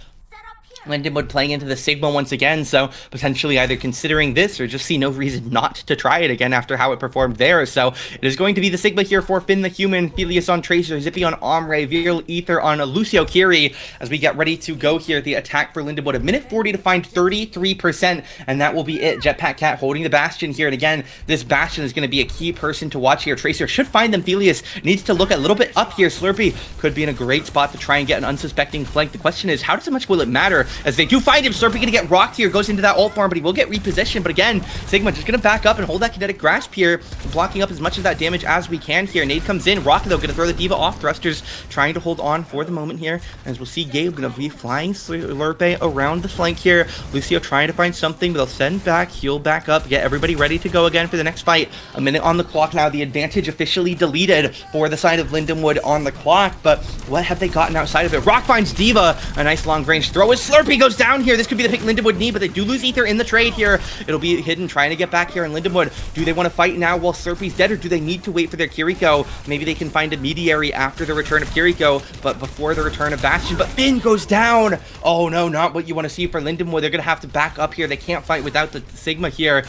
Speaker 10: Lindenwood playing into the Sigma once again, so potentially either considering this or just see no reason not to try it again after how it performed there. So it is going to be the Sigma here for Finn the Human, Felius on Tracer, Zippy on Omre, Viral Ether on Lucio Kiri as we get ready to go here. The attack for Lindenwood, a minute 40 to find 33%, and that will be it. Jetpack Cat holding the Bastion here, and again, this Bastion is going to be a key person to watch here. Tracer should find them. Felius needs to look a little bit up here. Slurpee could be in a great spot to try and get an unsuspecting flank. The question is, how much will it matter? As they do find him, Slurpee gonna get rocked here, goes into that ult farm, but he will get repositioned. But again, Sigma just gonna back up and hold that kinetic grasp here, blocking up as much of that damage as we can here. Nade comes in, Rock though gonna throw the Diva off, Thrusters trying to hold on for the moment here. As we'll see, Gabe gonna be flying Slurpee around the flank here. Lucio trying to find something, but they'll send back, heal back up, get everybody ready to go again for the next fight. A minute on the clock now, the advantage officially deleted for the side of Lindenwood on the clock, but what have they gotten outside of it? Rock finds Diva, a nice long range throw as Slurpee goes down here. This could be the pick Lindenwood need, but they do lose Ether in the trade here. It'll be Hidden trying to get back here in Lindenwood. Do they want to fight now while Slurpee's dead, or do they need to wait for their Kiriko? Maybe they can find a mediary after the return of Kiriko, but before the return of Bastion. But Finn goes down. Oh no, not what you want to see for Lindenwood. They're going to have to back up here. They can't fight without the Sigma here.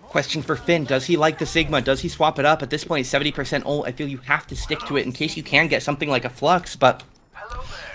Speaker 10: Question for Finn, does he like the Sigma? Does he swap it up? At this point, 70% ult. I feel you have to stick to it in case you can get something like a Flux, but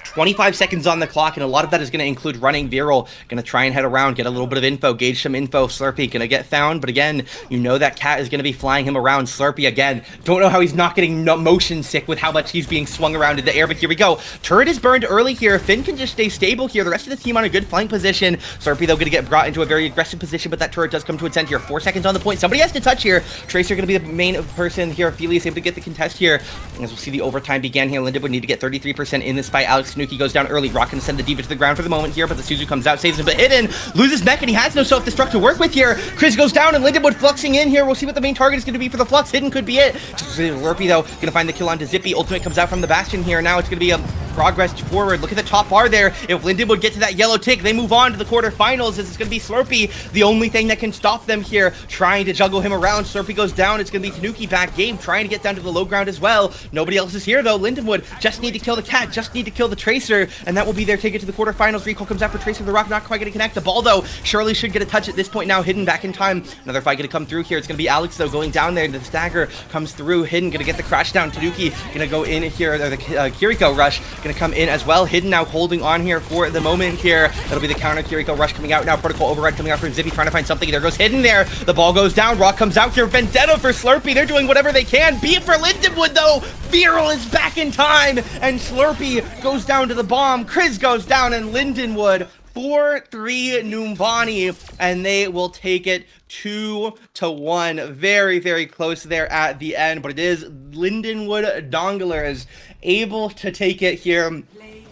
Speaker 10: 25 seconds on the clock, and a lot of that is going to include running. Viral going to try and head around, get a little bit of info, gauge some info. Slurpee going to get found, but again, you know that Cat is going to be flying him around. Slurpee again, don't know how he's not getting motion sick with how much he's being swung around in the air, but here we go. Turret is burned early here. Finn can just stay stable here. The rest of the team on a good flank position. Slurpee though going to get brought into a very aggressive position, but that turret does come to its end here. 4 seconds on the point. Somebody has to touch here. Tracer going to be the main person here. Felius able to get the contest here. As we'll see, the overtime began here. Linda would need to get 33% in this fight. Alex Tanuki goes down early. Rock gonna send the Diva to the ground for the moment here, but the Suzu comes out, saves him, but Hidden loses mech, and he has no self-destruct to work with here. Chris goes down, and Lindenwood fluxing in here. We'll see what the main target is going to be for the Flux. Hidden could be it. Lurpy, though, gonna find the kill onto Zippy. Ultimate comes out from the Bastion here. Now it's gonna be a progress forward. Look at the top bar there. If Lindenwood get to that yellow tick, they move on to the quarterfinals. This is gonna be Slurpee, the only thing that can stop them here, trying to juggle him around. Slurpee goes down. It's gonna be Tanuki back game, trying to get down to the low ground as well. Nobody else is here, though. Lindenwood just need to kill the Cat, just need to kill the Tracer, and that will be their ticket to the quarterfinals. Recall comes out for Tracer. The Rock not quite gonna connect. The ball, though, surely should get a touch at this point now. Hidden back in time. Another fight gonna come through here. It's gonna be Alex, though, going down there. The stagger comes through. Hidden gonna get the crash down. Tanuki gonna go in here. Or the Kiriko rush gonna come in as well. Hidden now holding on here for the moment here. That'll be the counter Kiriko rush coming out now. Protocol override coming out from Zippy, trying to find something. There goes Hidden there. The ball goes down. Rock comes out here. Vendetta for Slurpee. They're doing whatever they can. Beat for Lindenwood, though. Viral is back in time, and Slurpee goes down to the bomb. Chris goes down, and Lindenwood 4-3 Numbani, and they will take it 2-1. Very, very close there at the end, but it is Lindenwood Donglers able to take it here.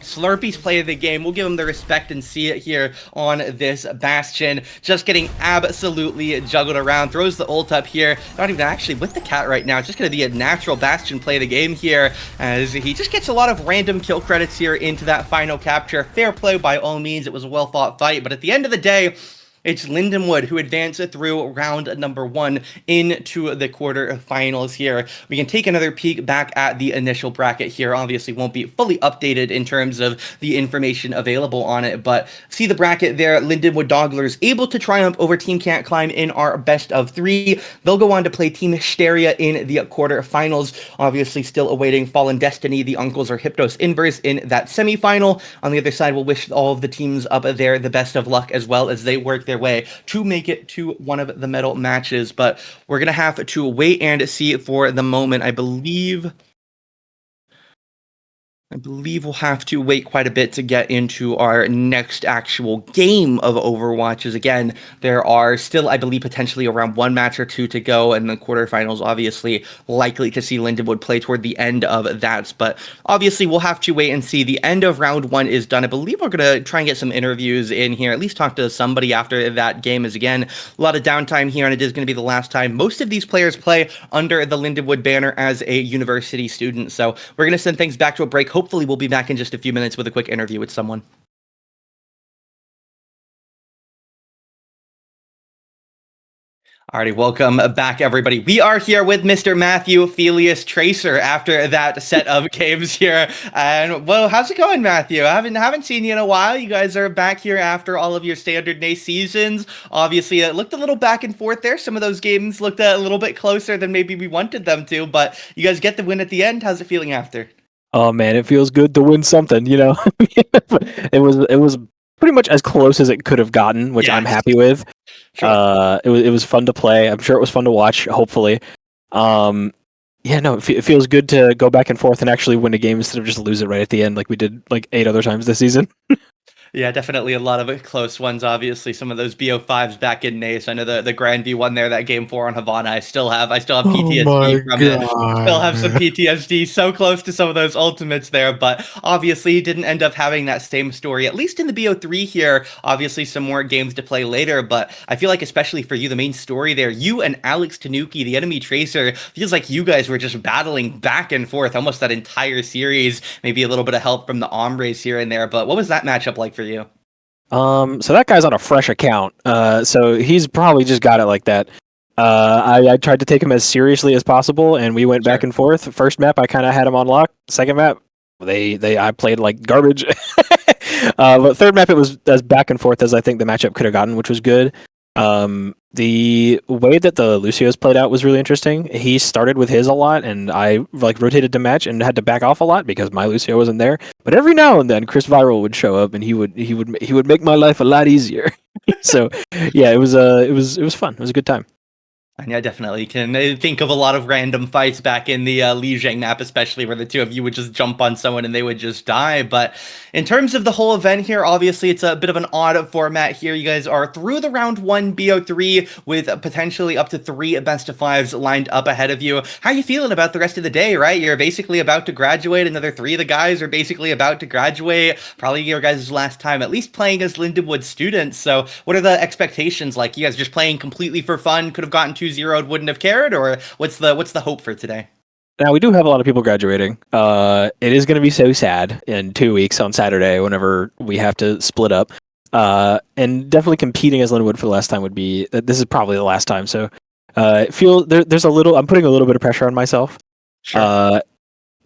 Speaker 10: Slurpee's play of the game. We'll give him the respect and see it here on this Bastion. Just getting absolutely juggled around. Throws the ult up here. Not even actually with the Cat right now. It's just going to be a natural Bastion play of the game here, as he just gets a lot of random kill credits here into that final capture. Fair play by all means. It was a well-fought fight, but at the end of the day, it's Lindenwood who advanced through round number 1 into the quarterfinals here. We can take another peek back at the initial bracket here. Obviously won't be fully updated in terms of the information available on it, but see the bracket there. Lindenwood Donglers able to triumph over Team Can't Climb in our best of 3. They'll go on to play Team STERIA in the quarterfinals. Obviously still awaiting Fallen Destiny. The Uncles or Hypnos Inverse in that semifinal. On the other side, we'll wish all of the teams up there the best of luck as well as they work their way to make it to one of the medal matches, but we're gonna have to wait and see for the moment. I believe we'll have to wait quite a bit to get into our next actual game of Overwatch. As again, there are still, I believe, potentially around 1 match or 2 to go, and the quarterfinals obviously likely to see Lindenwood play toward the end of that. But obviously, we'll have to wait and see. The end of round 1 is done. I believe we're going to try and get some interviews in here, at least talk to somebody after that game. As again, a lot of downtime here, and it is going to be the last time most of these players play under the Lindenwood banner as a university student. So we're going to send things back to a break. Hopefully, we'll be back in just a few minutes with a quick interview with someone. Alrighty, welcome back, everybody. We are here with Mr. Matthew Felius Tracer after that set of games here. And well, how's it going, Matthew? I haven't seen you in a while. You guys are back here after all of your standard day seasons. Obviously, it looked a little back and forth there. Some of those games looked a little bit closer than maybe we wanted them to, but you guys get the win at the end. How's it feeling after?
Speaker 11: Oh man, it feels good to win something, you know. It was pretty much as close as it could have gotten, which I'm
Speaker 10: Yes.
Speaker 11: happy with.
Speaker 10: Sure.
Speaker 11: It was fun to play. I'm sure it was fun to watch. Hopefully, yeah, no, it feels good to go back and forth and actually win a game instead of just lose it right at the end, like we did like 8 other times this season.
Speaker 10: Yeah, definitely a lot of close ones. Obviously, some of those BO5s back in Nace. I know the Grandview one there, that game 4 on Havana. I still have PTSD from it. Still have some PTSD. So close to some of those ultimates there, but obviously didn't end up having that same story. At least in the BO3 here. Obviously, some more games to play later, but I feel like especially for you, the main story there, you and Alex Tanuki, the enemy tracer, feels like you guys were just battling back and forth almost that entire series. Maybe a little bit of help from the Hombres here and there, but what was that matchup like for you?
Speaker 11: So that guy's on a fresh account. So he's probably just got it like that. I tried to take him as seriously as possible, and we went back and forth. First map, I kind of had him on lock. Second map, I played like garbage. But third map, it was as back and forth as I think the matchup could have gotten, which was good. The way that the Lucio's played out was really interesting. He started with his a lot, and I like rotated to match and had to back off a lot because my Lucio wasn't there. But every now and then, Chris Viral would show up, and he would make my life a lot easier. So yeah, it was fun. It was a good time.
Speaker 10: And I definitely can think of a lot of random fights back in the Lijiang map, especially where the two of you would just jump on someone and they would just die. But in terms of the whole event here, obviously it's a bit of an odd format here. You guys are through the round 1 BO3 with potentially up to 3 best of 5s lined up ahead of you. How are you feeling about the rest of the day, right? You're basically about to graduate. Another 3 of the guys are basically about to graduate. Probably your guys' last time at least playing as Lindenwood students. So what are the expectations like? You guys just playing completely for fun? Could have gotten 2-0, wouldn't have cared, or what's the hope for today?
Speaker 11: Now we do have a lot of people graduating. It is going to be so sad in 2 weeks on Saturday whenever we have to split up. And definitely competing as Linwood for the last time would be. This is probably the last time. So there's a little. I'm putting a little bit of pressure on myself.
Speaker 10: Sure.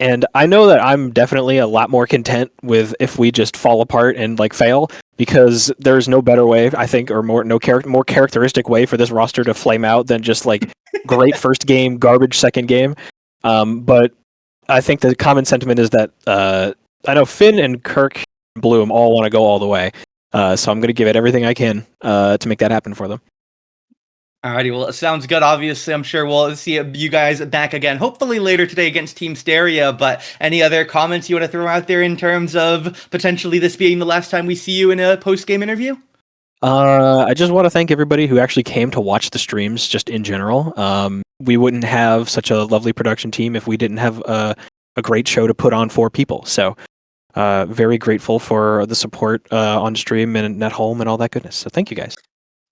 Speaker 11: And I know that I'm definitely a lot more content with if we just fall apart and like fail, because there's no better way, I think, or more characteristic way for this roster to flame out than just like great first game, garbage second game. But I think the common sentiment is that I know Finn and Kirk and Bloom all want to go all the way. So I'm going to give it everything I can to make that happen for them.
Speaker 10: Alrighty, well, it sounds good. Obviously, I'm sure we'll see you guys back again, hopefully later today against Team STERIA. But any other comments you want to throw out there in terms of potentially this being the last time we see you in a post-game interview?
Speaker 11: I just want to thank everybody who actually came to watch the streams, just in general. We wouldn't have such a lovely production team if we didn't have a great show to put on for people. So very grateful for the support on stream and at home and all that goodness. So thank you guys.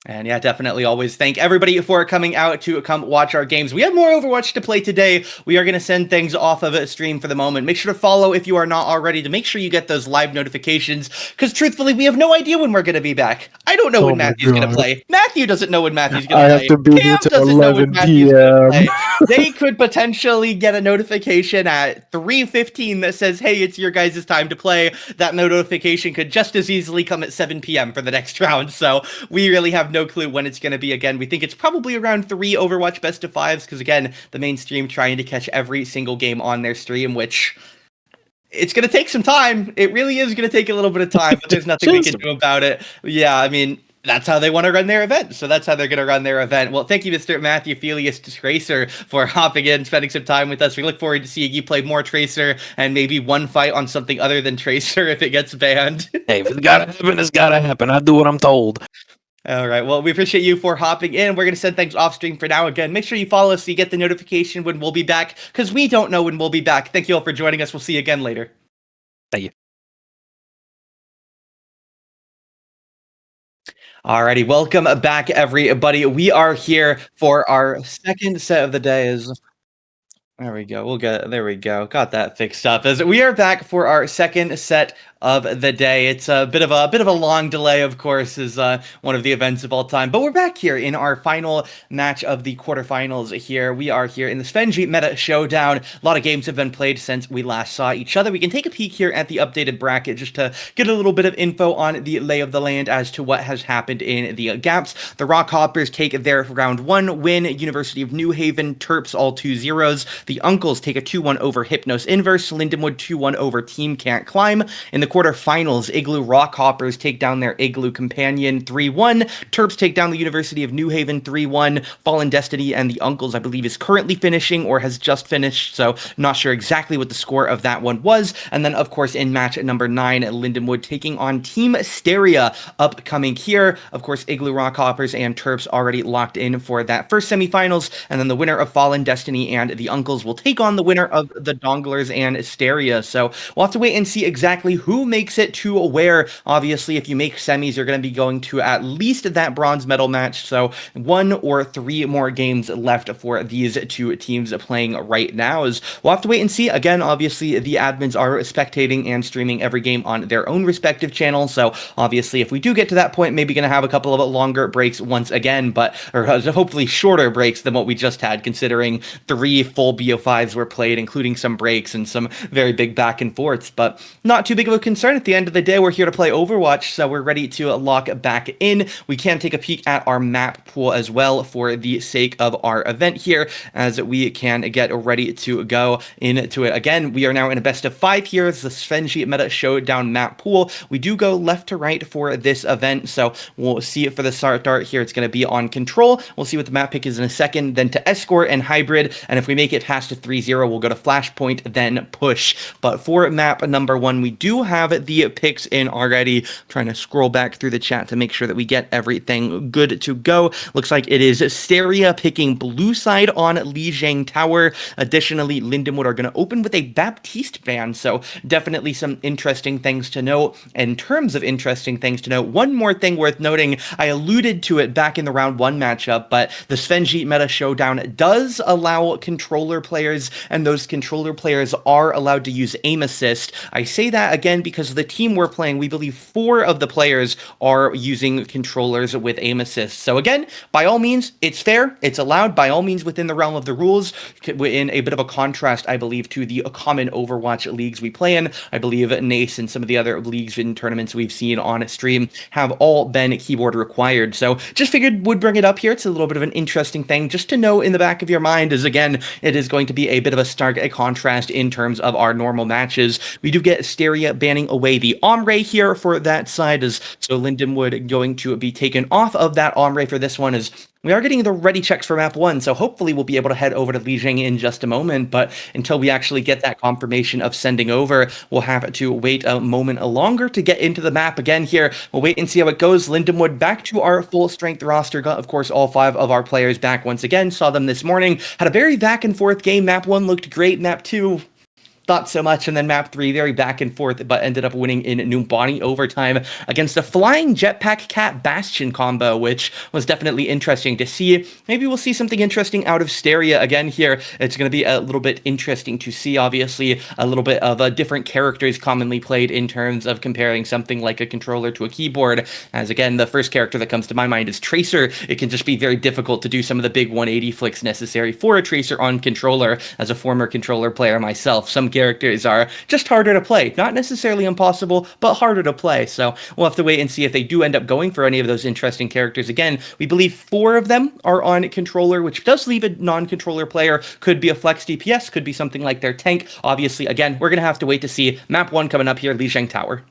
Speaker 10: And yeah, definitely always thank everybody for coming out to come watch our games. We have more Overwatch to play today. We are going to send things off of a stream for the moment. Make sure to follow if you are not already to make sure you get those live notifications, because truthfully, we have no idea when we're going to be back. I don't know when Matthew's going to play. Matthew doesn't know when Matthew's going to play.
Speaker 11: I have to be here till 11 p.m.
Speaker 10: They could potentially get a notification at 3:15 that says, hey, it's your guys' time to play. That notification could just as easily come at 7 p.m. for the next round. So we really have no clue when it's going to be again. We think it's probably around 3 Overwatch best of 5s, because again, the main stream trying to catch every single game on their stream, which it's going to take some time. It really is going to take a little bit of time, but there's nothing we can do about it. Yeah, I mean, that's how they want to run their event. So that's how they're going to run their event. Well, thank you, Mr. Matthew Felius Tracer, for hopping in, spending some time with us. We look forward to seeing you play more Tracer and maybe one fight on something other than Tracer if it gets banned.
Speaker 11: Hey, if it's got to happen, it's got to happen. I do what I'm told.
Speaker 10: All right. Well, we appreciate you for hopping in. We're going to send things off stream for now. Again, make sure you follow us so you get the notification when we'll be back, because we don't know when we'll be back. Thank you all for joining us. We'll see you again later.
Speaker 11: Thank you.
Speaker 10: Alrighty, welcome back, everybody. We are here for our second set of the day. There we go. There we go. Got that fixed up. As we are back for our second set of the day. It's a bit of a long delay, of course, is one of the events of all time. But we're back here in our final match of the quarterfinals here. We are here in the Svenji Meta Showdown. A lot of games have been played since we last saw each other. We can take a peek here at the updated bracket just to get a little bit of info on the lay of the land as to what has happened in the gaps. The Rockhoppers take their round 1 win. University of New Haven, Terps all 2-0s. The Uncles take a 2-1 over Hypnos Inverse. Lindenwood 2-1 over Team Can't Climb. In the quarterfinals, Igloo Rockhoppers take down their Igloo companion 3-1. Terps take down the University of New Haven 3-1. Fallen Destiny and the Uncles, I believe, is currently finishing or has just finished, so not sure exactly what the score of that one was. And then, of course, in match number 9, Lindenwood taking on Team STERIA upcoming here. Of course, Igloo Rockhoppers and Terps already locked in for that first semifinals, and then the winner of Fallen Destiny and the Uncles will take on the winner of the Donglers and STERIA. So we'll have to wait and see exactly who makes it to where. Obviously, if you make semis, you're going to be going to at least that bronze medal match, so 1 or 3 more games left for these two teams playing right now. As we'll have to wait and see. Again, obviously, the admins are spectating and streaming every game on their own respective channels, so obviously, if we do get to that point, maybe going to have a couple of longer breaks once again, or hopefully shorter breaks than what we just had, considering 3 full BO5s were played, including some breaks and some very big back and forths, but not too big of a concern. At the end of the day, we're here to play Overwatch, so we're ready to lock back in. We can take a peek at our map pool as well for the sake of our event here, as we can get ready to go into it. Again, we are now in a best of 5 here. It's the Svenji Meta Showdown map pool. We do go left to right for this event, so we'll see it for the start here. It's going to be on control. We'll see what the map pick is in a second, then to escort and hybrid, and if we make it past a 3-0, we'll go to flashpoint, then push. But for map number 1, we do have the picks in already. I'm trying to scroll back through the chat to make sure that we get everything good to go. Looks like it is STERIA picking blue side on Lijiang Tower. Additionally, Lindenwood are going to open with a Baptiste ban, so definitely some interesting things to note. In terms of interesting things to note, one more thing worth noting, I alluded to it back in the round 1 matchup, but the Svenji Meta Showdown does allow controller players, and those controller players are allowed to use aim assist. I say that again because the team we're playing, we believe 4 of the players are using controllers with aim assist. So again, by all means, it's fair, it's allowed, by all means within the realm of the rules, in a bit of a contrast, I believe, to the common Overwatch leagues we play in. I believe NACE and some of the other leagues and tournaments we've seen on stream have all been keyboard required. So just figured would bring it up here. It's a little bit of an interesting thing just to know in the back of your mind, as again, it is going to be a bit of a stark contrast in terms of our normal matches. We do get STERIA banning away the Ombre here for that side, as so Lindenwood going to be taken off of that Ombre for this one, as we are getting the ready checks for map 1, so hopefully we'll be able to head over to Lijiang in just a moment, but until we actually get that confirmation of sending over, we'll have to wait a moment longer to get into the map again here. We'll wait and see how it goes. Lindenwood back to our full strength roster. Got, of course, all 5 of our players back once again. Saw them this morning. Had a very back and forth game. Map 1 looked great. Map 2... thought so much, and then map 3 very back and forth, but ended up winning in Numbani overtime against a flying jetpack cat bastion combo, which was definitely interesting to see. Maybe we'll see something interesting out of STERIA again here. It's going to be a little bit interesting to see, obviously, a little bit of different characters commonly played in terms of comparing something like a controller to a keyboard, as again, the first character that comes to my mind is Tracer. It can just be very difficult to do some of the big 180 flicks necessary for a Tracer on controller. As a former controller player myself, some characters are just harder to play. Not necessarily impossible, but harder to play. So we'll have to wait and see if they do end up going for any of those interesting characters. Again, we believe 4 of them are on controller, which does leave a non-controller player. Could be a flex DPS, could be something like their tank. Obviously, again, we're going to have to wait to see. Map 1 coming up here, Lijiang Tower.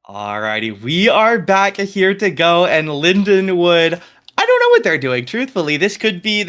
Speaker 10: Alrighty, we are back here to go, and Lindenwood, I don't know what they're doing, truthfully. This could be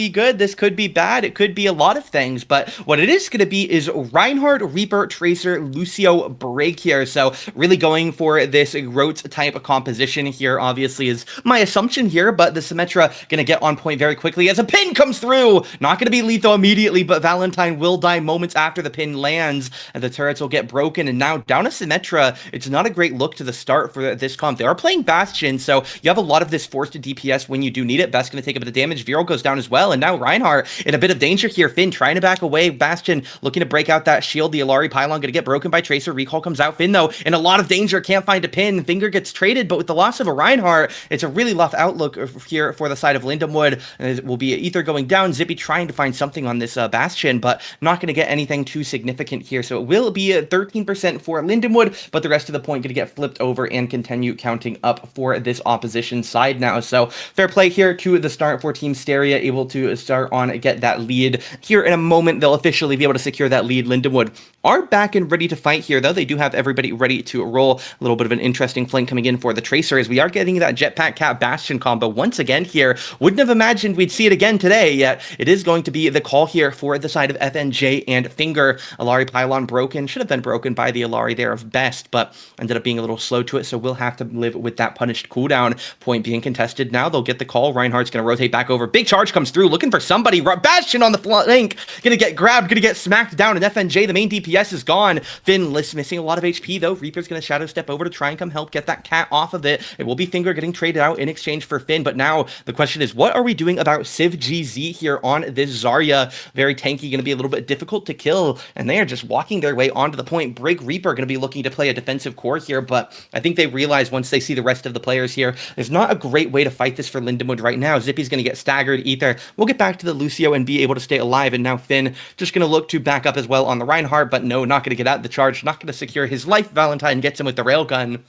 Speaker 10: good, this could be bad, it could be a lot of things, but what it is going to be is Reinhardt, Reaper, Tracer, Lucio, Break here, so really going for this Rote type of composition here, obviously, is my assumption here, but the Symmetra going to get on point very quickly as a pin comes through! Not going to be lethal immediately, but Valentine will die moments after the pin lands, and the turrets will get broken, and now down to Symmetra, it's not a great look to the start for this comp. They are playing Bastion, so you have a lot of this forced DPS when you do need it. Best going to take a bit of damage. Viral goes down as well, and now Reinhardt in a bit of danger here. Finn trying to back away. Bastion looking to break out that shield. The Alari pylon going to get broken by Tracer. Recall comes out. Finn, though, in a lot of danger. Can't find a pin. Finger gets traded, but with the loss of a Reinhardt, it's a really rough outlook here for the side of Lindenwood. It will be Ether going down. Zippy trying to find something on this Bastion, but not going to get anything too significant here. So it will be a 13% for Lindenwood, but the rest of the point going to get flipped over and continue counting up for this opposition side now. So fair play here to the start for Team STERIA, able to start on get that lead. Here in a moment, they'll officially be able to secure that lead. Lindenwood are back and ready to fight here, though. They do have everybody ready to roll. A little bit of an interesting flank coming in for the Tracer as we are getting that Jetpack Cat Bastion combo once again here. Wouldn't have imagined we'd see it again today, yet it is going to be the call here for the side of FNJ and Finger. Alari pylon broken. Should have been broken by the Alari there of best, but ended up being a little slow to it, so we'll have to live with that punished cooldown. Point being contested now. They'll get the call. Reinhardt's going to rotate back over. Big charge comes through, looking for somebody. Bastion on the flank. Going to get grabbed, going to get smacked down, and FNJ, the main DPS, is gone. Finn missing a lot of HP, though. Reaper's going to shadow step over to try and come help get that cat off of it. It will be Finger getting traded out in exchange for Finn, but now the question is, what are we doing about Civ GZ here on this Zarya? Very tanky, going to be a little bit difficult to kill, and they are just walking their way onto the point. Break Reaper going to be looking to play a defensive core here, but I think they realize once they see the rest of the players here, there's not a great way to fight this for Lindenwood right now. Zippy's going to get staggered. Ether will get back to the Lucio and be able to stay alive, and now Finn just going to look to back up as well on the Reinhardt, but no, not going to get out the charge, not going to secure his life. Valentine gets him with the railgun.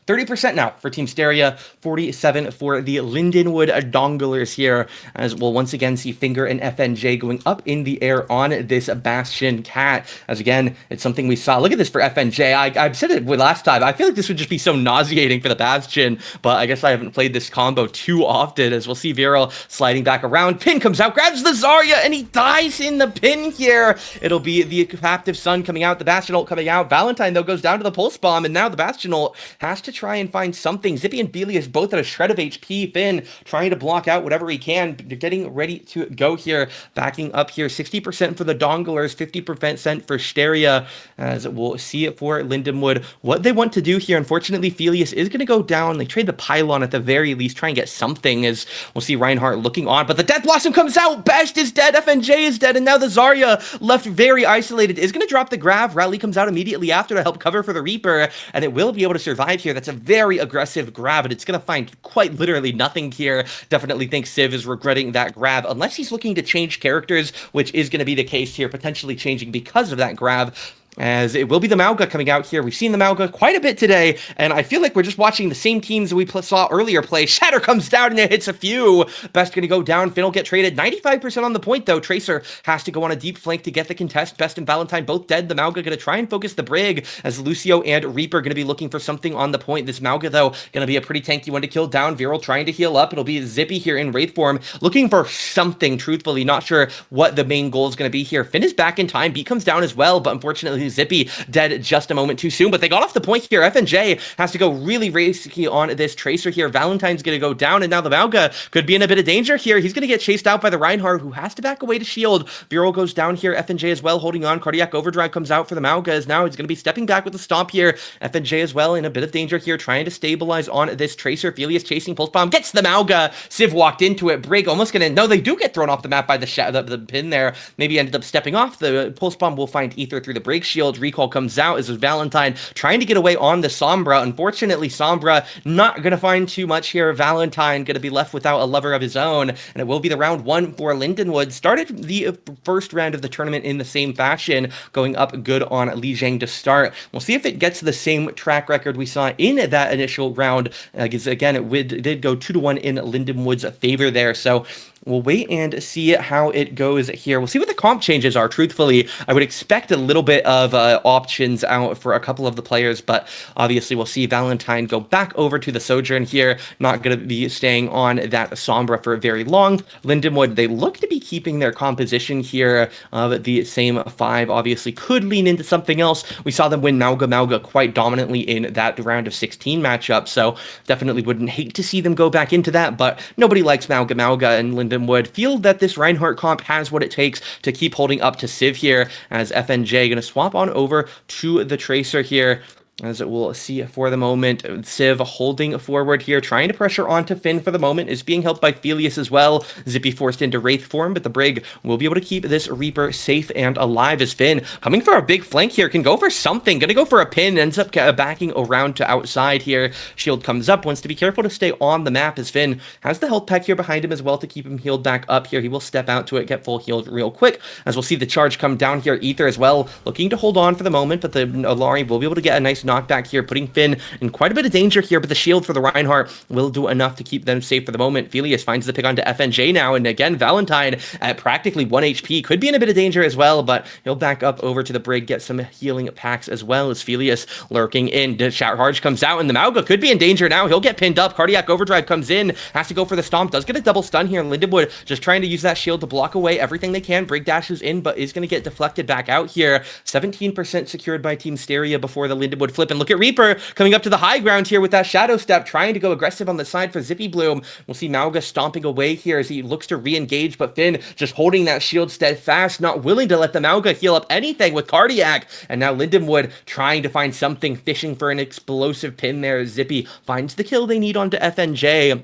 Speaker 10: 30% now for Team STERIA, 47 for the Lindenwood Donglers here, as we'll once again see Finger and FNJ going up in the air on this Bastion Cat, as again, it's something we saw. Look at this for FNJ. I said it last time, I feel like this would just be so nauseating for the Bastion, but I guess I haven't played this combo too often, as we'll see Viral sliding back around. Pin comes out, grabs the Zarya, and he dies in the pin here. It'll be the Captive Sun coming out, the Bastion ult coming out. Valentine, though, goes down to the Pulse Bomb, and now the Bastion ult has to try and find something. Zippy and Belius both at a shred of HP. Finn trying to block out whatever he can. They're getting ready to go here. Backing up here. 60% for the Donglers, 50% for Steria, as we'll see it for Lindenwood. What they want to do here, unfortunately, Felius is going to go down. They trade the Pylon at the very least, try and get something, as we'll see Reinhardt looking on, but the Death Blossom comes out. Best is dead. FNJ is dead, and now the Zarya, left very isolated, is going to drop the Grav. Rally comes out immediately after to help cover for the Reaper, and it will be able to survive here. That's a very aggressive grab, and it's going to find quite literally nothing here. Definitely think Civ is regretting that grab, unless he's looking to change characters, which is going to be the case here, potentially changing because of that grab, as it will be the Mauga coming out here. We've seen the Mauga quite a bit today, and I feel like we're just watching the same teams that we saw earlier play. Shatter comes down and it hits a few. Best going to go down. Finn will get traded. 95% on the point, though. Tracer has to go on a deep flank to get the contest. Best and Valentine both dead. The Mauga going to try and focus the Brig, as Lucio and Reaper going to be looking for something on the point. This Mauga, though, going to be a pretty tanky one to kill down. Viral trying to heal up. It'll be Zippy here in Wraith form, looking for something, truthfully. Not sure what the main goal is going to be here. Finn is back in time. Beat comes down as well, but unfortunately, Zippy dead just a moment too soon, but they got off the point here. FNJ has to go really risky on this Tracer here. Valentine's going to go down, and now the Mauga could be in a bit of danger here. He's going to get chased out by the Reinhardt, who has to back away to shield. Viral goes down here. FNJ as well, holding on. Cardiac Overdrive comes out for the Mauga, as now he's going to be stepping back with the stomp here. FNJ as well in a bit of danger here, trying to stabilize on this Tracer. Felius chasing Pulse Bomb, gets the Mauga. Civ walked into it. Brig almost going to... No, they do get thrown off the map by the pin there. Maybe ended up stepping off. The Pulse Bomb will find Ether through the Brig shield. Recall comes out as Valentine trying to get away on the Sombra. Unfortunately, Sombra not going to find too much here. Valentine going to be left without a lover of his own, and it will be the round one for Lindenwood. Started the first round of the tournament in the same fashion, going up good on Li Zhang to start. We'll see if it gets the same track record we saw in that initial round, because again, it did go 2-1 in Lindenwood's favor there. So We'll wait and see how it goes here. We'll see what the comp changes are. Truthfully, I would expect a little bit of options out for a couple of the players, but obviously we'll see Valentine go back over to the Sojourn here. Not going to be staying on that Sombra for very long. Lindenwood, they look to be keeping their composition here of the same 5. Obviously could lean into something else. We saw them win Mauga quite dominantly in that round of 16 matchup, so definitely wouldn't hate to see them go back into that, but nobody likes Mauga, and Lindenwood feel that this Reinhardt comp has what it takes to keep holding up to Civ here, as FNJ going to swap on over to the Tracer here. As we'll see for the moment, Civ holding forward here, trying to pressure onto Finn for the moment, is being helped by Felius as well. Zippy forced into Wraith form, but the Brig will be able to keep this Reaper safe and alive as Finn, coming for a big flank here, can go for something, gonna go for a pin, ends up backing around to outside here. Shield comes up, wants to be careful to stay on the map as Finn has the health pack here behind him as well to keep him healed back up here. He will step out to it, get full healed real quick, as we'll see the charge come down here. Ether as well, looking to hold on for the moment, but the Alari will be able to get a nice knockback here, putting Finn in quite a bit of danger here, but the shield for the Reinhardt will do enough to keep them safe for the moment. Felius finds the pick onto FNJ now, and again, Valentine at practically 1 HP, could be in a bit of danger as well, but he'll back up over to the Brig, get some healing packs as well, as Felius lurking in. Charge comes out, and the Mauga could be in danger now. He'll get pinned up. Cardiac Overdrive comes in, has to go for the stomp, does get a double stun here. Lindenwood just trying to use that shield to block away everything they can. Brig dashes in, but is going to get deflected back out here. 17% secured by Team STERIA before the Lindenwood flip, and look at Reaper coming up to the high ground here with that Shadow Step, trying to go aggressive on the side for Zippy Bloom. We'll see Mauga stomping away here as he looks to re-engage, but Finn just holding that shield steadfast, not willing to let the Mauga heal up anything with Cardiac. And now Lindenwood trying to find something, fishing for an explosive pin there. Zippy finds the kill they need onto FNJ.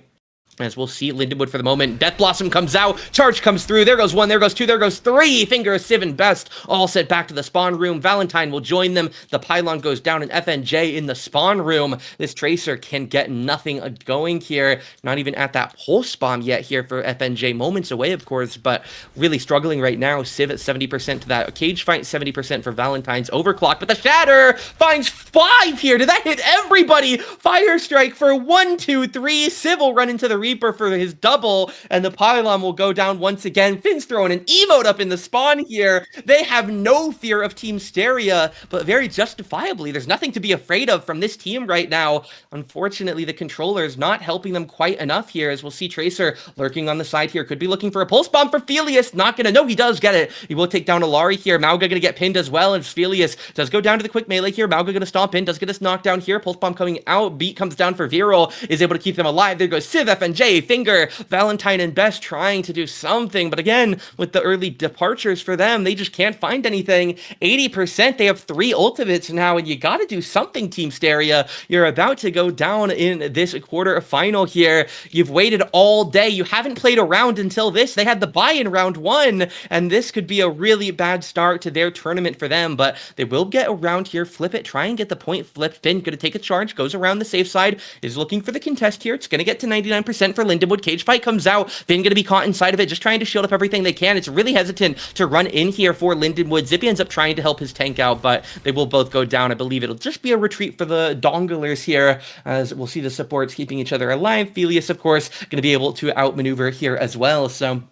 Speaker 10: As we'll see Lindenwood for the moment. Death Blossom comes out. Charge comes through. There goes 1. There goes 2. There goes 3. Finger of Civ and Best. All set back to the spawn room. Valentine will join them. The pylon goes down, and FNJ in the spawn room. This Tracer can get nothing going here. Not even at that pulse bomb yet here for FNJ. Moments away, of course, but really struggling right now. Civ at 70% to that cage fight. 70% for Valentine's overclock. But the Shatter finds 5 here. Did that hit everybody? Fire Strike for 1, 2, 3. Civ will run into the Reaper for his double, and the pylon will go down once again. Finn's throwing an emote up in the spawn here. They have no fear of Team STERIA, but very justifiably, there's nothing to be afraid of from this team right now. Unfortunately, the controller's not helping them quite enough here, as we'll see Tracer lurking on the side here. Could be looking for a pulse bomb for Felius. Not gonna. No, he does get it. He will take down Alari here. Mauga gonna get pinned as well, and Felius does go down to the quick melee here. Mauga gonna stomp in, does get us knocked down here. Pulse bomb coming out. Beat comes down for Viral, is able to keep them alive. There goes Civ, FNJ, Finger, Valentine, and Best trying to do something, but again, with the early departures for them, they just can't find anything. 80%, they have 3 ultimates now, and you gotta do something, Team STERIA. You're about to go down in this quarter final here. You've waited all day. You haven't played a round until this. They had the bye in round 1, and this could be a really bad start to their tournament for them, but they will get around here, flip it, try and get the point flipped. Finn gonna take a charge, goes around the safe side, is looking for the contest here. It's gonna get to 99% for Lindenwood. Cage fight comes out. Finn gonna be caught inside of it, just trying to shield up everything they can. It's really hesitant to run in here for Lindenwood. Zippy ends up trying to help his tank out, but they will both go down. I believe it'll just be a retreat for the Donglers here, as we'll see the supports keeping each other alive. Felius, of course, gonna be able to outmaneuver here as well, so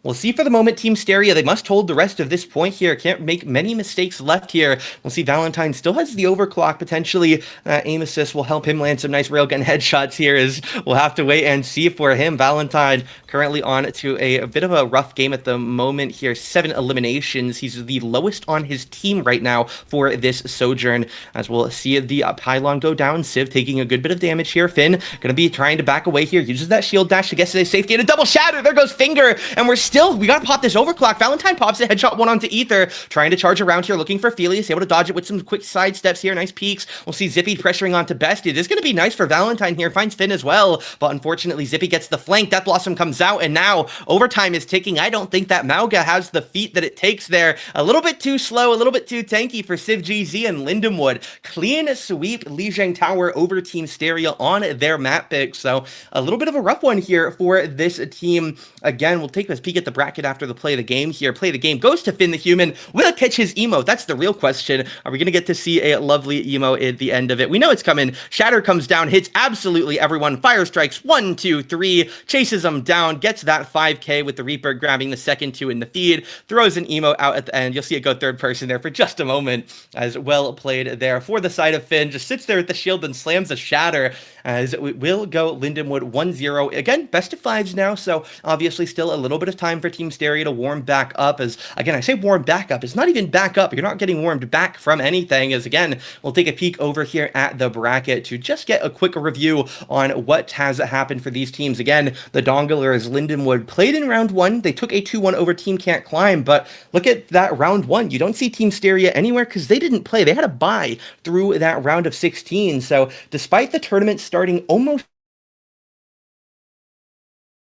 Speaker 10: we'll see for the moment. Team STERIA, they must hold the rest of this point here. Can't make many mistakes left here. We'll see Valentine still has the overclock. Potentially, aim assist will help him land some nice railgun headshots here, as we'll have to wait and see for him. Valentine currently on to a bit of a rough game at the moment here. 7 eliminations. He's the lowest on his team right now for this Sojourn, as we'll see the pylon go down. Civ taking a good bit of damage here. Finn gonna be trying to back away here. Uses that shield dash to get to safety, and a double shatter. There goes Finger, and we gotta pop this overclock. Valentine pops a headshot 1 onto Ether, trying to charge around here, looking for Felius, able to dodge it with some quick side steps here, nice peeks. We'll see Zippy pressuring onto Best. It is gonna be nice for Valentine here, finds Finn as well, but unfortunately Zippy gets the flank. Death Blossom comes out, and now overtime is ticking. I don't think that Mauga has the feat that it takes there. A little bit too slow, a little bit too tanky for Civ GZ and Lindenwood. Clean sweep Lijiang Tower over Team STERIA on their map pick, so a little bit of a rough one here for this team. Again, we'll take this peek get the bracket after the play of the game here. Play the game goes to Finn the Human. Will it catch his emo? That's the real question. Are we going to get to see a lovely emo at the end of it? We know it's coming. Shatter comes down, hits absolutely everyone. Fire strikes 1, 2, 3, chases them down, gets that 5k with the Reaper grabbing the second 2 in the feed, throws an emo out at the end. You'll see it go third person there for just a moment. As well played there for the side of Finn. Just sits there with the shield and slams a Shatter. As we will go Lindenwood 1-0. Again, best of 5s now, so obviously still a little bit of time for Team STERIA to warm back up. As, again, I say warm back up. It's not even back up. You're not getting warmed back from anything. As, again, we'll take a peek over here at the bracket to just get a quick review on what has happened for these teams. Again, the Donglers, Lindenwood, played in round 1. They took a 2-1 over Team Can't Climb, but look at that round 1. You don't see Team STERIA anywhere because they didn't play. They had a bye through that round of 16. So despite the tournament starting almost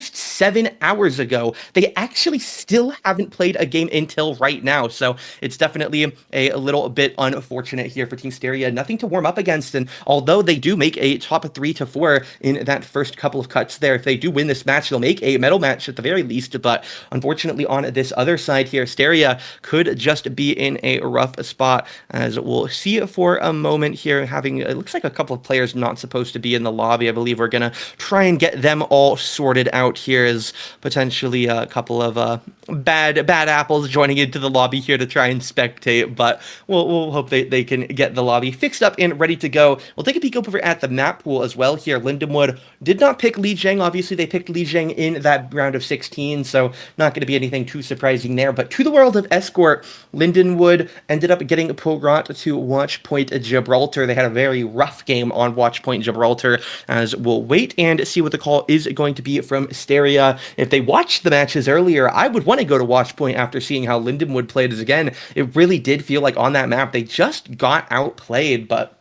Speaker 10: 7 hours ago, they actually still haven't played a game until right now. So it's definitely a little bit unfortunate here for Team STERIA. Nothing to warm up against. And although they do make a top 3 to 4 in that first couple of cuts there, if they do win this match, they'll make a medal match at the very least. But unfortunately, on this other side here, STERIA could just be in a rough spot, as we'll see it for a moment here. Having, it looks like a couple of players not supposed to be in the lobby. I believe we're going to try and get them all sorted out here, as potentially a couple of bad apples joining into the lobby here to try and spectate, but we'll hope they can get the lobby fixed up and ready to go. We'll take a peek over at the map pool as well here. Lindenwood did not pick Li Zheng. Obviously, they picked Li Zheng in that round of 16, so not going to be anything too surprising there. But to the world of Escort, Lindenwood ended up getting Pograt to Watchpoint Gibraltar. They had a very rough game on Watchpoint Gibraltar, as we'll wait and see what the call is going to be from STERIA. If they watched the matches earlier, I would want to go to Watchpoint after seeing how Lindenwood played, as again, it really did feel like on that map they just got outplayed. But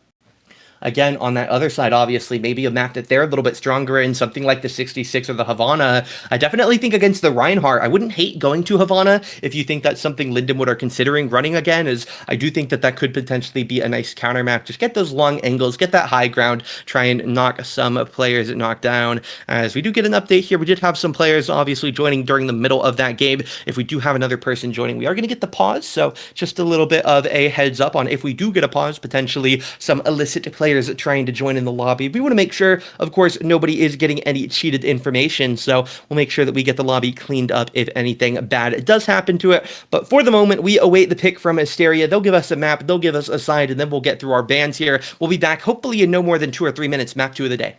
Speaker 10: again, on that other side, obviously, maybe a map that they're a little bit stronger in, something like the 66 or the Havana. I definitely think against the Reinhardt, I wouldn't hate going to Havana if you think that's something Lindenwood are considering running again, as I do think that that could potentially be a nice counter map. Just get those long angles, get that high ground, try and knock some players knocked down. As we do get an update here, we did have some players obviously joining during the middle of that game. If we do have another person joining, we are going to get the pause, so just a little bit of a heads up on if we do get a pause, potentially some illicit players trying to join in the lobby. We want to make sure, of course, nobody is getting any cheated information, so we'll make sure that we get the lobby cleaned up if anything bad does happen to it. But for the moment, we await the pick from STERIA. They'll give us a map, they'll give us a side, and then we'll get through our bans here. We'll be back hopefully in no more than 2 or 3 minutes. Map 2 of the day.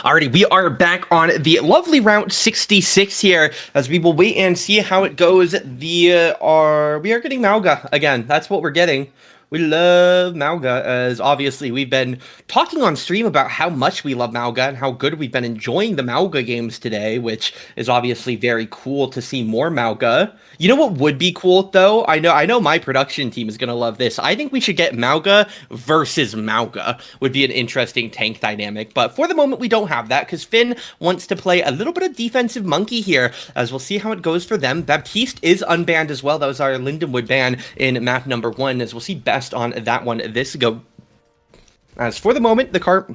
Speaker 10: Alrighty, we are back on the lovely round 66 here, as we will wait and see how it goes. We are getting Mauga again. That's what we're getting. We love Mauga, as obviously we've been talking on stream about how much we love Mauga and how good we've been enjoying the Mauga games today, which is obviously very cool to see more Mauga. You know what would be cool though? I know my production team is gonna love this. I think we should get Mauga versus Mauga. Would be an interesting tank dynamic, but for the moment we don't have that because Finn wants to play a little bit of defensive monkey here, as we'll see how it goes for them. Baptiste is unbanned as well. That was our Lindenwood ban in map number 1, as we'll see best on that one this go. As for the moment, the cart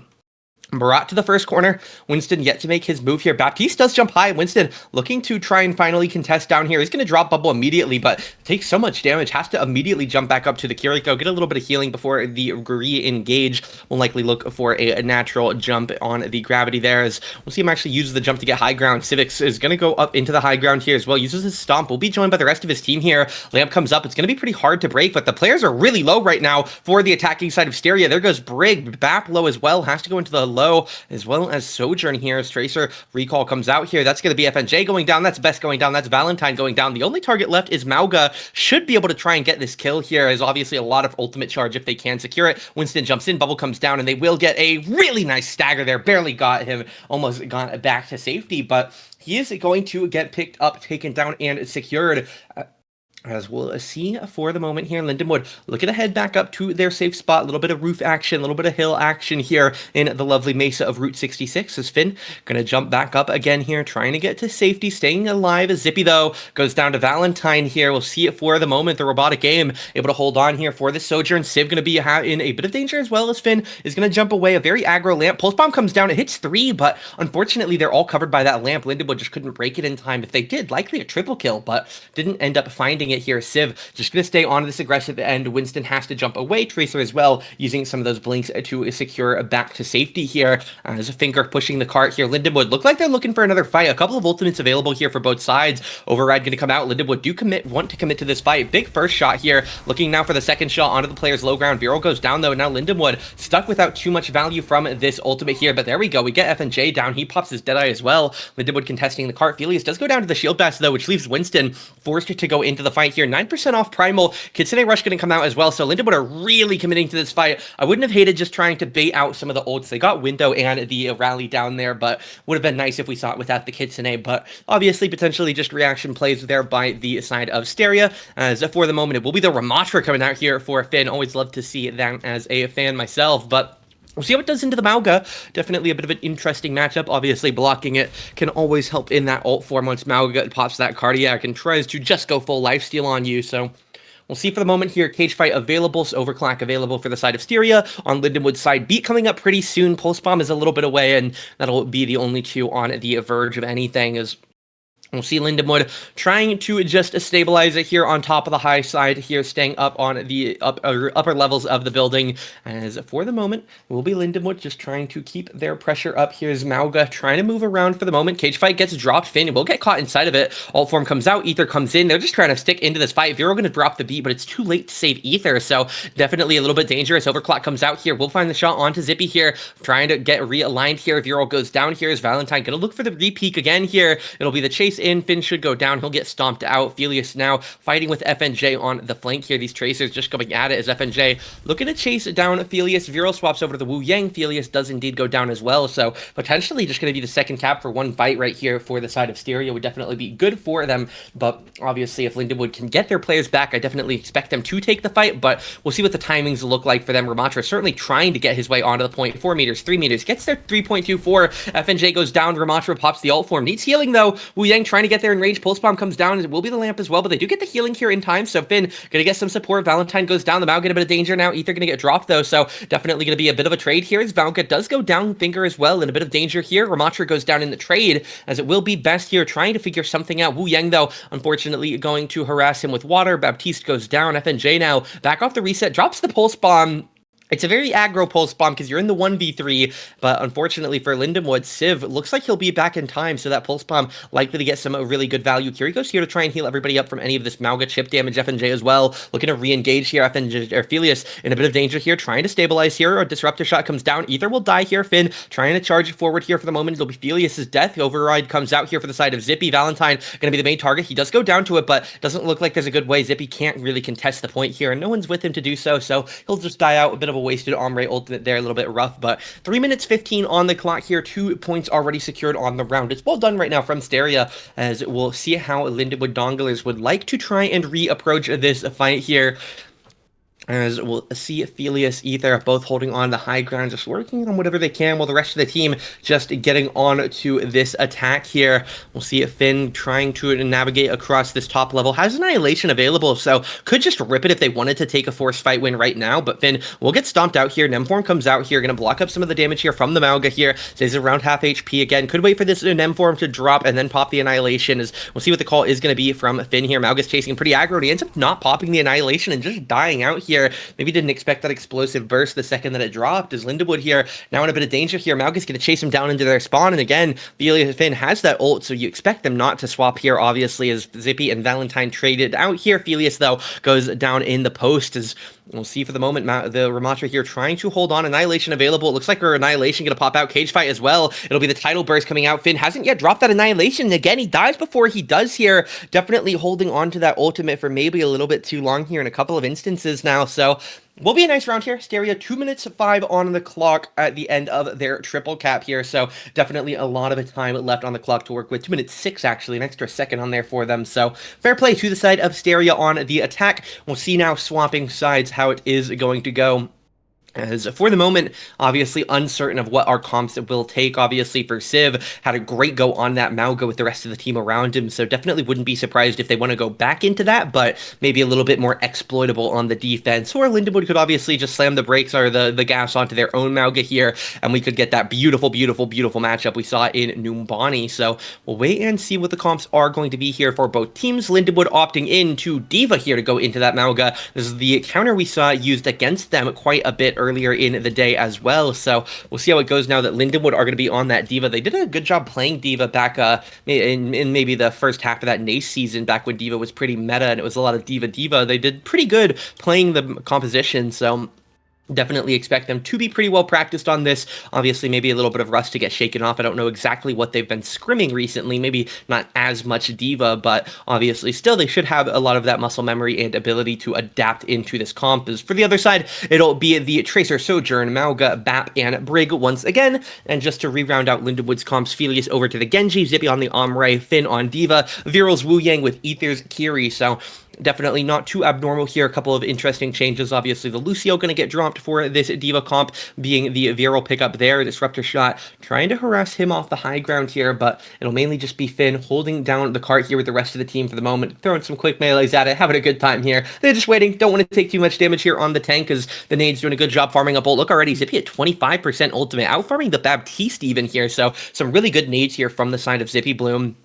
Speaker 10: brought to the first corner. Winston yet to make his move here. Baptiste does jump high. Winston looking to try and finally contest down here. He's going to drop bubble immediately, but takes so much damage. Has to immediately jump back up to the Kiriko. Get a little bit of healing before the re-engage. Will likely look for a natural jump on the gravity there, as we'll see him actually use the jump to get high ground. Civics is going to go up into the high ground here as well. Uses his stomp. Will be joined by the rest of his team here. Lamp comes up. It's going to be pretty hard to break, but the players are really low right now for the attacking side of STERIA. There goes Brig. Bap low as well. Has to go into the low as well as Sojourn here, as Tracer recall comes out here. That's going to be FNJ going down. That's Best going down. That's Valentine going down. The only target left is Mauga. Should be able to try and get this kill here, as obviously a lot of ultimate charge if they can secure it. Winston jumps in, bubble comes down, and they will get a really nice stagger there. Barely got him, almost got back to safety, but he is going to get picked up, taken down, and secured. As we'll see for the moment here, Lindenwood looking to head back up to their safe spot. A little bit of roof action, a little bit of hill action here in the lovely mesa of Route 66. As Finn going to jump back up again here, trying to get to safety, staying alive. As Zippy, though, goes down to Valentine here. We'll see it for the moment. The robotic aim able to hold on here for the Sojourn. Civ going to be in a bit of danger as well, as Finn is going to jump away. A very aggro lamp. Pulse Bomb comes down. It hits 3, but unfortunately, they're all covered by that lamp. Lindenwood just couldn't break it in time. If they did, likely a triple kill, but didn't end up finding it here. Civ just going to stay on this aggressive end. Winston has to jump away. Tracer as well, using some of those blinks to secure back to safety here. As a Finger pushing the cart here. Lindenwood look like they're looking for another fight. A couple of ultimates available here for both sides. Override going to come out. Lindenwood want to commit to this fight. Big first shot here. Looking now for the second shot onto the player's low ground. Viral goes down though. Now Lindenwood stuck without too much value from this ultimate here. But there we go. We get FNJ down. He pops his Deadeye as well. Lindenwood contesting the cart. Felius does go down to the shield bash though, which leaves Winston forced to go into the fight here. 9% off Primal. Kitsune Rush going to come out as well, so Lindenwood are really committing to this fight. I wouldn't have hated just trying to bait out some of the ults. They got Window and the rally down there, but would have been nice if we saw it without the Kitsune, but obviously potentially just reaction plays there by the side of Steria. As for the moment, it will be the Ramatra coming out here for Finn. Always love to see that as a fan myself, but we'll see how it does into the Mauga. Definitely a bit of an interesting matchup. Obviously, blocking it can always help in that ult form once Mauga pops that cardiac and tries to just go full lifesteal on you. So we'll see for the moment here. Cage Fight available, so Overclock available for the side of Steria. On Lindenwood's side, Beat coming up pretty soon. Pulse Bomb is a little bit away, and that'll be the only two on the verge of anything. As we'll see Lindenwood trying to just stabilize it here on top of the high side here, staying up on the upper levels of the building. As for the moment, will be Lindenwood just trying to keep their pressure up. Here's Mauga trying to move around for the moment. Cage Fight gets dropped. Finn will get caught inside of it. Alt form comes out. Ether comes in. They're just trying to stick into this fight. Vero going to drop the beat, but it's too late to save Ether, so definitely a little bit dangerous. Overclock comes out here. We'll find the shot onto Zippy here, trying to get realigned here. Vero goes down here as Valentine going to look for the repeak again here. It'll be the chase in. Finn should go down. He'll get stomped out. Felius now fighting with FNJ on the flank here. These Tracers just going at it as FNJ looking to chase down Felius. Viral swaps over to the Wu Yang. Felius does indeed go down as well, so potentially just going to be the second cap for one fight right here for the side of Steria. Would definitely be good for them, but obviously if Lindenwood can get their players back, I definitely expect them to take the fight, but we'll see what the timings look like for them. Ramatra certainly trying to get his way onto the point. 4 meters, 3 meters, gets there 3.24. FNJ goes down. Ramatra pops the alt form. Needs healing though. Wu Yang trying to get there in range. Pulse Bomb comes down, and it will be the lamp as well, but they do get the healing here in time, so Finn gonna get some support. Valentine goes down. The Mao get a bit of danger now. Ether gonna get dropped though, so definitely gonna be a bit of a trade here as Valka does go down. Finger as well in a bit of danger here. Ramatra goes down in the trade, as it will be Best here trying to figure something out. Wu Yang though, unfortunately going to harass him with water. Baptiste goes down. FNJ now back off the reset, drops the Pulse Bomb. It's a very aggro Pulse Bomb because you're in the 1v3, but unfortunately for Lindenwood, Civ looks like he'll be back in time, so that Pulse Bomb likely to get some really good value. Kiriko's here to try and heal everybody up from any of this Mauga chip damage. FNJ as well, looking to re-engage here. FNJ, or Felius in a bit of danger here, trying to stabilize here. A Disruptor shot comes down. Ether will die here. Finn trying to charge forward here for the moment. It'll be Felius's death. Override comes out here for the side of Zippy. Valentine going to be the main target. He does go down to it, but doesn't look like there's a good way. Zippy can't really contest the point here, and no one's with him to do so, so he'll just die out. A bit of a wasted Ombre ultimate there, a little bit rough, but 3 minutes 15 on the clock here. 2 points already secured on the round. It's well done right now from Steria, as we'll see how Lindenwood Donglers would like to try and re-approach this fight here. As we'll see Felius, Ether both holding on the high ground, just working on whatever they can, while the rest of the team just getting on to this attack here. We'll see Finn trying to navigate across this top level. Has Annihilation available, so could just rip it if they wanted to take a forced fight win right now, but Finn will get stomped out here. Nemform comes out here, going to block up some of the damage here from the Mauga here. Stays around half HP again. Could wait for this Nemform to drop and then pop the Annihilation, as we'll see what the call is going to be from Finn here. Mauga's chasing pretty aggro, and he ends up not popping the Annihilation and just dying out here. Maybe didn't expect that explosive burst the second that it dropped, as Lindenwood here now in a bit of danger here. Mauga's going to chase him down into their spawn, and again, Finn has that ult, so you expect them not to swap here, obviously, as Zippy and Valentine traded out here. Felius, though, goes down in the post, as we'll see for the moment. The Ramatra here trying to hold on. Annihilation available. It looks like her Annihilation going to pop out. Cage Fight as well. It'll be the tidal burst coming out. Finn hasn't yet dropped that Annihilation, and again, he dies before he does here. Definitely holding on to that ultimate for maybe a little bit too long here in a couple of instances now, so Will be a nice round here. STERIA 2 minutes 5 on the clock at the end of their triple cap here. So definitely a lot of time left on the clock to work with. 2 minutes 6 actually, an extra second on there for them. So fair play to the side of STERIA on the attack. We'll see now swapping sides how it is going to go. As for the moment, obviously uncertain of what our comps will take. Obviously for Civ, had a great go on that Mauga with the rest of the team around him, so definitely wouldn't be surprised if they want to go back into that, but maybe a little bit more exploitable on the defense. Or Lindenwood could obviously just slam the brakes or the gas onto their own Mauga here, and we could get that beautiful, beautiful, beautiful matchup we saw in Numbani. So we'll wait and see what the comps are going to be here for both teams. Lindenwood opting in to D.Va here to go into that Mauga. This is the counter we saw used against them quite a bit earlier in the day as well, so we'll see how it goes now that Lindenwood are going to be on that D.Va. They did a good job playing D.Va back in maybe the first half of that NACE season, back when D.Va was pretty meta and it was a lot of D.Va. They did pretty good playing the composition, so definitely expect them to be pretty well practiced on this. Obviously, maybe a little bit of rust to get shaken off. I don't know exactly what they've been scrimming recently. Maybe not as much D.Va, but obviously still they should have a lot of that muscle memory and ability to adapt into this comp. As for the other side, it'll be the Tracer, Sojourn, Mauga, Bap, and Brig once again. And just to re-round out Lindenwood's comps, Felius over to the Genji, Zippy on the Ombre, Finn on D.Va, Viral's Wu Yang with Aether's Kiri. So definitely not too abnormal here. A couple of interesting changes. Obviously, the Lucio going to get dropped for this D.Va comp, being the Viral pickup there. Disruptor shot, trying to harass him off the high ground here, but it'll mainly just be Finn holding down the cart here with the rest of the team for the moment, throwing some quick melees at it, having a good time here. They're just waiting. Don't want to take too much damage here on the tank, because the nade's doing a good job farming up ult. Look already, Zippy at 25% ultimate, out farming the Baptiste even here, so some really good nades here from the side of Zippy Bloom.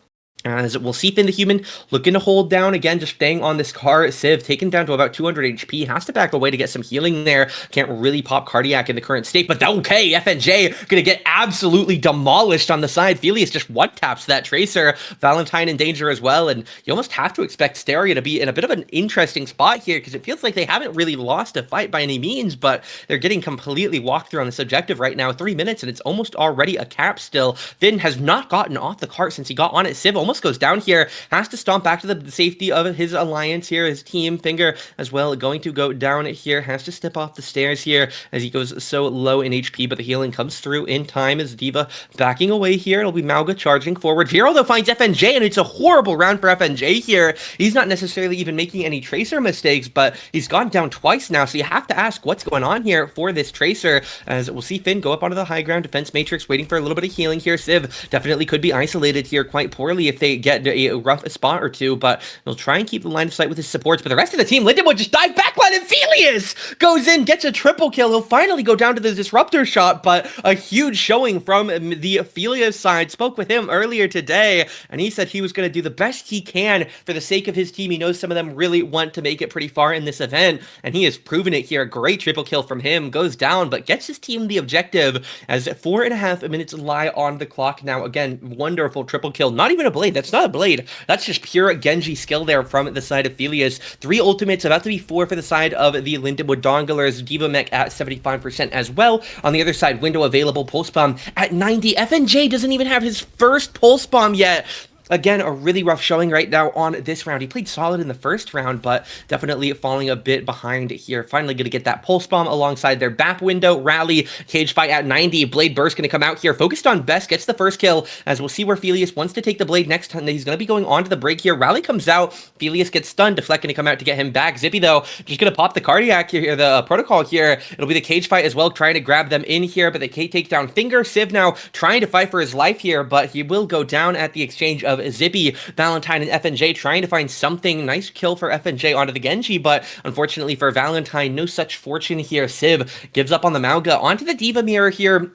Speaker 10: As we'll see Finn the Human looking to hold down again, just staying on this car. Civ taken down to about 200 HP, has to back away to get some healing there. Can't really pop cardiac in the current state, but okay, FNJ gonna get absolutely demolished on the side. Felius just one taps that Tracer. Valentine in danger as well, and you almost have to expect STERIA to be in a bit of an interesting spot here, because it feels like they haven't really lost a fight by any means, but they're getting completely walked through on this objective right now. 3 minutes, and it's almost already a cap still. Finn has not gotten off the cart since he got on it. Civ almost goes down here, has to stomp back to the safety of his alliance here, his team. Finger as well going to go down here, has to step off the stairs here as he goes so low in HP, but the healing comes through in time as D.Va backing away here. It'll be Mauga charging forward. Viral though finds FNJ, and it's a horrible round for FNJ here. He's not necessarily even making any Tracer mistakes, but he's gone down twice now, so you have to ask what's going on here for this Tracer, as we'll see Finn go up onto the high ground. Defense Matrix waiting for a little bit of healing here. Civ definitely could be isolated here quite poorly if they get a rough spot or two, but he'll try and keep the line of sight with his supports. But the rest of the team, Lindenwood just dive backline, and Felius goes in, gets a triple kill. He'll finally go down to the disruptor shot, but a huge showing from the Felius side. Spoke with him earlier today, and he said he was going to do the best he can for the sake of his team. He knows some of them really want to make it pretty far in this event, and he has proven it here. Great triple kill from him, goes down, but gets his team the objective as 4.5 minutes lie on the clock now. Again, wonderful triple kill. Not even a blade. That's not a blade. That's just pure Genji skill there from the side of Felius. 3 ultimates, about to be 4 for the side of the Lindenwood Donglers. D.Va mech at 75% as well. On the other side, window available, pulse bomb at 90. FNJ doesn't even have his first pulse bomb yet. Again, a really rough showing right now on this round. He played solid in the first round, but definitely falling a bit behind here. Finally going to get that pulse bomb alongside their BAP window. Rally, cage fight at 90. Blade burst going to come out here. Focused on Best, gets the first kill, as we'll see where Felius wants to take the blade next time. He's going to be going on to the break here. Rally comes out. Felius gets stunned. Deflect going to come out to get him back. Zippy, though, just going to pop the cardiac here, the protocol here. It'll be the cage fight as well, trying to grab them in here, but they can't take down Finger. Civ now trying to fight for his life here, but he will go down at the exchange of Zippy. Valentine and FNJ trying to find something. Nice kill for FNJ onto the Genji, but unfortunately for Valentine, no such fortune here. Civ gives up on the Mauga. Onto the D.Va mirror here.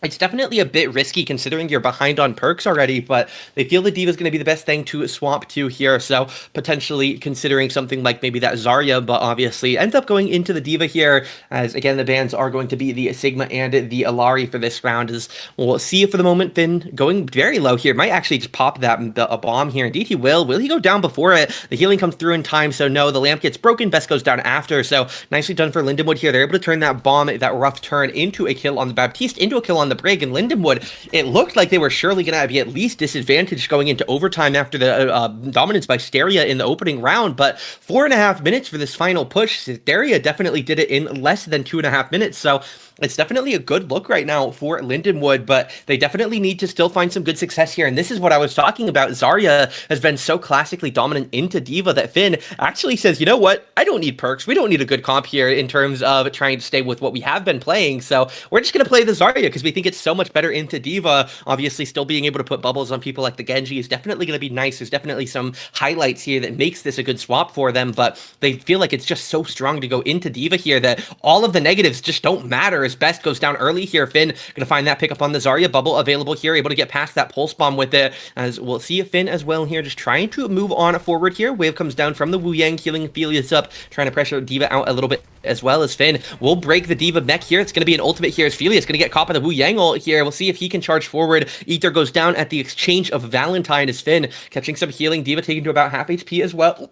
Speaker 10: It's definitely a bit risky considering you're behind on perks already, but they feel the D.Va is going to be the best thing to swap to here, so potentially considering something like maybe that Zarya, but obviously ends up going into the D.Va here, as again the bans are going to be the Sigma and the Alari for this round. As we'll see for the moment, Finn going very low here, might actually just pop a bomb here. Indeed he will. Will he go down before it? The healing comes through in time, so no, the lamp gets broken, Best goes down after, so nicely done for Lindenwood here. They're able to turn that bomb, that rough turn, into a kill on the Baptiste, into a kill on the the break, and Lindenwood, it looked like they were surely going to be at least disadvantaged going into overtime after the dominance by STERIA in the opening round, but 4.5 minutes for this final push. STERIA definitely did it in less than 2.5 minutes, so it's definitely a good look right now for Lindenwood, but they definitely need to still find some good success here. And this is what I was talking about. Zarya has been so classically dominant into D.Va that Finn actually says, you know what? I don't need perks. We don't need a good comp here in terms of trying to stay with what we have been playing. So we're just going to play the Zarya because we think it's so much better into D.Va. Obviously, still being able to put bubbles on people like the Genji is definitely going to be nice. There's definitely some highlights here that makes this a good swap for them, but they feel like it's just so strong to go into D.Va here that all of the negatives just don't matter. As Best goes down early here. Finn gonna find that pick up on the Zarya bubble available here, able to get past that pulse bomb with it, as we'll see Finn as well here, just trying to move on forward here. Wave comes down from the Wu Yang, healing Felius up, trying to pressure D.Va out a little bit as well, as Finn will break the D.Va mech here. It's gonna be an ultimate here as Felius gonna get caught by the Wu Yang ult here. We'll see if he can charge forward. Ether goes down at the exchange of Valentine as Finn catching some healing. D.Va taking to about half HP as well.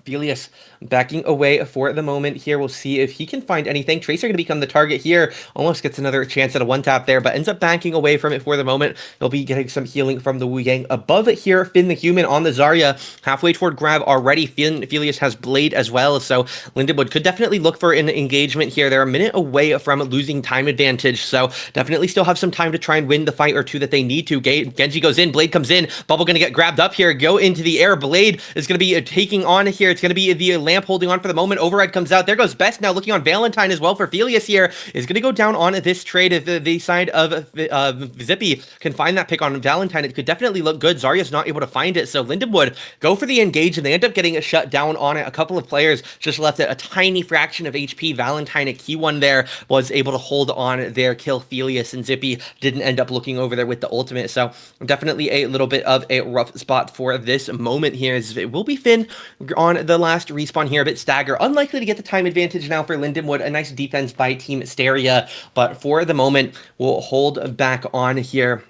Speaker 10: Felius backing away for the moment here. We'll see if he can find anything. Tracer going to become the target here. Almost gets another chance at a one-tap there, but ends up backing away from it for the moment. They'll be getting some healing from the Wu Yang. Above it here, Finn the Human on the Zarya. Halfway toward grab already. Felius has Blade as well, so Lindenwood could definitely look for an engagement here. They're a minute away from losing time advantage, so definitely still have some time to try and win the fight or two that they need to. Genji goes in, Blade comes in, Bubble going to get grabbed up here, go into the air. Blade is going to be taking on here. It's going to be the lamp holding on for the moment. Override comes out. There goes Best now looking on Valentine as well for Felius here. Is going to go down on this trade. If the side of Zippy can find that pick on Valentine, it could definitely look good. Zarya's not able to find it, so Lindenwood go for the engage, and they end up getting a shut down on it. A couple of players just left at a tiny fraction of HP. Valentine, a key one there, was able to hold on there, kill Felius, and Zippy didn't end up looking over there with the ultimate, so definitely a little bit of a rough spot for this moment here, as it will be Finn on the last respawn here, a bit stagger. Unlikely to get the time advantage now for Lindenwood. A nice defense by Team STERIA, but for the moment, we'll hold back on here.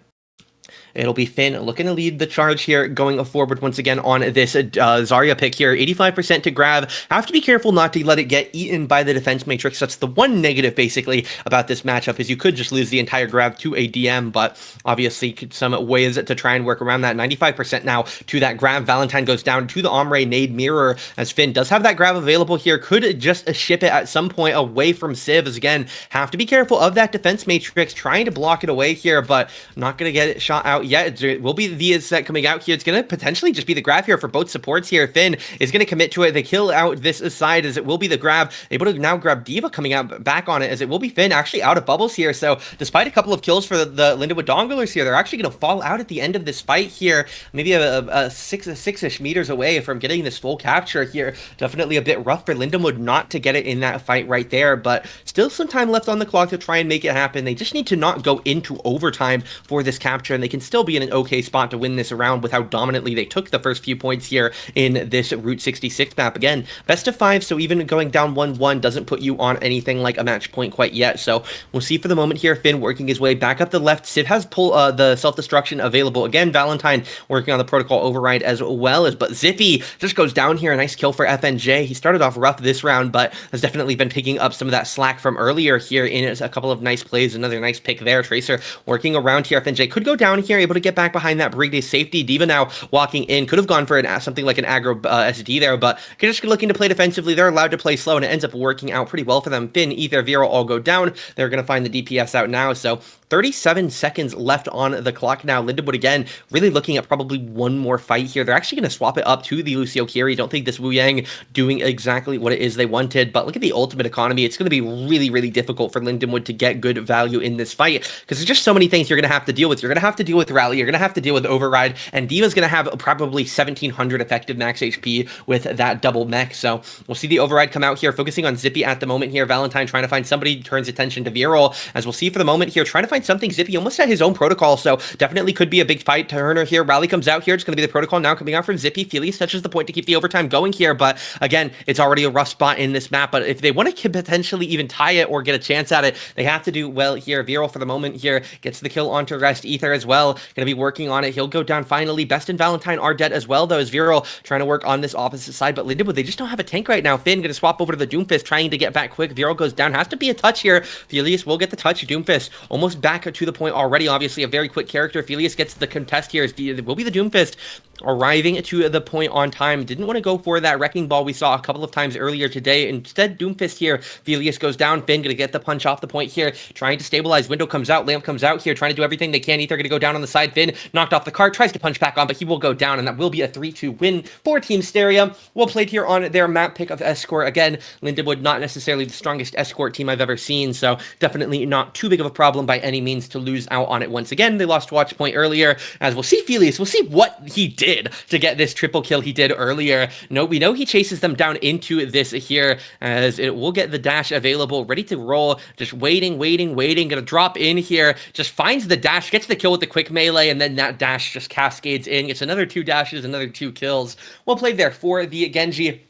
Speaker 10: It'll be Finn looking to lead the charge here, going forward once again on this Zarya pick here. 85% to grab. Have to be careful not to let it get eaten by the defense matrix. That's the one negative, basically, about this matchup, is you could just lose the entire grab to a DM, but obviously some ways to try and work around that. 95% now to that grab. Valentine goes down to the Ombre Nade Mirror, as Finn does have that grab available here. Could just ship it at some point away from Civ, as again, have to be careful of that defense matrix, trying to block it away here, but not going to get it shot out yet. It will be the set coming out here. It's going to potentially just be the grab here for both supports here. Finn is going to commit to it. They kill out this side, as it will be the grab. Able to now grab D.Va coming out back on it, as it will be Finn actually out of bubbles here. So despite a couple of kills for the Lindenwood Donglers here, they're actually going to fall out at the end of this fight here. Maybe a six-ish meters away from getting this full capture here. Definitely a bit rough for Lindenwood not to get it in that fight right there, but still some time left on the clock to try and make it happen. They just need to not go into overtime for this capture, and they can still be in an okay spot to win this round with how dominantly they took the first few points here in this Route 66 map. Again, best of 5, so even going down 1-1 doesn't put you on anything like a match point quite yet. So we'll see for the moment here. Finn working his way back up the left. Civ has the self-destruction available. Again, Valentine working on the protocol override as well, but Zippy just goes down here. A nice kill for FNJ. He started off rough this round, but has definitely been picking up some of that slack from earlier here in a couple of nice plays. Another nice pick there. Tracer working around here. FNJ could go down here, able to get back behind that Brigade safety. D.Va now walking in, could have gone for something like an aggro SD there, but just looking to play defensively. They're allowed to play slow, and it ends up working out pretty well for them. Finn, Ether, Vero all go down. They're going to find the DPS out now, so 37 seconds left on the clock now. Lindenwood again, really looking at probably one more fight here. They're actually going to swap it up to the Lucio Kiri. Don't think this Wu Yang doing exactly what it is they wanted, but look at the ultimate economy. It's going to be really, really difficult for Lindenwood to get good value in this fight, because there's just so many things you're going to have to deal with. You're going to have to deal with Rally, you're going to have to deal with Override, and D.Va's going to have probably 1700 effective max HP with that double mech, so we'll see the Override come out here, focusing on Zippy at the moment here. Valentine trying to find somebody, turns attention to Viral, as we'll see for the moment here, trying to find something. Zippy almost at his own protocol, so definitely could be a big fight. Turner here, Rally comes out here, it's going to be the protocol now coming out from Zippy. Felius touches the point to keep the overtime going here, but again, it's already a rough spot in this map, but if they want to potentially even tie it or get a chance at it, they have to do well here. Viral for the moment here gets the kill onto Rest. Ether as well Gonna be working on it. He'll go down finally. Best and Valentine are dead as well, though, as Viral trying to work on this opposite side. But Lindenwood, they just don't have a tank right now. Finn gonna swap over to the Doomfist, trying to get back quick. Viral goes down. Has to be a touch here. Felius will get the touch. Doomfist almost back to the point already. Obviously, a very quick character. Felius gets the contest here. It will be the Doomfist arriving to the point on time. Didn't want to go for that wrecking ball we saw a couple of times earlier today. Instead, Doomfist here. Felius goes down. Finn gonna get the punch off the point here, trying to stabilize. Window comes out. Lamp comes out here, trying to do everything they can. Ether gonna go down on the side. Finn knocked off the cart, tries to punch back on, but he will go down, and that will be a 3-2 win for Team STERIA. Well played here on their map pick of Escort. Again, Lindenwood not necessarily the strongest Escort team I've ever seen, so definitely not too big of a problem by any means to lose out on it once again. They lost watch point earlier, as we'll see Felius. We'll see what he did to get this triple kill he did earlier. No, we know he chases them down into this here, as it will get the dash available, ready to roll, just waiting, gonna drop in here, just finds the dash, gets the kill with the quick melee, and then that dash just cascades in, gets another 2 dashes, another 2 kills. Well played there for the Genji.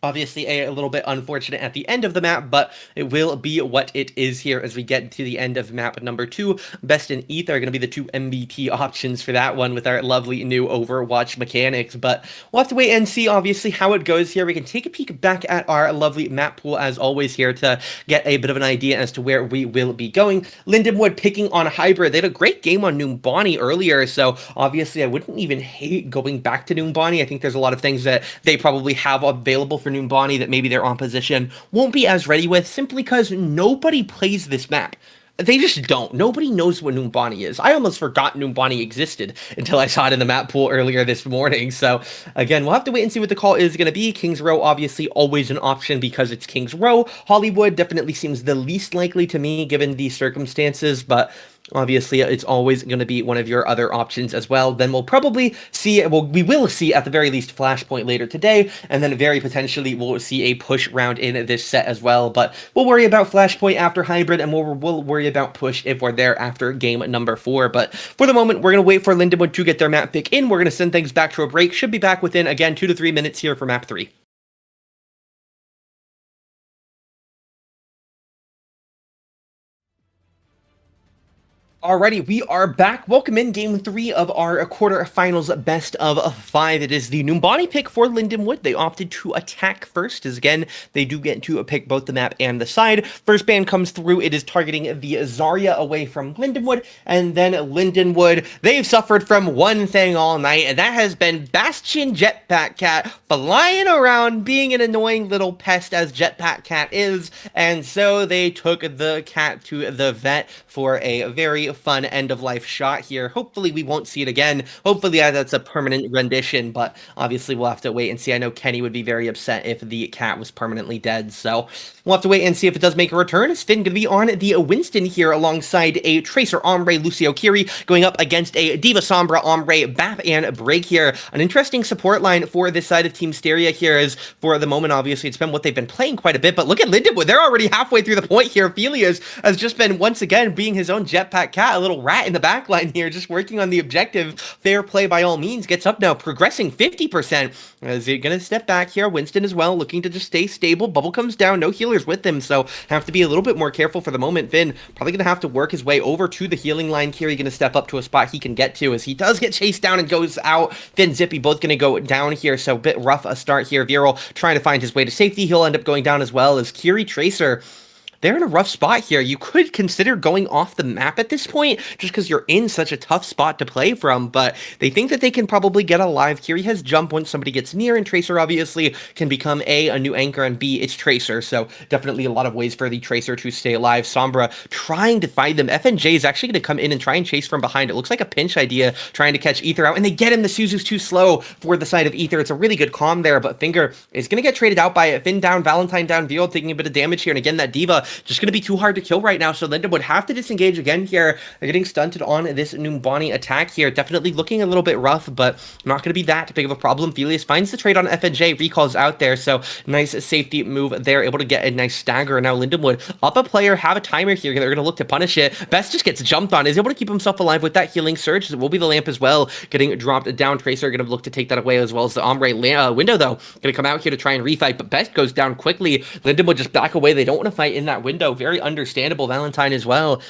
Speaker 10: Obviously, a little bit unfortunate at the end of the map, but it will be what it is here as we get to the end of map number 2. Best and Ether are going to be the 2 MVP options for that one with our lovely new Overwatch mechanics, but we'll have to wait and see, obviously, how it goes here. We can take a peek back at our lovely map pool, as always, here to get a bit of an idea as to where we will be going. Lindenwood picking on Hybrid. They had a great game on Numbani earlier, so obviously I wouldn't even hate going back to Numbani. I think there's a lot of things that they probably have available for Numbani that maybe their opposition won't be as ready with, simply because nobody plays this map. They just don't. Nobody knows what Numbani is. I almost forgot Numbani existed until I saw it in the map pool earlier this morning. So, again, we'll have to wait and see what the call is going to be. Kings Row, obviously, always an option because it's Kings Row. Hollywood definitely seems the least likely to me, given the circumstances, but obviously, it's always going to be one of your other options as well. Then we'll probably see, well, we will see at the very least Flashpoint later today, and then very potentially we'll see a push round in this set as well. But we'll worry about Flashpoint after Hybrid, and we'll worry about push if we're there after game number 4. But for the moment, we're going to wait for Lindenwood to get their map pick in. We're going to send things back to a break. Should be back within, again, 2 to 3 minutes here for map 3. Alrighty, we are back. Welcome in game 3 of our quarterfinals best of 5. It is the Numbani pick for Lindenwood. They opted to attack first, as again, they do get to pick both the map and the side. First ban comes through. It is targeting the Zarya away from Lindenwood, and then Lindenwood, they've suffered from one thing all night, and that has been Bastion Jetpack Cat flying around, being an annoying little pest as Jetpack Cat is, and so they took the cat to the vet for a very fun end-of-life shot here. Hopefully we won't see it again. Hopefully that's a permanent rendition, but obviously we'll have to wait and see. I know Kenny would be very upset if the cat was permanently dead, so we'll have to wait and see if it does make a return. Is Finn going to be on the Winston here alongside a Tracer Ombre Lucio Kiri going up against a Diva Sombra Ombre Bap and Break here. An interesting support line for this side of Team STERIA here is, for the moment, obviously it's been what they've been playing quite a bit, but look at Lindenwood. They're already halfway through the point here. Felius has just been, once again, being his own Jetpack Cat, a little rat in the back line here, just working on the objective. Fair play by all means. Gets up now, progressing 50%. Is he going to step back here? Winston as well, looking to just stay stable. Bubble comes down, no healers with him, so have to be a little bit more careful for the moment. Finn probably going to have to work his way over to the healing line. Kiri going to step up to a spot he can get to, as he does get chased down and goes out. Finn, Zippy both going to go down here, so a bit rough a start here. Viral trying to find his way to safety. He'll end up going down as well, as Kiri Tracer, they're in a rough spot here. You could consider going off the map at this point, just because you're in such a tough spot to play from, but they think that they can probably get alive. Kiri has jump once somebody gets near, and Tracer obviously can become a new anchor, and B, it's Tracer, so definitely a lot of ways for the Tracer to stay alive. Sombra trying to find them. FNJ is actually going to come in and try and chase from behind. It looks like a pinch idea, trying to catch Ether out, and they get him. The Suzu's too slow for the side of Ether. It's a really good calm there, but Finger is going to get traded out by it. Finn down, Valentine down, Viol taking a bit of damage here, and again, that Diva just going to be too hard to kill right now, so Linda would have to disengage again here. They're getting stunted on this Numbani attack here. Definitely looking a little bit rough, but not going to be that big of a problem. Felius finds the trade on FNJ, recalls out there, so nice safety move there, able to get a nice stagger. Now Lindenwood up a player, have a timer here. They're going to look to punish it. Best just gets jumped on, is able to keep himself alive with that healing surge. It will be the lamp as well, getting dropped down. Tracer going to look to take that away, as well as the Ombre window, though. Going to come out here to try and refight, but Best goes down quickly. Lindenwood just back away. They don't want to fight in that window. Very understandable. Valentine as well.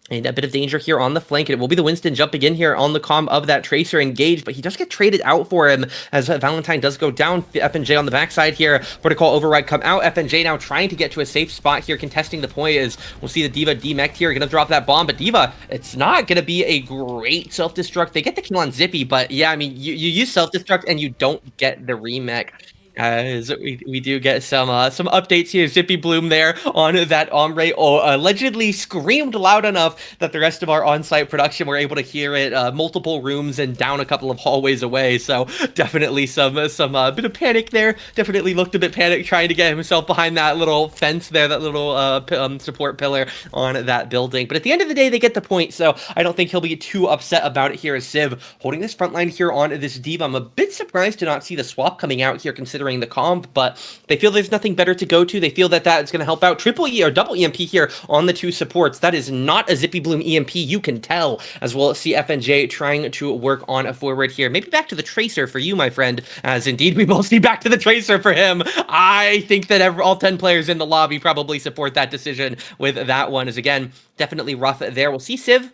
Speaker 10: And a bit of danger here on the flank, and it will be the Winston jumping in here on the comm of that Tracer engaged, but he does get traded out for him as Valentine does go down. FNJ on the backside here. Protocol override come out. FNJ now trying to get to a safe spot here, contesting the point is we'll see the D.Va demeched here, gonna drop that bomb, but D.Va, it's not gonna be a great self-destruct. They get the kill on Zippy, but yeah, I mean, you use self-destruct and you don't get the remech. As we do get some updates here. Zippy Bloom there on that Ombre allegedly screamed loud enough that the rest of our on-site production were able to hear it multiple rooms and down a couple of hallways away. So definitely some bit of panic there. Definitely looked a bit panicked trying to get himself behind that little fence there, that little support pillar on that building. But at the end of the day, they get the point. So I don't think he'll be too upset about it here as Civ holding this front line here on this D.Va. I'm a bit surprised to not see the swap coming out here considering the comp, but they feel there's nothing better to go to. They feel that is going to help out. Triple E or double EMP here on the two supports. That is not a Zippy Bloom EMP, you can tell, as well as FNJ trying to work on a forward here. Maybe back to the Tracer for you, my friend, as indeed we both see back to the Tracer for him. I think that all 10 players in the lobby probably support that decision with that one, as again, definitely rough there. We'll see Civ.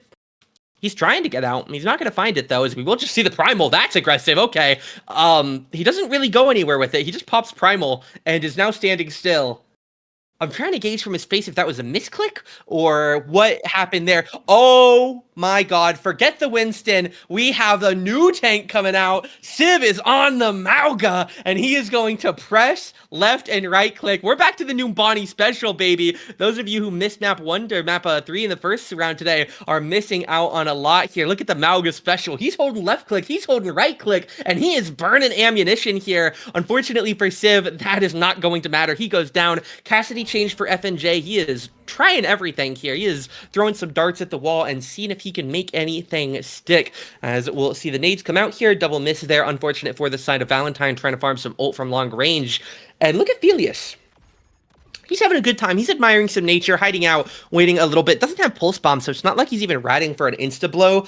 Speaker 10: He's trying to get out. He's not going to find it, though, as we will just see the Primal. That's aggressive. Okay. He doesn't really go anywhere with it. He just pops Primal and is now standing still. I'm trying to gauge from his face if that was a misclick or what happened there. Oh my god, forget the Winston. We have a new tank coming out. Civ is on the Mauga, and he is going to press left and right click. We're back to the new Bonnie special, baby. Those of you who missed map 1 or map 3 in the first round today are missing out on a lot here. Look at the Mauga special. He's holding left click, he's holding right click, and he is burning ammunition here. Unfortunately for Civ, that is not going to matter. He goes down. Cassidy changed for FNJ. He is trying everything here. He is throwing some darts at the wall and seeing if he can make anything stick. As we'll see the nades come out here. Double miss there. Unfortunate for the side of Valentine, trying to farm some ult from long range. And look at Felius. He's having a good time. He's admiring some nature, hiding out, waiting a little bit. Doesn't have pulse bomb, so it's not like he's even ratting for an insta blow,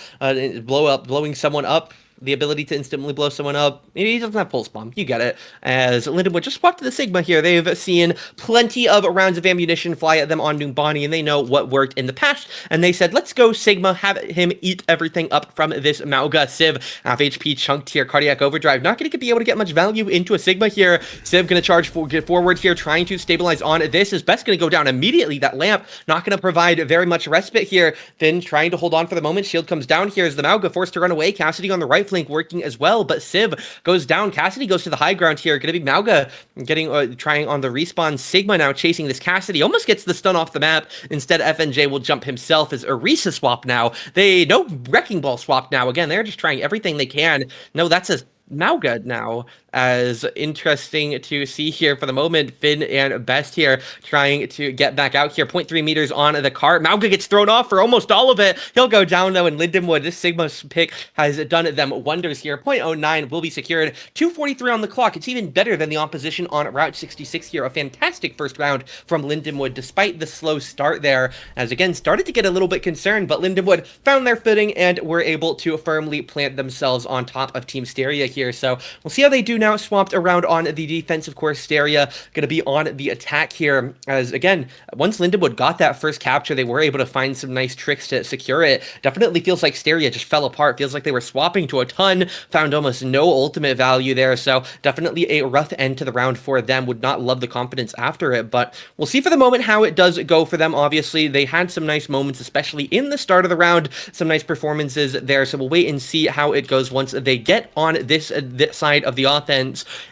Speaker 10: blowing someone up. The ability to instantly blow someone up. Maybe he doesn't have pulse bomb. You get it. As Lindenwood just swapped to the Sigma here. They've seen plenty of rounds of ammunition fly at them on Numbani, and they know what worked in the past. And they said, let's go Sigma, have him eat everything up from this Mauga. Civ, half HP chunked here. Cardiac Overdrive. Not going to be able to get much value into a Sigma here. Civ going to charge forward here, trying to stabilize on this. Is Best going to go down immediately. That lamp not going to provide very much respite here. Finn trying to hold on for the moment. Shield comes down here as the Mauga forced to run away. Cassidy on the right flank working as well, but Civ goes down. Cassidy goes to the high ground here. Gonna be Mauga getting trying on the respawn. Sigma now chasing this Cassidy. Almost gets the stun off the map. Instead, FNJ will jump himself as Orisa swap now. No Wrecking Ball swap now. Again, they're just trying everything they can. No, that's a Mauga now. As interesting to see here for the moment. Finn and Best here trying to get back out here. 0.3 meters on the cart. Mauga gets thrown off for almost all of it. He'll go down though, and Lindenwood, this Sigma pick has done them wonders here. 0.09 will be secured. 2:43 on the clock. It's even better than the opposition on Route 66 here. A fantastic first round from Lindenwood, despite the slow start there. As again, started to get a little bit concerned, but Lindenwood found their footing and were able to firmly plant themselves on top of Team STERIA here. So we'll see how they do now. Swapped around on the defense, of course. STERIA going to be on the attack here. As again, once Lindenwood got that first capture, they were able to find some nice tricks to secure it. Definitely feels like STERIA just fell apart. Feels like they were swapping to a ton. Found almost no ultimate value there. So definitely a rough end to the round for them. Would not love the confidence after it, but we'll see for the moment how it does go for them. Obviously, they had some nice moments, especially in the start of the round. Some nice performances there. So we'll wait and see how it goes once they get on this side of the offense.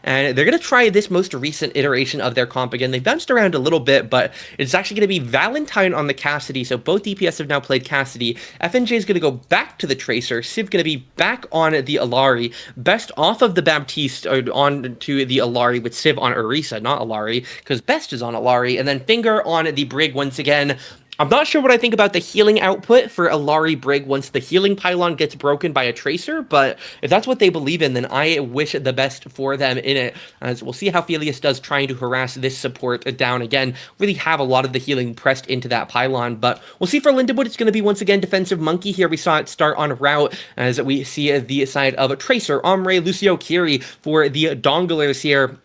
Speaker 10: And they're going to try this most recent iteration of their comp again. They bounced around a little bit, but it's actually going to be Valentine on the Cassidy. So both DPS have now played Cassidy. FNJ is going to go back to the Tracer. Civ going to be back on the Alari. Best off of the Baptiste on to the Alari with Civ on Orisa, not Alari, because Best is on Alari. And then Finger on the Brig once again. I'm not sure what I think about the healing output for a Lari Brig once the healing pylon gets broken by a Tracer, but if that's what they believe in, then I wish the best for them in it. As we'll see how Felius does trying to harass this support down again. Really have a lot of the healing pressed into that pylon, but we'll see for Lindenwood. It's going to be once again Defensive Monkey here. We saw it start on route as we see the side of Tracer, Omre, Lucio, Kiri for the Donglers here.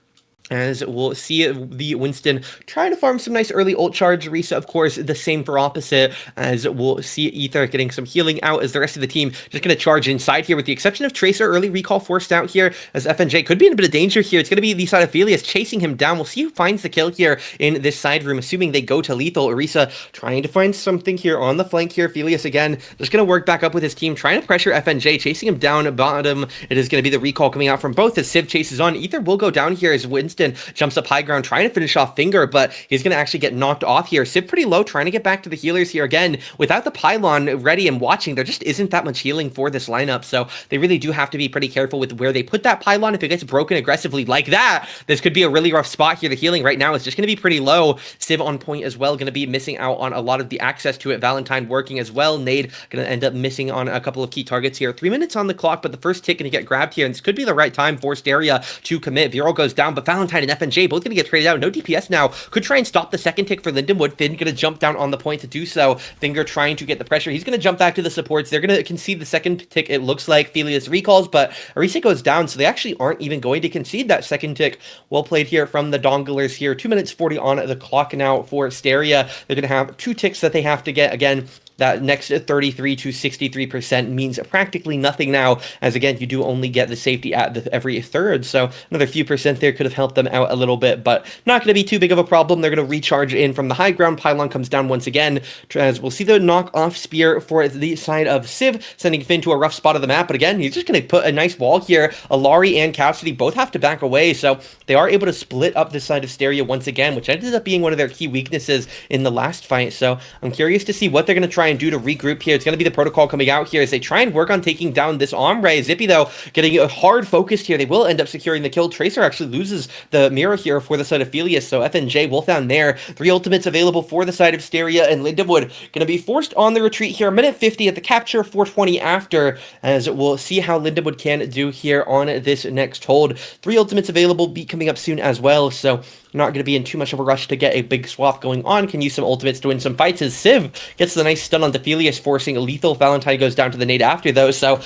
Speaker 10: As we'll see the Winston trying to farm some nice early ult charge. Risa, of course, the same for opposite, as we'll see Ether getting some healing out as the rest of the team just going to charge inside here, with the exception of Tracer. Early recall forced out here, as FNJ could be in a bit of danger here. It's going to be the side of Felius chasing him down. We'll see who finds the kill here in this side room, assuming they go to lethal. Orisa trying to find something here on the flank here. Felius again just going to work back up with his team, trying to pressure FNJ, chasing him down bottom. It is going to be the recall coming out from both as Civ chases on. Ether will go down here as Winston jumps up high ground, trying to finish off Finger, but he's going to actually get knocked off here. Civ pretty low, trying to get back to the healers here again. Without the pylon ready and watching, there just isn't that much healing for this lineup, so they really do have to be pretty careful with where they put that pylon. If it gets broken aggressively like that, this could be a really rough spot here. The healing right now is just going to be pretty low. Civ on point as well, going to be missing out on a lot of the access to it. Valentine working as well. Nade going to end up missing on a couple of key targets here. 3 minutes on the clock, but the first tick going to get grabbed here, and this could be the right time for STERIA to commit. Viral goes down, but Valentine and FNJ both going to get traded out. No DPS now. Could try and stop the second tick for Lindenwood. Finn going to jump down on the point to do so. Finger trying to get the pressure. He's going to jump back to the supports. They're going to concede the second tick, it looks like. Felius recalls, but Arisa goes down, so they actually aren't even going to concede that second tick. Well played here from the Donglers here. 2 minutes 40 on the clock now for STERIA. They're going to have 2 ticks that they have to get. Again, that next 33 to 63% means practically nothing now, as again, you do only get the safety at every third, so another few percent there could have helped them out a little bit, but not going to be too big of a problem. They're going to recharge in from the high ground. Pylon comes down once again, as we'll see the knock-off spear for the side of Civ, sending Finn to a rough spot of the map, but again, he's just going to put a nice wall here. Alari and Cassidy both have to back away, so they are able to split up this side of STERIA once again, which ended up being one of their key weaknesses in the last fight, so I'm curious to see what they're going to try and do to regroup here. It's going to be the protocol coming out here as they try and work on taking down this Ombre. Zippy, though, getting a hard focused here. They will end up securing the kill. Tracer actually loses the mirror here for the side of Felius, so FNJ Wolf down there. 3 ultimates available for the side of STERIA, and Lindenwood going to be forced on the retreat here. Minute 50 at the capture, 4:20 after, as we'll see how Lindenwood can do here on this next hold. 3 ultimates available, be coming up soon as well, so not going to be in too much of a rush to get a big swap going on. Can use some ultimates to win some fights as Civ gets the nice stun on Felius, forcing a lethal. Valentine goes down to the nade after, though, so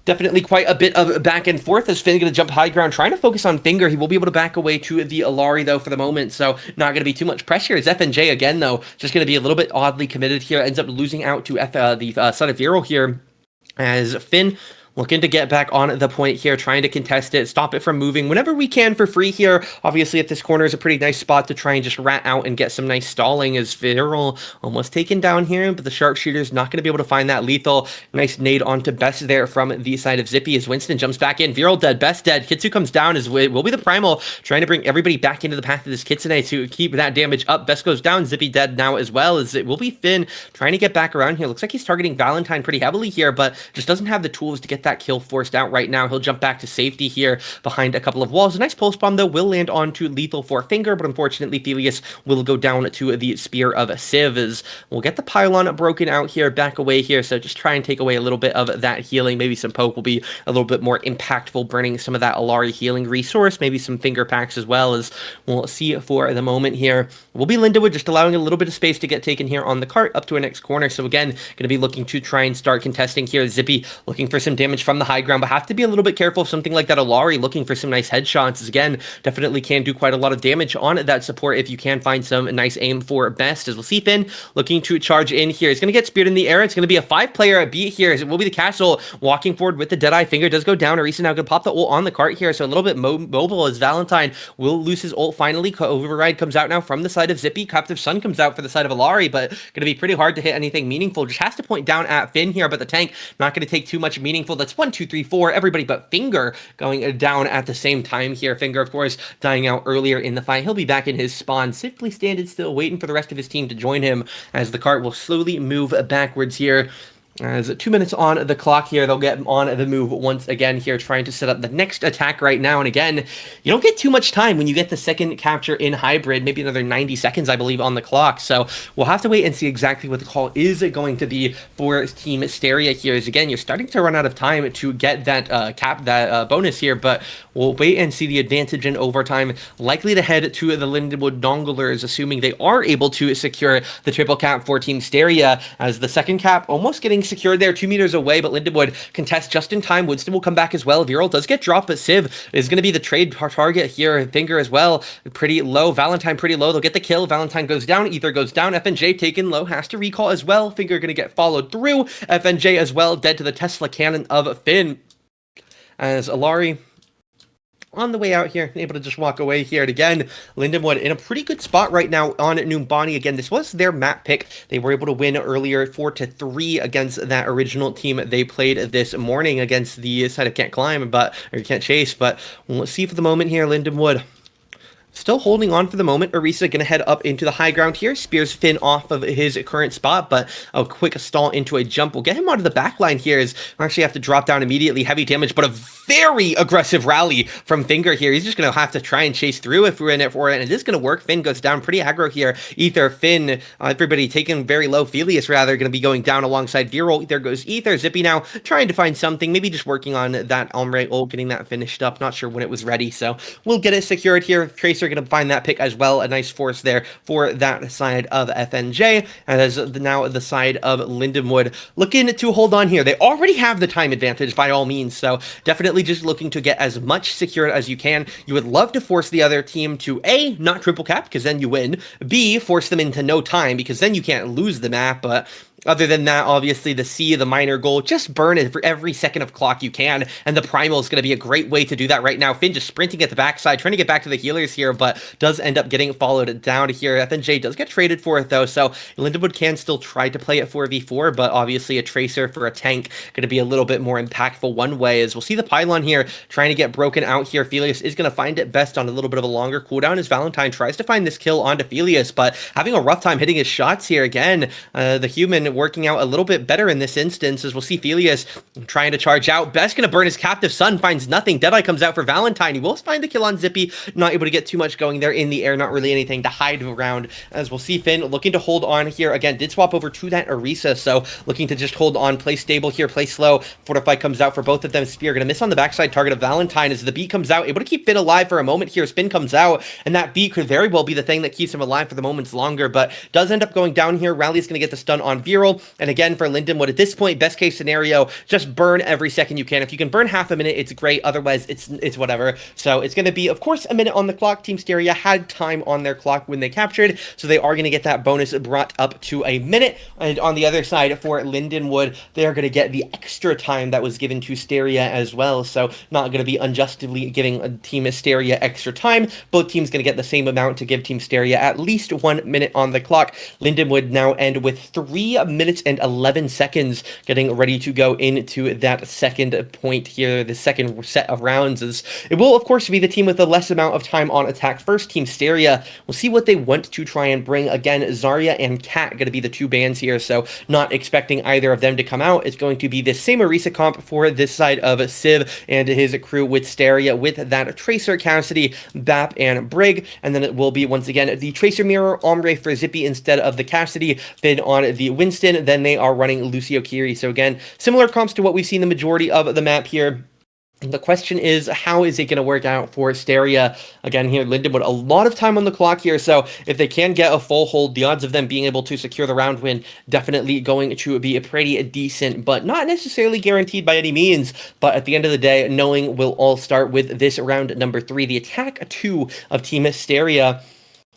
Speaker 10: definitely quite a bit of back and forth as Finn going to jump high ground, trying to focus on Finger. He will be able to back away to the Alari, though, for the moment, so not going to be too much pressure. As FNJ, again, though, just going to be a little bit oddly committed here. Ends up losing out to the son of Viral here, as Finn looking to get back on the point here, trying to contest it, stop it from moving whenever we can for free here. Obviously, at this corner is a pretty nice spot to try and just rat out and get some nice stalling, as Viral almost taken down here, but the sharpshooter's not going to be able to find that lethal. Nice nade onto Best there from the side of Zippy as Winston jumps back in. Viral dead, Best dead. Kitsu comes down as it will be the Primal, trying to bring everybody back into the path of this Kitsune to keep that damage up. Best goes down, Zippy dead now as well, as it will be Finn trying to get back around here. Looks like he's targeting Valentine pretty heavily here, but just doesn't have the tools to get that kill forced out right now. He'll jump back to safety here behind a couple of walls. A nice pulse bomb, though, will land onto lethal for Finger, but unfortunately Felius will go down to the spear of Civ, as we'll get the pylon broken out here, back away here, so just try and take away a little bit of that healing. Maybe some poke will be a little bit more impactful, burning some of that Alari healing resource, maybe some Finger packs as well, as we'll see for the moment here. Will be Lindenwood just allowing a little bit of space to get taken here on the cart up to a next corner, so again, going to be looking to try and start contesting here. Zippy looking for some damage from the high ground, but have to be a little bit careful of something like that. Alari looking for some nice headshots, as again, definitely can do quite a lot of damage on that support if you can find some nice aim for Best, as we'll see Finn looking to charge in here. He's going to get speared in the air. It's going to be a 5-player beat here, as it will be the Castle walking forward with the Deadeye. Finger does go down. Arisa now going to pop the ult on the cart here, so a little bit mobile, as Valentine will lose his ult finally. Override comes out now from the side of Zippy. Captive Sun comes out for the side of Alari, but going to be pretty hard to hit anything meaningful. Just has to point down at Finn here, but the tank not going to take too much meaningful. That's 1, 2, 3, 4. Everybody but Finger going down at the same time here. Finger, of course, dying out earlier in the fight. He'll be back in his spawn, simply standing still, waiting for the rest of his team to join him, as the cart will slowly move backwards here. As 2 minutes on the clock here, they'll get on the move once again here, trying to set up the next attack right now. And again, you don't get too much time when you get the second capture in hybrid, maybe another 90 seconds, I believe, on the clock. So we'll have to wait and see exactly what the call is going to be for Team STERIA here. As again, you're starting to run out of time to get that bonus here, but we'll wait and see the advantage in overtime. Likely to head to the Lindenwood Donglers, assuming they are able to secure the triple cap for Team STERIA, as the second cap almost getting secured there 2 meters away, but Lindenwood contests just in time. Winston will come back as well. Viral does get dropped, but Civ is going to be the trade target here. Finger as well, pretty low. Valentine pretty low. They'll get the kill. Valentine goes down. Ether goes down. FNJ taken low. Has to recall as well. Finger going to get followed through. FNJ as well, dead to the Tesla cannon of Finn. As Alari on the way out here, able to just walk away here. And again, Lindenwood in a pretty good spot right now on Numbani. Again, this was their map pick. They were able to win earlier 4-3 against that original team they played this morning against the side of Can't Climb, or Can't Chase. But let's see for the moment here, Lindenwood still holding on for the moment. Orisa going to head up into the high ground here. Spears Finn off of his current spot, but a quick stall into a jump will get him out of the back line here. As we actually have to drop down immediately. Heavy damage, but a very aggressive rally from Finger here. He's just going to have to try and chase through if we're in it for it, and it is going to work. Finn goes down pretty aggro here. Ether, Finn, everybody taking very low. Felius, rather, going to be going down alongside Viral. There goes Ether. Zippy now trying to find something, maybe just working on that Ombre ult, getting that finished up. Not sure when it was ready, so we'll get it secured here. Tracer going to find that pick as well. A nice force there for that side of FNJ, and as now the side of Lindenwood looking to hold on here. They already have the time advantage by all means, so definitely just looking to get as much secured as you can. You would love to force the other team to A, not triple cap, because then you win. B, force them into no time, because then you can't lose the map. But other than that, obviously, the C, the minor goal, just burn it for every second of clock you can, and the Primal is going to be a great way to do that right now. Finn just sprinting at the backside, trying to get back to the healers here, but does end up getting followed down here. FNJ does get traded for it, though, so Lindenwood can still try to play it 4v4, but obviously a Tracer for a tank going to be a little bit more impactful one way, as we'll see the pylon here trying to get broken out here. Felius is going to find it best on a little bit of a longer cooldown as Valentine tries to find this kill onto Felius, but having a rough time hitting his shots here again. The human working out a little bit better in this instance, as we'll see Felius trying to charge out. Best going to burn his captive son, finds nothing. Deadeye comes out for Valentine. He will find the kill on Zippy, not able to get too much going there in the air, not really anything to hide around, as we'll see Finn looking to hold on here. Again, did swap over to that Orisa, so looking to just hold on, play stable here, play slow. Fortify comes out for both of them. Spear going to miss on the backside target of Valentine as the beat comes out, able to keep Finn alive for a moment here. Spin comes out, and that beat could very well be the thing that keeps him alive for the moments longer, but does end up going down here. Rally is going to get the stun on Viral, and again for Lindenwood at this point, best case scenario, just burn every second you can. If you can burn half a minute, it's great. Otherwise, it's whatever. So it's going to be, of course, a minute on the clock. Team STERIA had time on their clock when they captured, so they are going to get that bonus brought up to a minute. And on the other side for Lindenwood, they are going to get the extra time that was given to STERIA as well. So not going to be unjustly giving a Team STERIA extra time. Both teams going to get the same amount to give Team STERIA at least 1 minute on the clock. Lindenwood now end with 3 minutes and 11 seconds, getting ready to go into that second point here, the second set of rounds. As it will, of course, be the team with the less amount of time on attack first. Team STERIA, we'll see what they want to try and bring. Again, Zarya and Cat going to be the two bans here, so not expecting either of them to come out. It's going to be the same Orisa comp for this side of Civ and his crew with STERIA, with that Tracer, Cassidy, Bap, and Brig, and then it will be once again the Tracer Mirror, Ombre for Zippy instead of the Cassidy, Finn on the Winston. Then they are running Lucio Kiri. So again, similar comps to what we've seen the majority of the map here. The question is, how is it going to work out for STERIA? Again, here, Lindenwood, a lot of time on the clock here, so if they can get a full hold, the odds of them being able to secure the round win definitely going to be pretty decent, but not necessarily guaranteed by any means. But at the end of the day, knowing we'll all start with this round number 3, the attack 2 of Team STERIA.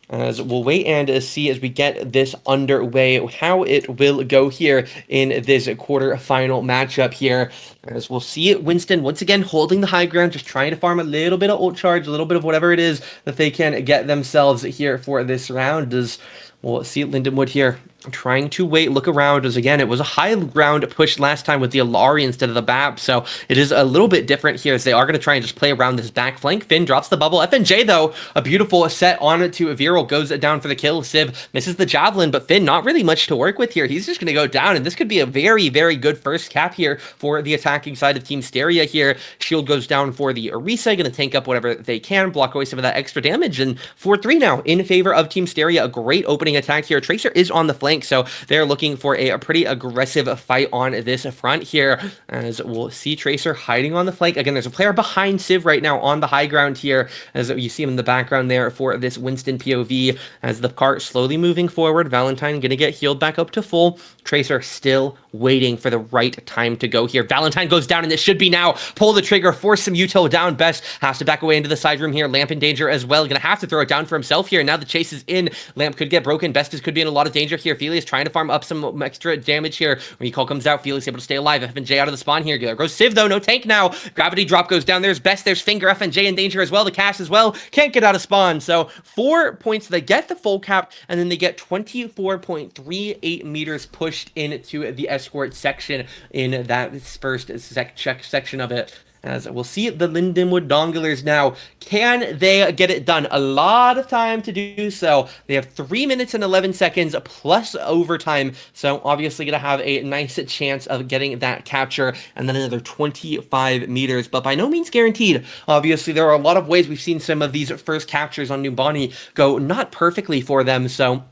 Speaker 10: As we'll wait and see as we get this underway, how it will go here in this quarter-final matchup here. As we'll see it, Winston once again holding the high ground, just trying to farm a little bit of ult charge, a little bit of whatever it is that they can get themselves here for this round. As we'll see Lindenwood here trying to wait, look around, as again, it was a high ground push last time with the Alari instead of the BAP, so it is a little bit different here as they are going to try and just play around this back flank. Finn drops the bubble. FNJ, though, a beautiful set on it to Viral, goes down for the kill. Civ misses the javelin, but Finn, not really much to work with here. He's just going to go down, and this could be a very, very good first cap here for the attacking side of Team STERIA here. Shield goes down for the Orisa, going to tank up whatever they can, block away some of that extra damage, and 4-3 now in favor of Team STERIA. A great opening opening attack here. Tracer is on the flank, so they're looking for a pretty aggressive fight on this front here, as we'll see Tracer hiding on the flank. Again, there's a player behind Civ right now on the high ground here, as you see him in the background there for this Winston POV, as the cart slowly moving forward. Valentine gonna get healed back up to full. Tracer still waiting for the right time to go here. Valentine goes down, and it should be now. Pull the trigger, force some util down. Best has to back away into the side room here. Lamp in danger as well. Gonna have to throw it down for himself here. Now the chase is in. Lamp could get broken. Best could be in a lot of danger here. Felius trying to farm up some extra damage here. Recall comes out. Felius able to stay alive. FNJ out of the spawn here. There goes Civ though. No tank now. Gravity drop goes down. There's Best. There's Finger. FNJ in danger as well. The cast as well. Can't get out of spawn. So 4 points. They get the full cap, and then they get 24.38 meters pushed into the escort section in that first section of it. As we'll see the Lindenwood Donglers now. Can they get it done? A lot of time to do so. They have 3 minutes and 11 seconds plus overtime. So obviously going to have a nice chance of getting that capture, and then another 25 meters, but by no means guaranteed. Obviously, there are a lot of ways we've seen some of these first captures on Numbani go not perfectly for them. So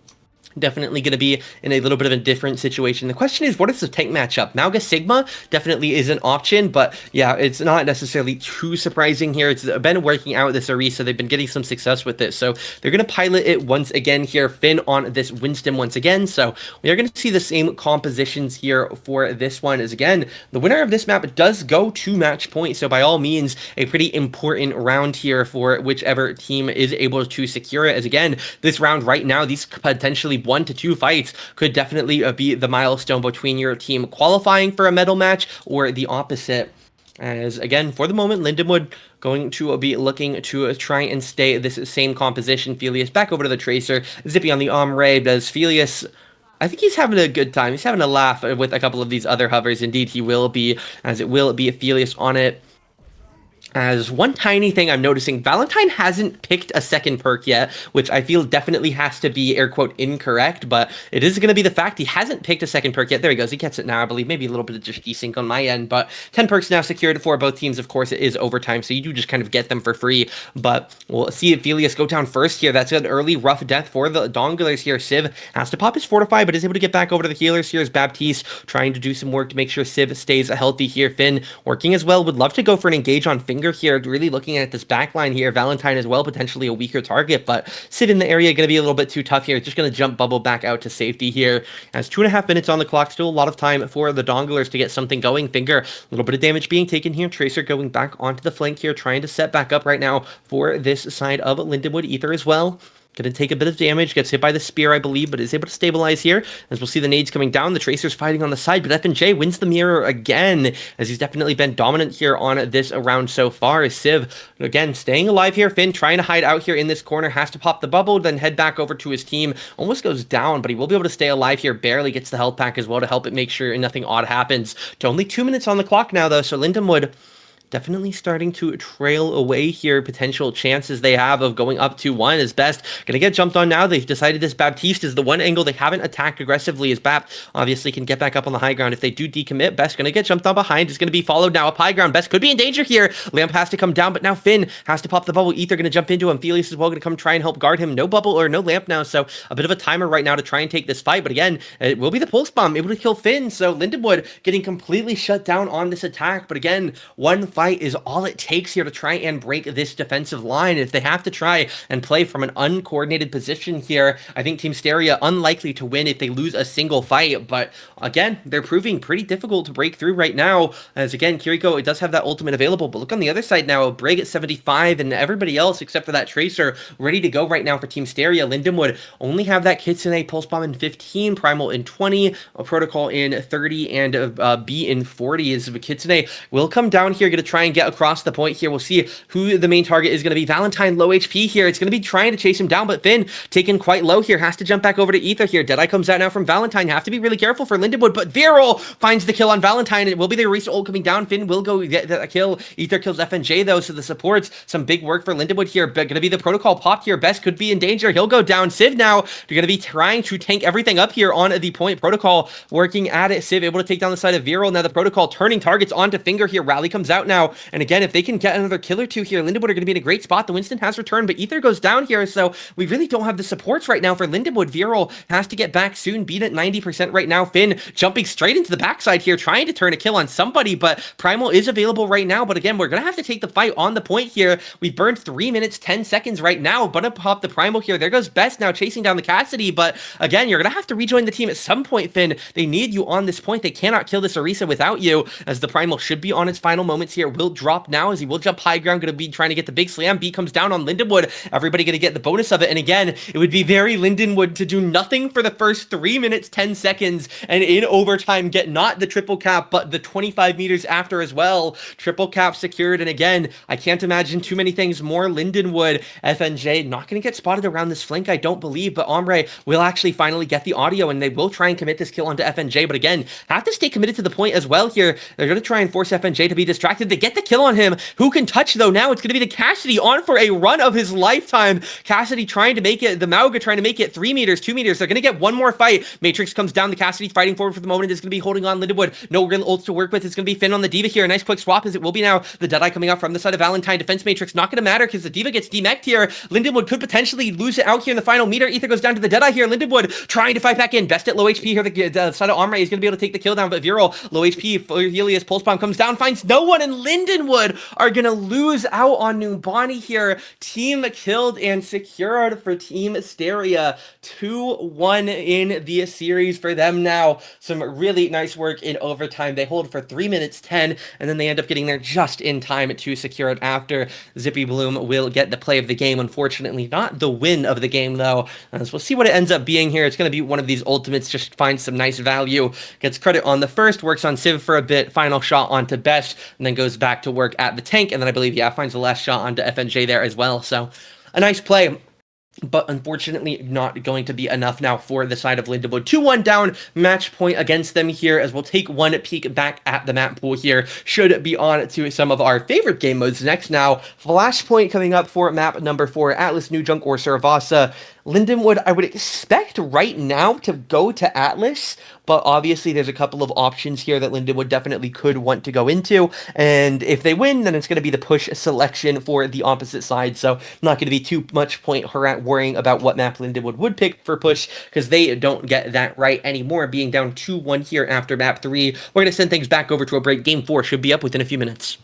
Speaker 10: definitely going to be in a little bit of a different situation. The question is, what is the tank matchup? Mauga Sigma definitely is an option, but yeah, it's not necessarily too surprising here. It's been working out this Arisa. They've been getting some success with it, so they're going to pilot it once again here. Finn on this Winston once again, so we are going to see the same compositions here for this one. As again, the winner of this map does go to match point, so by all means, a pretty important round here for whichever team is able to secure it. As again, this round right now, these potentially 1 to 2 fights could definitely be the milestone between your team qualifying for a medal match or the opposite. As again, for the moment, Lindenwood going to be looking to try and stay this same composition. Felius back over to the Tracer. Zippy on the Ombre. Does Felius... I think he's having a good time. He's having a laugh with a couple of these other hovers. Indeed, he will be, as it will be Felius on it. As one tiny thing I'm noticing, Valentine hasn't picked a second perk yet, which I feel definitely has to be air quote incorrect, but it is going to be the fact he hasn't picked a second perk yet. There he goes. He gets it now, I believe. Maybe a little bit of just desync on my end, but 10 perks now secured for both teams. Of course, it is overtime, so you do just kind of get them for free, but we'll see if Felius go down first here. That's an early rough death for the Donglers here. Civ has to pop his Fortify, but is able to get back over to the healers. Here's Baptiste trying to do some work to make sure Civ stays healthy here. Finn working as well. Would love to go for an engage on Finger here, really looking at this backline here. Valentine as well, potentially a weaker target, but Civ in the area going to be a little bit too tough here. Just going to jump bubble back out to safety here. As 2.5 minutes on the clock, still a lot of time for the Donglers to get something going. Finger, a little bit of damage being taken here. Tracer going back onto the flank here, trying to set back up right now for this side of Lindenwood. Ether as well. Going to take a bit of damage, gets hit by the spear, I believe, but is able to stabilize here. As we'll see the nades coming down, the Tracer's fighting on the side, but FNJ wins the mirror again, as he's definitely been dominant here on this round so far. As Civ, again, staying alive here. Finn trying to hide out here in this corner, has to pop the bubble, then head back over to his team. Almost goes down, but he will be able to stay alive here. Barely gets the health pack as well to help it make sure nothing odd happens. To only 2 minutes on the clock now, though, so Lindenwood definitely starting to trail away here. Potential chances they have of going up to 1 is Best. Gonna get jumped on now. They've decided this Baptiste is the one angle they haven't attacked aggressively, as Bap obviously can get back up on the high ground. If they do decommit, Best gonna get jumped on behind. Is gonna be followed now up high ground. Best could be in danger here. Lamp has to come down, but now Finn has to pop the bubble. Ether gonna jump into him. Felius is well gonna come try and help guard him. No bubble or no lamp now, so a bit of a timer right now to try and take this fight. But again, it will be the pulse bomb able to kill Finn. So Lindenwood getting completely shut down on this attack. But again, one fight is all it takes here to try and break this defensive line. If they have to try and play from an uncoordinated position here, I think Team STERIA unlikely to win if they lose a single fight. But again, they're proving pretty difficult to break through right now. As again, Kiriko, it does have that ultimate available, but look on the other side now, Brig at 75 and everybody else except for that Tracer ready to go right now for Team STERIA. Lindenwood only have that Kitsune Pulse Bomb in 15, Primal in 20, a Protocol in 30, and B in 40. As Kitsune will come down here, going to try and get across the point here. We'll see who the main target is going to be. Valentine low HP here. It's going to be trying to chase him down, but Finn taken quite low here. Has to jump back over to Ether here. Deadeye comes out now from Valentine. Have to be really careful for Lindenwood, but Viral finds the kill on Valentine. It will be the Arisa ult coming down. Finn will go get that kill. Ether kills FNJ though, so the supports some big work for Lindenwood here, but going to be the Protocol popped here. Best could be in danger. He'll go down. Civ now, they're going to be trying to tank everything up here on the point. Protocol working at it. Civ able to take down the side of Viral. Now the Protocol turning targets onto Finger here. Rally comes out now. now. And again, if they can get another kill or two here, Lindenwood are going to be in a great spot. The Winston has returned, but Ether goes down here, so we really don't have the supports right now for Lindenwood. Viral has to get back soon, beat at 90% right now. Finn jumping straight into the backside here, trying to turn a kill on somebody, but Primal is available right now. But again, we're going to have to take the fight on the point here. We've burned 3 minutes, 10 seconds right now. Gonna pop the Primal here. There goes Best now chasing down the Cassidy, but again, you're going to have to rejoin the team at some point, Finn. They need you on this point. They cannot kill this Orisa without you, as the Primal should be on its final moments here. Will drop now as he will jump high ground, going to be trying to get the big slam. B comes down on Lindenwood. Everybody going to get the bonus of it. And again, it would be very Lindenwood to do nothing for the first 3 minutes, 10 seconds, and in overtime get not the triple cap, but the 25 meters after as well. Triple cap secured. And again, I can't imagine too many things more. Lindenwood, FNJ, not going to get spotted around this flank, I don't believe, but Ombre will actually finally get the audio, and they will try and commit this kill onto FNJ. But again, have to stay committed to the point as well here. They're going to try and force FNJ to be distracted. They get the kill on him. Who can touch, though? Now it's going to be the Cassidy on for a run of his lifetime. Cassidy trying to make it, the Mauga trying to make it 3 meters, 2 meters. They're going to get one more fight. Matrix comes down. The Cassidy fighting forward for the moment is going to be holding on Lindenwood. No real ults to work with. It's going to be Finn on the Diva here. A nice quick swap as it will be now. The Deadeye coming out from the side of Valentine. Defense Matrix not going to matter because the Diva gets demeched here. Lindenwood could potentially lose it out here in the final meter. Ether goes down to the Deadeye here. Lindenwood trying to fight back in. Best at low HP here. The side of Ombre is going to be able to take the kill down, but Viral, low HP. Helios Pulse Bomb comes down, finds no one, and Lindenwood are going to lose out on Numbani here. Team killed and secured for Team STERIA. 2-1 in the series for them now. Some really nice work in overtime. They hold for 3 minutes 10, and then they end up getting there just in time to secure it after. Zippy Bloom will get the play of the game. Unfortunately, not the win of the game, though. So we'll see what it ends up being here. It's going to be one of these ultimates, just finds some nice value. Gets credit on the first, works on Civ for a bit, final shot onto Best, and then goes back to work at the tank, and then I believe, yeah, finds the last shot onto FNJ there as well. So a nice play, but unfortunately not going to be enough now for the side of Lindenwood. 2-1 down, match point against them here, as we'll take one peek back at the map pool here. Should be on to some of our favorite game modes next now. Flashpoint coming up for map number 4, Atlas, New Junk, or Saravasa. Lindenwood, I would expect right now to go to Atlas, but obviously there's a couple of options here that Lindenwood definitely could want to go into, and if they win, then it's going to be the push selection for the opposite side, so not going to be too much point worrying about what map Lindenwood would pick for push, because they don't get that right anymore, being down 2-1 here after map 3. We're going to send things back over to a break. Game 4 should be up within a few minutes.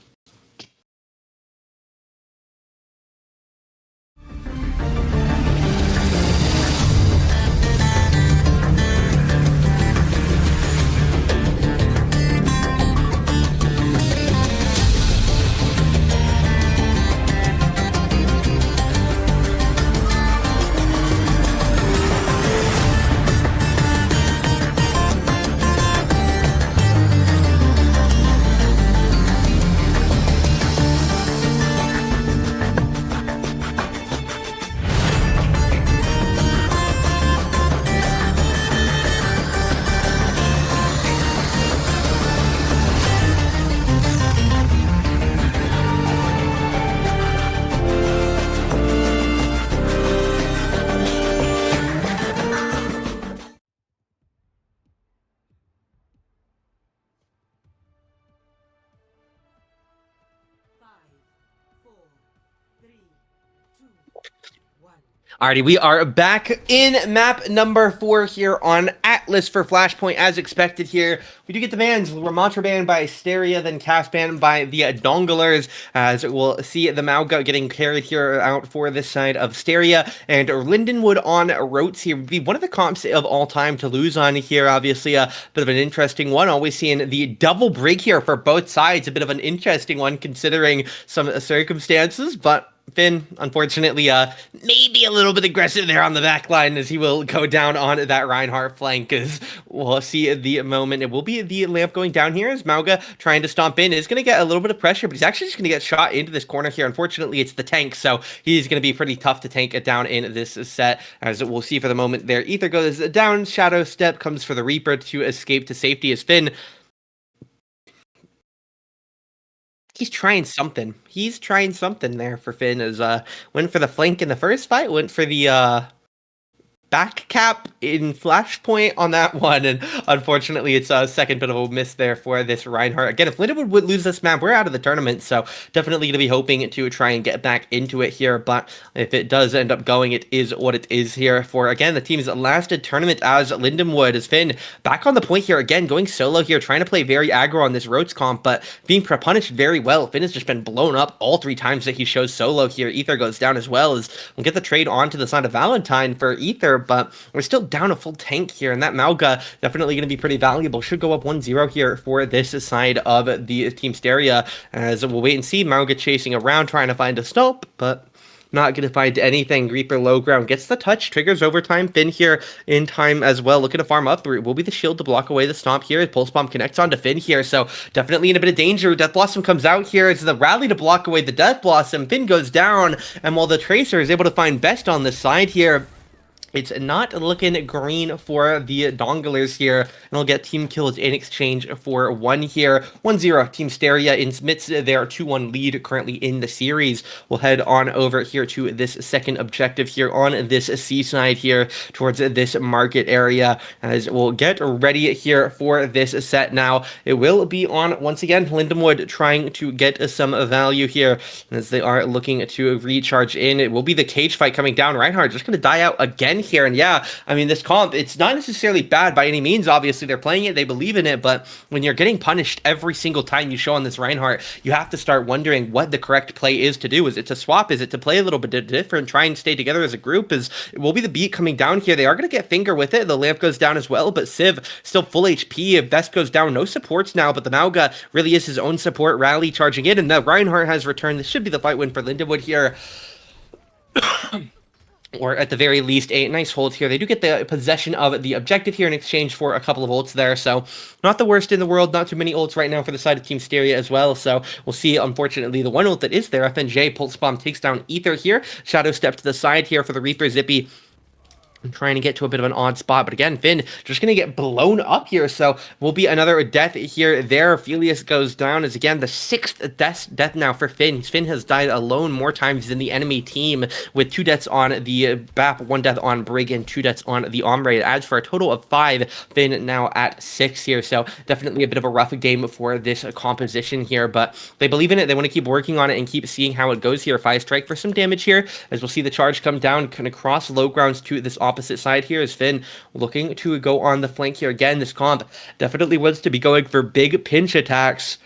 Speaker 10: Alrighty, we are back in map number 4 here on Atlas for Flashpoint, as expected here. We do get the bans. We're mantra banned by STERIA, then cast banned by the Donglers, as we'll see the Mauga getting carried here out for this side of STERIA, and Lindenwood on Rotes here would be one of the comps of all time to lose on here. Obviously, a bit of an interesting one. Always seeing the double break here for both sides. A bit of an interesting one considering some circumstances, but Finn, unfortunately, maybe a little bit aggressive there on the back line, as he will go down on that Reinhardt flank, as we'll see the moment. It will be the lamp going down here, as Mauga trying to stomp in is going to get a little bit of pressure, but he's actually just going to get shot into this corner here. Unfortunately, it's the tank, so he's going to be pretty tough to tank it down in this set, as we'll see for the moment there. Ether goes down, Shadow Step comes for the Reaper to escape to safety, as Finn, he's trying something. He's trying something there for Finn, as went for the flank in the first fight, went for the back cap in Flashpoint on that one, and unfortunately it's a second bit of a miss there for this Reinhardt. Again, if Lindenwood would lose this map, we're out of the tournament, so definitely going to be hoping to try and get back into it here, but if it does end up going, it is what it is here for, again, the team's last tournament as Lindenwood. As Finn back on the point here, again, going solo here, trying to play very aggro on this Rhodes comp, but being punished very well. Finn has just been blown up all 3 times that he shows solo here. Ether goes down as well, as we'll get the trade onto the side of Valentine for Ether, but we're still down a full tank here, and that Mauga definitely going to be pretty valuable. Should go up 1-0 here for this side of the Team Steria, as we'll wait and see. Mauga chasing around, trying to find a stop, but not going to find anything. Reaper low ground gets the touch, triggers overtime. Finn here in time as well, looking to farm up. Will be the shield to block away the stomp here. Pulse Bomb connects onto Finn here, so definitely in a bit of danger. Death Blossom comes out here. It's the rally to block away the Death Blossom. Finn goes down, and while the Tracer is able to find Best on the side here, it's not looking green for the Donglers here, and they'll get team kills in exchange for 1 here. 1-0, Team Steria admits their 2-1 lead currently in the series. We'll head on over here to this second objective here on this seaside here towards this market area, as we'll get ready here for this set now. It will be on, once again, Lindenwood trying to get some value here as they are looking to recharge in. It will be the cage fight coming down. Reinhardt just going to die out again here, and yeah, I mean, this comp, it's not necessarily bad by any means. Obviously they're playing it, they believe in it, but when you're getting punished every single time you show on this Reinhardt, you have to start wondering what the correct play is to do. Is it to swap? Is it to play a little bit different, try and stay together as a group? It will be the beat coming down here. They are going to get finger with it. The lamp goes down as well, but Civ still full HP. Vest goes down, no supports now, but the Mauga really is his own support. Rally charging in, and the Reinhardt has returned. This should be the fight win for Lindenwood here. Or at the very least, a nice hold here. They do get the possession of the objective here in exchange for a couple of ults there, so not the worst in the world. Not too many ults right now for the side of Team Steria as well, so we'll see. Unfortunately, the one ult that is there, FNJ, Pulse Bomb takes down Ether here. Shadow Step to the side here for the Reaper. Zippy I'm trying to get to a bit of an odd spot, but again, Finn just going to get blown up here, so will be another death here. There, Felius goes down, as again the 6th death now for Finn. Finn has died alone more times than the enemy team, with 2 deaths on the BAP, 1 death on Brig, and 2 deaths on the Ombre. It adds for a total of 5. Finn now at 6 here, so definitely a bit of a rough game for this composition here, but they believe in it. They want to keep working on it and keep seeing how it goes here. 5 strike for some damage here, as we'll see the charge come down, kind of cross low grounds to this opposite side here, as Finn looking to go on the flank here. Again, this comp definitely wants to be going for big pinch attacks,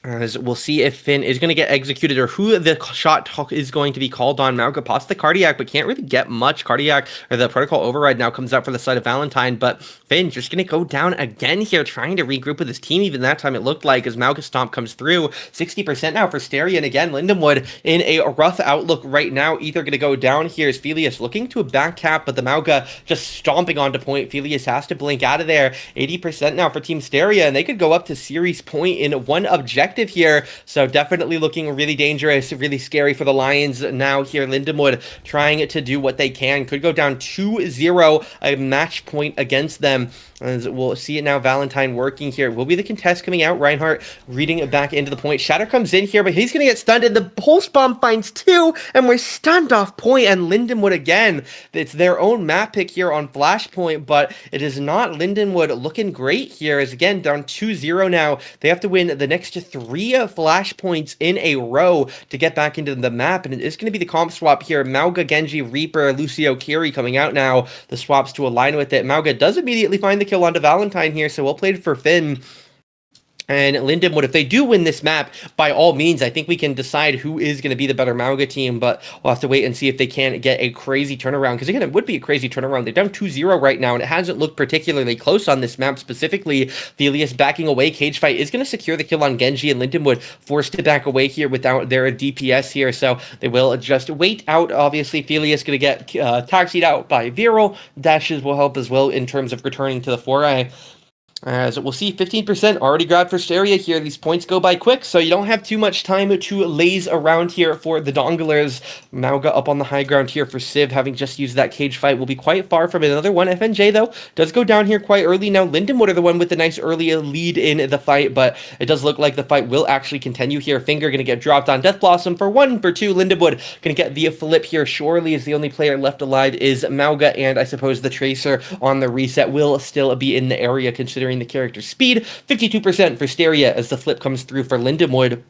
Speaker 10: as we'll see if Finn is going to get executed or who the shot is going to be called on. Mauga pops the Cardiac, but can't really get much. Cardiac, or the Protocol Override now comes out for the side of Valentine, but Finn just going to go down again here, trying to regroup with his team. Even that time it looked like, as Mauga Stomp comes through. 60% now for STERIA, and again, Lindenwood in a rough outlook right now. Either going to go down here as Felius looking to a back cap, but the Mauga just stomping onto point. Felius has to blink out of there. 80% now for Team STERIA, and they could go up to series point in one objective here, so definitely looking really dangerous, really scary for the Lions now here. Lindenwood trying to do what they can, could go down 2-0, a match point against them, as we'll see it now. Valentine working here, will be the contest coming out. Reinhardt reading it back into the point. Shatter comes in here, but he's gonna get stunned, and the Pulse Bomb finds 2, and we're stunned off point, and Lindenwood again, it's their own map pick here on Flashpoint, but it is not. Lindenwood looking great here, as again down 2-0 now. They have to win the next 3 flashpoints in a row to get back into the map, and it is going to be the comp swap here. Mauga, Genji, Reaper, Lucio, Kiri coming out now. The swaps to align with it. Mauga does immediately find the kill onto Valentine here, so well played for Finn. And Lindenwood, if they do win this map, by all means, I think we can decide who is going to be the better Mauga team, but we'll have to wait and see if they can get a crazy turnaround, because again, it would be a crazy turnaround. They're down 2-0 right now, and it hasn't looked particularly close on this map specifically. Felius backing away. Cage fight is going to secure the kill on Genji, and Lindenwood forced to back away here without their DPS here, so they will just wait out. Obviously, Felius going to get taxied out by Viral. Dashes will help as well in terms of returning to the foray. As we'll see, 15% already grabbed for STERIA here. These points go by quick, so you don't have too much time to laze around here for the Donglers. Mauga up on the high ground here for Civ, having just used that cage fight, will be quite far from another one. FNJ, though, does go down here quite early. Now, Lindenwood are the one with the nice early lead in the fight, but it does look like the fight will actually continue here. Finger going to get dropped on Death Blossom for 1. For 2, Lindenwood going to get the flip here. Surely is the only player left alive is Mauga, and I suppose the Tracer on the reset will still be in the area, considering the character's speed. 52% for STERIA as the flip comes through for Lindenwood.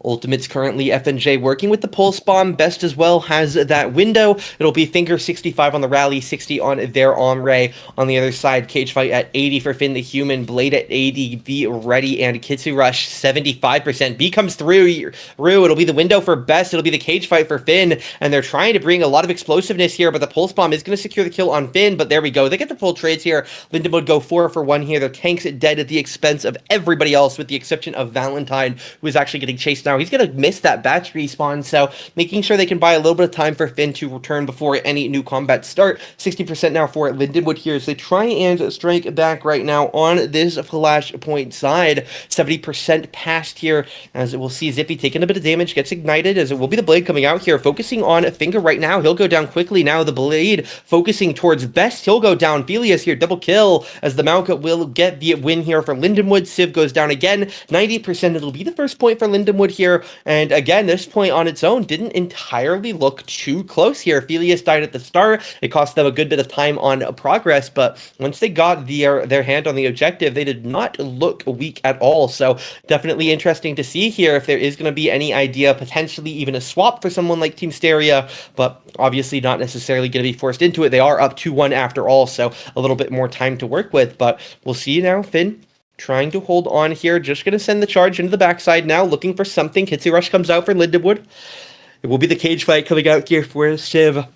Speaker 10: Ultimates currently FNJ working with the pulse bomb. Best as well has that window. It'll be Finger 65 on the rally, 60 on their Omre. On the other side, cage fight at 80 for Finn the Human, Blade at 80, V ready, and Kitsu Rush 75%. B comes through. It'll be the window for Best. It'll be the cage fight for Finn, and they're trying to bring a lot of explosiveness here, but the pulse bomb is going to secure the kill on Finn. But there we go. They get the full trades here. Lindenwood go 4 for 1 here. Their tank's dead at the expense of everybody else, with the exception of Valentine, who is actually getting chased now. He's going to miss that batch respawn, so making sure they can buy a little bit of time for Finn to return before any new combat start. 60% now for Lindenwood here as they try and strike back right now on this flashpoint side. 70% past here, as we'll see Zippy taking a bit of damage, gets ignited, as it will be the Blade coming out here, focusing on Finger right now. He'll go down quickly now. The Blade focusing towards Best. He'll go down. Felius here, double kill, as the Mauka will get the win here for Lindenwood. Civ goes down again. 90%. It'll be the first point for Lindenwood here. And again, this point on its own didn't entirely look too close here. Felius died at the start. It cost them a good bit of time on progress, but once they got their hand on the objective, they did not look weak at all. So definitely interesting to see here if there is going to be any idea, potentially even a swap for someone like Team STERIA, but obviously not necessarily going to be forced into it. They are up 2-1 after all, so a little bit more time to work with, but we'll see now. Finn trying to hold on here, just going to send the charge into the backside now, looking for something. Kitsu Rush comes out for Lindenwood. It will be the cage fight coming out here for Civ,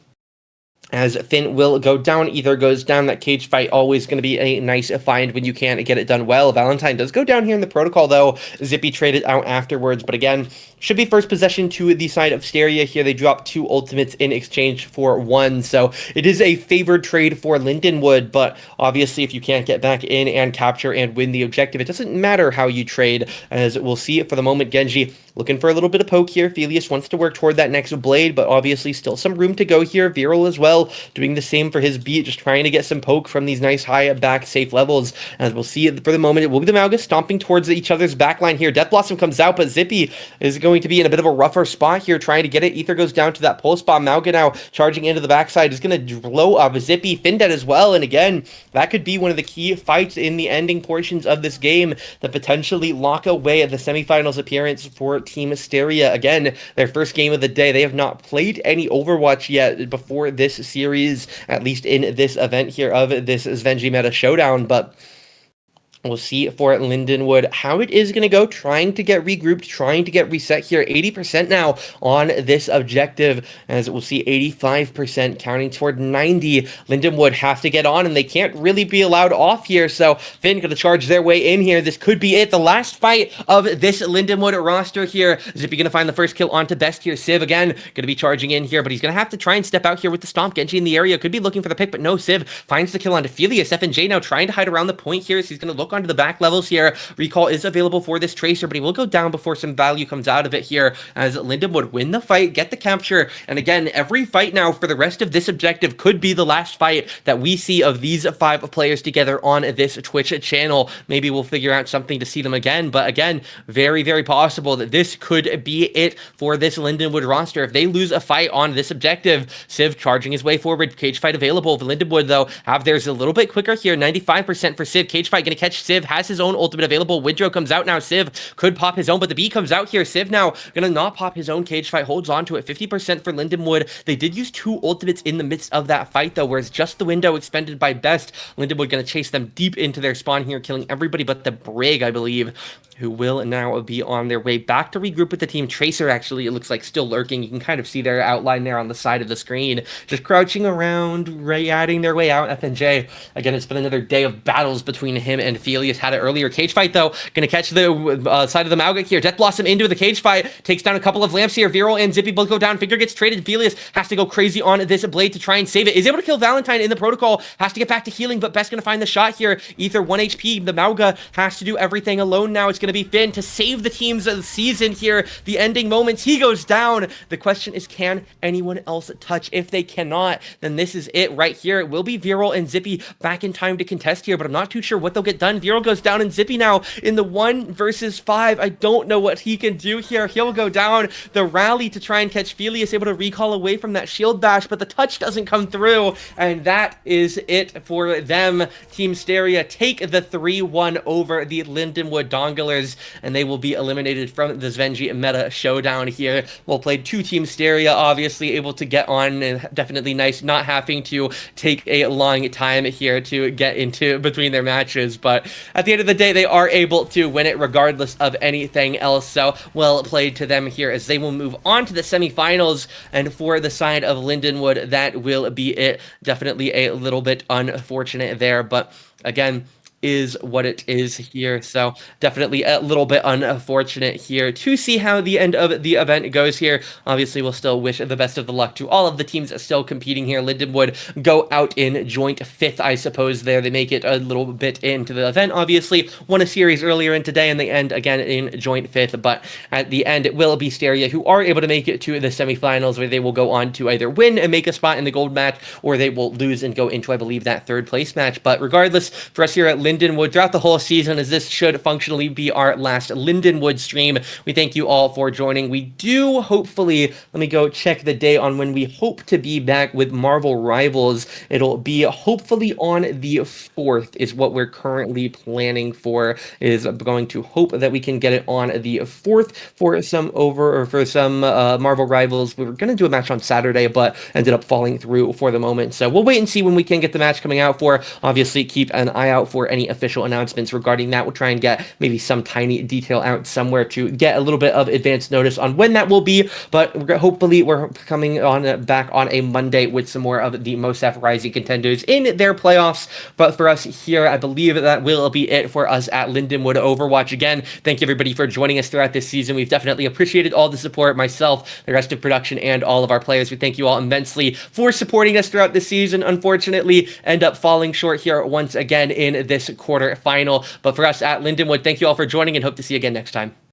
Speaker 10: as Finn will go down. Either goes down. That cage fight always going to be a nice find when you can get it done well. Valentine does go down here in the protocol, though. Zippy traded out afterwards, but again, should be first possession to the side of STERIA here. They drop 2 ultimates in exchange for 1, so it is a favored trade for Lindenwood, but obviously if you can't get back in and capture and win the objective, it doesn't matter how you trade, as we'll see it for the moment. Genji looking for a little bit of poke here. Felius wants to work toward that next Blade, but obviously still some room to go here. Viral as well, doing the same for his beat, just trying to get some poke from these nice high back safe levels. As we'll see it for the moment, it will be the Mauga stomping towards each other's backline here. Death Blossom comes out, but Zippy is going to be in a bit of a rougher spot here, trying to get it. Ether goes down to that pulse bomb. Mauga now charging into the backside is going to blow up Zippy. Finn dead as well, and again, that could be one of the key fights in the ending portions of this game that potentially lock away at the semifinals appearance for Team STERIA. Again, their first game of the day. They have not played any Overwatch yet before this series, at least in this event here of this Svenji meta showdown, but we'll see for Lindenwood how it is going to go, trying to get regrouped, trying to get reset here. 80% now on this objective, as we'll see 85% counting toward 90. Lindenwood have to get on, and they can't really be allowed off here, so Finn going to charge their way in here. This could be it, the last fight of this Lindenwood roster here. Zippy going to find the first kill onto Best here. Civ again going to be charging in here, but he's going to have to try and step out here with the stomp. Genji in the area could be looking for the pick, but no, Civ finds the kill onto Felius. FNJ now trying to hide around the point here, so he's going to look onto the back levels here. Recall is available for this Tracer, but he will go down before some value comes out of it here, as Lindenwood win the fight, get the capture, and again, every fight now for the rest of this objective could be the last fight that we see of these 5 players together on this Twitch channel. Maybe we'll figure out something to see them again, but again, very, very possible that this could be it for this Lindenwood roster. If they lose a fight on this objective, Civ charging his way forward, cage fight available. Lindenwood, though, have theirs a little bit quicker here, 95% for Civ. Cage fight gonna catch Civ, has his own ultimate available. Windrow comes out now. Civ could pop his own, but the B comes out here. Civ now gonna not pop his own. Cage fight holds on to it. 50% for Lindenwood. They did use 2 ultimates in the midst of that fight, though, whereas just the window expended by Best. Lindenwood gonna chase them deep into their spawn here, killing everybody but the Brig, I believe. who will now be on their way back to regroup with the team. Tracer, actually, it looks like still lurking. You can kind of see their outline there on the side of the screen, just crouching around, adding their way out. FNJ, again, it's been another day of battles between him and Felius. Had it earlier. Cage fight, though, gonna catch the side of the Mauga here. Death Blossom into the cage fight, takes down a couple of lamps here. Viral and Zippy both go down. Finger gets traded. Felius has to go crazy on this blade to try and save it. Is able to kill Valentine in the protocol. Has to get back to healing, but Best gonna find the shot here. Ether 1 HP. The Mauga has to do everything alone now. It's gonna be Finn to save the team's season here. The ending moments. He goes down. The question is, can anyone else touch? If they cannot, then this is it right here. It will be Viral and Zippy back in time to contest here, but I'm not too sure what they'll get done. Viral goes down, and Zippy now in the 1 versus 5. I don't know what he can do here. He'll go down. The rally to try and catch Felius, able to recall away from that shield bash, but the touch doesn't come through, and that is it for them. Team STERIA take the 3-1 over the Lindenwood Donglers, and they will be eliminated from the Svenji meta showdown here. We'll play 2 Team STERIA, obviously able to get on, and definitely nice not having to take a long time here to get into between their matches, but at the end of the day, they are able to win it regardless of anything else. So well played to them here as they will move on to the semifinals. And for the side of Lindenwood, that will be it. Definitely a little bit unfortunate there, but again, is what it is here. So definitely a little bit unfortunate here to see how the end of the event goes here. Obviously, we'll still wish the best of the luck to all of the teams still competing here. Lindenwood go out in joint 5th, I suppose, there. They make it a little bit into the event, obviously. Won a series earlier in today, and they end again in joint 5th. But at the end, it will be STERIA who are able to make it to the semifinals, where they will go on to either win and make a spot in the gold match, or they will lose and go into, I believe, that 3rd place match. But regardless, for us here at Lindenwood throughout the whole season, as this should functionally be our last Lindenwood stream, we thank you all for joining. We do hopefully, let me go check the day on when we hope to be back with Marvel Rivals. It'll be hopefully on the 4th is what we're currently planning for. Is going to hope that we can get it on the 4th for some Marvel Rivals. We were going to do a match on Saturday, but ended up falling through for the moment. So we'll wait and see when we can get the match coming out for. Obviously, keep an eye out for any official announcements regarding that. We'll try and get maybe some tiny detail out somewhere to get a little bit of advance notice on when that will be, but hopefully we're coming on back on a Monday with some more of the Mosaf Rising contenders in their playoffs. But for us here, I believe that will be it for us at Lindenwood Overwatch. Again, thank you everybody for joining us throughout this season. We've definitely appreciated all the support, myself, the rest of production, and all of our players. We thank you all immensely for supporting us throughout this season. Unfortunately, end up falling short here once again in this quarter final. But for us at Lindenwood, thank you all for joining, and hope to see you again next time.